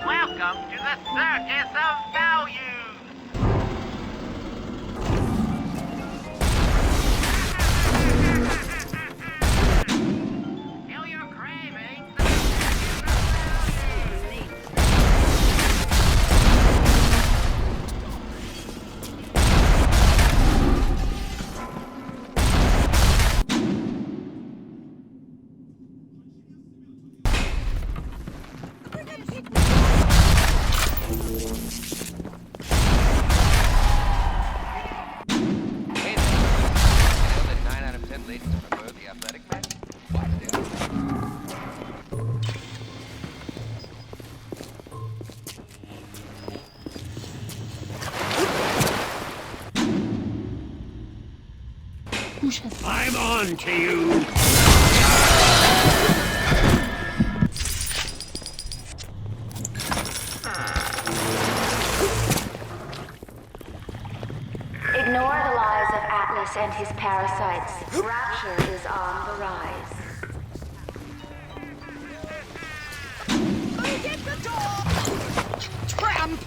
Speaker 11: Welcome to the Circus of Value! Feel your cravings.
Speaker 21: I'm on to you!
Speaker 12: Ignore the lies of Atlas and his parasites. Rapture is on the rise.
Speaker 7: Who get the door? Tramp!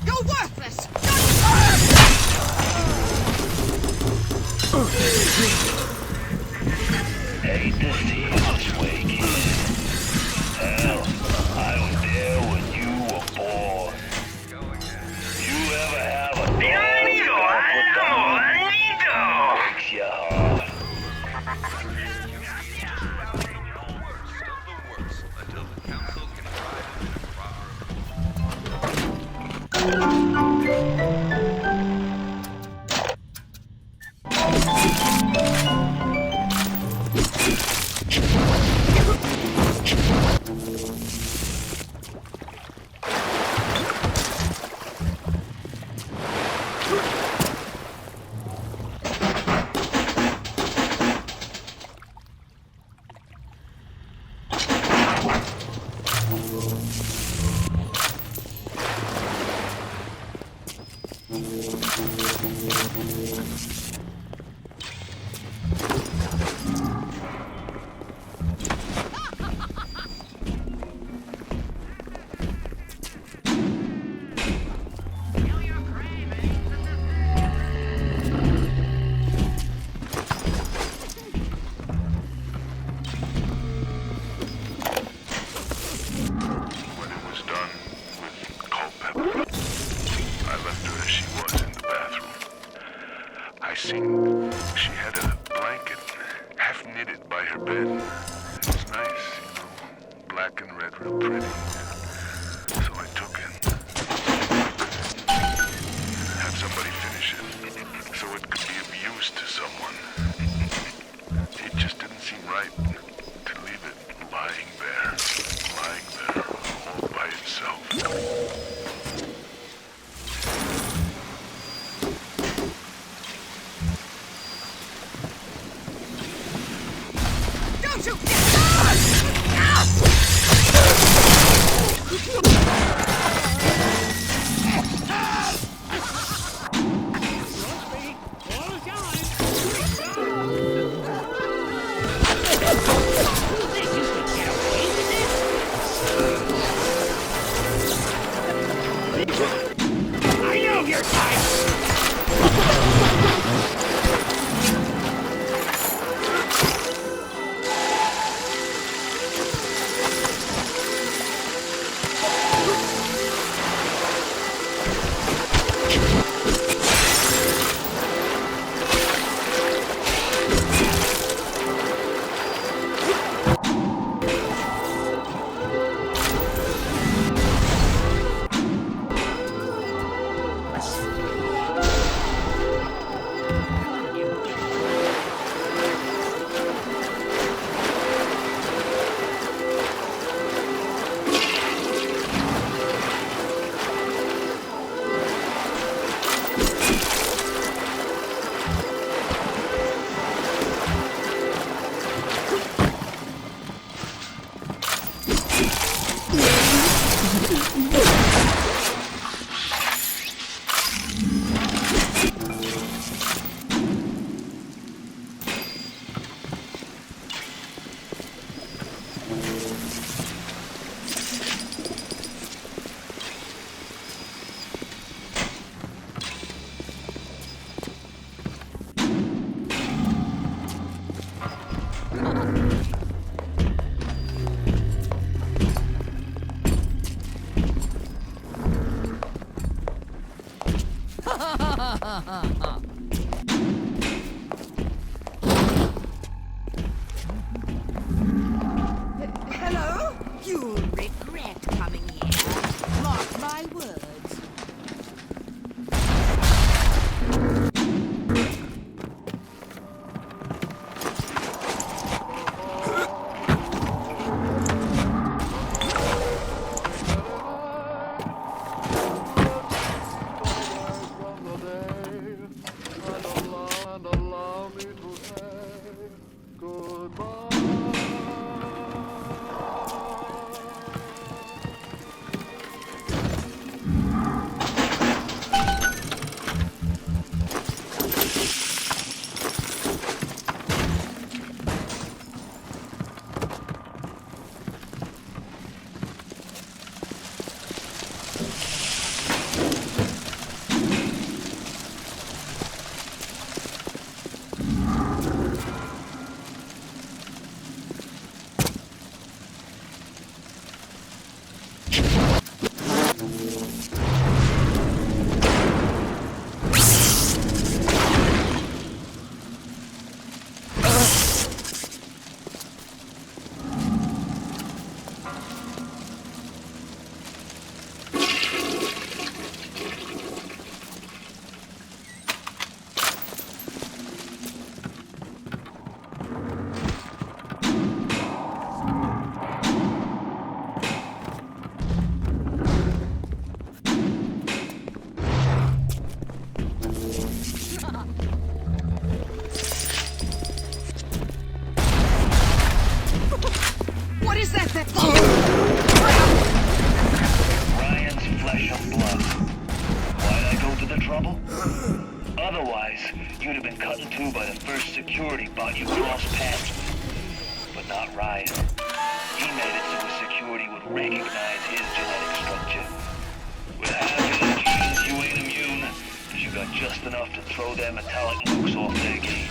Speaker 7: You're worthless!
Speaker 9: Hate to see you this way, kid. Hell, I was there when you were born. You ever have a breaks your heart.
Speaker 15: She had a blanket half knitted by her bed. It was nice, you know, black and red, real pretty. So I took it. Had somebody finish it, so it could be of use to someone. It just didn't seem right to leave it lying there, all by itself.
Speaker 7: What is that?
Speaker 19: Ryan's flesh and blood. Why'd I go to the trouble? Otherwise, you'd have been cut in two by the first security bot you crossed paths with. But not Ryan. He made it so his security would recognize his genetic structure. With half his genes, you ain't immune, because you got just enough to throw their metallic nukes off their game.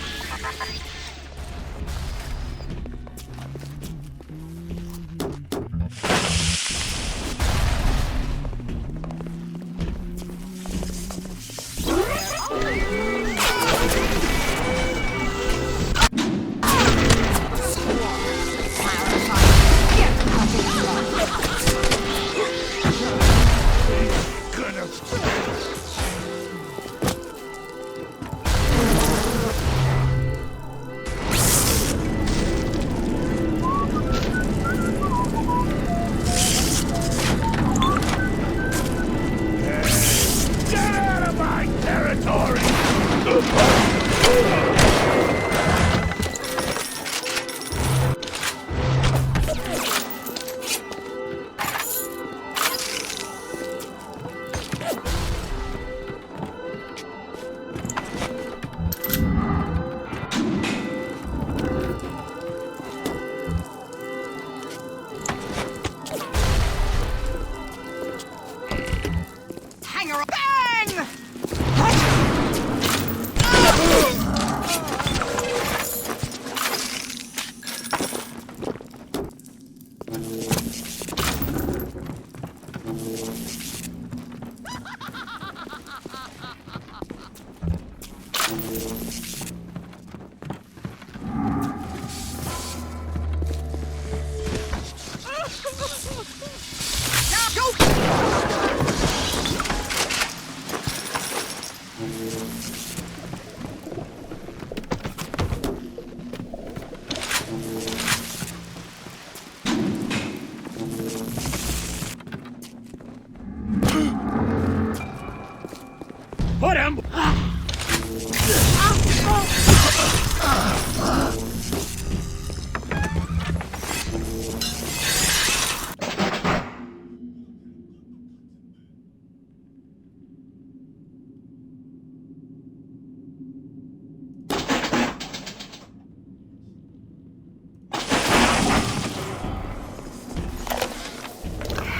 Speaker 21: Put him!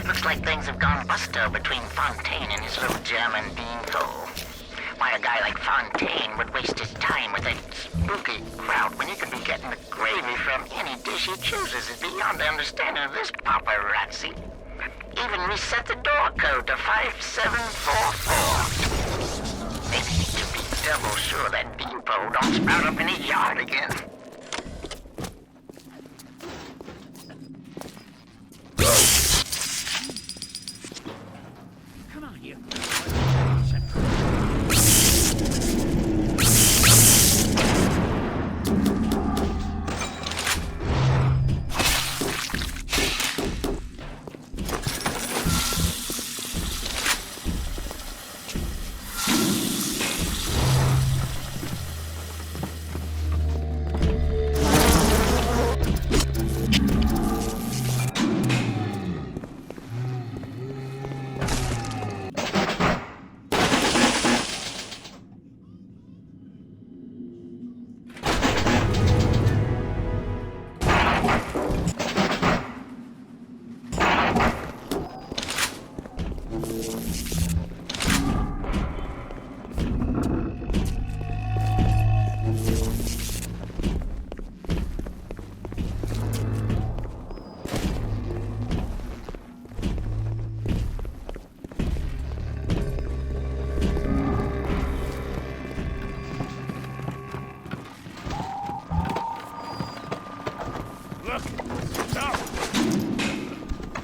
Speaker 10: Looks like things have gone busto between Fontaine and his little German beanful. Why a guy like Fontaine would waste his time with that spooky crowd when he could be getting the gravy from any dish he chooses is beyond the understanding of this paparazzi. Even reset the door code to 5744. They need to be double sure that beanpole don't sprout up in his yard again.
Speaker 21: Come on, you.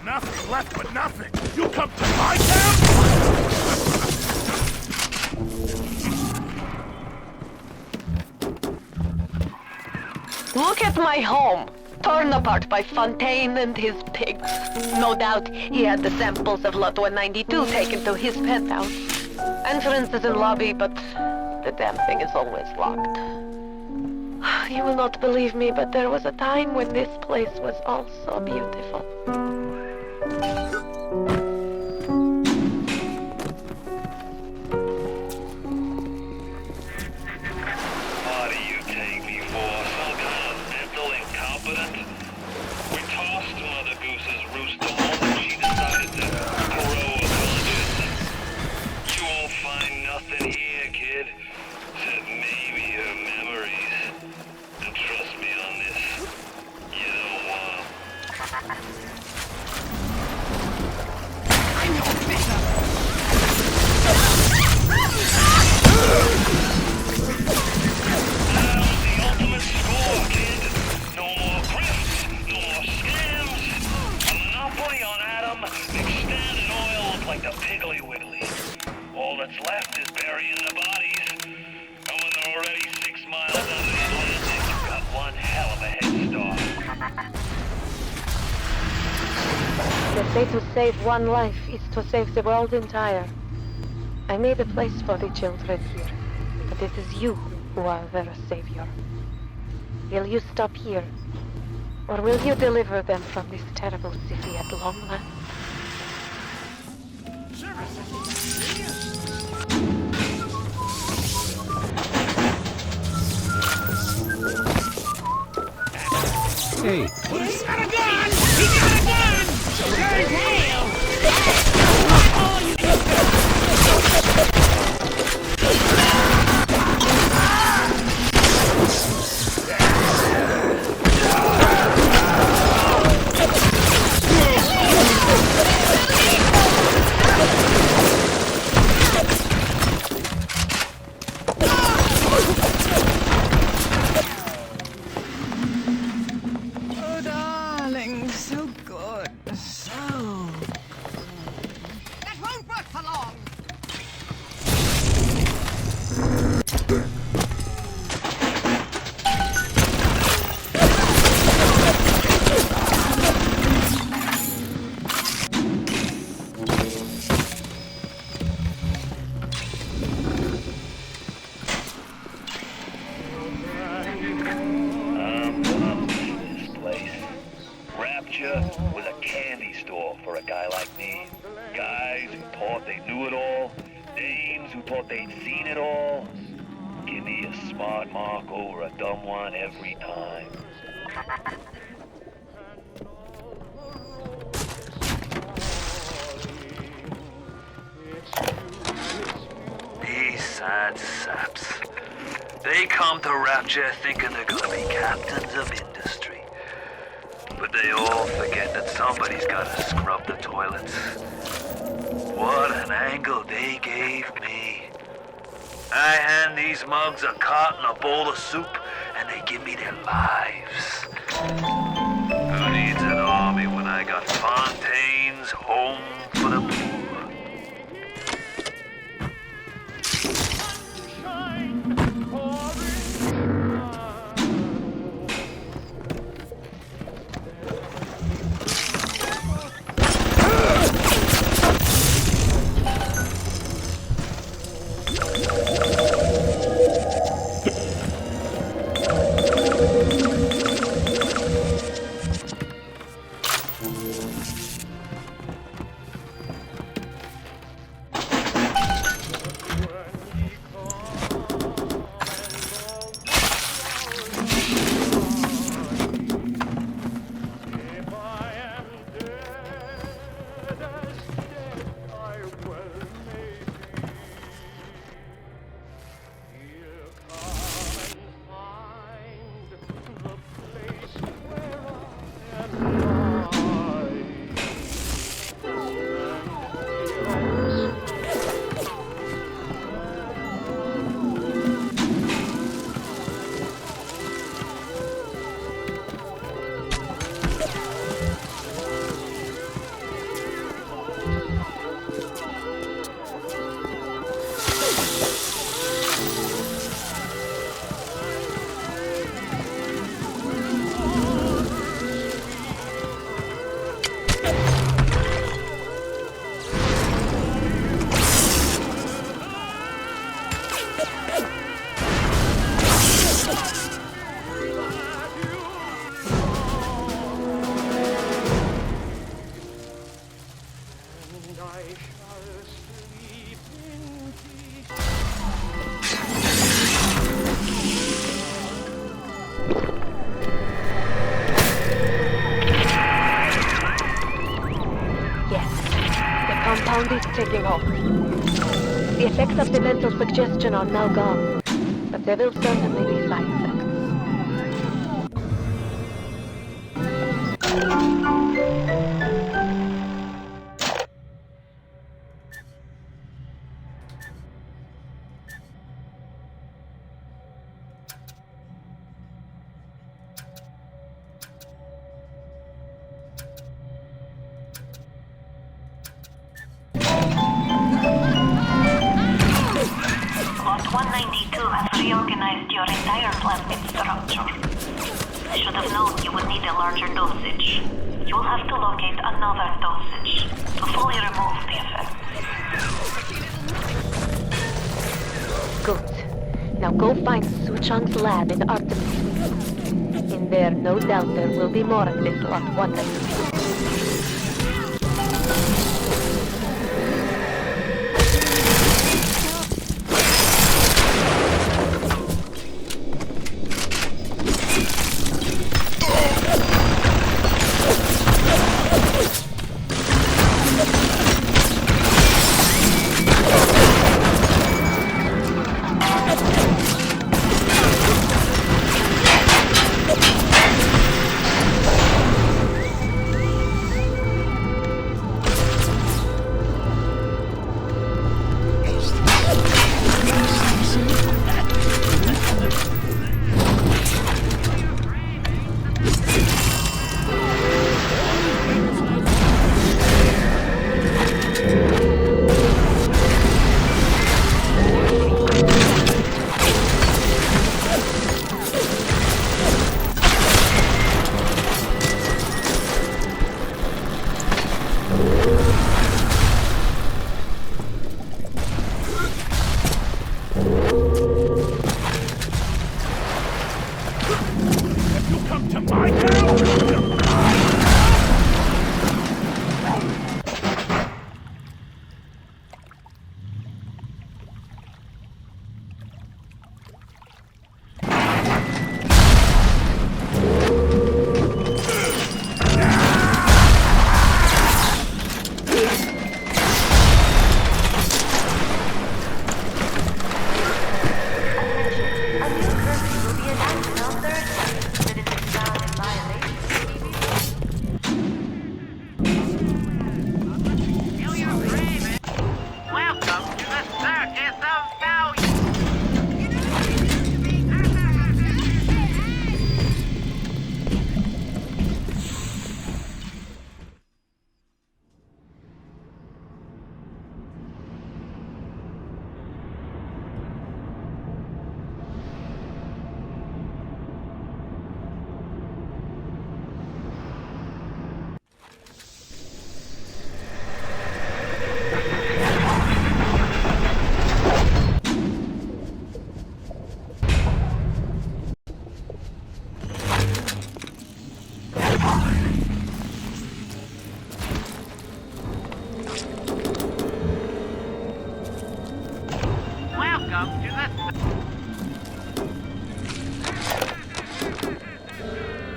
Speaker 15: Nothing left but nothing. You come to my town?
Speaker 2: Look at my home, torn apart by Fontaine and his pigs. No doubt he had the samples of Lot 192 taken to his penthouse. Entrance is in lobby, but the damn thing is always locked. you will not believe me, but there was a time when this place was also beautiful.
Speaker 9: What do you take me for? Some kind of mental incompetent? We tossed Mother Goose's roost the moment she decided to grow a conscience. You won't find nothing here, kid, except maybe her memories. And trust me on this, you don't want 'em.
Speaker 7: I know better.
Speaker 9: Now's the ultimate score, kid. No more grifts, no more scams. A monopoly on Adam makes Standard Oil look like the Piggly Wiggly. All that's left is burying the bodies. And when they're already 6 miles out of the Atlantic, you've got one hell of a head start.
Speaker 2: They say to save one life is to save the world entire. I made a place for the children here, but it is you who are their savior. Will you stop here, or will you deliver them from this terrible city at long last?
Speaker 8: Hey,
Speaker 7: He's got a gun! He got a gun! Sure as hell! Oh, darling, so good. So. That won't work for long.
Speaker 9: I'm gonna leave this place. Rapture was a candy store for a guy like me. Guys who thought they knew it all, dames who thought they'd seen it all. Give me a smart mark over a dumb one every time.
Speaker 6: These sad saps. They come to Rapture thinking they're gonna be captains of industry. But they all forget that somebody's gotta scrub the toilets. What an angle they gave me. I hand these mugs a cot and a bowl of soup, and they give me their lives. Who needs an army when I got Fontaine's Home for the Poor?
Speaker 2: sound is taking off. The effects of the mental suggestion are now gone, but there will certainly be side effects.
Speaker 12: Lot 192 has reorganized your entire plasmid structure. I should have known you would need a larger dosage. You will have to locate another dosage to fully remove the effect.
Speaker 2: Good. Now go find Suchong's lab in Artemis. In there, no doubt there will be more of this Lot 192.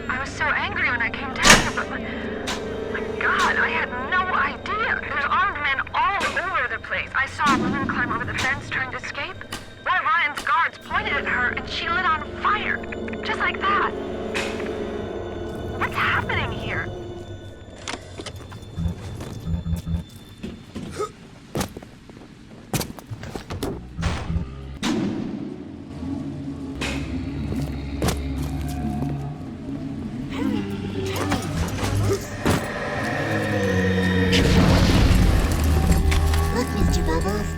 Speaker 12: I was so angry when I came down here, but my God, I had no idea. There's armed men all over the place. I saw a woman climb over the fence trying to escape. One of Ryan's guards pointed at her and she lit on fire. Just like that. What's happening here?
Speaker 5: Look, Mr. Bubbles.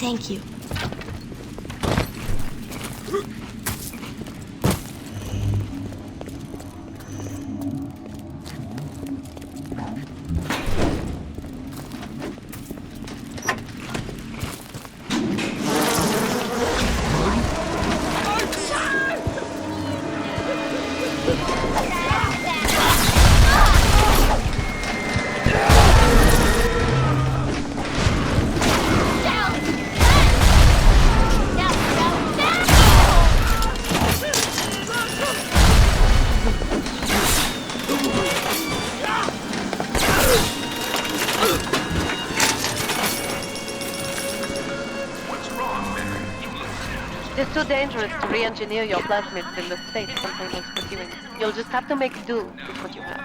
Speaker 5: Thank you.
Speaker 2: It's too dangerous to re-engineer your plasmids in the state Containment's pursuing. You'll just have to make do with what you have.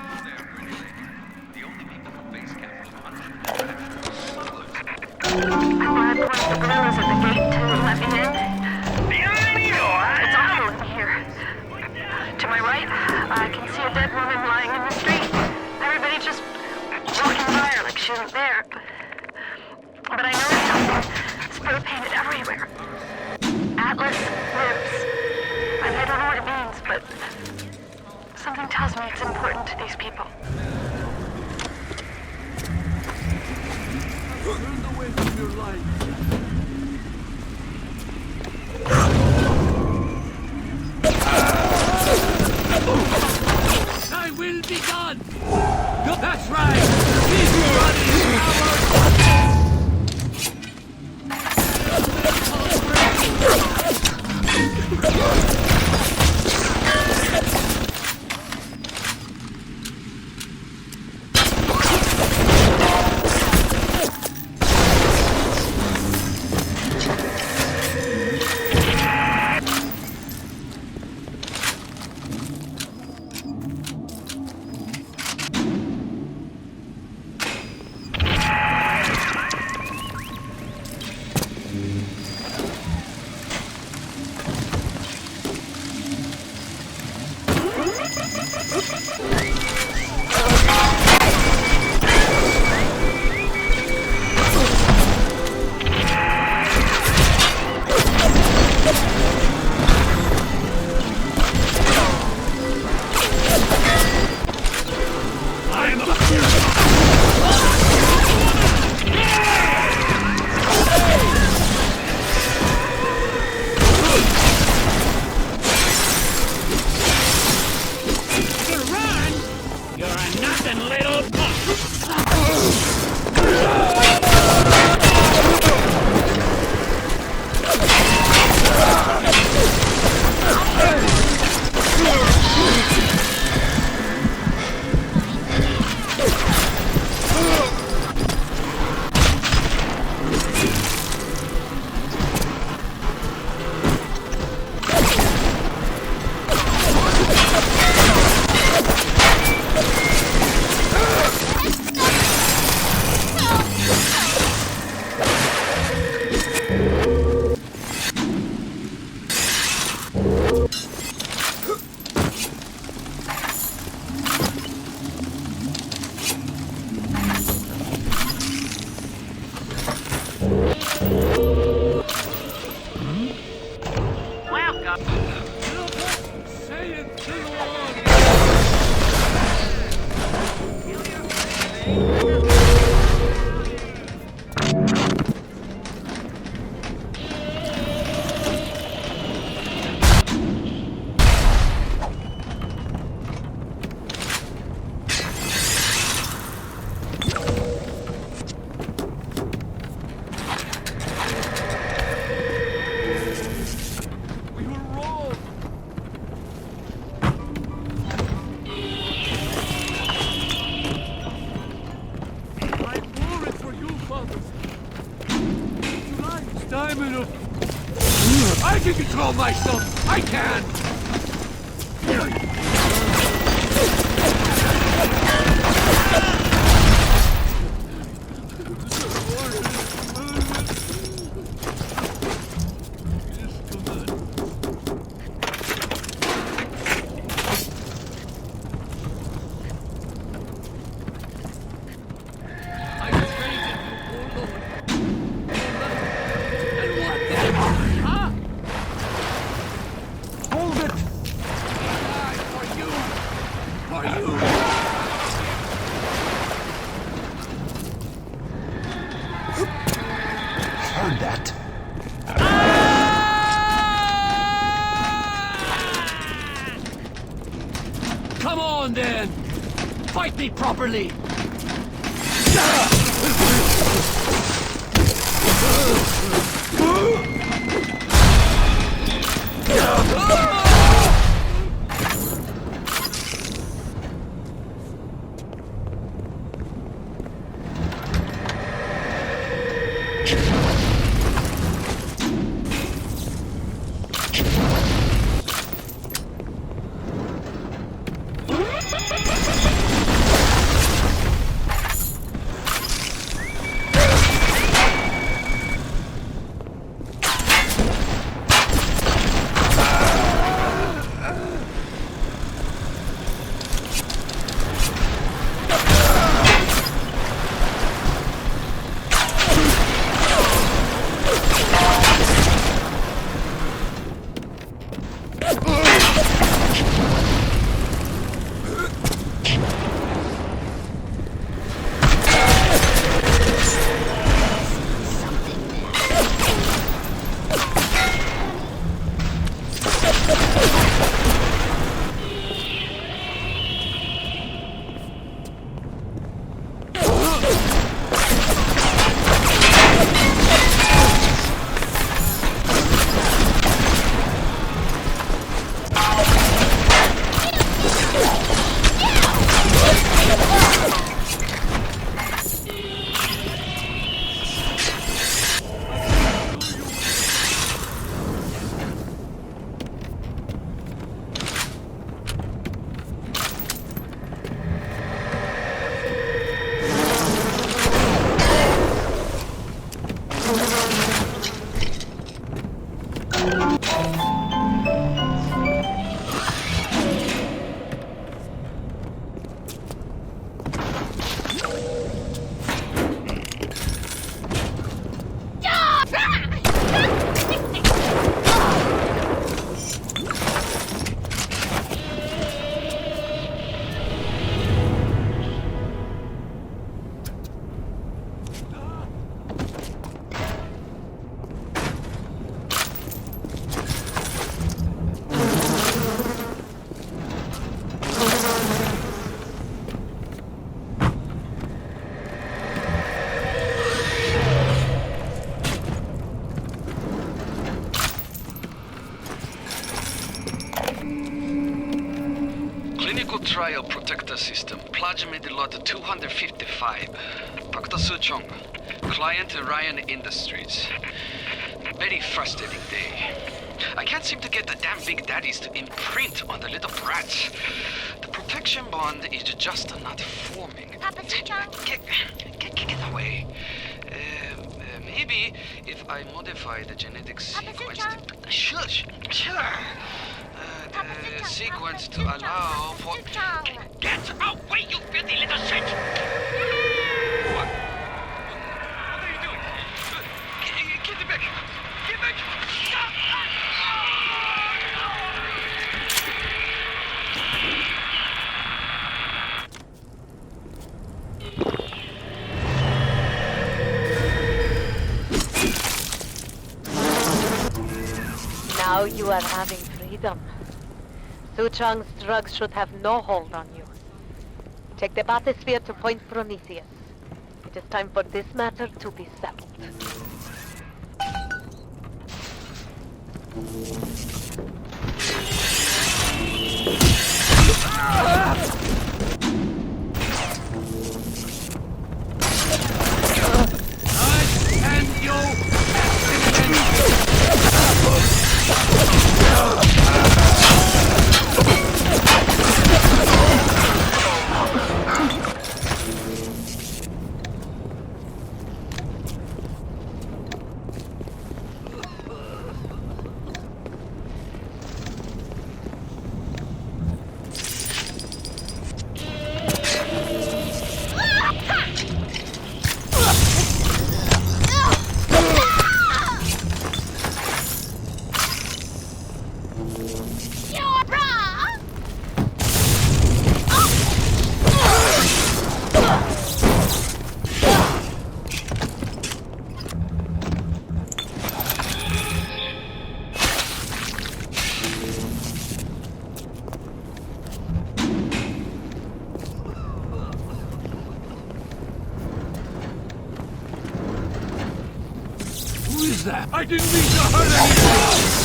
Speaker 12: I'm glad one of the gorillas at the gate to let me in. It's awful in here. To my right, I can see a dead woman lying in the street. Everybody just walking by her like she wasn't there. But I noticed something spray painted everywhere. Atlas lives. I don't know what it means, but something tells me it's important to these people.
Speaker 18: Turned away from your light. I will be gone! That's right! This body is ours! I can control myself! I can!
Speaker 21: heard that.
Speaker 18: Come on, then! Fight me properly!
Speaker 14: Trial Protector System, Plasmid Lot 255. Dr. Suchong, client Ryan Industries. Very frustrating day. I can't seem to get the damn big daddies to imprint on the little brats. The protection bond is just not forming.
Speaker 5: Papa Suchong?
Speaker 14: Get away. Maybe if I modify the genetic sequence... Shush! Sure! The sequence to allow for... Get away, you filthy little shit! What? What are you doing? Get back! Get back!
Speaker 2: Now you are having freedom. Suchong's drugs should have no hold on you. Take the bathysphere to Point Prometheus. It is time for this matter to be settled.
Speaker 18: Who is that? I didn't mean to hurt anyone!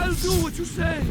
Speaker 18: I'll do what you say.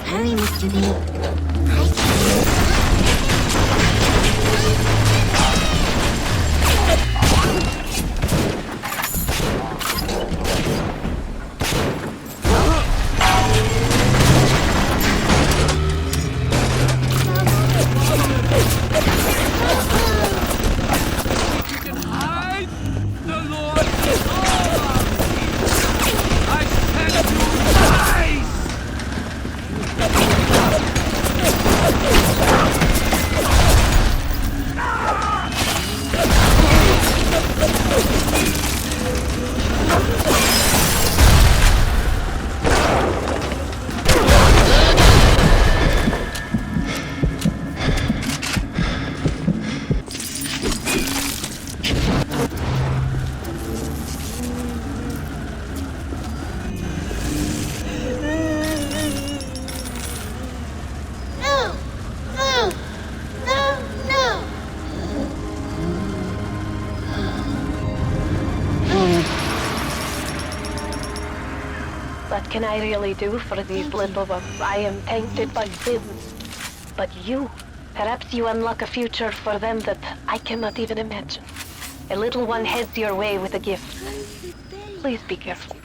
Speaker 5: Hurry, Mr. B.
Speaker 2: What can I really do for these little ones? I am tainted by sins. But you Perhaps you unlock a future for them that I cannot even imagine. A little one heads your way with a gift. Please be careful.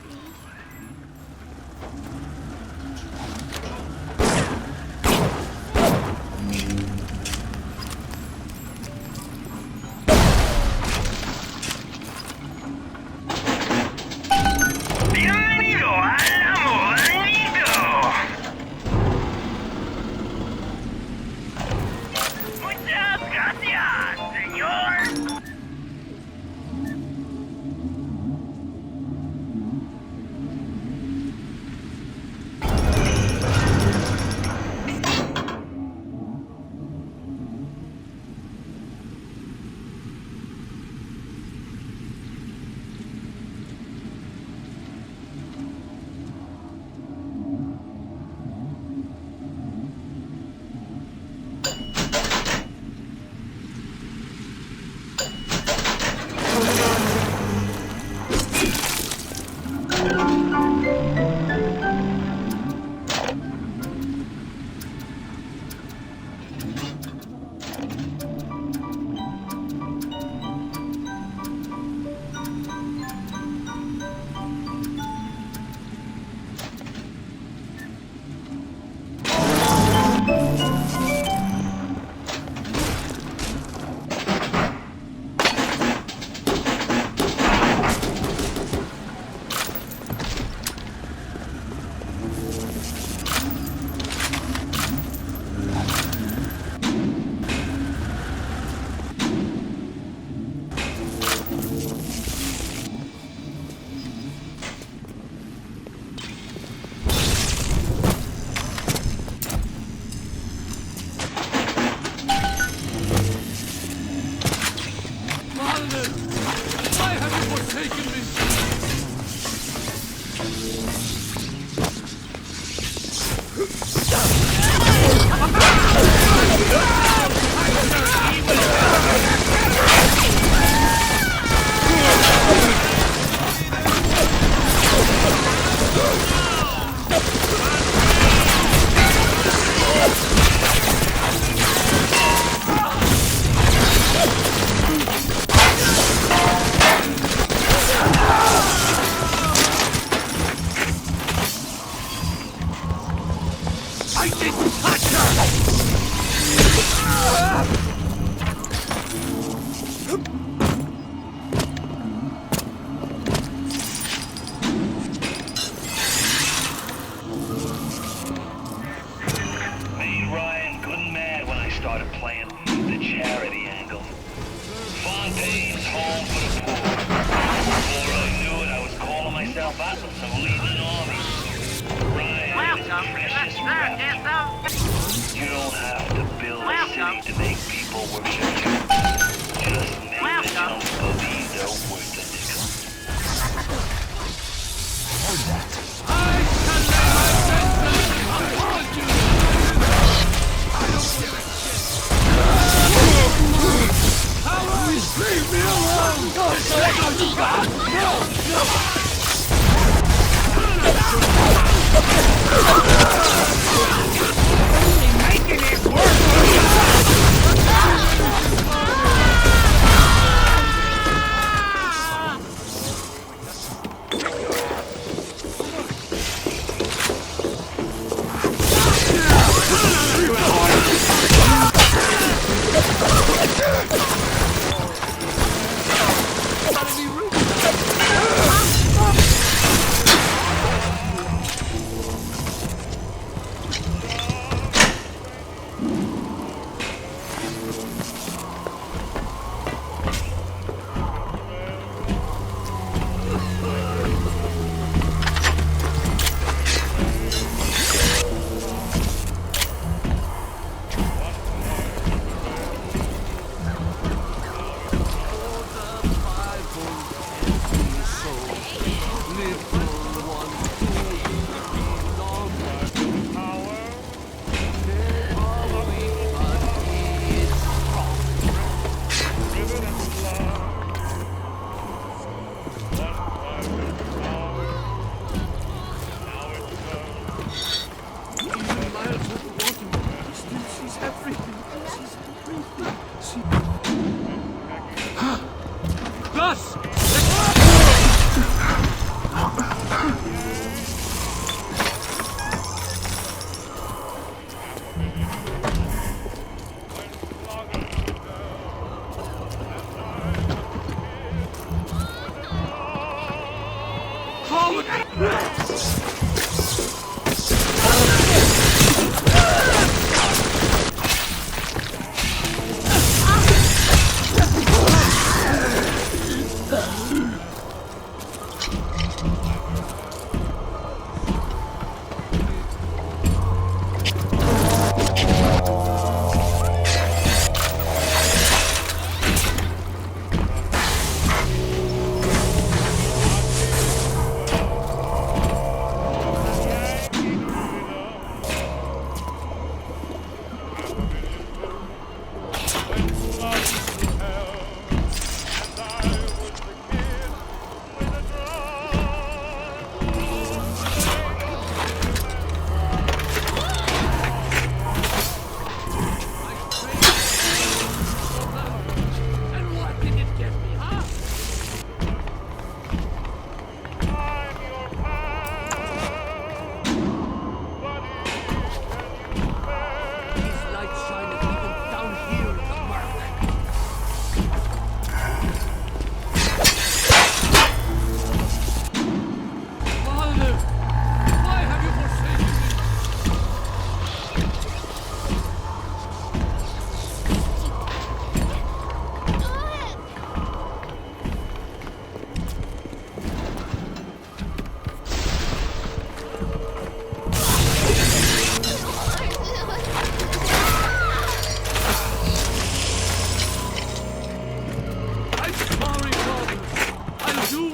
Speaker 18: Gus!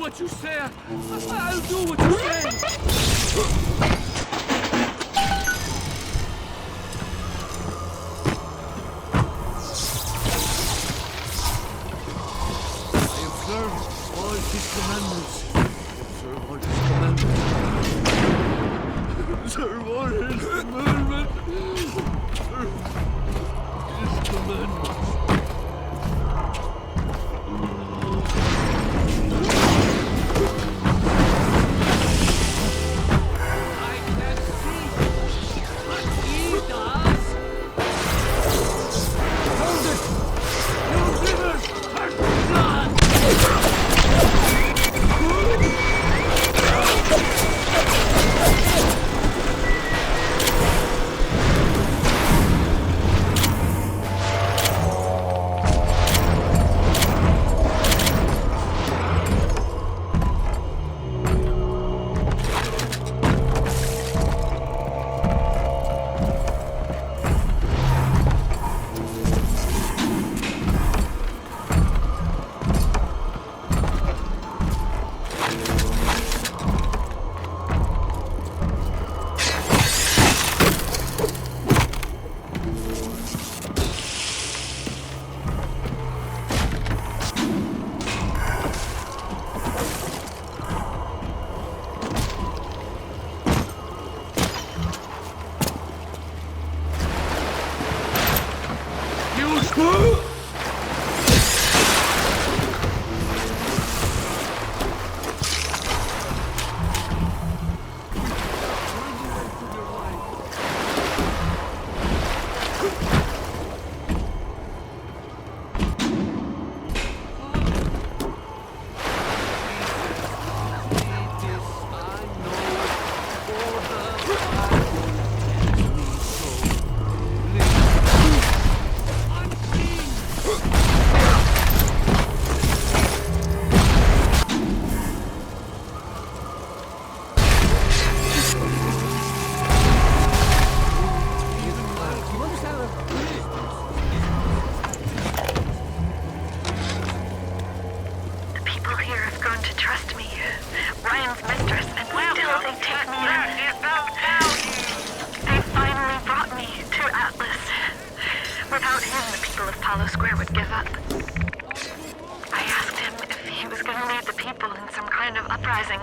Speaker 18: What you say? I'll do what you say. I observe all his commandments. Observe all his commandments. Observe all his commandments. His commandments.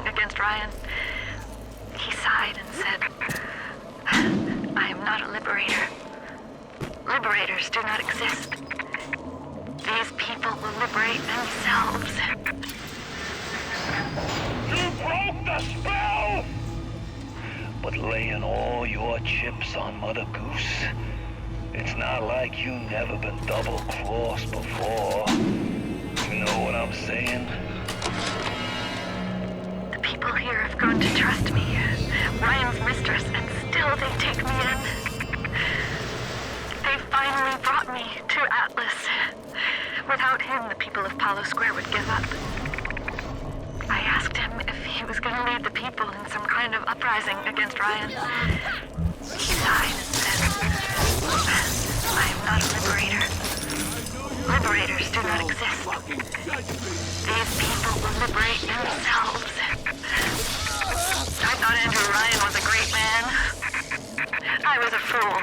Speaker 12: Against Ryan. He sighed and said, I am not a liberator. Liberators do not exist. These people will liberate themselves.
Speaker 3: But laying all your chips on Mother Goose, it's not like you never been double-crossed before. You know what I'm saying?
Speaker 12: The people here have grown to trust me. Ryan's mistress, and still they take me in. They finally brought me to Atlas. Without him, the people of Palo Square would give up. I asked him if he was going to lead the people in some kind of uprising against Ryan. He sighed and said, I am not a liberator. Liberators do not exist. These people will liberate themselves. I thought Andrew Ryan was a great man. I was a fool.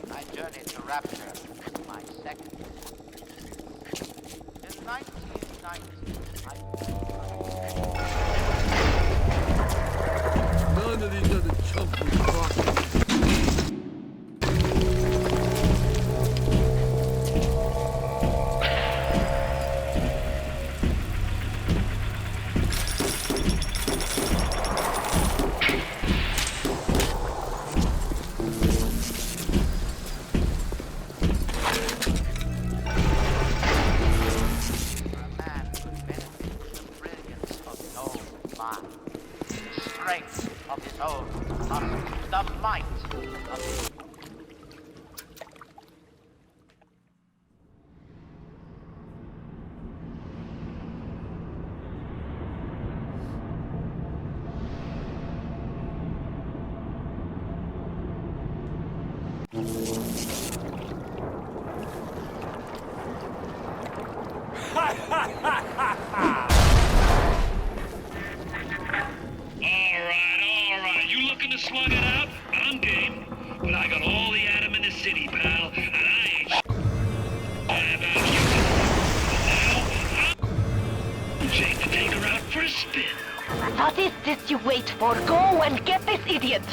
Speaker 13: I journeyed to Rapture, my second. In 1990,
Speaker 18: None of these other chumps will cross me.
Speaker 13: strength of his own muscle, the might of his...
Speaker 3: Alright, you looking to slug it out? I'm game. But I got all the Adam in the city, pal, and I ain't about you. Now, Jake to take her out for a spin.
Speaker 2: What is this you wait for? Go and get this idiot!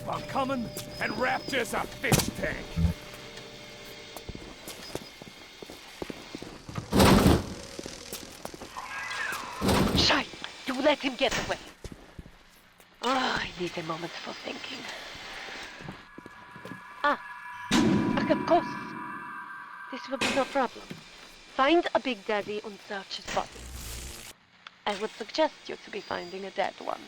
Speaker 18: I'm coming, and Rapture's a fish tank.
Speaker 2: Shite! You let him get away. Oh, I need a moment for thinking. Of course. This will be no problem. Find a Big Daddy and search his body. I would suggest you to be finding a dead one.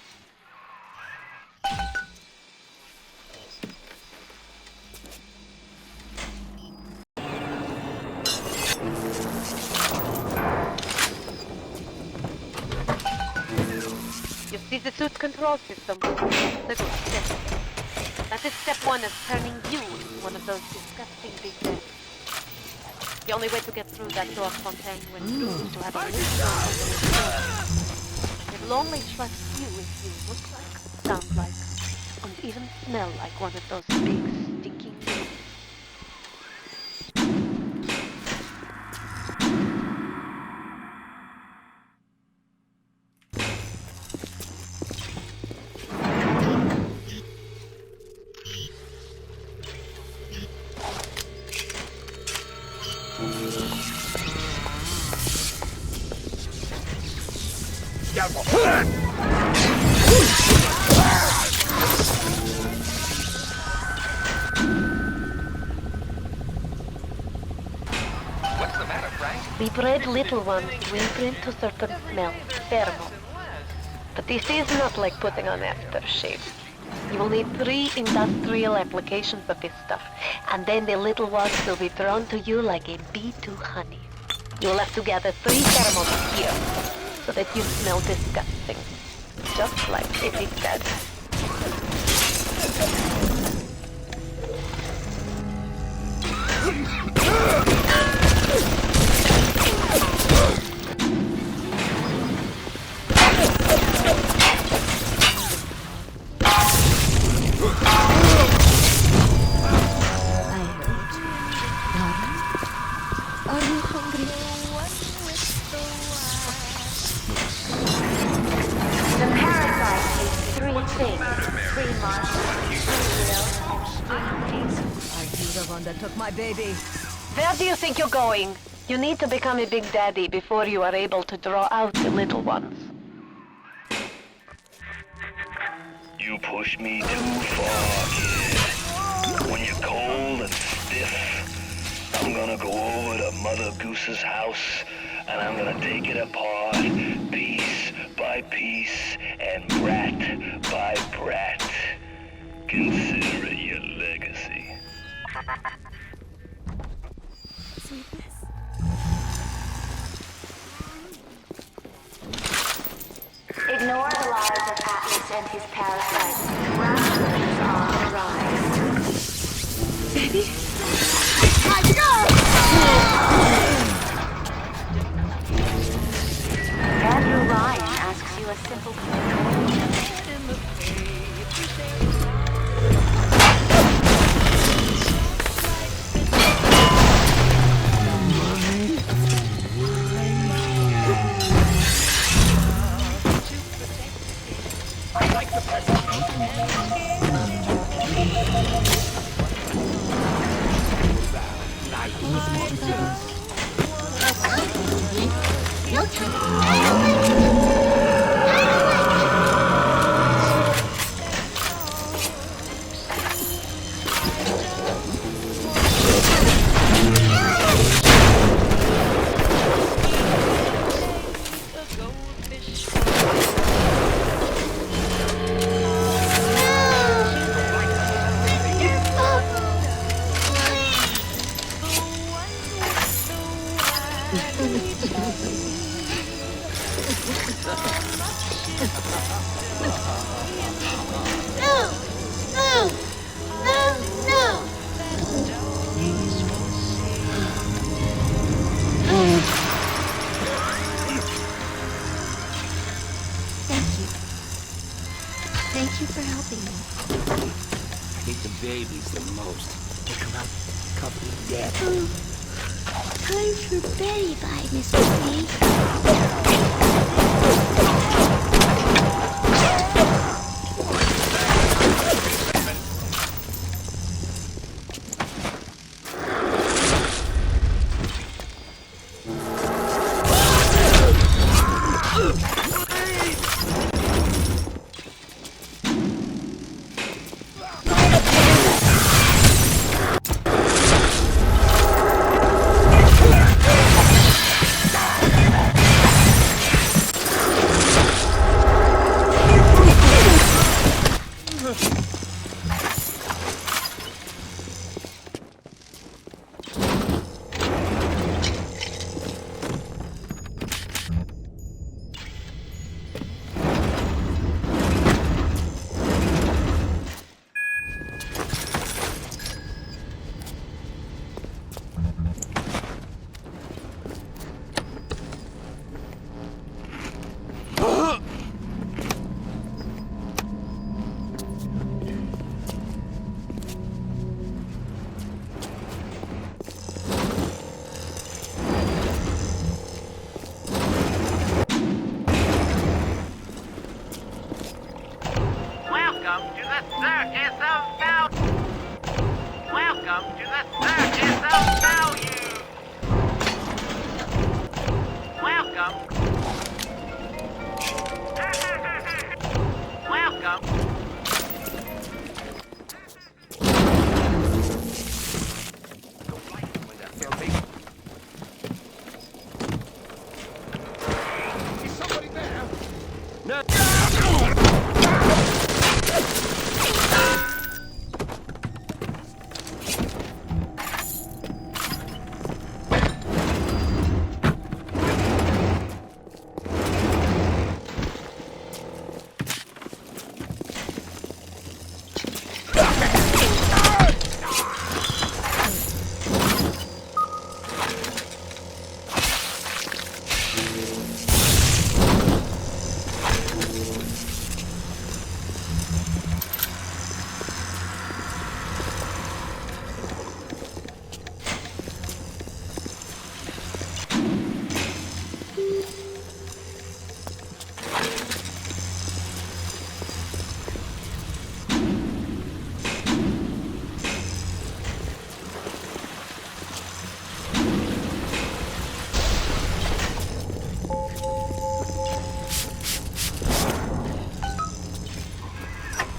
Speaker 2: You see the suit control system? The good step. That is step one of turning you into one of those disgusting big daddies. The only way to get through that door, Fontaine, when proved to have a window over the door. It will only trust you if you look like, sound like, and even smell like one of those big, stinking
Speaker 3: What's the matter, Frank?
Speaker 2: We bred little ones to imprint to certain smells, pheromones. But this is not like putting on aftershave. You will need 3 industrial applications of this stuff, and then the little ones will be drawn to you like a bee to honey. You will have to gather 3 pheromones here, so that you smell disgusting. Just like a big daddy.
Speaker 22: Are you hungry?
Speaker 12: The parasite needs 3 things. 3 monsters, 3 real, and 3 peace.
Speaker 7: Are you the one that took my baby?
Speaker 2: Where do you think you're going? You need to become a big daddy before you are able to draw out the little ones.
Speaker 9: You push me too far, kid. When you're cold and stiff, I'm gonna go over to Mother Goose's house, and I'm gonna take it apart, piece by piece, and brat by brat. Consider it your legacy.
Speaker 12: Ignore the lies of Atlas and his parasites. Rapture is on the rise.
Speaker 22: Baby?
Speaker 12: Andrew Ryan asks you a simple question.
Speaker 5: Thank you for helping me.
Speaker 16: I hate the babies the most. They come out covered in death.
Speaker 5: Time for Betty by Mr.
Speaker 11: Welcome to the circus of value. Welcome to the circus of value. Welcome.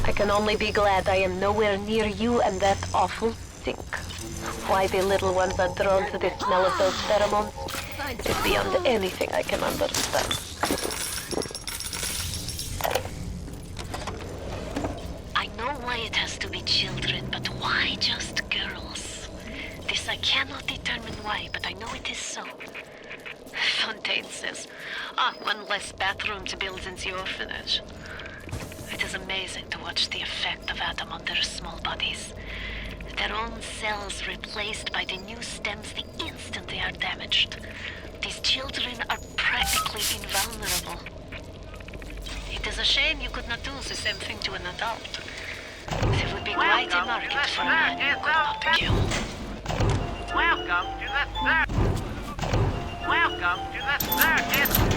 Speaker 2: I can only be glad I am nowhere near you and that awful stink. Why the little ones are drawn to the smell of those pheromones is beyond anything I can understand.
Speaker 12: I know why it has to be children, but why just girls? This I cannot determine why, but I know it is so. Fontaine says, one less bathroom to build in the orphanage. It is amazing to watch the effect of Adam on their small bodies. Their own cells replaced by the new stems the instant they are damaged. These children are practically invulnerable. It is a shame you could not do the same thing to an adult. There would be quite a market for a man you could not kill.
Speaker 11: Welcome to the circus. Welcome to the circus.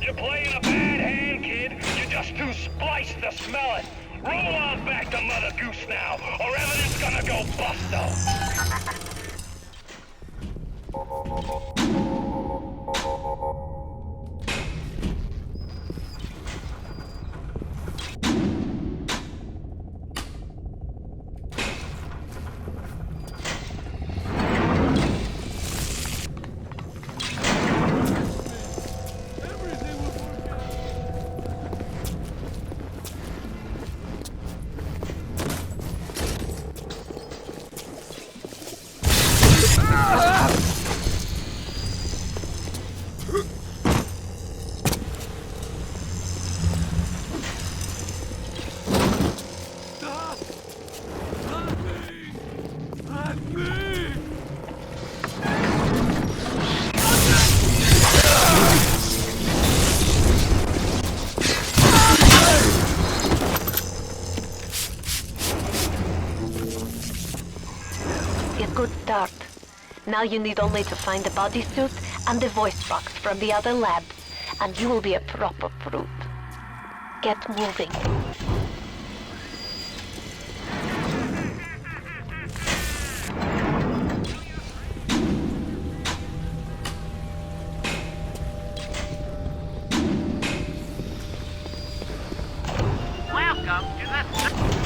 Speaker 9: You're playing a bad hand, kid. You're just too spliced to smell it. Roll on back to Mother Goose now, or everything's gonna go busto.
Speaker 2: Good start. Now you need only to find the bodysuit and the voice box from the other labs, and you will be a proper brute. Get moving.
Speaker 11: Welcome to the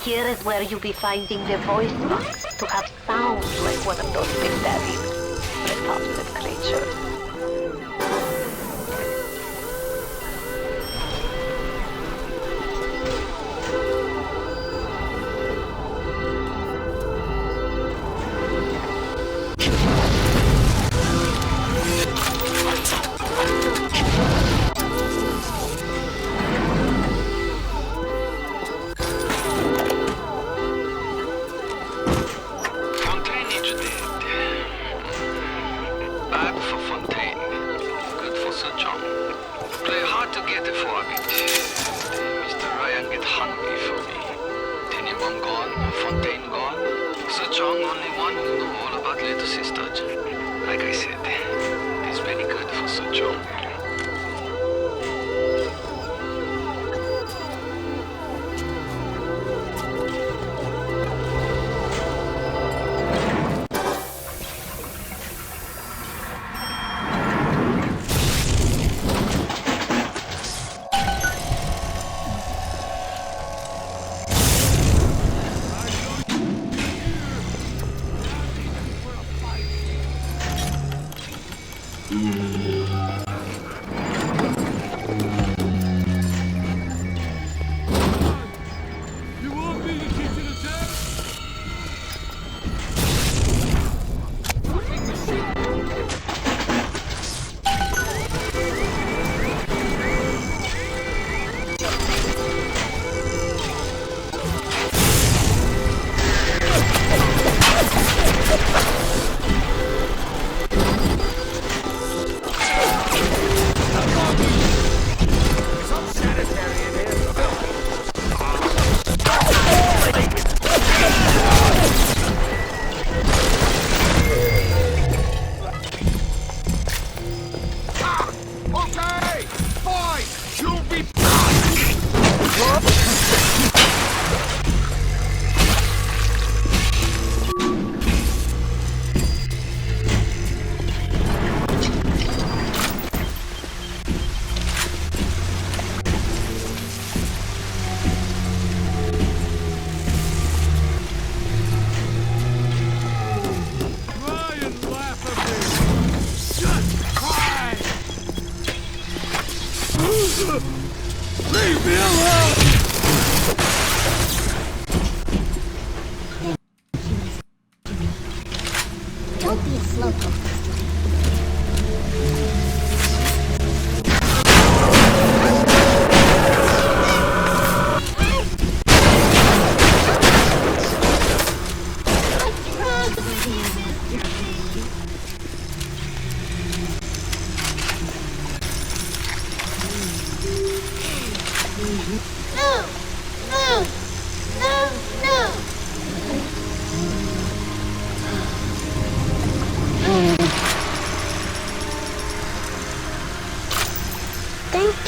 Speaker 2: Here is where you'll be finding the voice box to have sound like one of those big daddy repulsive creatures.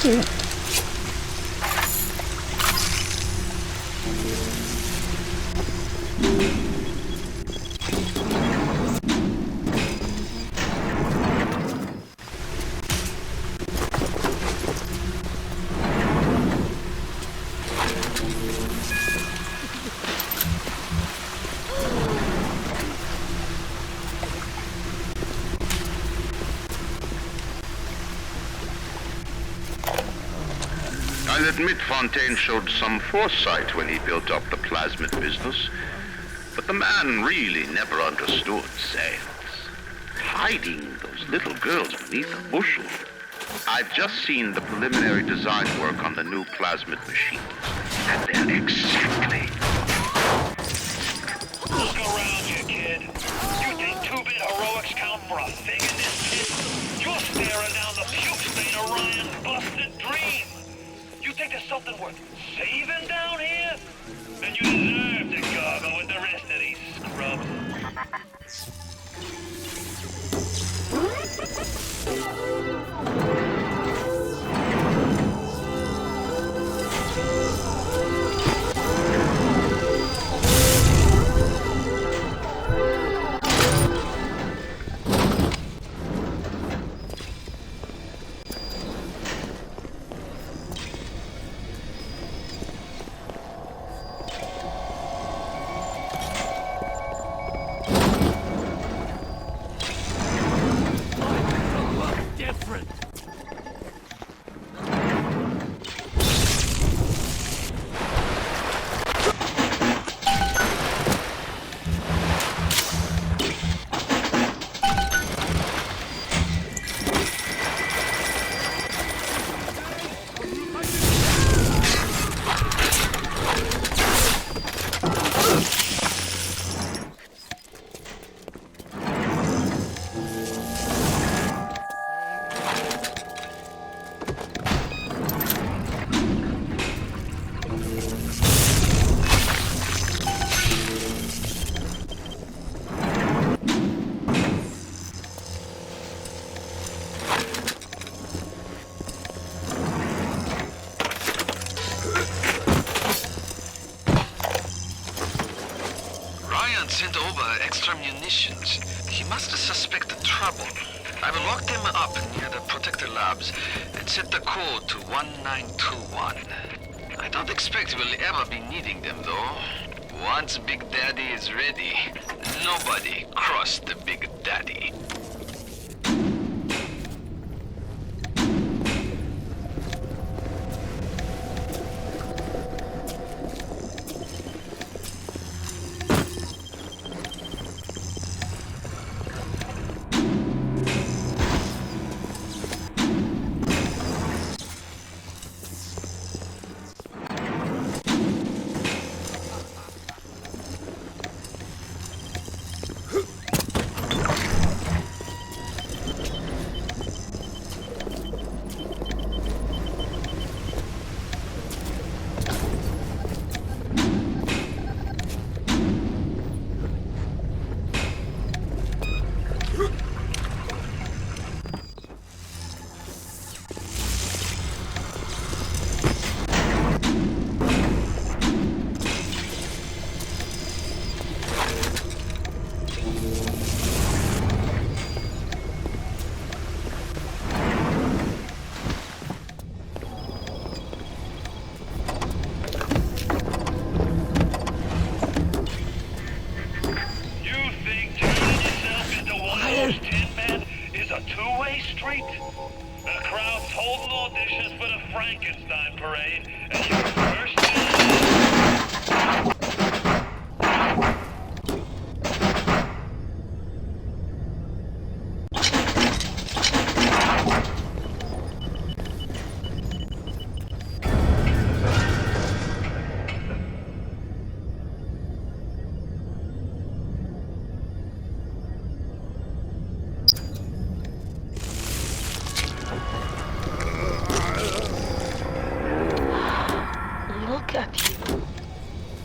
Speaker 9: I'll admit Fontaine showed some foresight when he built up the plasmid business, but the man really never understood sales. Hiding those little girls beneath a bushel. I've just seen the preliminary design work on the new plasmid machine, and they're exactly...
Speaker 20: Look around you, kid. You think two-bit heroics count for a thing in this pit? You're staring down the puke stain of Ryan's busted dream. You think there's something worth saving down here? Then you deserve to gargle with the rest of these scrubs.
Speaker 6: Sent over extra munitions. He must have suspected trouble. I will lock them up near the protector labs and set the code to 1921. I don't expect we'll ever be needing them, though. Once Big Daddy is ready, nobody cross the Big Daddy.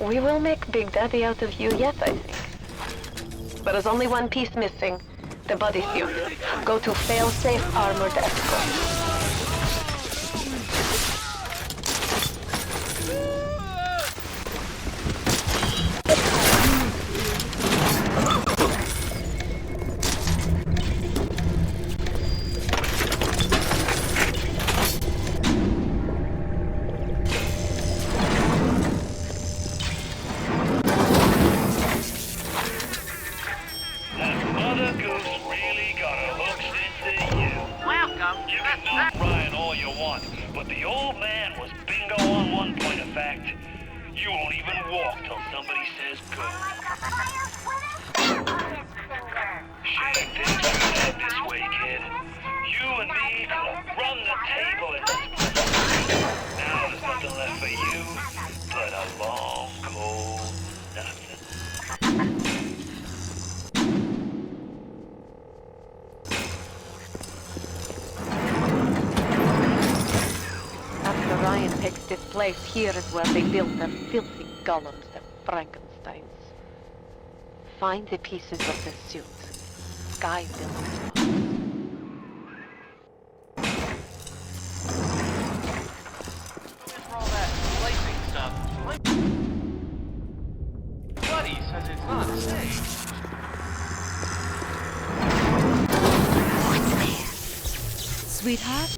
Speaker 2: We will make Big Daddy out of you yet, I think. But there's only one piece missing. The bodysuit. Go to fail-safe armored escort.
Speaker 9: Everybody says go. Shouldn't think you said this way, kid. You and me will run the table in this place. Now there's nothing left for you but a long, cold nothing.
Speaker 2: After Ryan takes this place, here is where they build their filthy golems, their Frankensteins. Find the pieces of the suit. Guy built it.
Speaker 11: all that slicing stuff. My buddy says it's not safe.
Speaker 7: Sweetheart?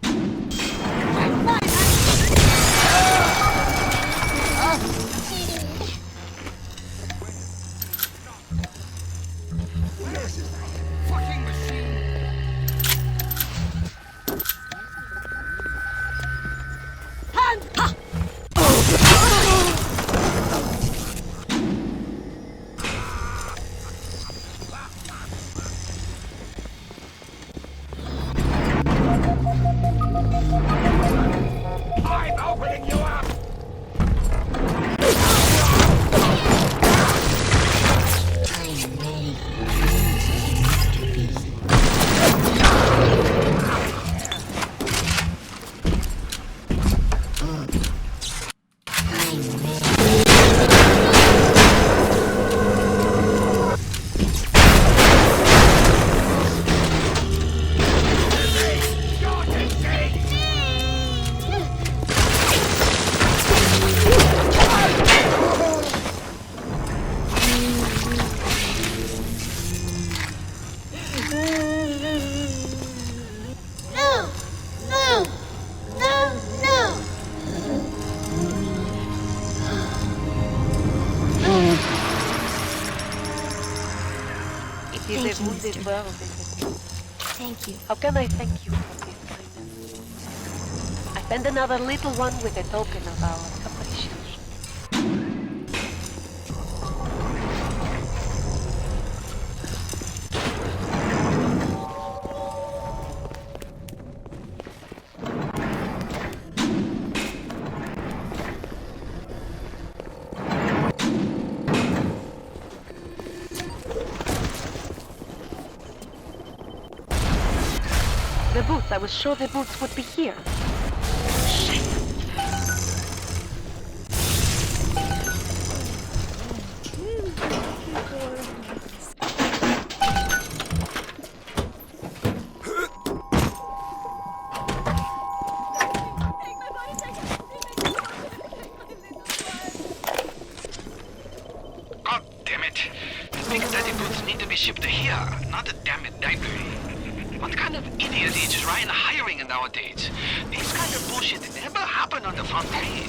Speaker 18: Where's this fucking machine?
Speaker 13: I'm opening you up!
Speaker 2: It is a wounded world, isn't it?
Speaker 5: Thank you.
Speaker 2: How can I thank you for this kindness? I send another little one with a token of our appreciation. The boots. I was sure the boots would be here.
Speaker 10: God damn it. The Big Daddy boots need to be shipped here, not the damn it library. What kind of idiot is Ryan hiring nowadays? This kind of bullshit never happened on the Fontaine.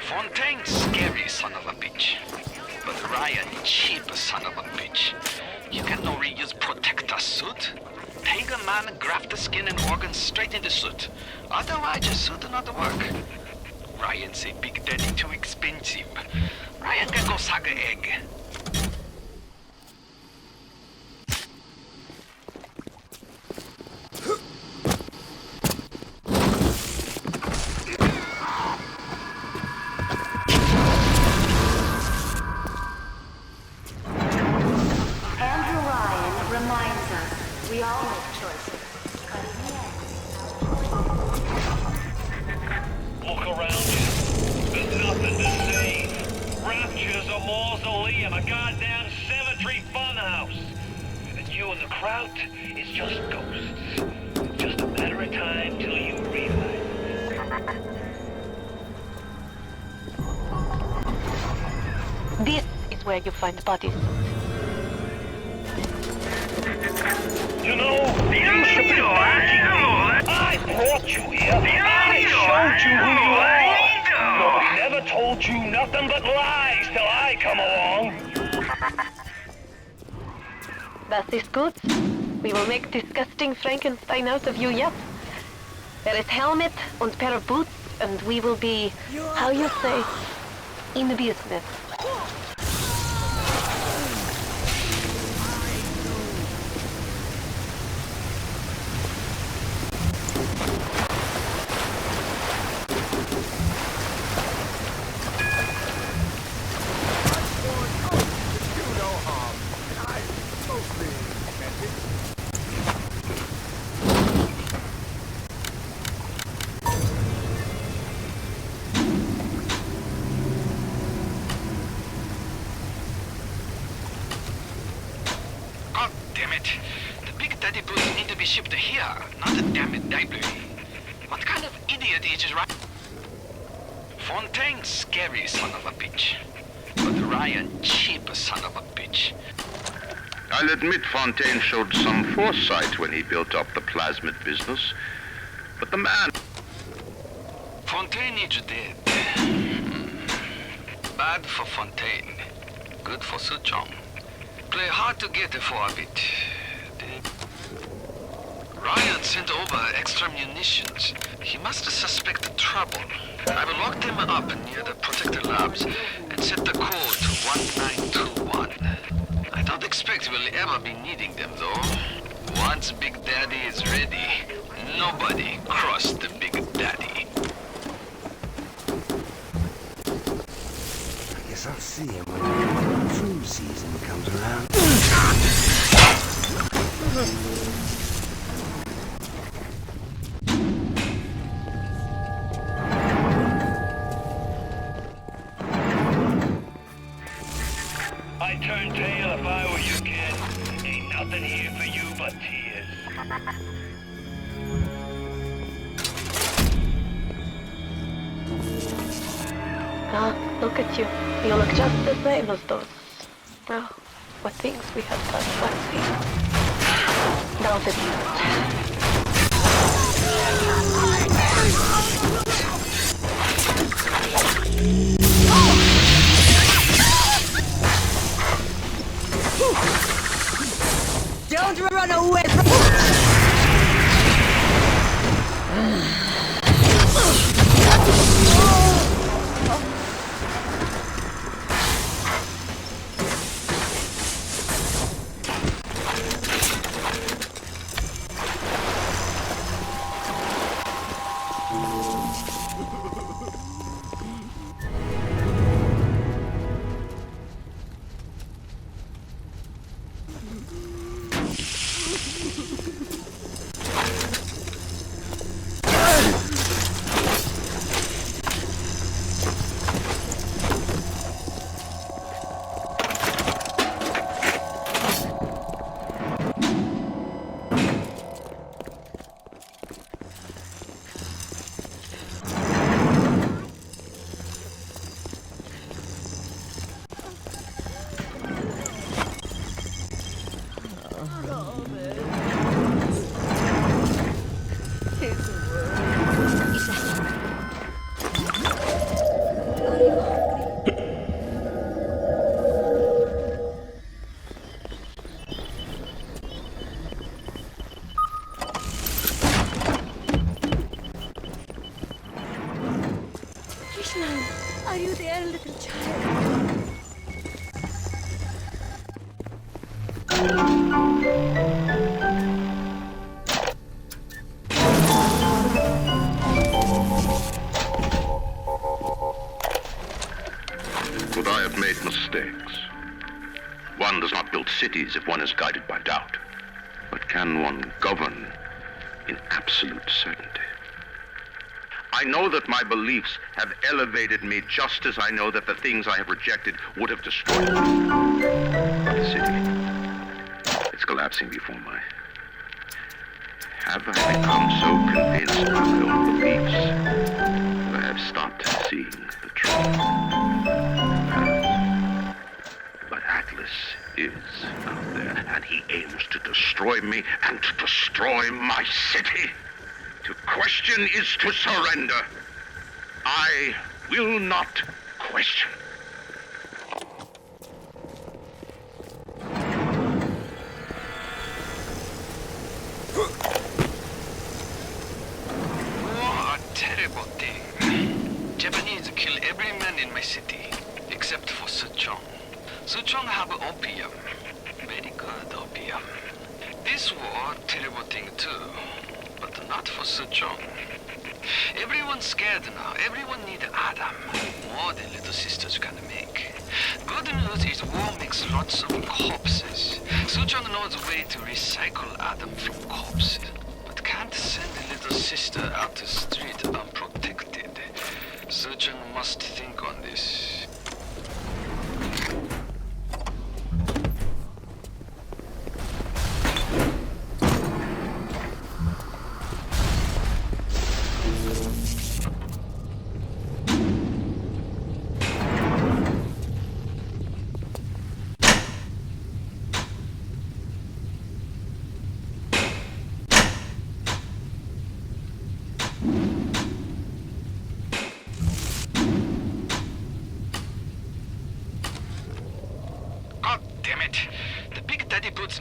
Speaker 10: Fontaine's scary, son of a bitch. But Ryan, cheap son of a bitch. You can no reuse protector suit. Take a man, graft the skin and organs straight into suit. Otherwise, your suit not work. Ryan say Big Daddy too expensive. Ryan can go suck an egg.
Speaker 20: mausoleum, a goddamn cemetery funhouse. And you and the Kraut is just ghosts. Just a matter of time till you realize it.
Speaker 2: This is where you find bodies.
Speaker 20: You know, you should be lucky. I brought you here. I showed you who you are. Nobody never told you nothing but lies till I come along.
Speaker 2: Das ist gut. We will make disgusting Frankenstein out of you yet. There is helmet and pair of boots, and we will be, how you say, in the business.
Speaker 10: Shipped here, not a damn it library. What kind of idiot is just right? Fontaine's scary son of a bitch, but Ryan cheap son of a bitch.
Speaker 9: I'll admit Fontaine showed some foresight when he built up the plasmid business, but the man...
Speaker 10: Fontaine is dead. Bad for Fontaine, good for Suchong. Play hard to get for a bit. Ryan sent over extra munitions. He must have suspected trouble. I will lock them up near the protector labs and set the code to 1921. I don't expect we'll ever be needing them, though. Once Big Daddy is ready, nobody cross the Big Daddy.
Speaker 16: I guess I'll see him when the flu season comes around.
Speaker 20: I'd turn tail if I were you, kid. Ain't nothing here for you but tears.
Speaker 2: Ah, look at you. You look just the same as those. Oh, what things we have done, let's see. Now the beast.
Speaker 7: Don't run away from...
Speaker 22: Are you there, little child?
Speaker 9: Could I have made mistakes? One does not build cities if one is guided by doubt. But can one govern in absolute certainty? I know that my beliefs have elevated me just as I know that the things I have rejected would have destroyed me. The city, it's collapsing before my... Have I become so convinced by my own beliefs that I have stopped seeing the truth? But Atlas is out there, and he aims to destroy me and to destroy my city. To question is to surrender. I will not question.
Speaker 6: War a terrible thing. Japanese kill every man in my city, except for Suchong. Suchong have opium. Very good opium. This war, terrible thing too. But not for Suchong. Everyone's scared now. Everyone need Adam. More than little sisters can make. Good news is war makes lots of corpses. Suchong knows a way to recycle Adam from corpses. But can't send a little sister out to street unprotected. Suchong must think on this.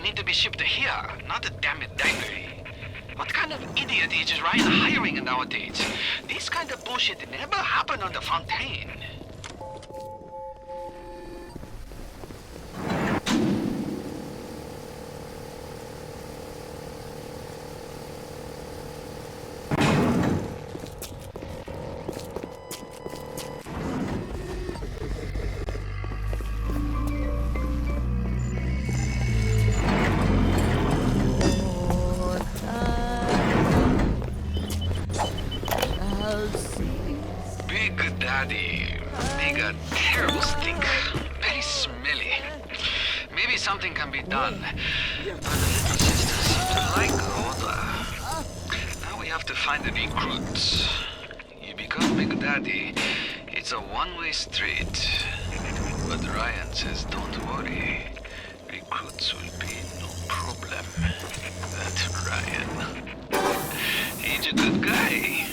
Speaker 6: Need to be shipped here, not a damn it daiquiri. What kind of idiot is Ryan hiring nowadays? This kind of bullshit never happened on the Fontaine. Big, terrible stink. Very smelly. Maybe something can be done. But the little sister seems to like odor. Now we have to find the recruits. You become Big Daddy, it's a one-way street. But Ryan says don't worry. Recruits will be no problem. That's Ryan. He's a good guy.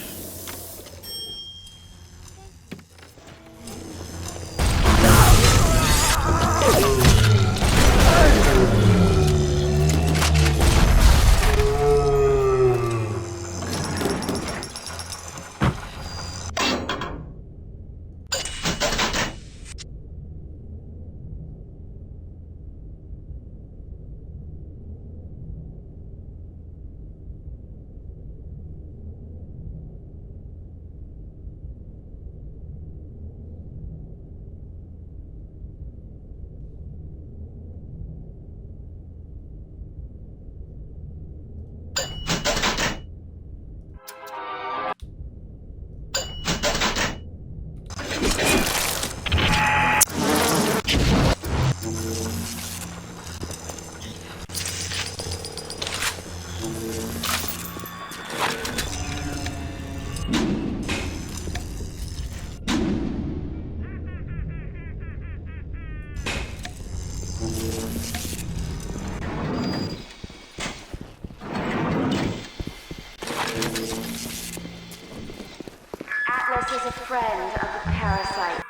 Speaker 1: Atlas is a friend of the parasite.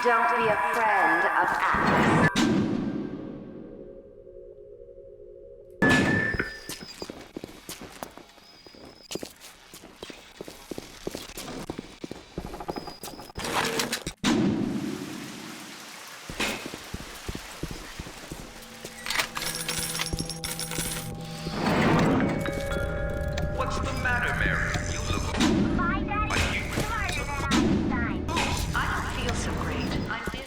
Speaker 1: Don't be a friend of Atlas.
Speaker 3: What's the matter, Mary? You look...
Speaker 22: I don't feel so great. I'm busy.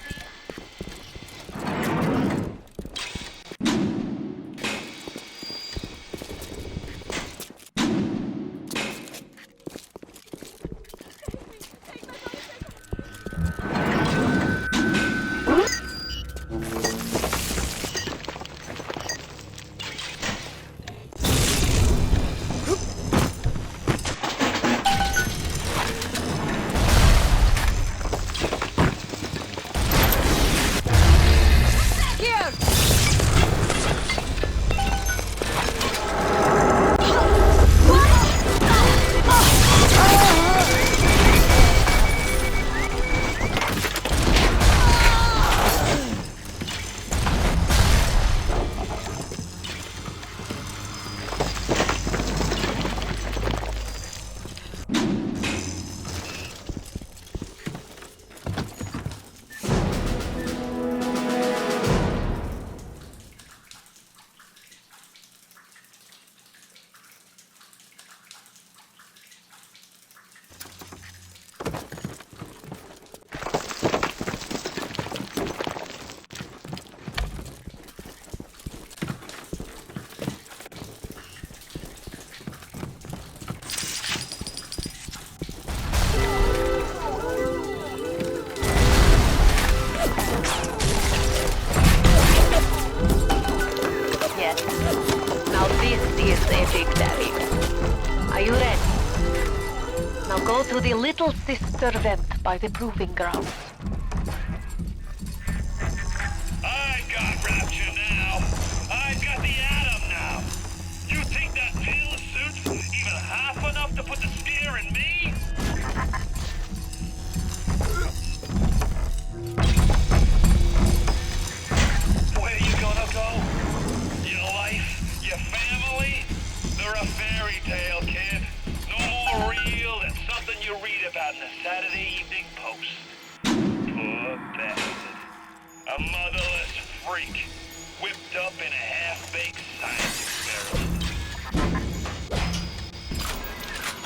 Speaker 2: Are you ready? Now go to the Little Sister vent by the proving grounds.
Speaker 20: I've got Rapture now. I've got the Atom now. You think that pill suit's even half enough to put the spear in me? Where you gonna go? Your life? Your family? They're a fairy tale, kid. No more real than something you read about in the Saturday Evening Post. Poor bastard. A motherless freak, whipped up in a half-baked science experiment.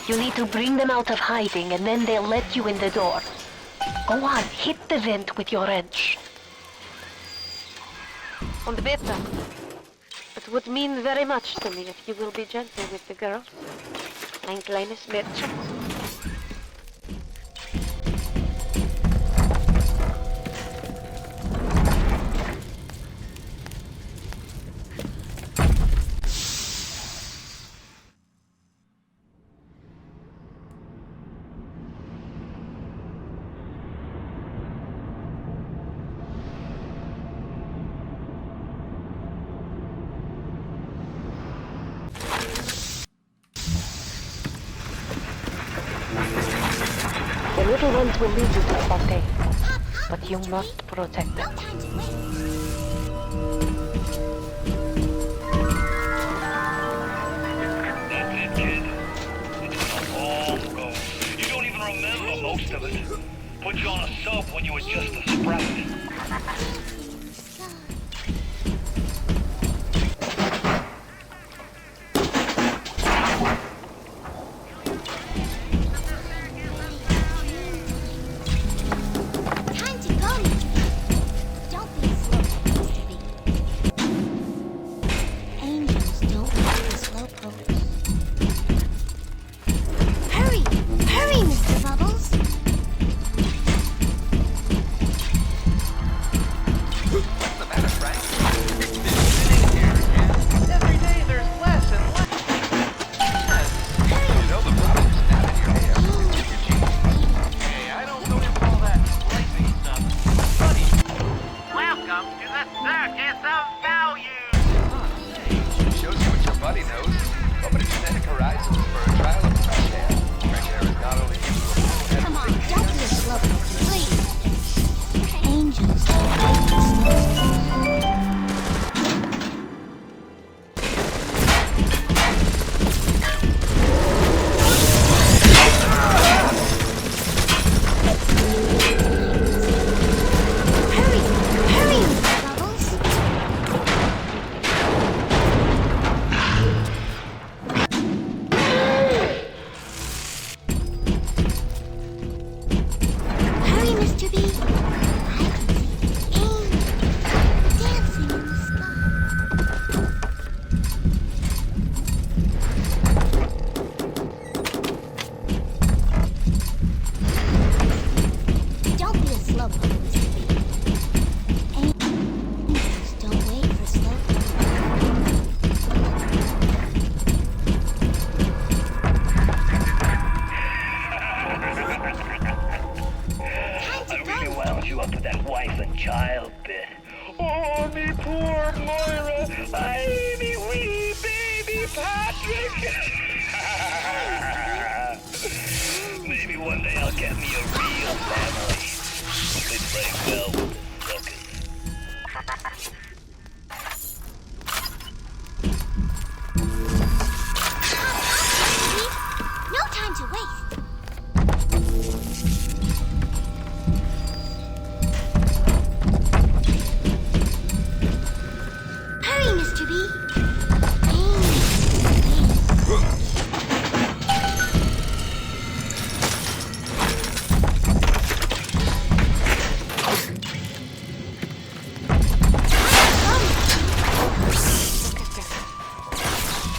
Speaker 2: You need to bring them out of hiding and then they'll let you in the door. Go on, hit the vent with your wrench. On the better. It would mean very much to me if you will be gentle with the girls. Ein kleines Mädchen. The little ones will lead you to Fontaine, but you must protect them.
Speaker 20: That's it, kid. It's been a long road. You don't even remember most of it. Put you on a sub when you were just a sprout.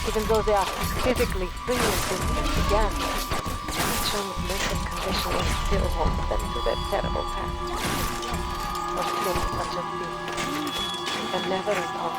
Speaker 2: Even though they are physically free since they began, Chung's mental conditioning still holds them to their terrible past. For sins such as these can never atone.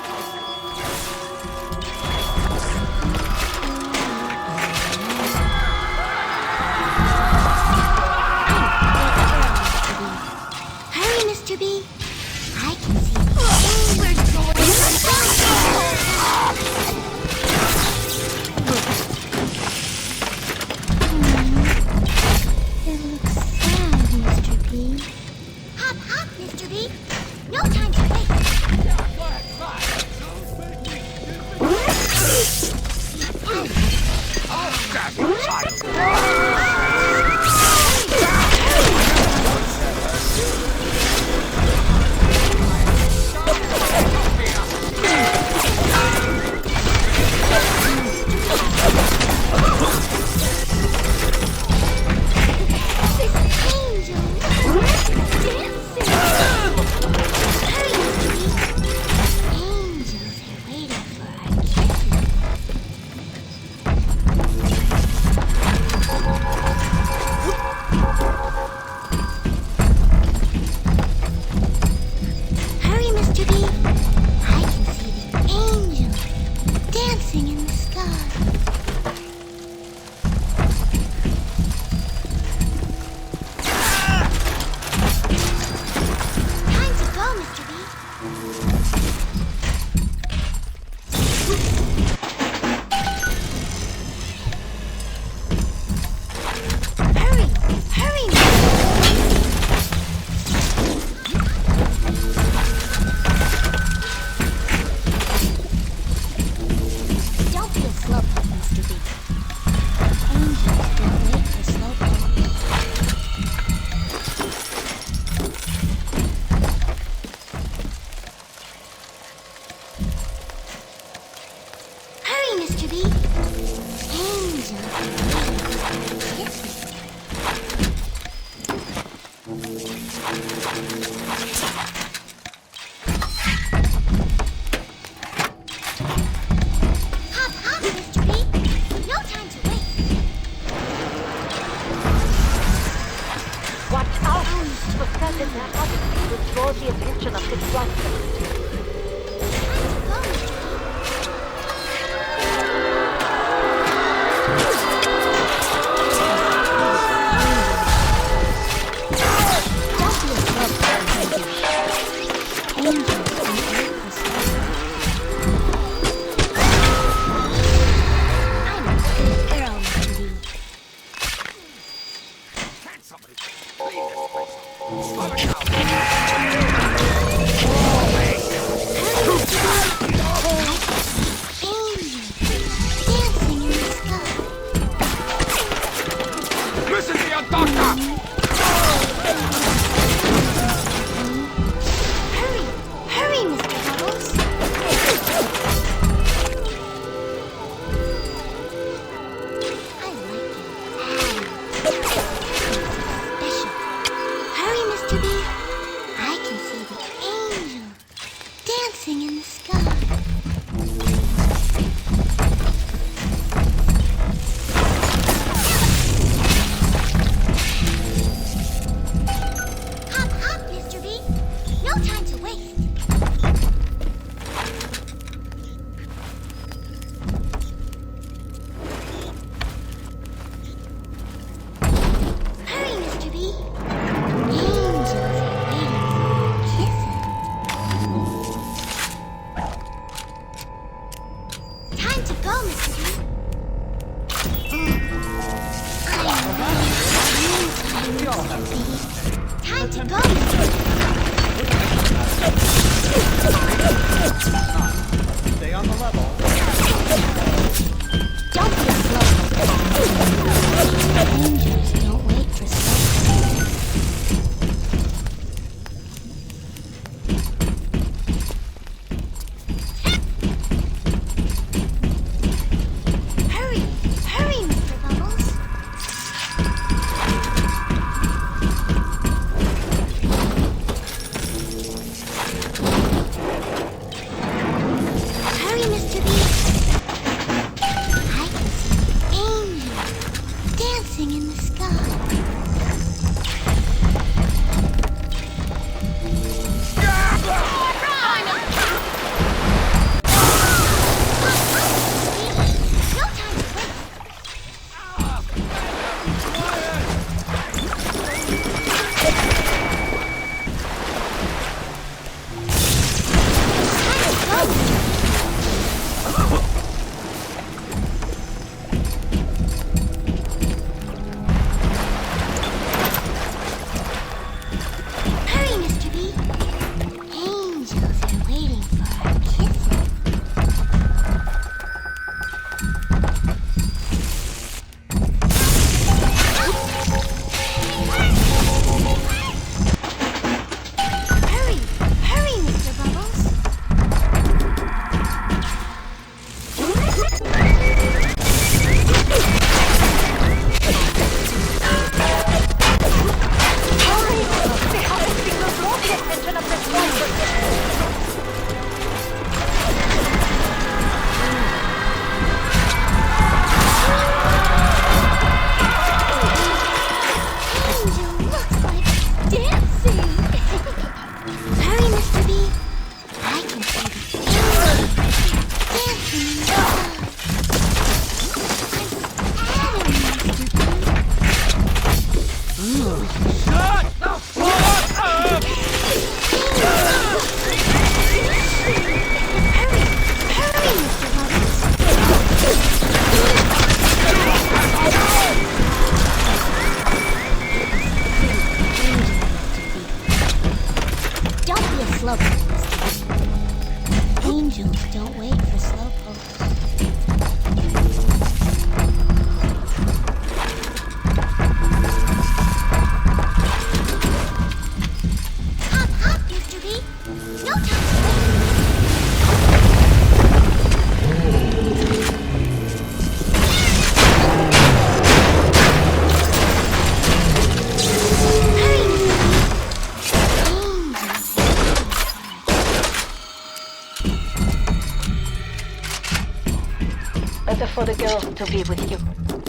Speaker 2: the girls to be with you.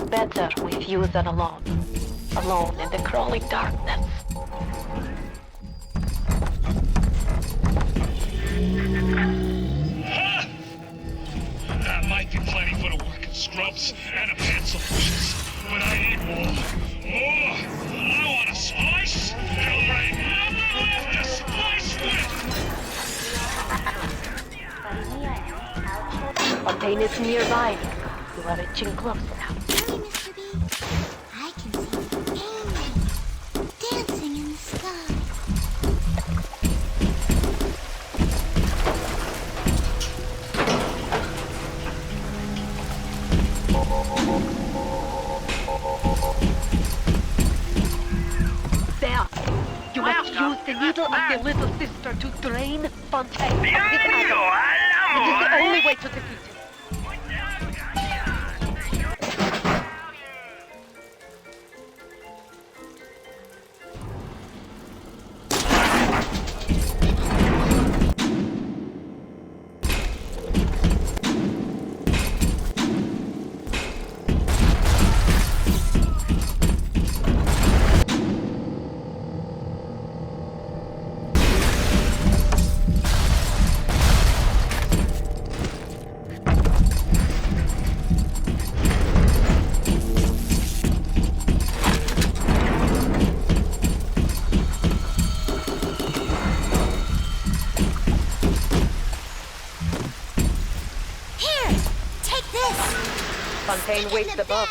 Speaker 2: Better with you than alone. Alone in the crawling darkness.
Speaker 21: That might be plenty for the working scrubs and a pencil pushes. But I need more. More! I want a slice! There ain't nothing left to slice with!
Speaker 2: Fontaine is nearby. You are reaching close now.
Speaker 5: Really, Mr. B? I can see the penguins dancing in the sky.
Speaker 2: There! You must use the needle of your little sister to drain Fontaine of his agony. It is the only way to defeat him. Fontaine waits above.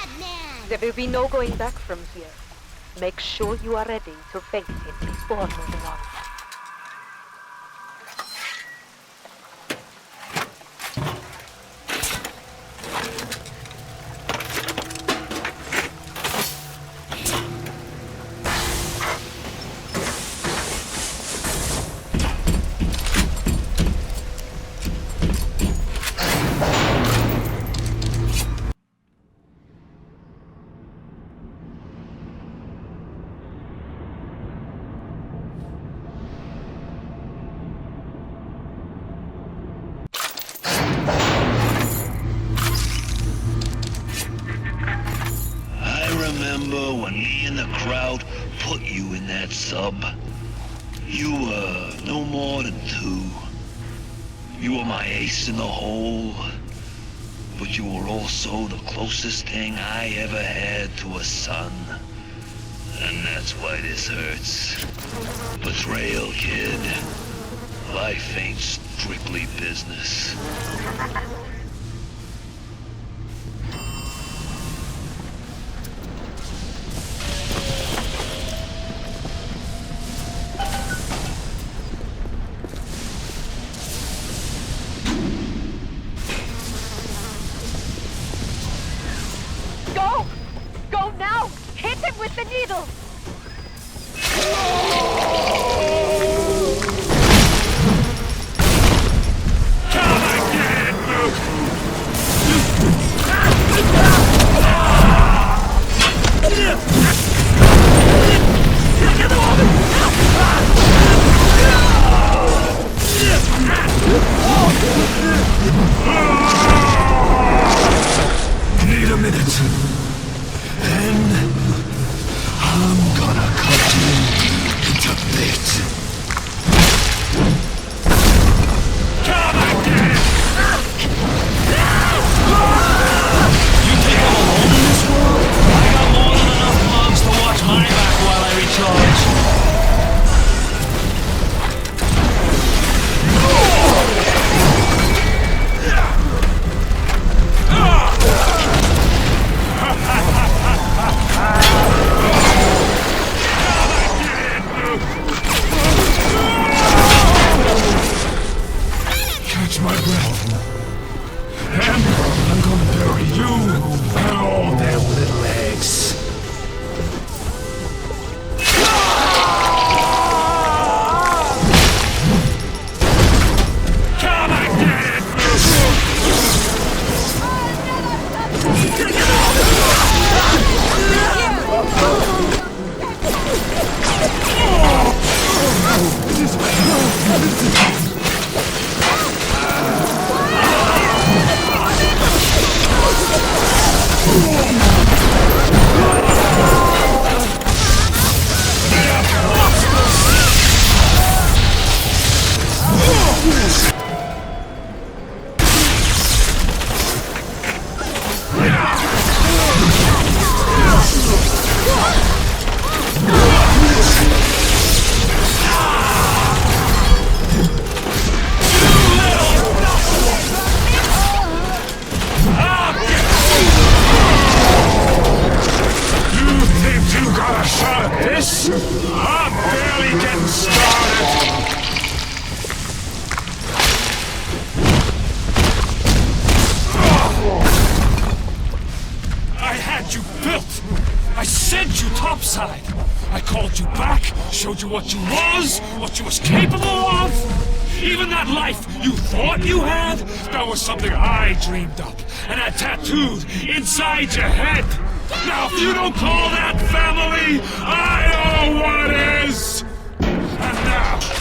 Speaker 2: There will be no going back from here. Make sure you are ready to face him before moving on.
Speaker 21: Remember when me and the crowd put you in that sub? You were no more than 2. You were my ace in the hole, but you were also the closest thing I ever had to a son. And that's why this hurts. Betrayal, kid. Life ain't strictly business.
Speaker 2: Go! Go now! Hit him with the needle!
Speaker 21: Need a minute. And I'm gonna cut you
Speaker 18: that, you filth! I sent you topside! I called you back, showed you what you was capable of! Even that life you thought you had, that was something I dreamed up and had tattooed inside your head! Now if you don't call that family, I know what is! And now...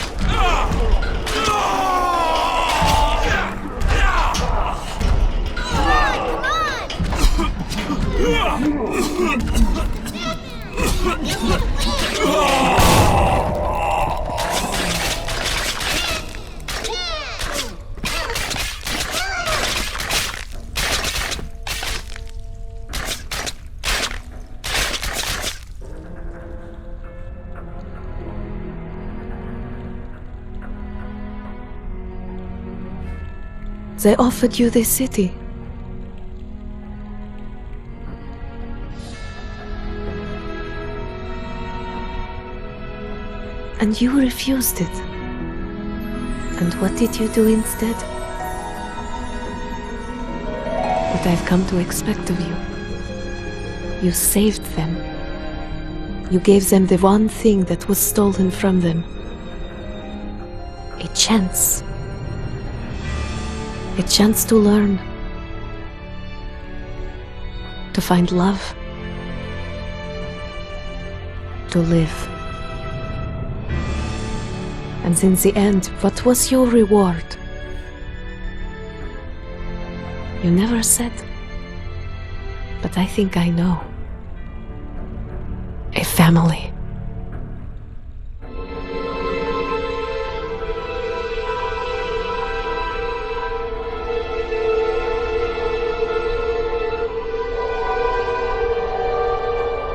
Speaker 2: They offered you this city. And you refused it. And what did you do instead? What I've come to expect of you. You saved them. You gave them the one thing that was stolen from them. A chance. A chance to learn. To find love. To live. And in the end, what was your reward? You never said. But I think I know. A family.